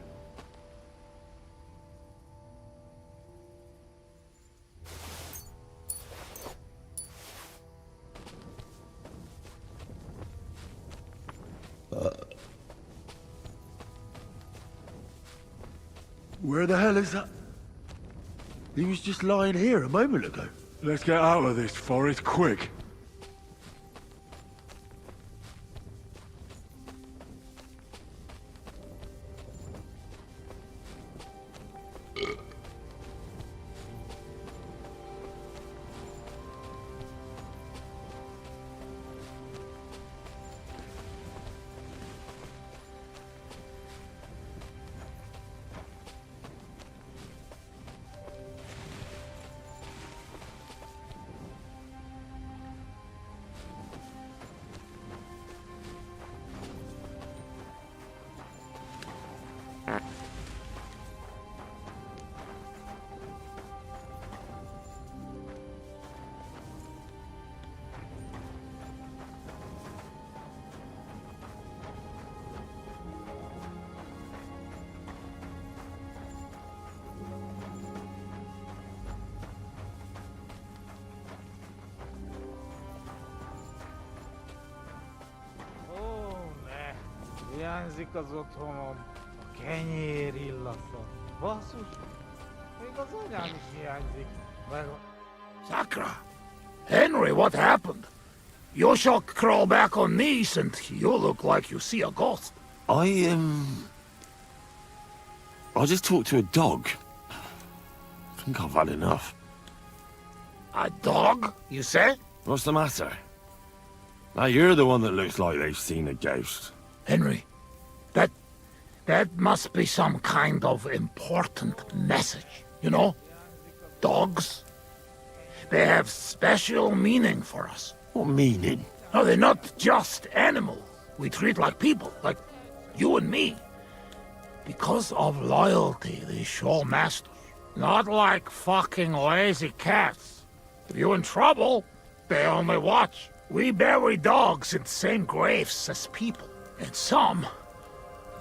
Where the hell is that? He was just lying here a moment ago. Let's get out of this forest quick. Języka z otoną, Kenny Rillaso. Bosus, tego zadania się język. Sakra! Henry, what happened? You shall crawl back on knees and you look like you see a ghost. I just talked to a dog. I think I've had enough. A dog, you say? What's the matter? Now you're the one that looks like they've seen a ghost. Henry, that must be some kind of important message, you know? Dogs, they have special meaning for us. What meaning? No, they're not just animals. We treat like people, like you and me. Because of loyalty, they show masters. Not like fucking lazy cats. If you're in trouble, they only watch. We bury dogs in the same graves as people. And some,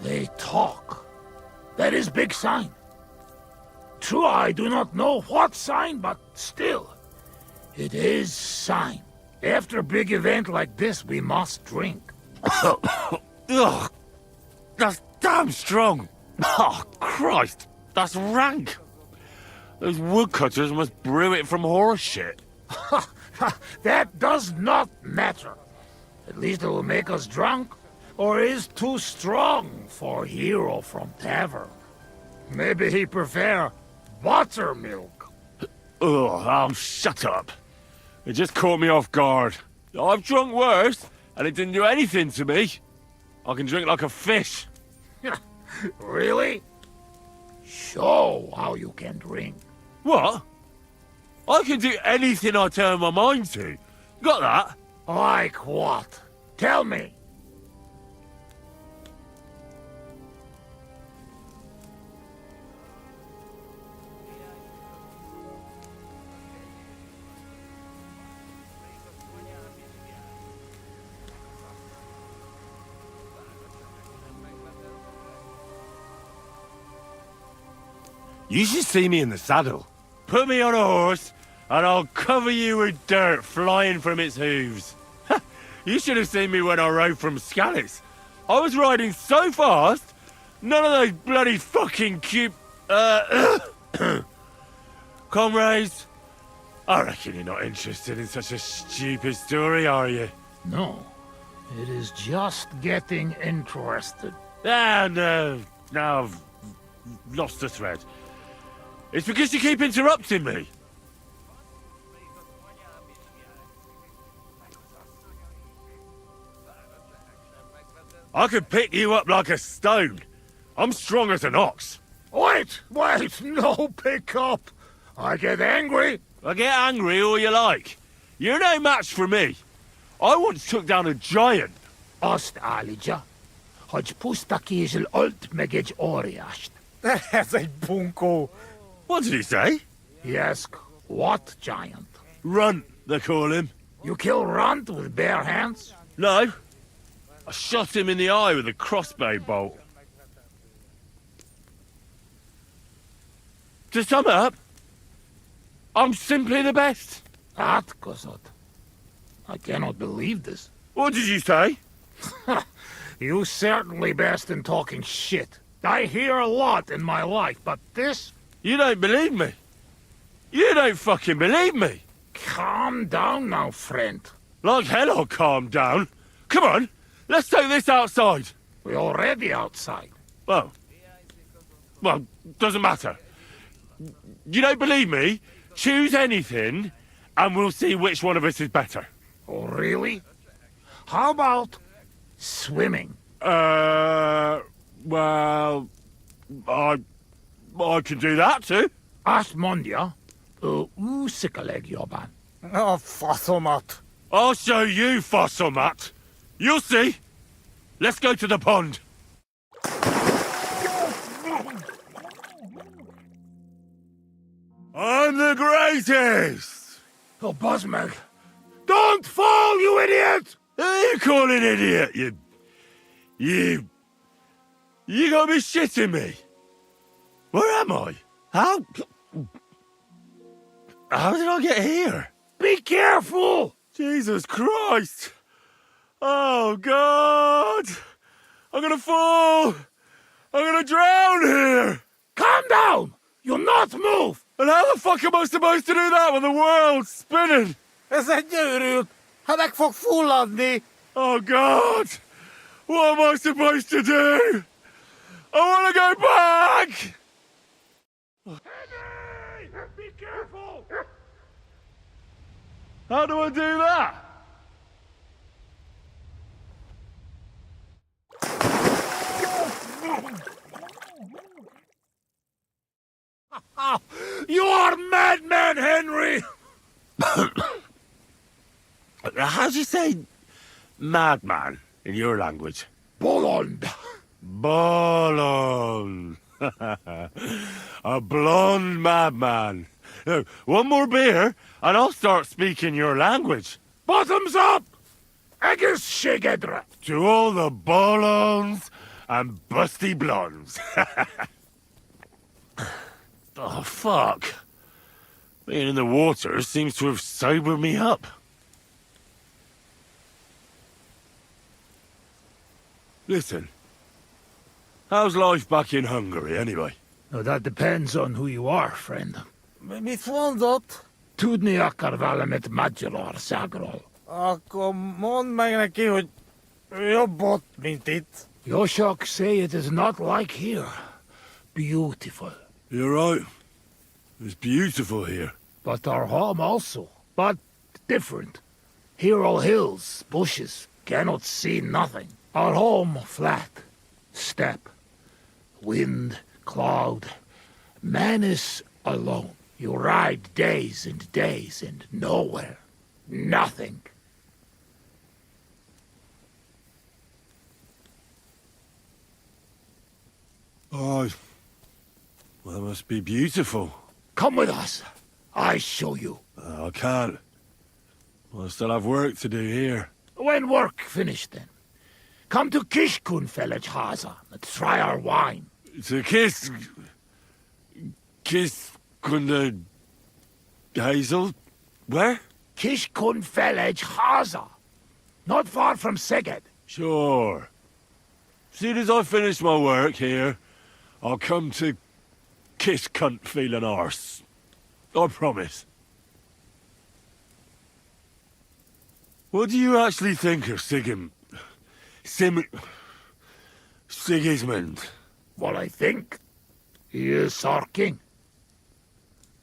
they talk. That is big sign. True, I do not know what sign, but still, it is sign. After a big event like this, we must drink. Ugh, that's damn strong. Oh, Christ, that's rank. Those woodcutters must brew it from horse shit. That does not matter. At least it will make us drunk, or is too strong for hero from tavern. Maybe he prefer buttermilk. Oh, shut up. It just caught me off guard. I've drunk worse, and it didn't do anything to me. I can drink like a fish. Really? Show how you can drink. What? I can do anything I turn my mind to. Got that? Like what? Tell me. You should see me in the saddle. Put me on a horse, and I'll cover you with dirt flying from its hooves. You should have seen me when I rode from Scallis. I was riding so fast, none of those bloody fucking comrades. I reckon you're not interested in such a stupid story, are you? No. It is just getting interested. Ah, no. Now I've lost the thread. It's because you keep interrupting me. I could pick you up like a stone. I'm strong as an ox. Wait, no pick up. I get angry. I get angry all you like. You're no match for me. I once took down a giant. Azt állítja, hogy puszta kézzel ölt meg egy óriást. That's a bunko. What did he say? He asked, what giant? Runt, they call him. You kill Runt with bare hands? No. I shot him in the eye with a crossbow bolt. To sum up, I'm simply the best. Atkosot. I cannot believe this. What did you say? You certainly best in talking shit. I hear a lot in my life, but this... You don't believe me. You don't fucking believe me. Calm down now, friend. Like hell I'll calm down. Come on, let's take this outside. We're already outside. Well, doesn't matter. You don't believe me? Choose anything, and we'll see which one of us is better. Oh, really? How about swimming? Well, I can do that too. Asmondia, usikaleg jobban. Oh, Fossilmat. I'll show you, Fossilmat. You'll see. Let's go to the pond. I'm the greatest! Oh, Bosmag. Don't fall, you idiot! Who are you calling idiot, You gotta be shitting me. Where am I? How did I get here? Be careful! Jesus Christ! Oh, God! I'm gonna fall! I'm gonna drown here! Calm down! You'll not move! And how the fuck am I supposed to do that when the world's spinning? Ez egy gyűrűt! Ha meg fog fulladni! Oh, God! What am I supposed to do? I want to go back! Henry! Be careful! How do I do that? You are madman, Henry! How do you say madman in your language? Bolond. Bolond. A blonde madman. One more beer, and I'll start speaking your language. Bottoms up! Agus Shigedra. To all the bolons and busty blondes. Oh, fuck. Being in the water seems to have sobered me up. Listen, how's life back in Hungary, anyway? Now, that depends on who you are, friend. Mitt vandat? Tudni akar valamit Magyaror Zagrol. Akkor mondd meg neki, hogy jobb ott, mint itt. Yoshok say it is not like here. Beautiful. You're right. It's beautiful here. But our home also. But different. Here all hills, bushes, cannot see nothing. Our home flat. Steppe. Wind, cloud. Man is alone. You ride days and nowhere. Nothing. Oh, well, that must be beautiful. Come with us. I show you. I can't. I still have work to do here. When work finished then. Come to Kishkunfelej Haza and try our wine. To kiss Kunda Hazel? Where? Kishkunfelej Haza. Not far from Szeged. Sure. Soon as I finish my work here, I'll come to kiss cunt feeling arse. I promise. What do you actually think of Sigismund? What I think? He is our king.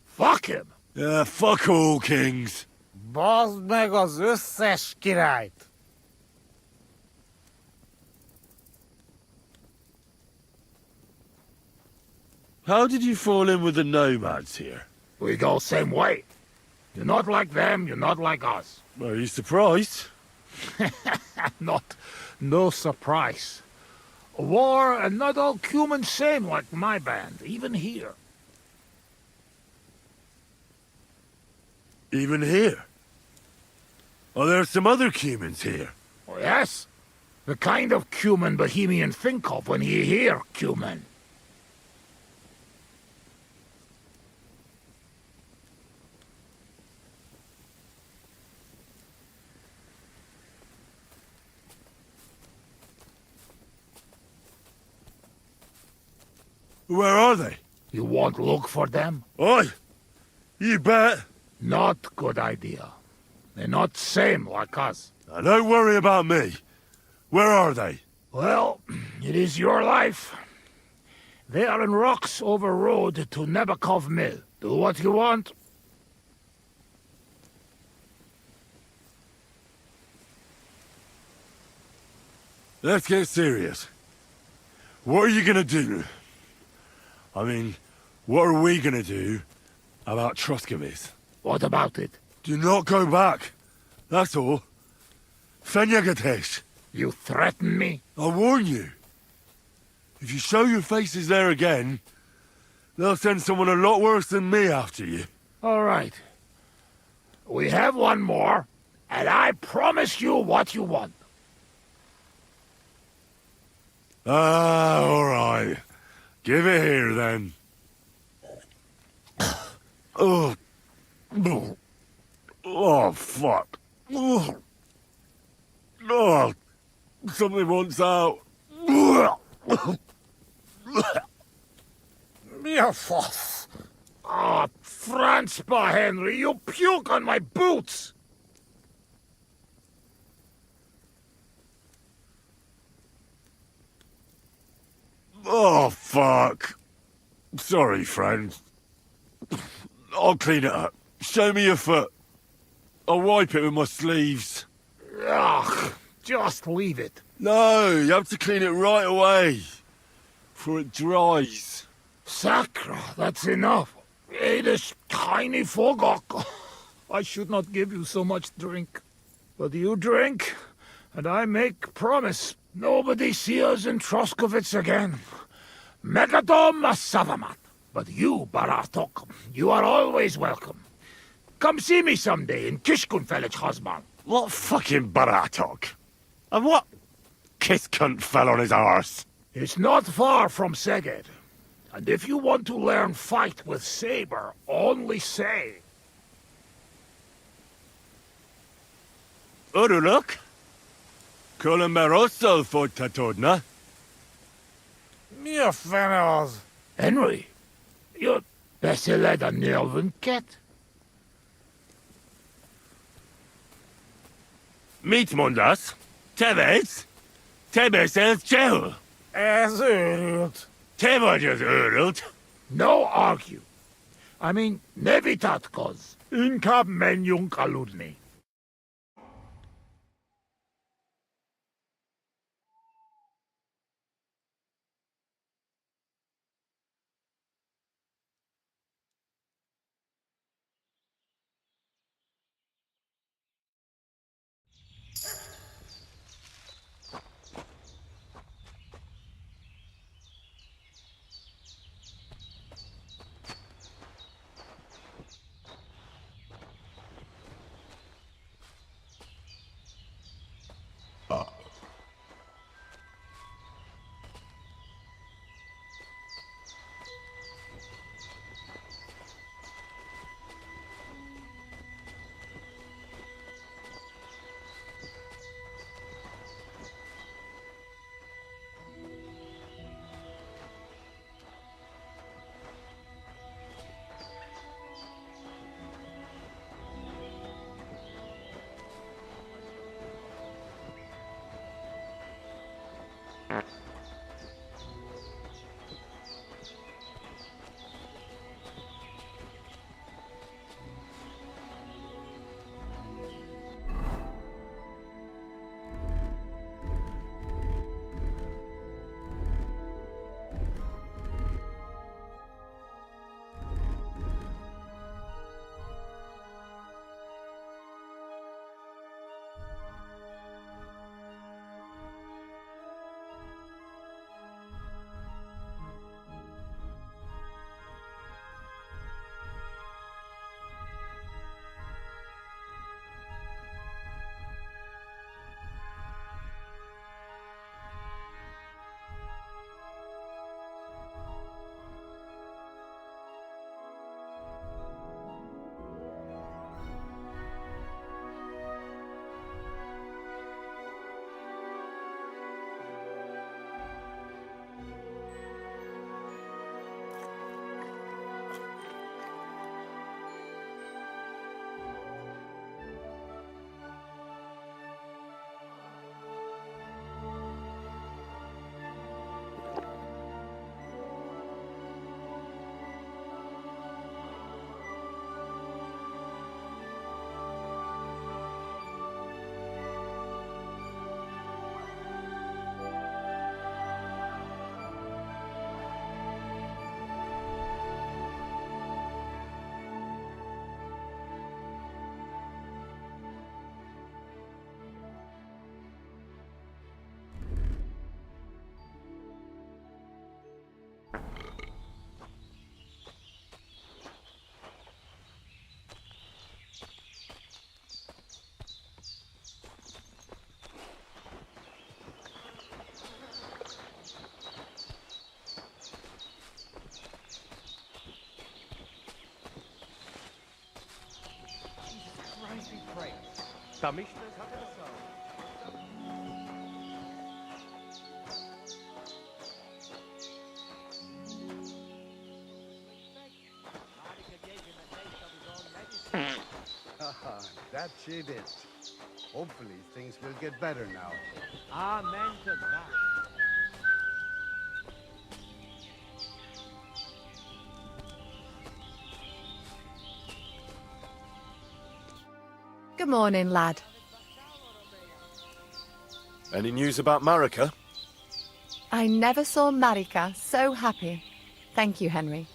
Fuck him! Yeah, fuck all kings. Bazd meg az összes királyt! How did you fall in with the nomads here? We go same way. You're not like them, you're not like us. Are you surprised? No surprise. War and not all humans same like my band, even here. Even here? Are there some other humans here? Oh, yes. The kind of cumin Bohemian think of when he hear cumin. Where are they? You won't look for them? Oi! You bet! Not good idea. They're not same like us. Now, don't worry about me. Where are they? Well, it is your life. They are in rocks over road to Nebakov Mill. Do what you want. Let's get serious. What are you gonna do? I mean, what are we gonna do about Troskovitz? What about it? Do not go back. That's all. Fenyagatesh. You threaten me? I warn you. If you show your faces there again, they'll send someone a lot worse than me after you. All right. We have one more, and I promise you what you want. Ah, all right. Give it here, then. Oh. Oh, fuck. Oh. Something wants out. Mirfos. Ah, Franzpa, Henry, you puke on my boots! Oh, fuck. Sorry, friend. I'll clean it up. Show me your foot. I'll wipe it with my sleeves. Ugh, just leave it. No, you have to clean it right away. Before it dries. Sacra, that's enough. This tiny fogok. I should not give you so much drink. But you drink, and I make promise. Nobody see us in Troskovitz again. Megadom Savamat. But you, Baratok, you are always welcome. Come see me someday in Kishkunfelej Hosman. What fucking baratok? And what kiss cunt fell on his arse? It's not far from Szeged. And if you want to learn fight with saber, only say. Uruluk? Columeroso for Tatodna? Mia fenos. Henry, you're better led a Nelvin cat. Meet Mundas. Tevez? Tebes ez Jehu. Ez őrült. Te vagy az őrült. No argue. I mean, nevitatkoz. Inkább menjünk aludni. That she did. Hopefully things will get better now. Amen to that. Good morning, lad. Any news about Marika? I never saw Marika so happy. Thank you, Henry.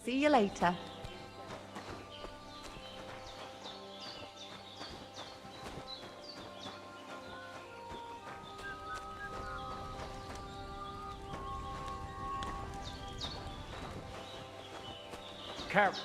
See you later. Careful.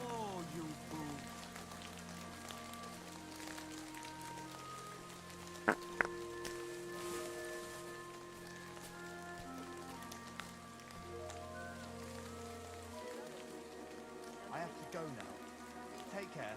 Oh, you fool. I have to go now. Take care.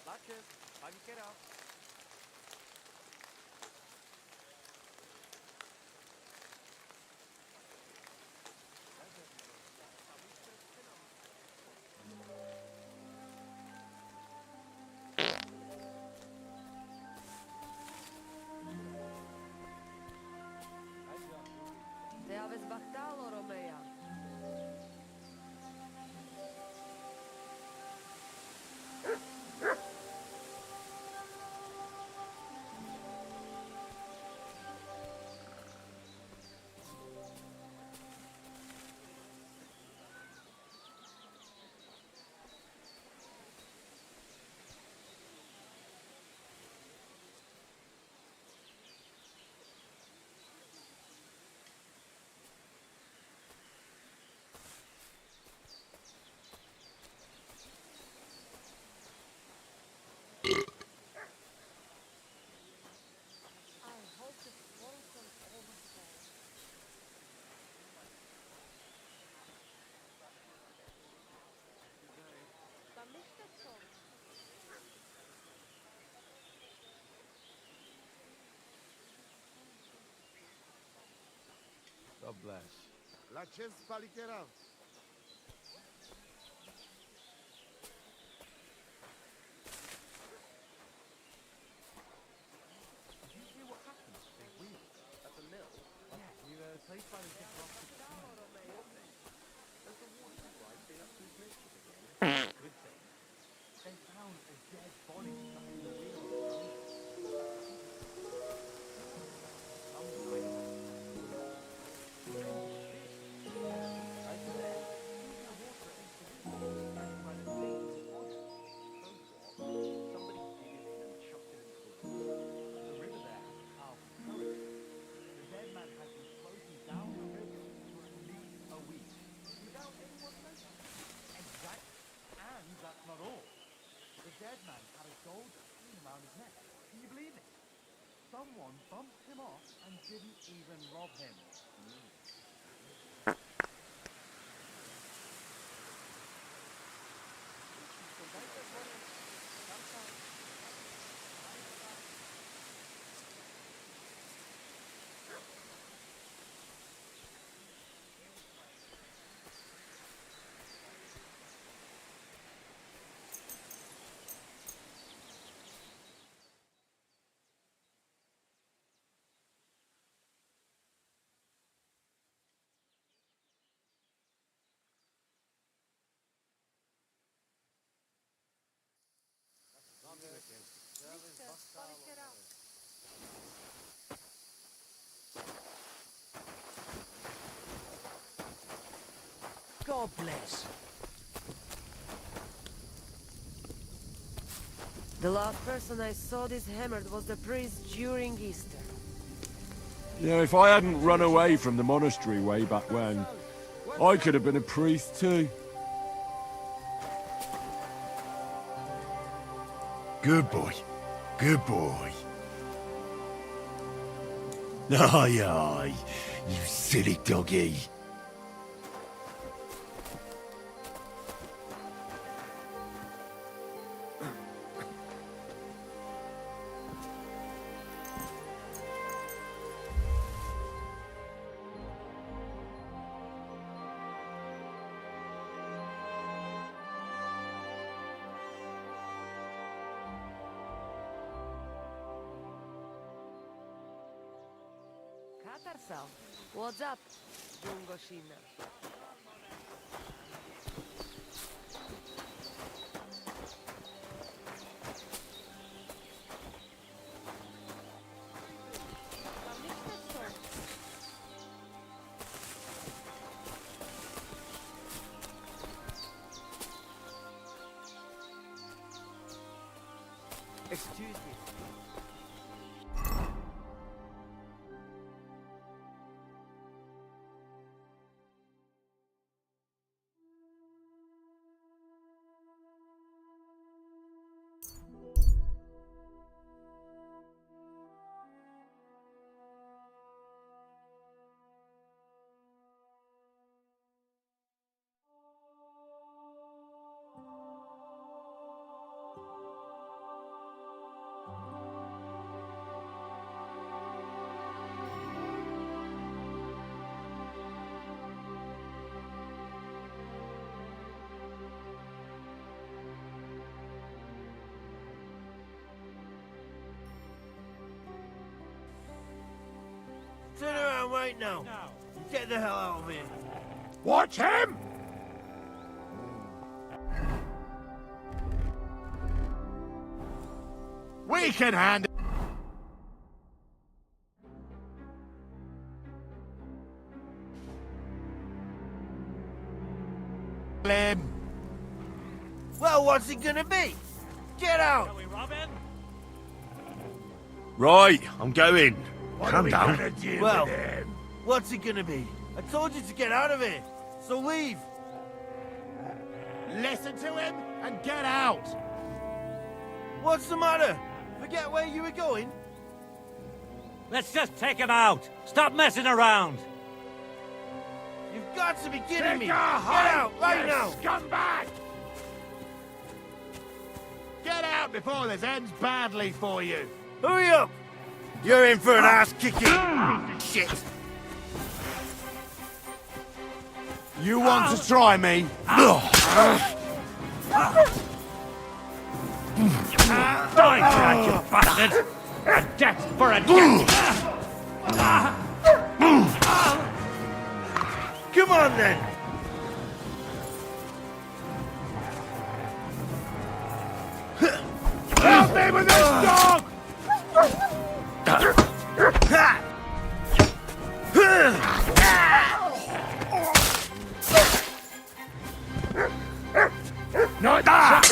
Latches, I can get out. Te aveți bactalo, Romea. God bless. Latches, Palikera. Did you hear what happened to Big Wheel? At the mill? Yeah, you placed by the big rock. Has the water supply been up to his mischief again? Good thing. They found a dead body stuck in the wheel of the tunnel. Some kind of strange fish. I said, in the water at the wheel, and by the things on it. So what? Somebody dig it in and chucked it into the water. The river there has a powerful current. The dead man has been floating down the river for at least a week, without anyone noticing. Exactly. And that's not all. The dead man had a gold chain around his neck. Can you believe it? Someone bumped him off and didn't even rob him. God bless. The last person I saw this hammered was the priest during Easter. Yeah, if I hadn't run away from the monastery way back when, I could have been a priest too. Good boy. Good boy. Aye, aye, you silly doggy. Katarsal, what's up, Jungoshina? Excuse me. Turn around right now. Get the hell out of here. Watch him! We can handle him. Well, what's it gonna be? Get out! Shall we rob him? Right, I'm going. What Calm are we down. gonna do Well, with him? what's it gonna be? I told you to get out of here, so leave. Listen to him and get out! What's the matter? Forget where you were going? Let's just take him out. Stop messing around. You've got to be kidding Take me. a Get hike, out right you now. scumbag! Get out before this ends badly for you. Hurry up. You're in for an ass kicking. Shit. You want to try me? Die for that, you bastard! A death for a death! Come on then. Help me with this dog! No, Fuck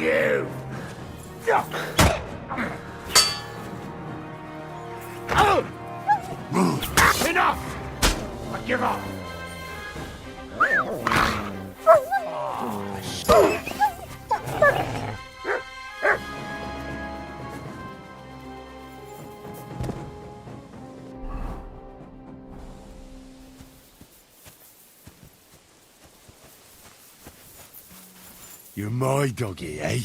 you! Enough! I give up! You're my doggy, eh?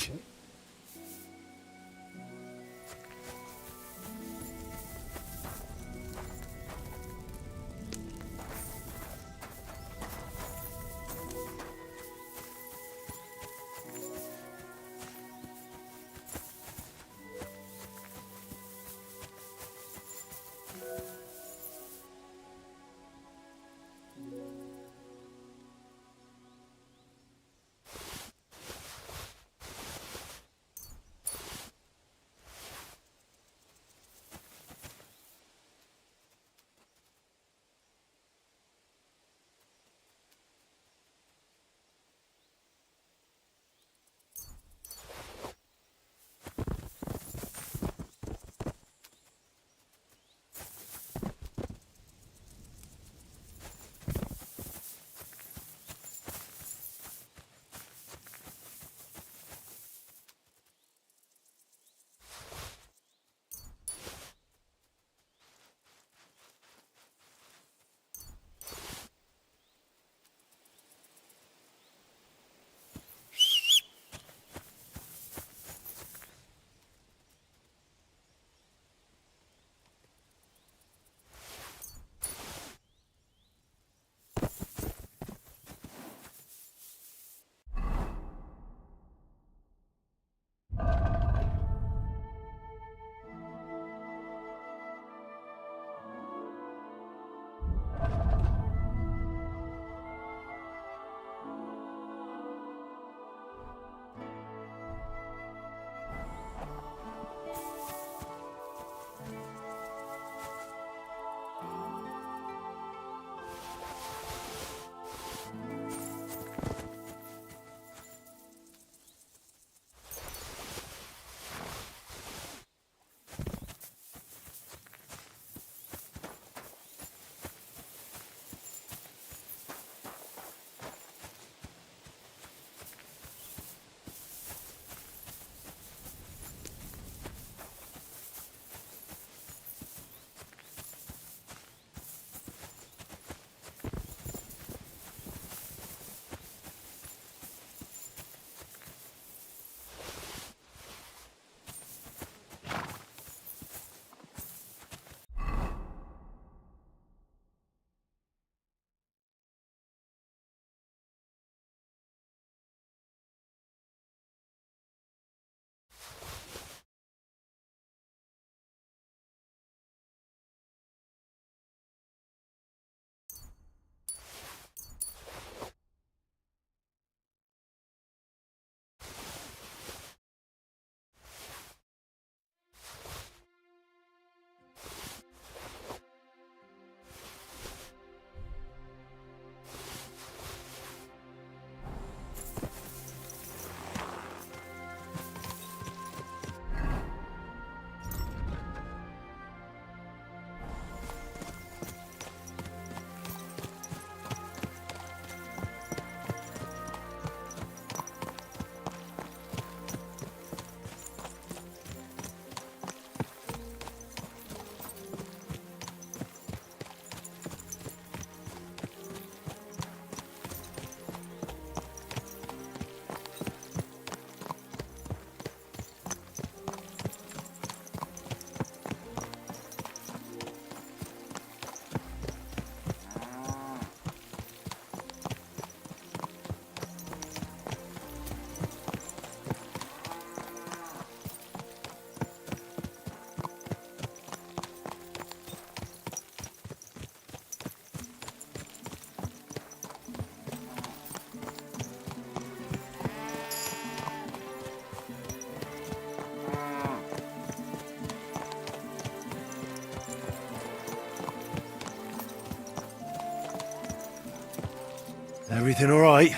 Everything all right,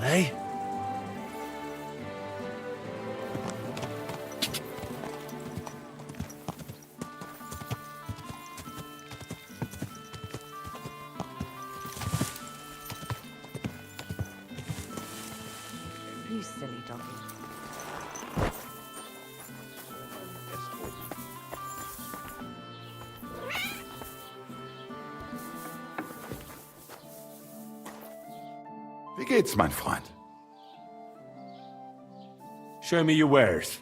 eh? You silly doggy. Wie geht's, mein Freund? Show me your wares.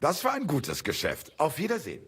Das war ein gutes Geschäft. Auf Wiedersehen.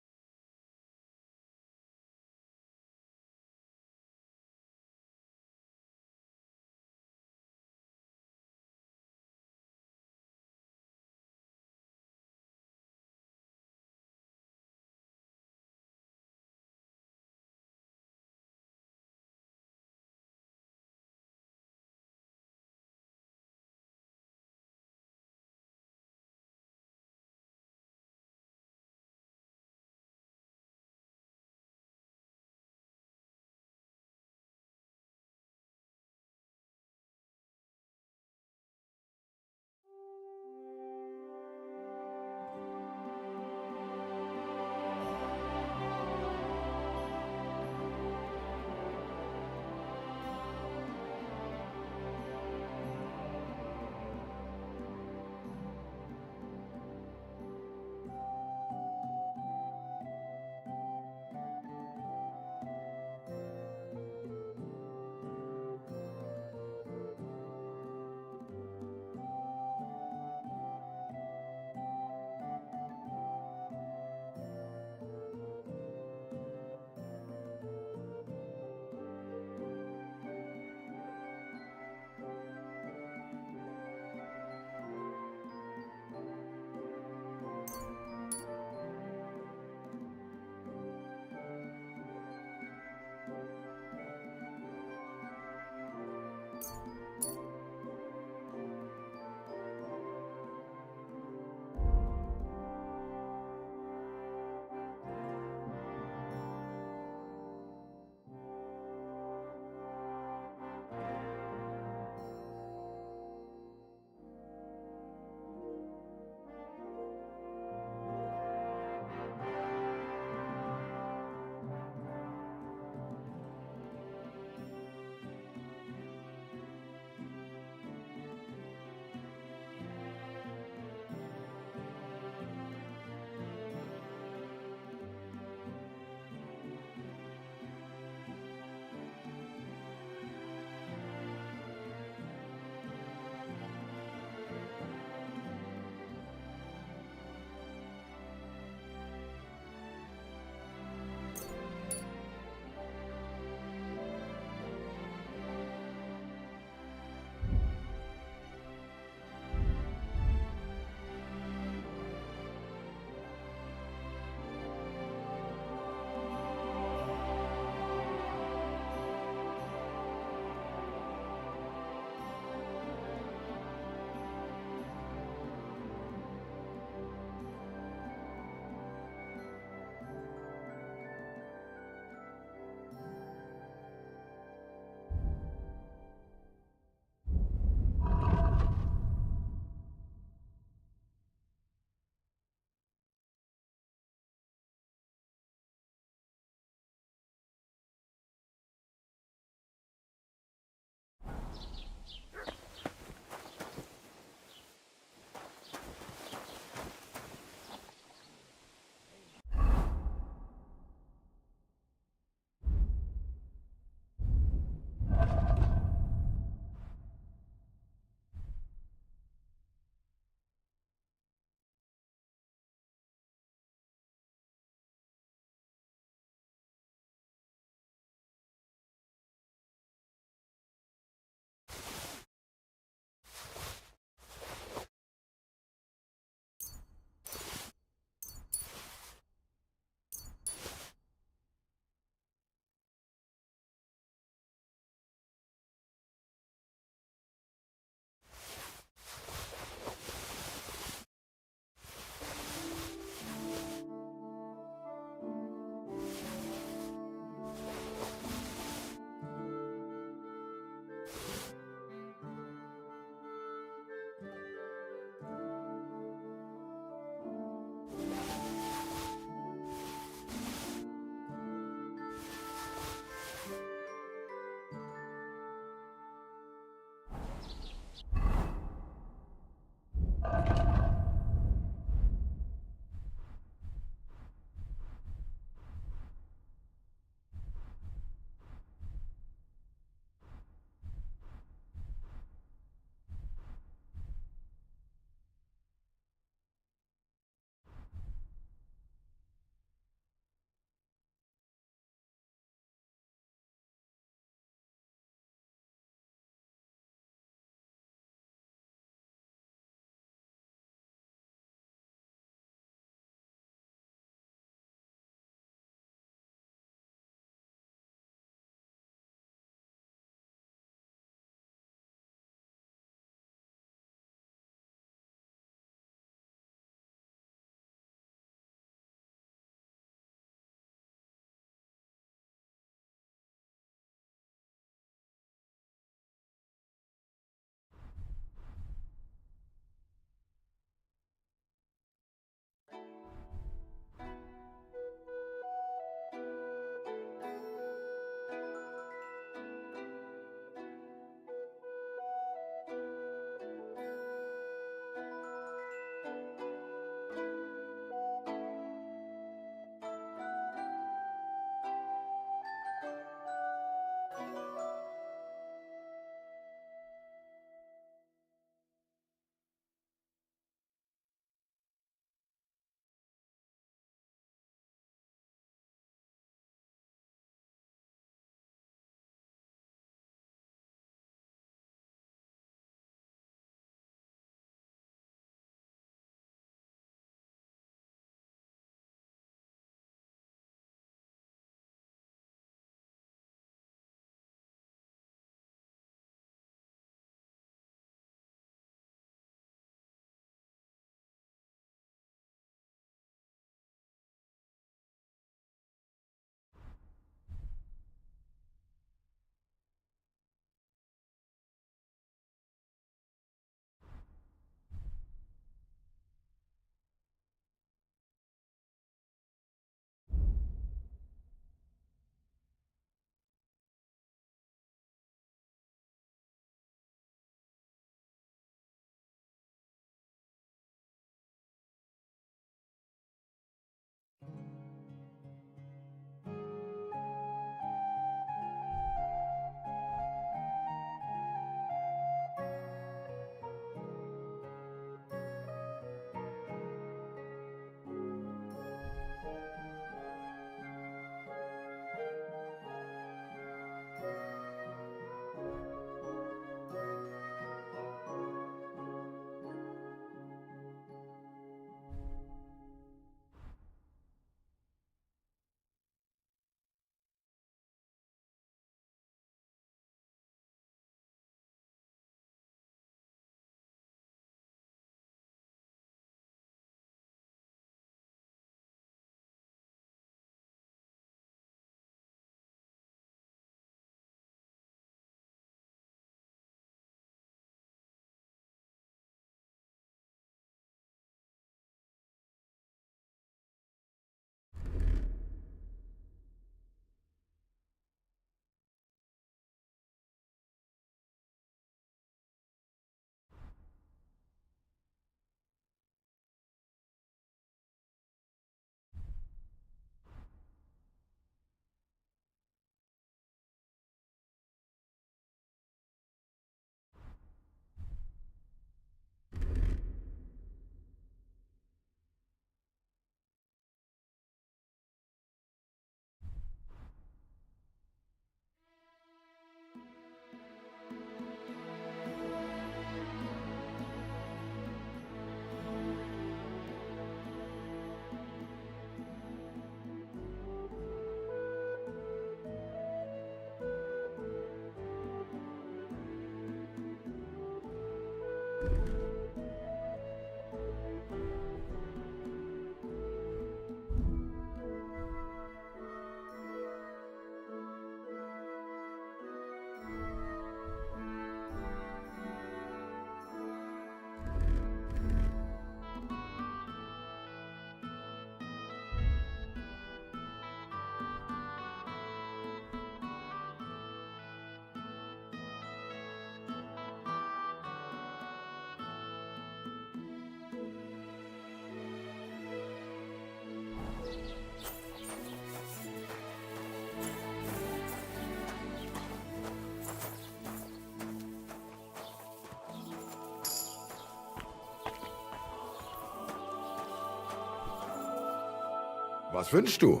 Was wünschst du?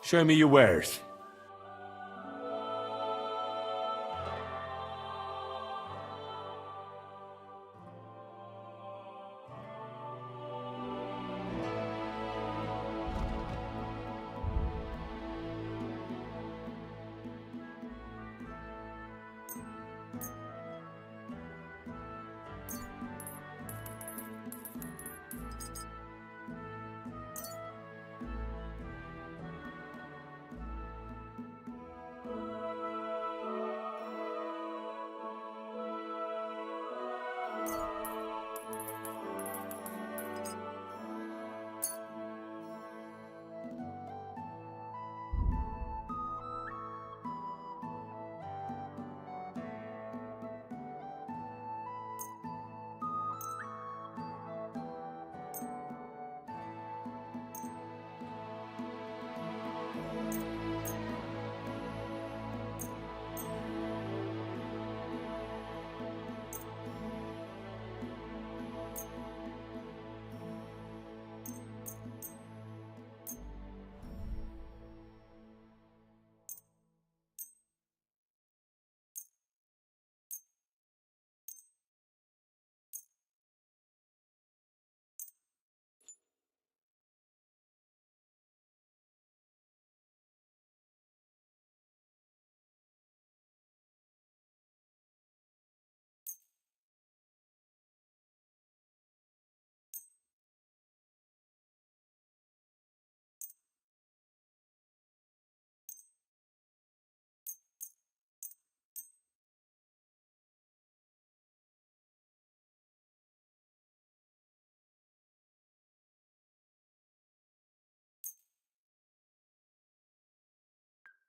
Show me your wares.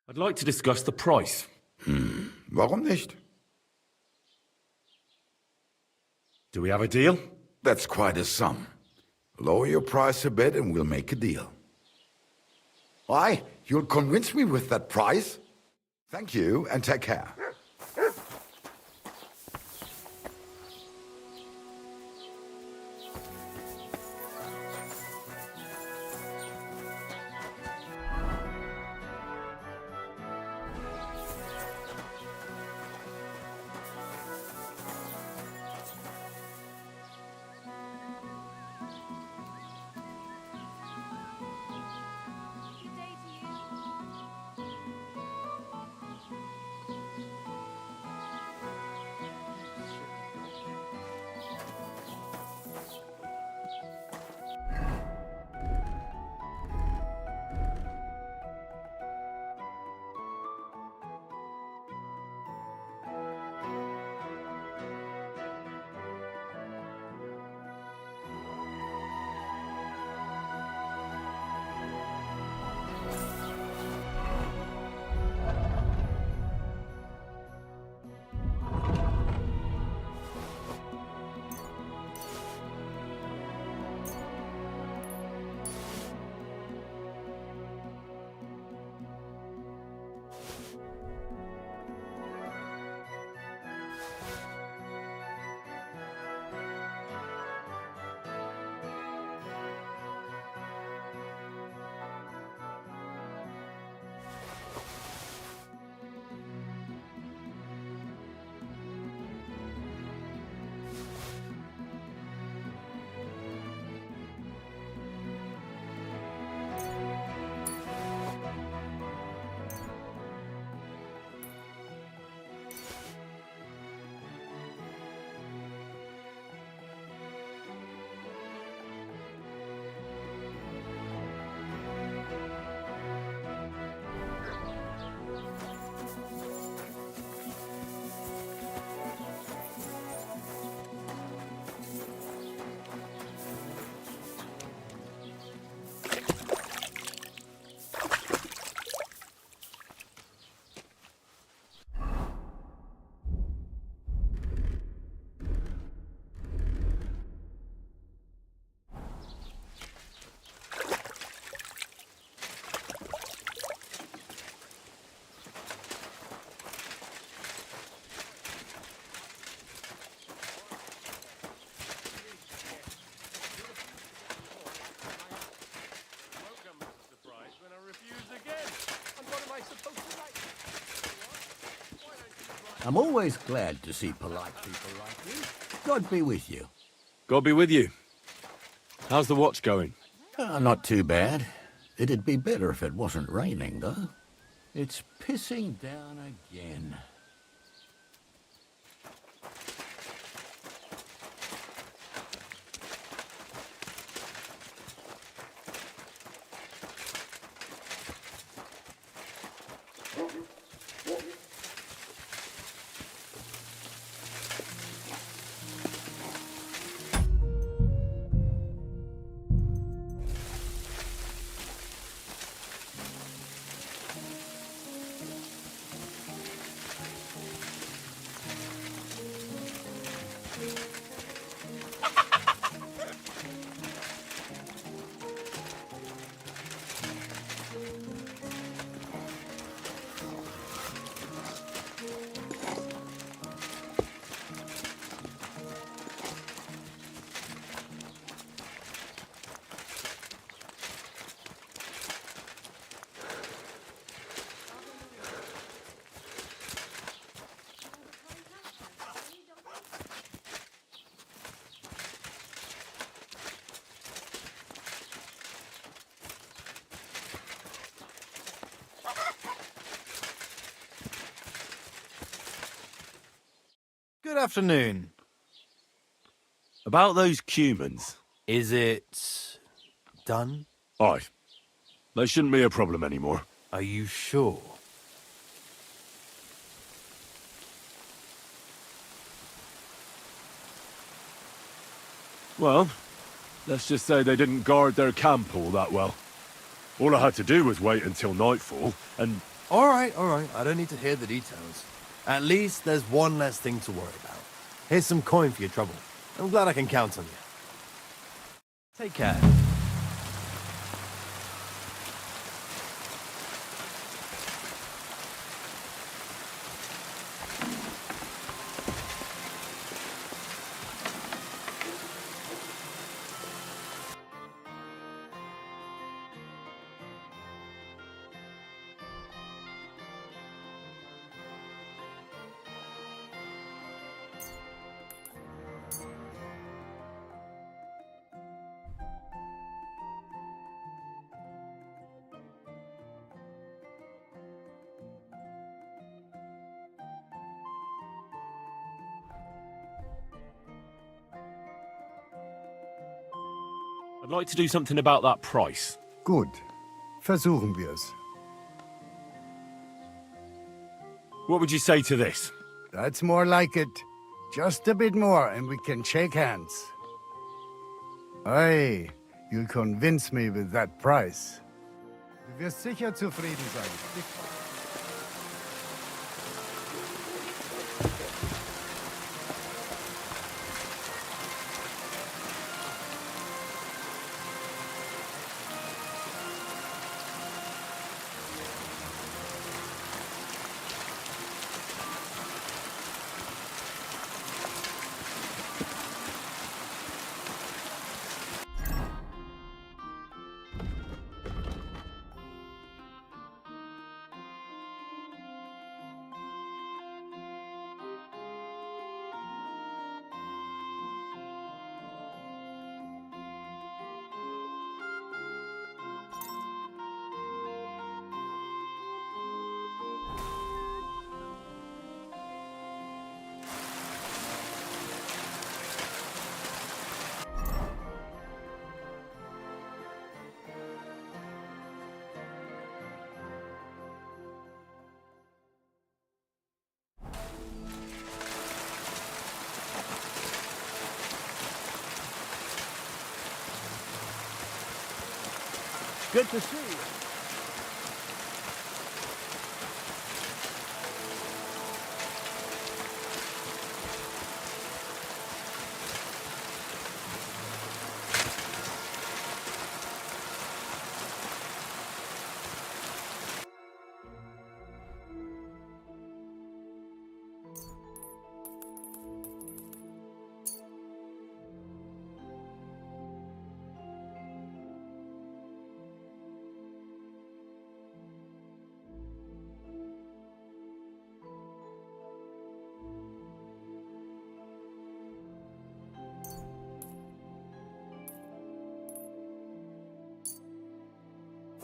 I'd like to discuss the price. Warum nicht? Do we have a deal? That's quite a sum. Lower your price a bit and we'll make a deal. Why? You'll convince me with that price? Thank you, and take care. I'm always glad to see polite people like you. God be with you. God be with you. How's the watch going? Not too bad. It'd be better if it wasn't raining, though. It's pissing down again. Good afternoon. About those Cumans. Is it done? Aye. They shouldn't be a problem anymore. Are you sure? Well, let's just say they didn't guard their camp all that well. All I had to do was wait until nightfall, and... All right. I don't need to hear the details. At least there's one less thing to worry about. Here's some coin for your trouble. I'm glad I can count on you. Take care. I'd like to do something about that price. Gut. Versuchen wir's. What would you say to this? That's more like it. Just a bit more and we can shake hands. Hey, you'll convince me with that price. Du wirst sicher zufrieden sein. Good to see you.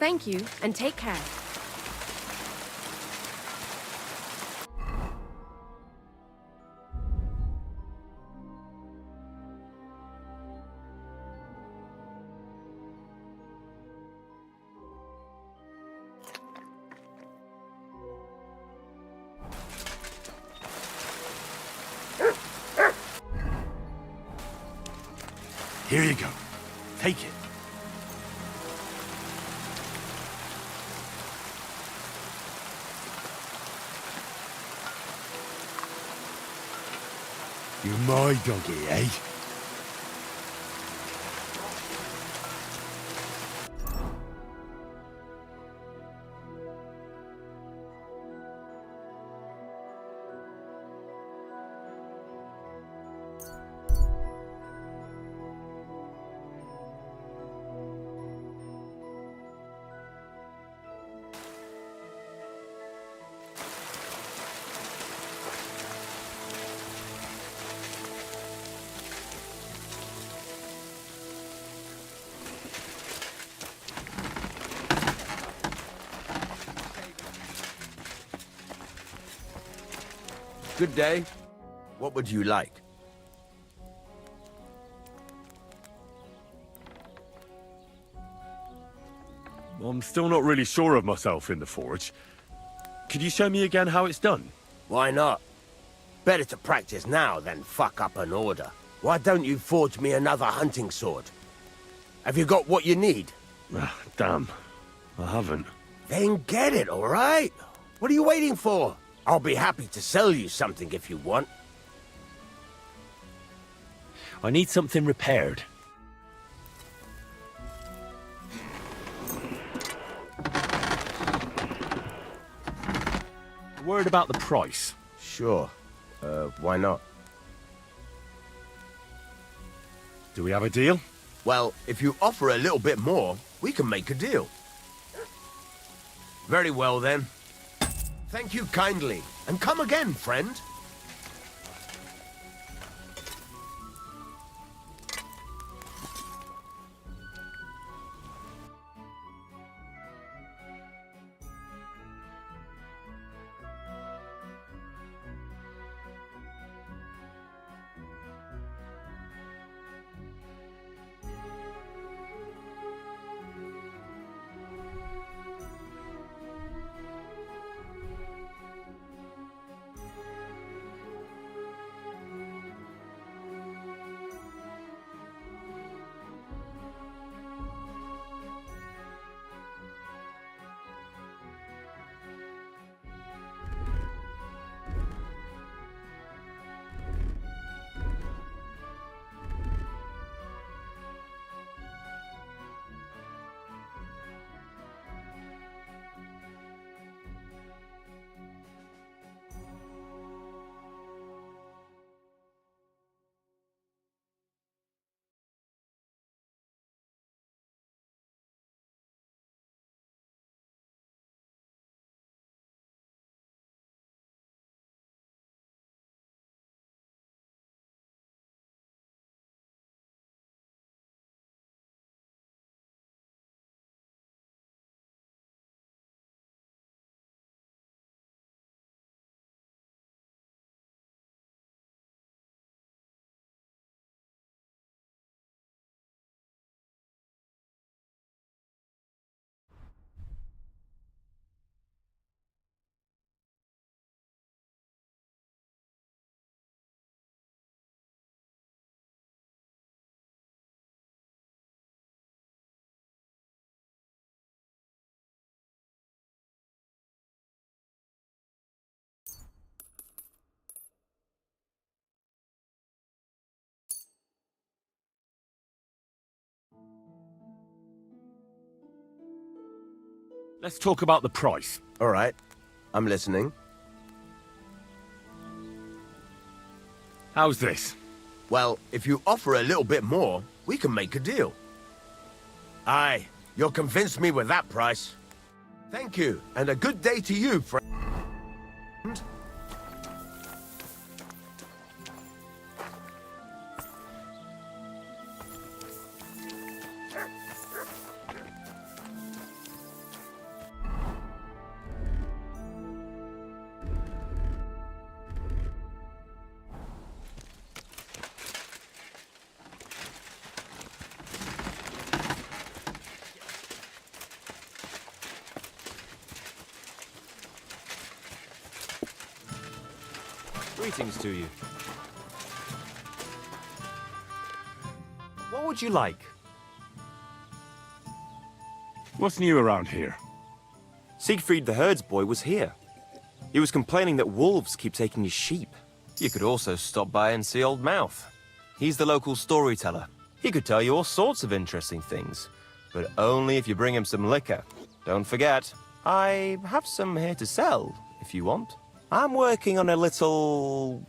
Thank you, and take care. Here you go. Take it. You're my doggy, eh? Good day. What would you like? I'm still not really sure of myself in the forge. Could you show me again how it's done? Why not? Better to practice now than fuck up an order. Why don't you forge me another hunting sword? Have you got what you need? Damn, I haven't. Then get it, all right? What are you waiting for? I'll be happy to sell you something if you want. I need something repaired. A word about the price. Sure. Why not? Do we have a deal? Well, if you offer a little bit more, we can make a deal. Very well, then. Thank you kindly, and come again, friend. Let's talk about the price. All right. I'm listening. How's this? Well, if you offer a little bit more, we can make a deal. Aye, you'll convince me with that price. Thank you, and a good day to you, friend. Greetings to you. What would you like? What's new around here? Siegfried the herdsboy was here. He was complaining that wolves keep taking his sheep. You could also stop by and see Old Mouth. He's the local storyteller. He could tell you all sorts of interesting things, but only if you bring him some liquor. Don't forget, I have some here to sell, if you want. I'm working on a little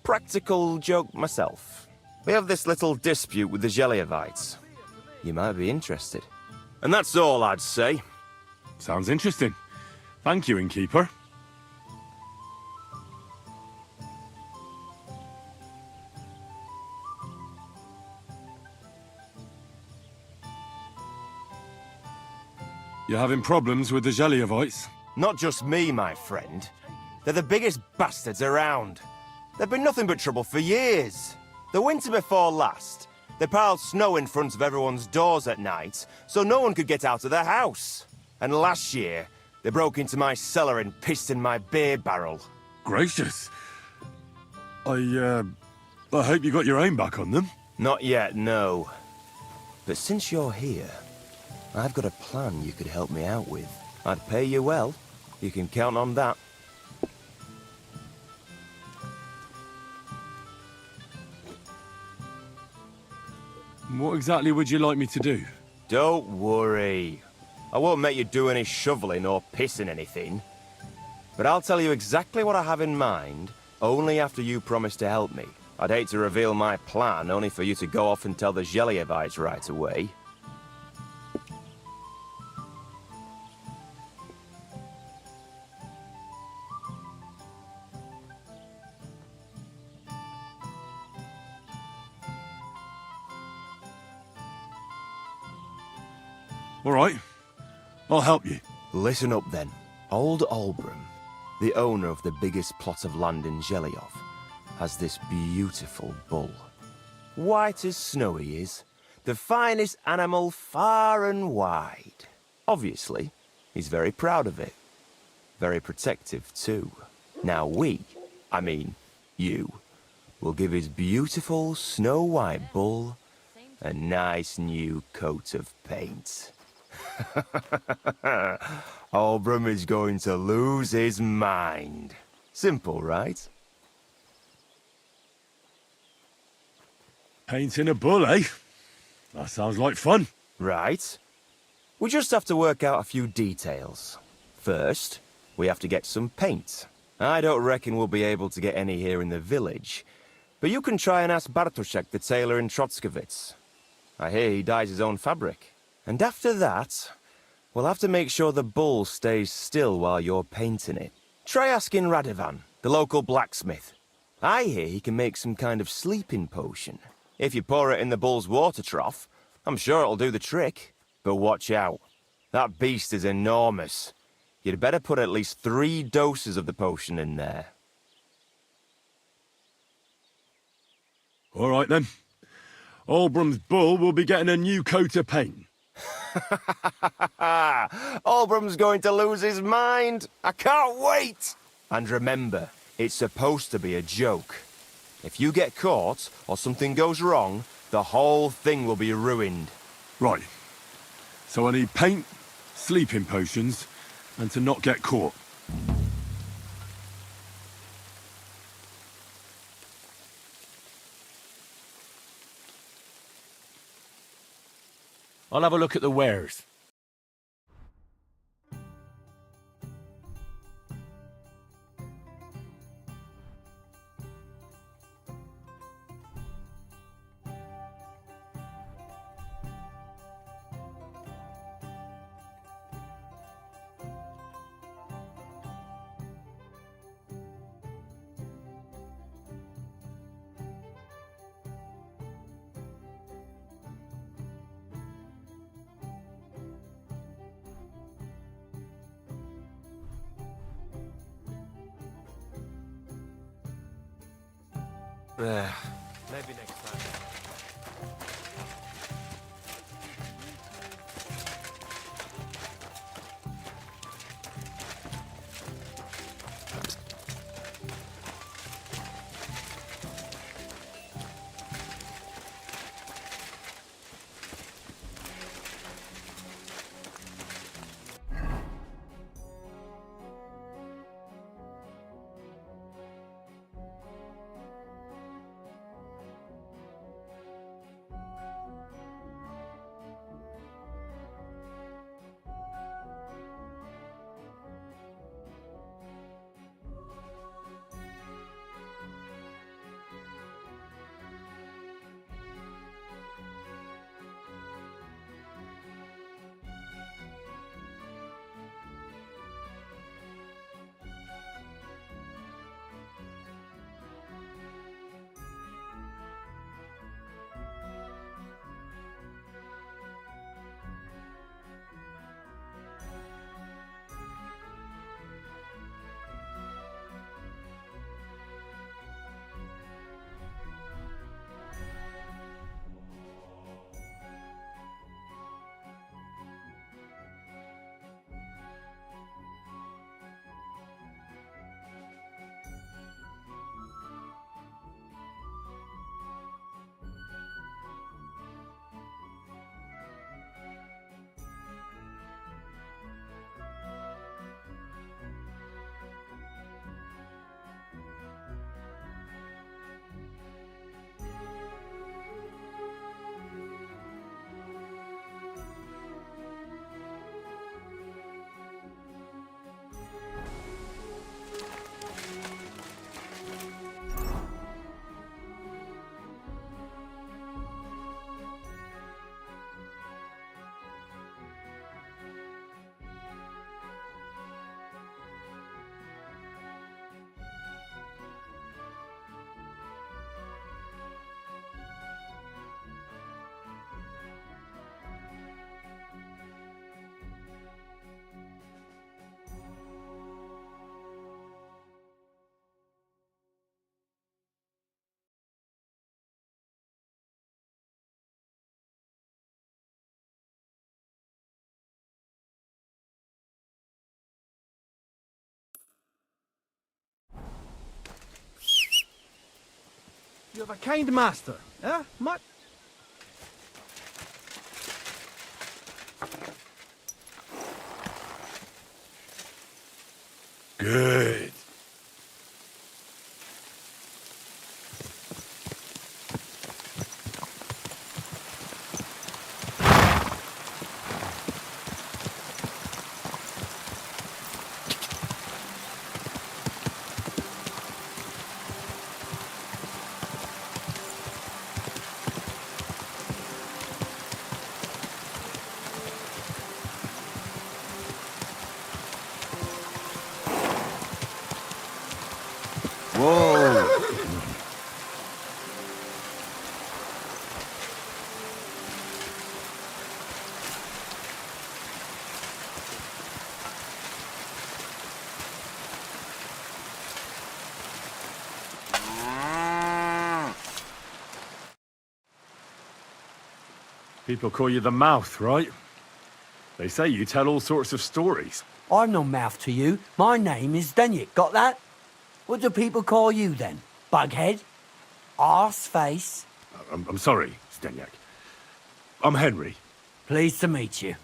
practical joke myself. We have this little dispute with the Geliovites. You might be interested. And that's all I'd say. Sounds interesting. Thank you, innkeeper. You're having problems with the Geliovites? Not just me, my friend. They're the biggest bastards around. They've been nothing but trouble for years. The winter before last, they piled snow in front of everyone's doors at night, so no one could get out of their house. And last year, they broke into my cellar and pissed in my beer barrel. Gracious. I hope you got your aim back on them. Not yet, no. But since you're here, I've got a plan you could help me out with. I'd pay you well. You can count on that. What exactly would you like me to do? Don't worry. I won't make you do any shoveling or pissing anything. But I'll tell you exactly what I have in mind, only after you promise to help me. I'd hate to reveal my plan, only for you to go off and tell the Geliovites right away. All right. I'll help you. Listen up then. Old Olbram, the owner of the biggest plot of land in Geliov, has this beautiful bull. White as snow he is. The finest animal far and wide. Obviously, he's very proud of it. Very protective too. Now you, will give his beautiful snow-white bull a nice new coat of paint. Olbram is going to lose his mind. Simple, right? Painting a bull, eh? That sounds like fun. Right. We just have to work out a few details. First, we have to get some paint. I don't reckon we'll be able to get any here in the village, but you can try and ask Bartoszek, the tailor in Trotskovitz. I hear he dyes his own fabric. And after that, we'll have to make sure the bull stays still while you're painting it. Try asking Radovan, the local blacksmith. I hear he can make some kind of sleeping potion. If you pour it in the bull's water trough, I'm sure it'll do the trick. But watch out. That beast is enormous. You'd better put at least 3 doses of the potion in there. All right then. Olbram's bull will be getting a new coat of paint. Olbram's going to lose his mind. I can't wait. And remember, it's supposed to be a joke. If you get caught or something goes wrong, the whole thing will be ruined. Right. So I need paint, sleeping potions, and to not get caught. I'll have a look at the wares. Maybe next time. You have a kind master, eh? Good. Whoa! People call you the mouth, right? They say you tell all sorts of stories. I'm no mouth to you. My name is Dunyik, got that? What do people call you then? Bughead? Arseface? I'm sorry, Stenyak. I'm Henry. Pleased to meet you.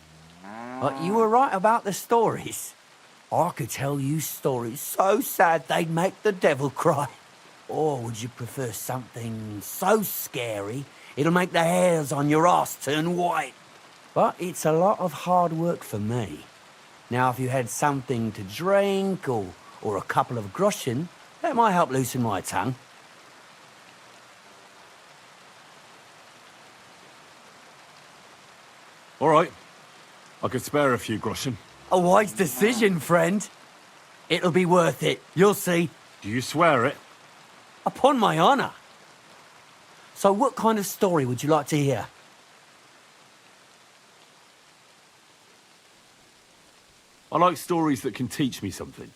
But you were right about the stories. I could tell you stories so sad they'd make the devil cry. Or would you prefer something so scary it'll make the hairs on your ass turn white? But it's a lot of hard work for me. Now, if you had something to drink or a couple of groschen, that might help loosen my tongue. All right. I could spare a few groschen. A wise decision, friend. It'll be worth it. You'll see. Do you swear it? Upon my honor. So what kind of story would you like to hear? I like stories that can teach me something.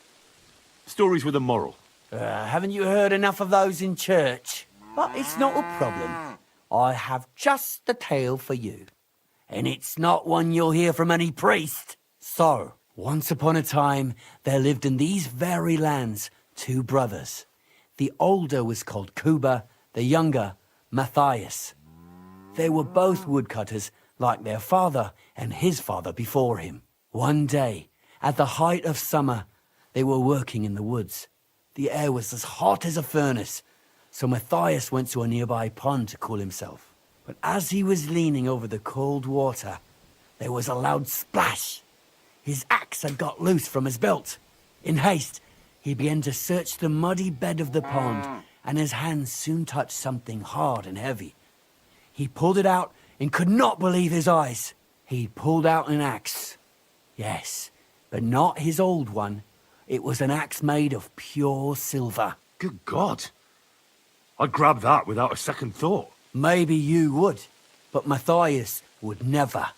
Stories with a moral. Haven't you heard enough of those in church? But it's not a problem. I have just the tale for you. And it's not one you'll hear from any priest. So, once upon a time, there lived in these very lands 2 brothers. The older was called Kuba, the younger, Matthias. They were both woodcutters, like their father and his father before him. One day, at the height of summer, they were working in the woods. The air was as hot as a furnace, so Matthias went to a nearby pond to cool himself. But as he was leaning over the cold water, there was a loud splash. His axe had got loose from his belt. In haste, he began to search the muddy bed of the pond, and his hands soon touched something hard and heavy. He pulled it out and could not believe his eyes. He pulled out an axe. Yes, but not his old one. It was an axe made of pure silver. Good God. I'd grab that without a second thought. Maybe you would, but Matthias would never.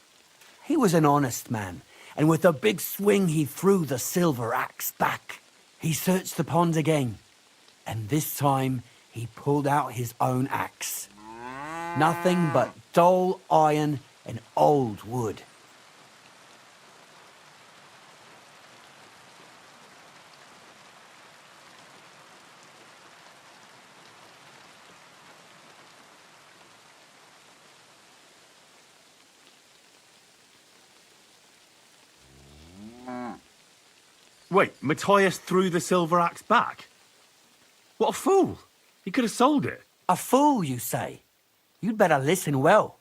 He was an honest man, and with a big swing he threw the silver axe back. He searched the pond again, and this time he pulled out his own axe. Nothing but dull iron and old wood. Wait, Matthias threw the silver axe back? What a fool! He could have sold it. A fool, you say? You'd better listen well.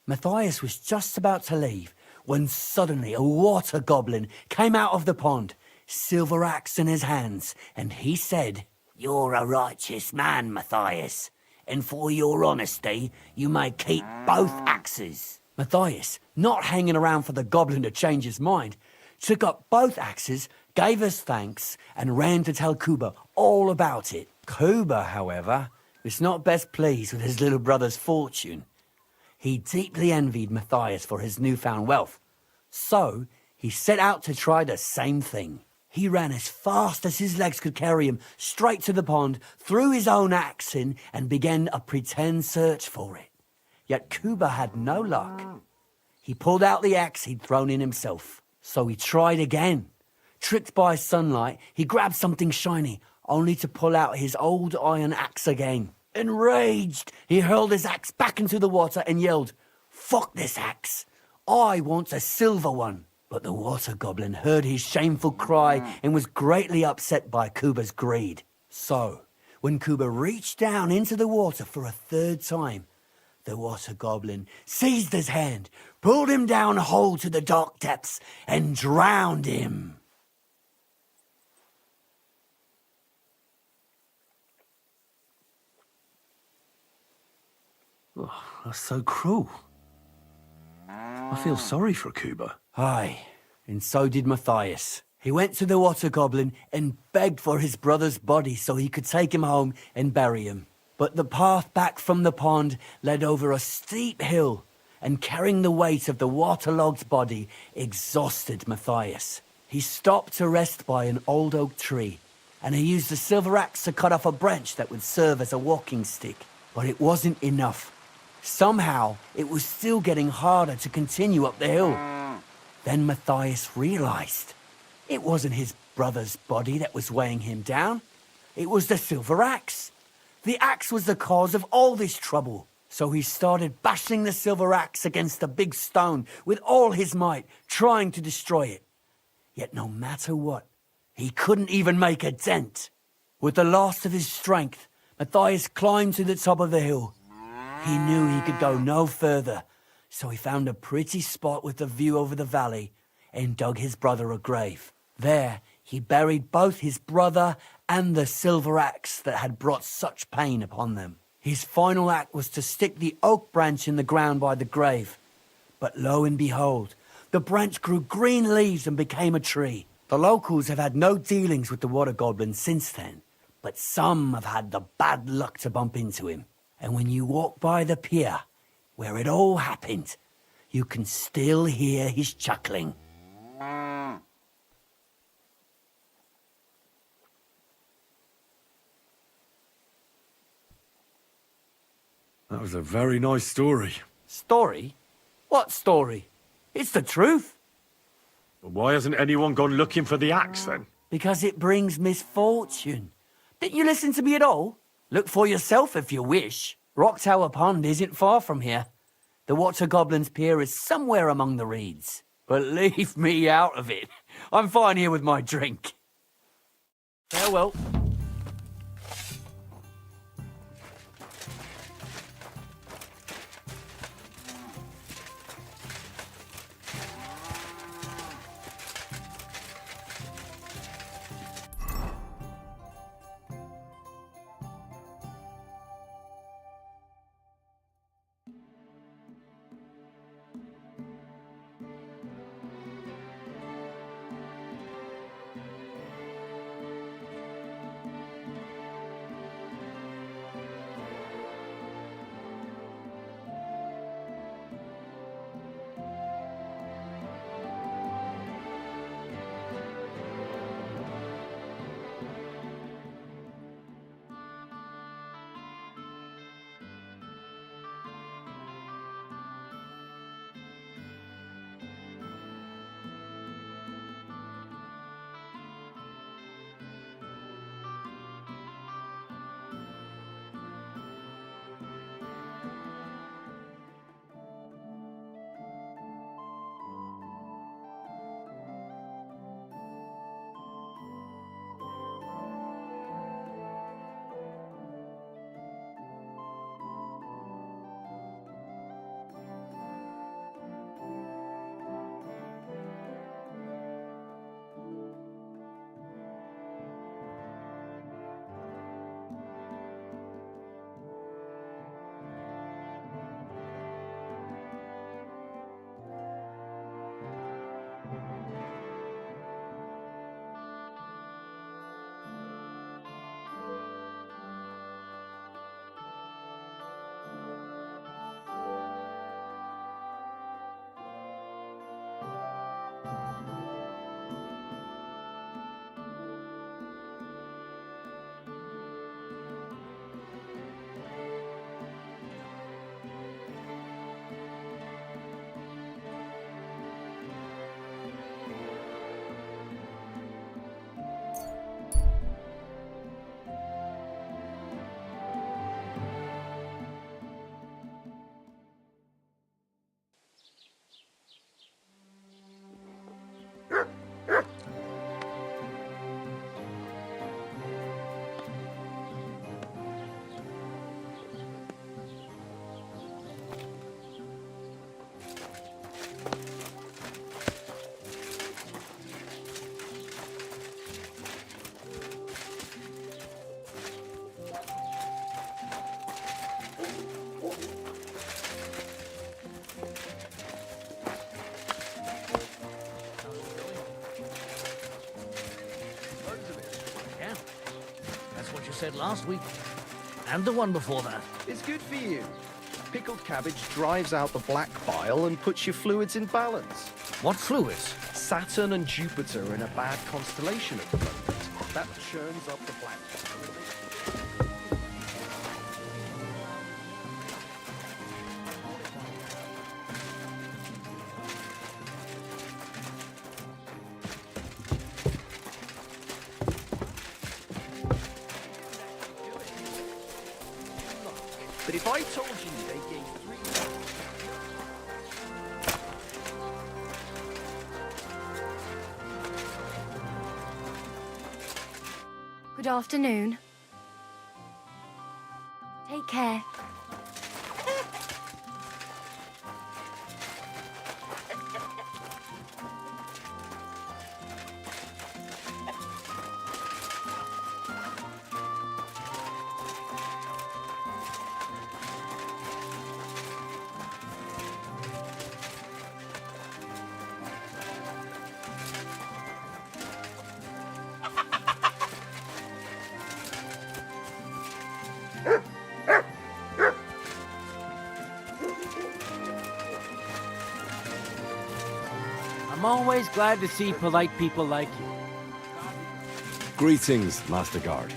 Matthias was just about to leave when suddenly a water goblin came out of the pond, silver axe in his hands, and he said, "You're a righteous man, Matthias, and for your honesty, you may keep both axes." Matthias, not hanging around for the goblin to change his mind, took up both axes, gave us thanks, and ran to tell Kuba all about it. Kuba, however, was not best pleased with his little brother's fortune. He deeply envied Matthias for his newfound wealth. So, he set out to try the same thing. He ran as fast as his legs could carry him straight to the pond, threw his own axe in, and began a pretend search for it. Yet Kuba had no luck. He pulled out the axe he'd thrown in himself. So he tried again. Tricked by sunlight, he grabbed something shiny, only to pull out his old iron axe again. Enraged, he hurled his axe back into the water and yelled, "Fuck this axe! I want a silver one!" But the water goblin heard his shameful cry and was greatly upset by Kuba's greed. So, when Kuba reached down into the water for a third time, the water goblin seized his hand, pulled him down whole to the dark depths, and drowned him. Oh, that's so cruel. I feel sorry for Kuba. Aye, and so did Matthias. He went to the water goblin and begged for his brother's body so he could take him home and bury him. But the path back from the pond led over a steep hill, and carrying the weight of the waterlogged body exhausted Matthias. He stopped to rest by an old oak tree, and he used a silver axe to cut off a branch that would serve as a walking stick. But it wasn't enough. Somehow, it was still getting harder to continue up the hill. Then Matthias realized it wasn't his brother's body that was weighing him down. It was the silver axe. The axe was the cause of all this trouble. So he started bashing the silver axe against the big stone with all his might, trying to destroy it. Yet no matter what, he couldn't even make a dent. With the last of his strength, Matthias climbed to the top of the hill. He knew he could go no further, so he found a pretty spot with a view over the valley and dug his brother a grave. There, he buried both his brother and the silver axe that had brought such pain upon them. His final act was to stick the oak branch in the ground by the grave. But lo and behold, the branch grew green leaves and became a tree. The locals have had no dealings with the water goblin since then, but some have had the bad luck to bump into him. And when you walk by the pier, where it all happened, you can still hear his chuckling. That was a very nice story. Story? What story? It's the truth. But why hasn't anyone gone looking for the axe then? Because it brings misfortune. Didn't you listen to me at all? Look for yourself if you wish. Rock Tower Pond isn't far from here. The Water Goblin's Pier is somewhere among the reeds. But leave me out of it. I'm fine here with my drink. Farewell. said last week. And the one before that. It's good for you. Pickled cabbage drives out the black bile and puts your fluids in balance. What fluids? Saturn and Jupiter are in a bad constellation at the moment. That churns up the black bile. But if I told you they gave 3... Good afternoon. Take care. I'm always glad to see polite people like you. Greetings, Master Guard.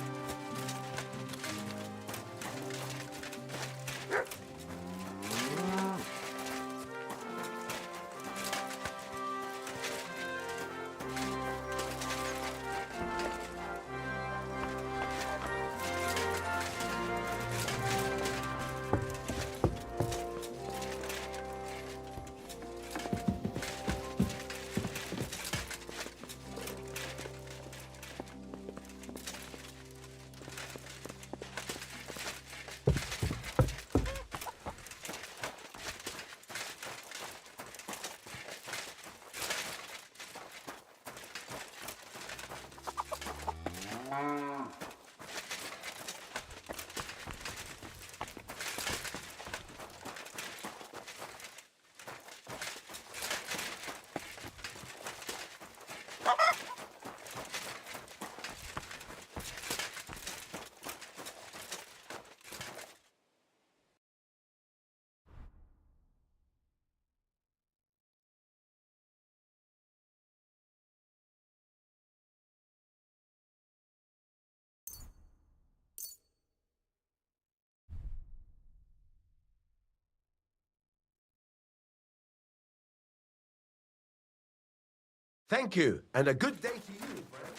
Thank you, and a good day to you, friend.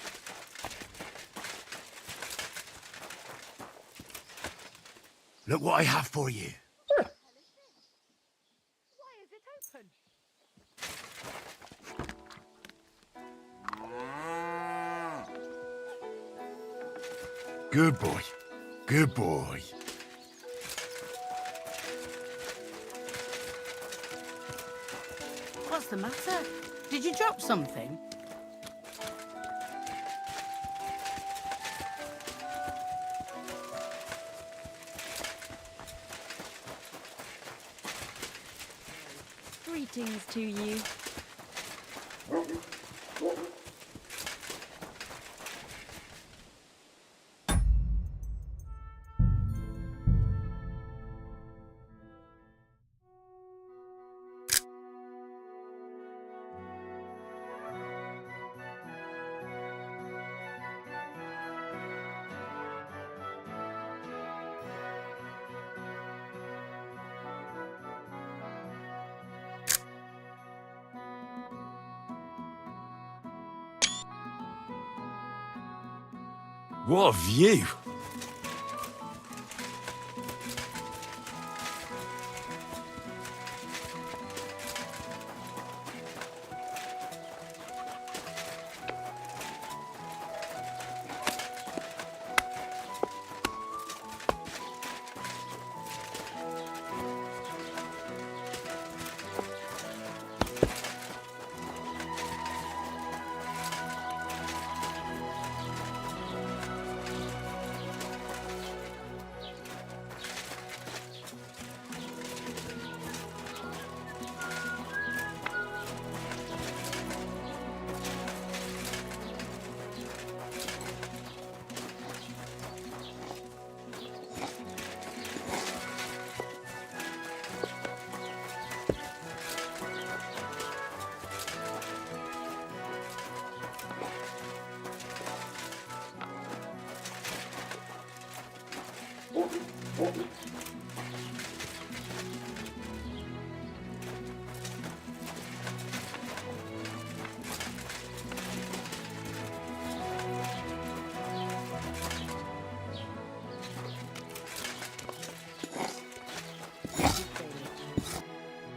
Look what I have for you. Good boy. Good boy. What's the matter? Did you drop something? Greetings to you. What a view!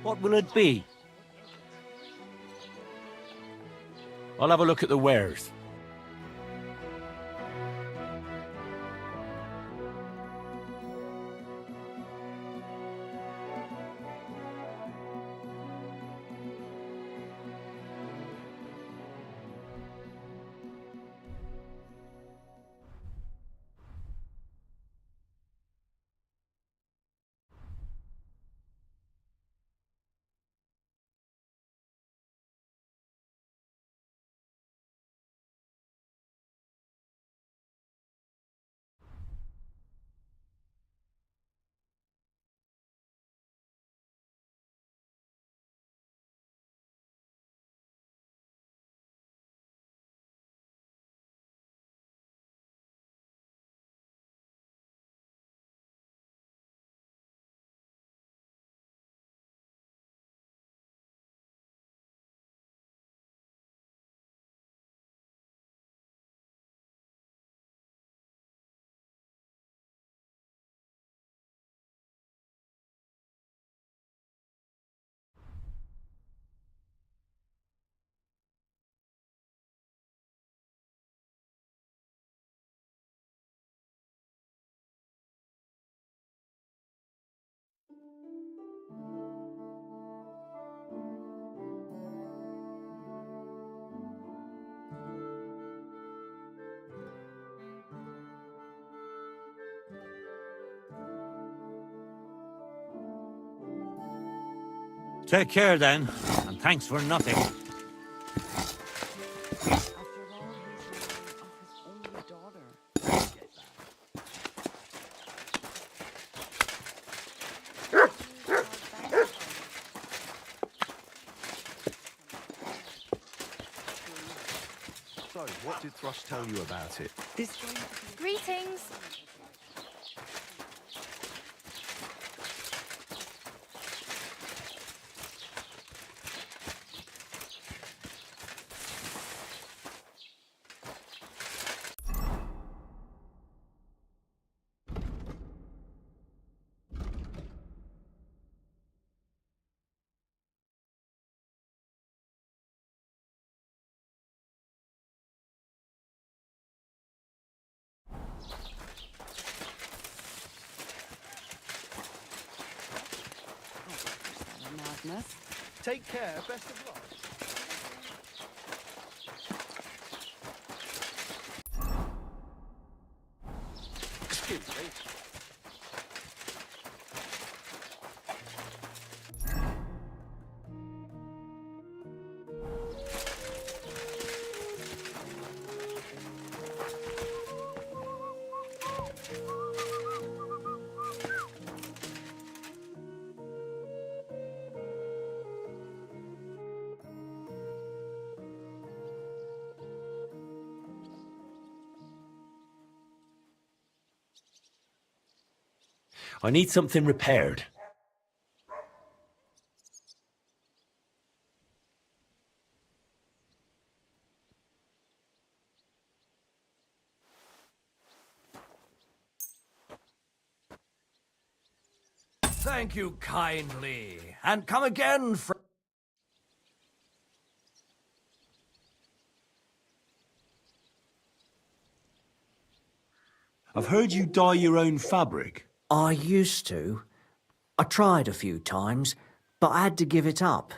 What will it be? I'll have a look at the wares. Take care then, and thanks for nothing. So, what did Thrush tell you about it? Greetings. Take care, best of luck. Excuse me. I need something repaired. Thank you kindly, and come again, I've heard you dye your own fabric. I used to. I tried a few times, but I had to give it up.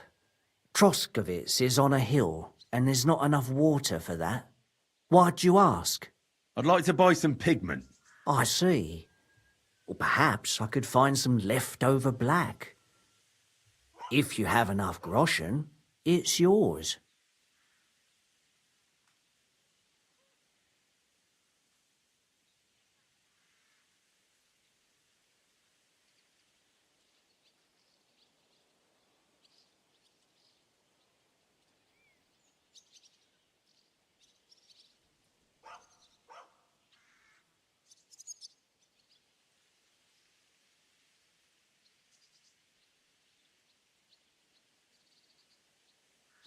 Troskovitz is on a hill, and there's not enough water for that. Why'd you ask? I'd like to buy some pigment. I see. Or perhaps I could find some leftover black. If you have enough groschen, it's yours.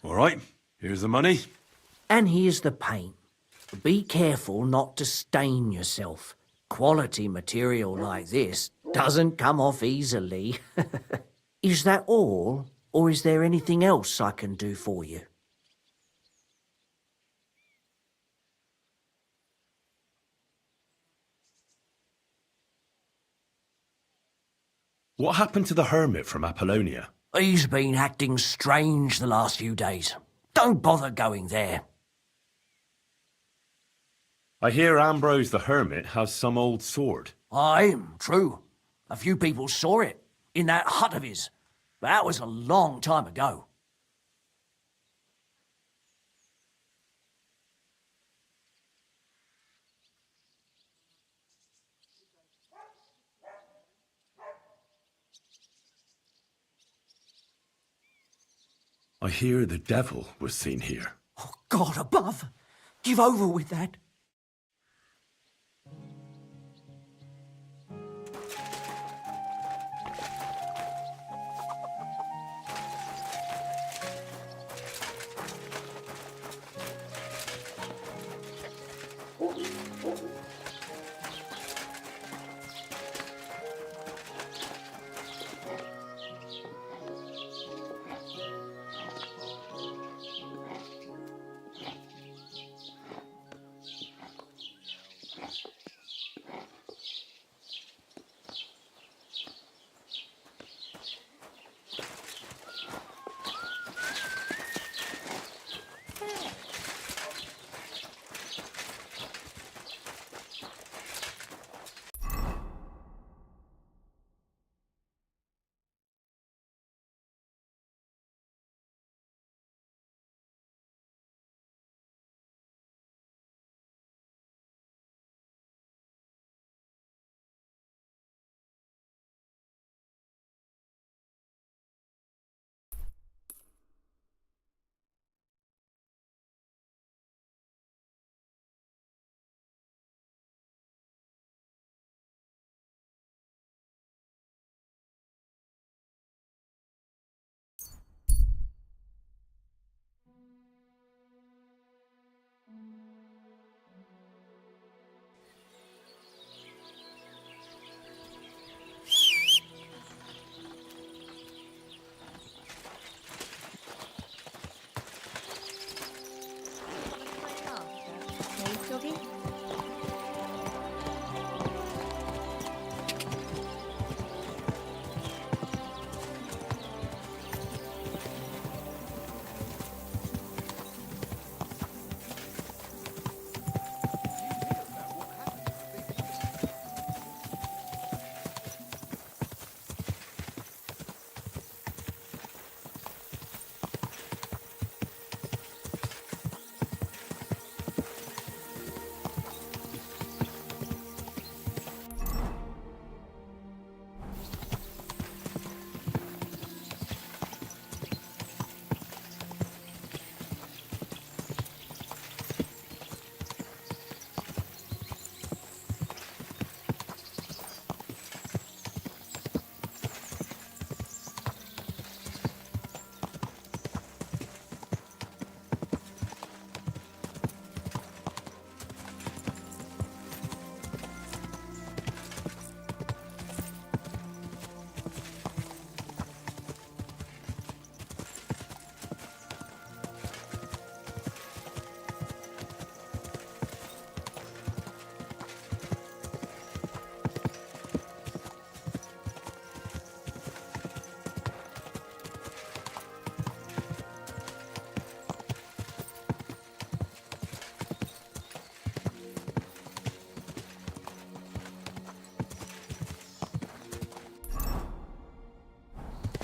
All right, here's the money. And here's the paint. Be careful not to stain yourself. Quality material like this doesn't come off easily. Is that all, or is there anything else I can do for you? What happened to the hermit from Apollonia? He's been acting strange the last few days. Don't bother going there. I hear Ambrose the hermit has some old sword. Aye, true. A few people saw it, in that hut of his. But that was a long time ago. I hear the devil was seen here. Oh, God above! Give over with that.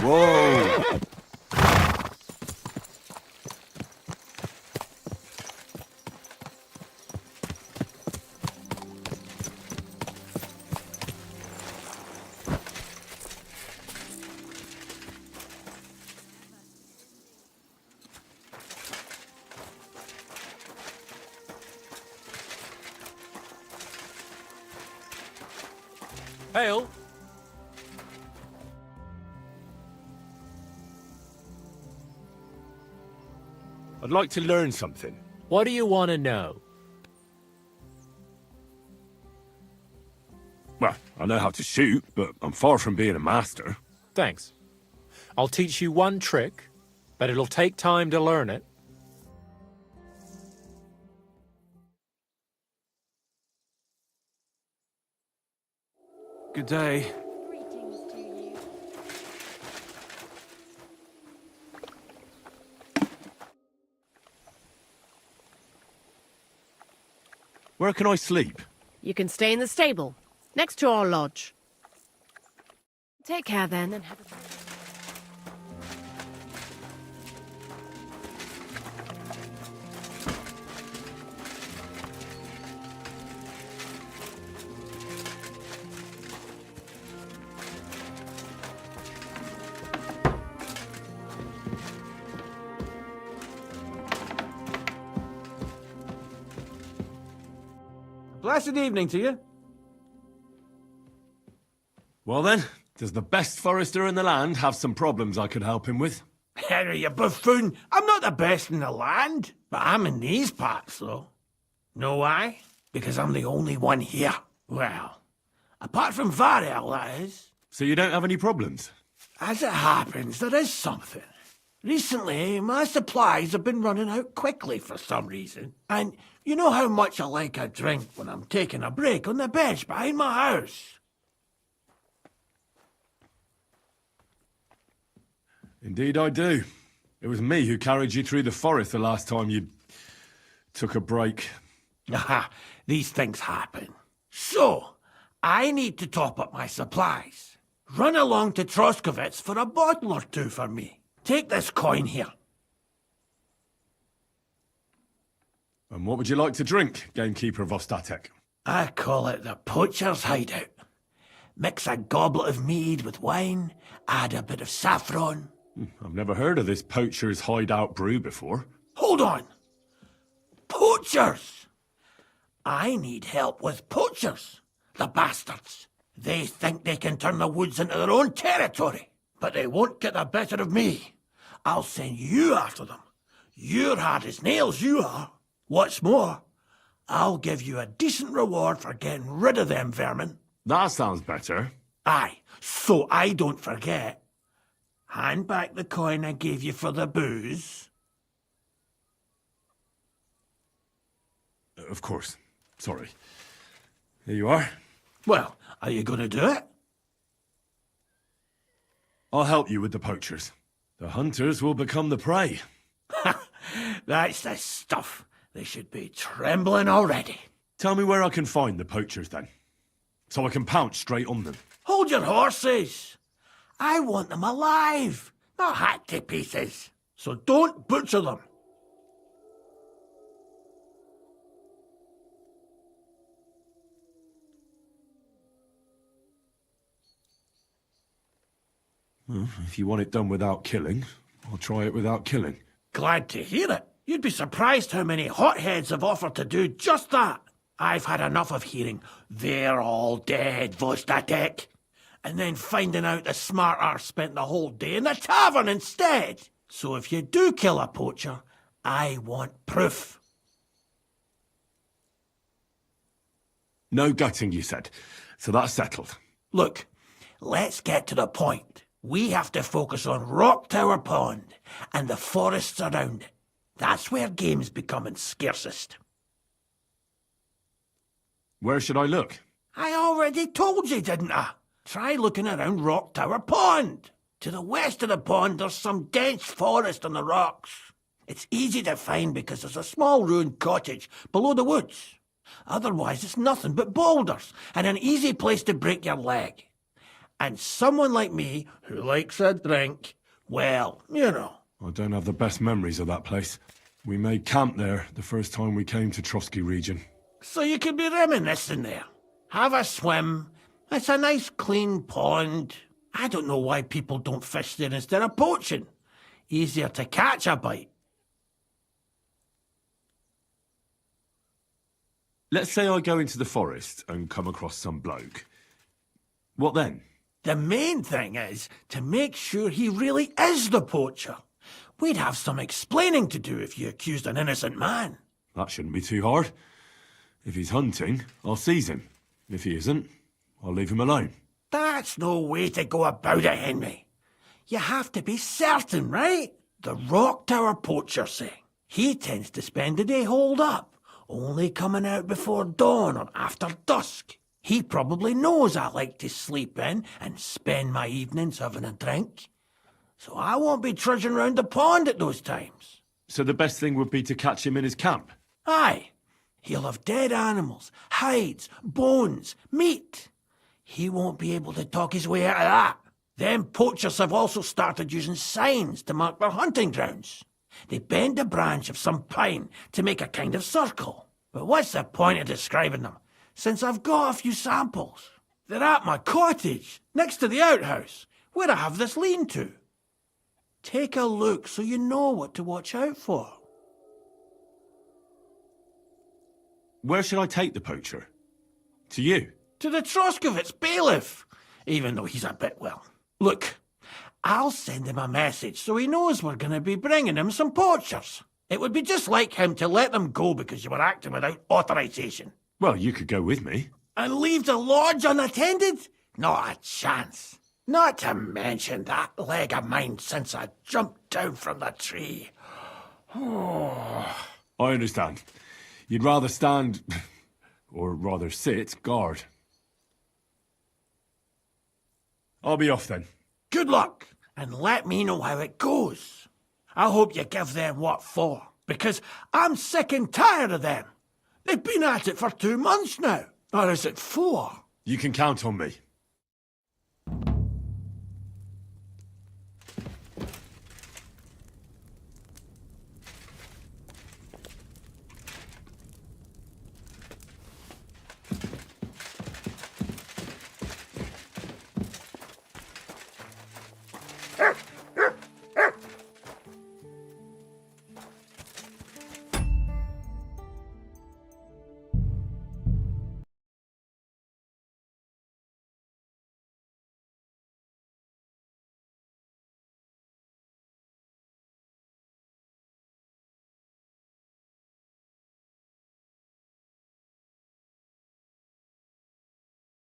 Whoa! Hail! I'd like to learn something. What do you want to know? Well, I know how to shoot, but I'm far from being a master. Thanks. I'll teach you one trick, but it'll take time to learn it. Good day. Where can I sleep? You can stay in the stable, next to our lodge. Take care then, and have a... Blessed evening to you. Well then, does the best forester in the land have some problems I could help him with? Henry, you buffoon. I'm not the best in the land, but I'm in these parts, though. Know why? Because I'm the only one here. Well, apart from Varel, that is. So you don't have any problems? As it happens, there is something. Recently, my supplies have been running out quickly for some reason. And you know how much I like a drink when I'm taking a break on the bench behind my house. Indeed I do. It was me who carried you through the forest the last time you took a break. Aha, these things happen. So, I need to top up my supplies. Run along to Troskovitz for a bottle or two for me. Take this coin here. And what would you like to drink, gamekeeper of Ostatek? I call it the poacher's hideout. Mix a goblet of mead with wine, add a bit of saffron. I've never heard of this poacher's hideout brew before. Hold on! Poachers! I need help with poachers. The bastards. They think they can turn the woods into their own territory, but they won't get the better of me. I'll send you after them. You're hard as nails, you are. What's more, I'll give you a decent reward for getting rid of them vermin. That sounds better. Aye, so I don't forget. Hand back the coin I gave you for the booze. Of course. Sorry. Here you are. Well, are you going to do it? I'll help you with the poachers. The hunters will become the prey. That's the stuff. They should be trembling already. Tell me where I can find the poachers, then. So I can pounce straight on them. Hold your horses. I want them alive, not hacked to pieces. So don't butcher them. Well, if you want it done without killing, I'll try it without killing. Glad to hear it. You'd be surprised how many hotheads have offered to do just that. I've had enough of hearing, "They're all dead, Vostatek," and then finding out the smart arse spent the whole day in the tavern instead. So if you do kill a poacher, I want proof. No gutting, you said. So that's settled. Look, let's get to the point. We have to focus on Rock Tower Pond and the forests around it. That's where game's becoming scarcest. Where should I look? I already told you, didn't I? Try looking around Rock Tower Pond. To the west of the pond, there's some dense forest on the rocks. It's easy to find because there's a small ruined cottage below the woods. Otherwise, it's nothing but boulders and an easy place to break your leg. And someone like me, who likes a drink, well, you know. I don't have the best memories of that place. We made camp there the first time we came to Trotsky region. So you could be reminiscing there. Have a swim. It's a nice clean pond. I don't know why people don't fish there instead of poaching. Easier to catch a bite. Let's say I go into the forest and come across some bloke. What then? The main thing is to make sure he really is the poacher. We'd have some explaining to do if you accused an innocent man. That shouldn't be too hard. If he's hunting, I'll seize him. If he isn't, I'll leave him alone. That's no way to go about it, Henry. you have to be certain, right? The Rock Tower poacher say he tends to spend the day holed up, only coming out before dawn or after dusk. He probably knows I like to sleep in and spend my evenings having a drink. So I won't be trudging round the pond at those times. So the best thing would be to catch him in his camp? Aye. He'll have dead animals, hides, bones, meat. He won't be able to talk his way out of that. Them poachers have also started using signs to mark their hunting grounds. They bend a branch of some pine to make a kind of circle. But what's the point of describing them, since I've got a few samples? They're at my cottage, next to the outhouse, where I have this lean-to. Take a look so you know what to watch out for. Where should I take the poacher? To you? To the Troskovitz bailiff, even though he's a bit, well... Look, I'll send him a message so he knows we're going to be bringing him some poachers. It would be just like him to let them go because you were acting without authorization. Well, you could go with me. And leave the lodge unattended? Not a chance. Not to mention that leg of mine since I jumped down from the tree. I understand. You'd rather stand, or rather sit, guard. I'll be off then. Good luck, and let me know how it goes. I hope you give them what for, because I'm sick and tired of them. They've been at it for 2 months now. Or is it 4? You can count on me.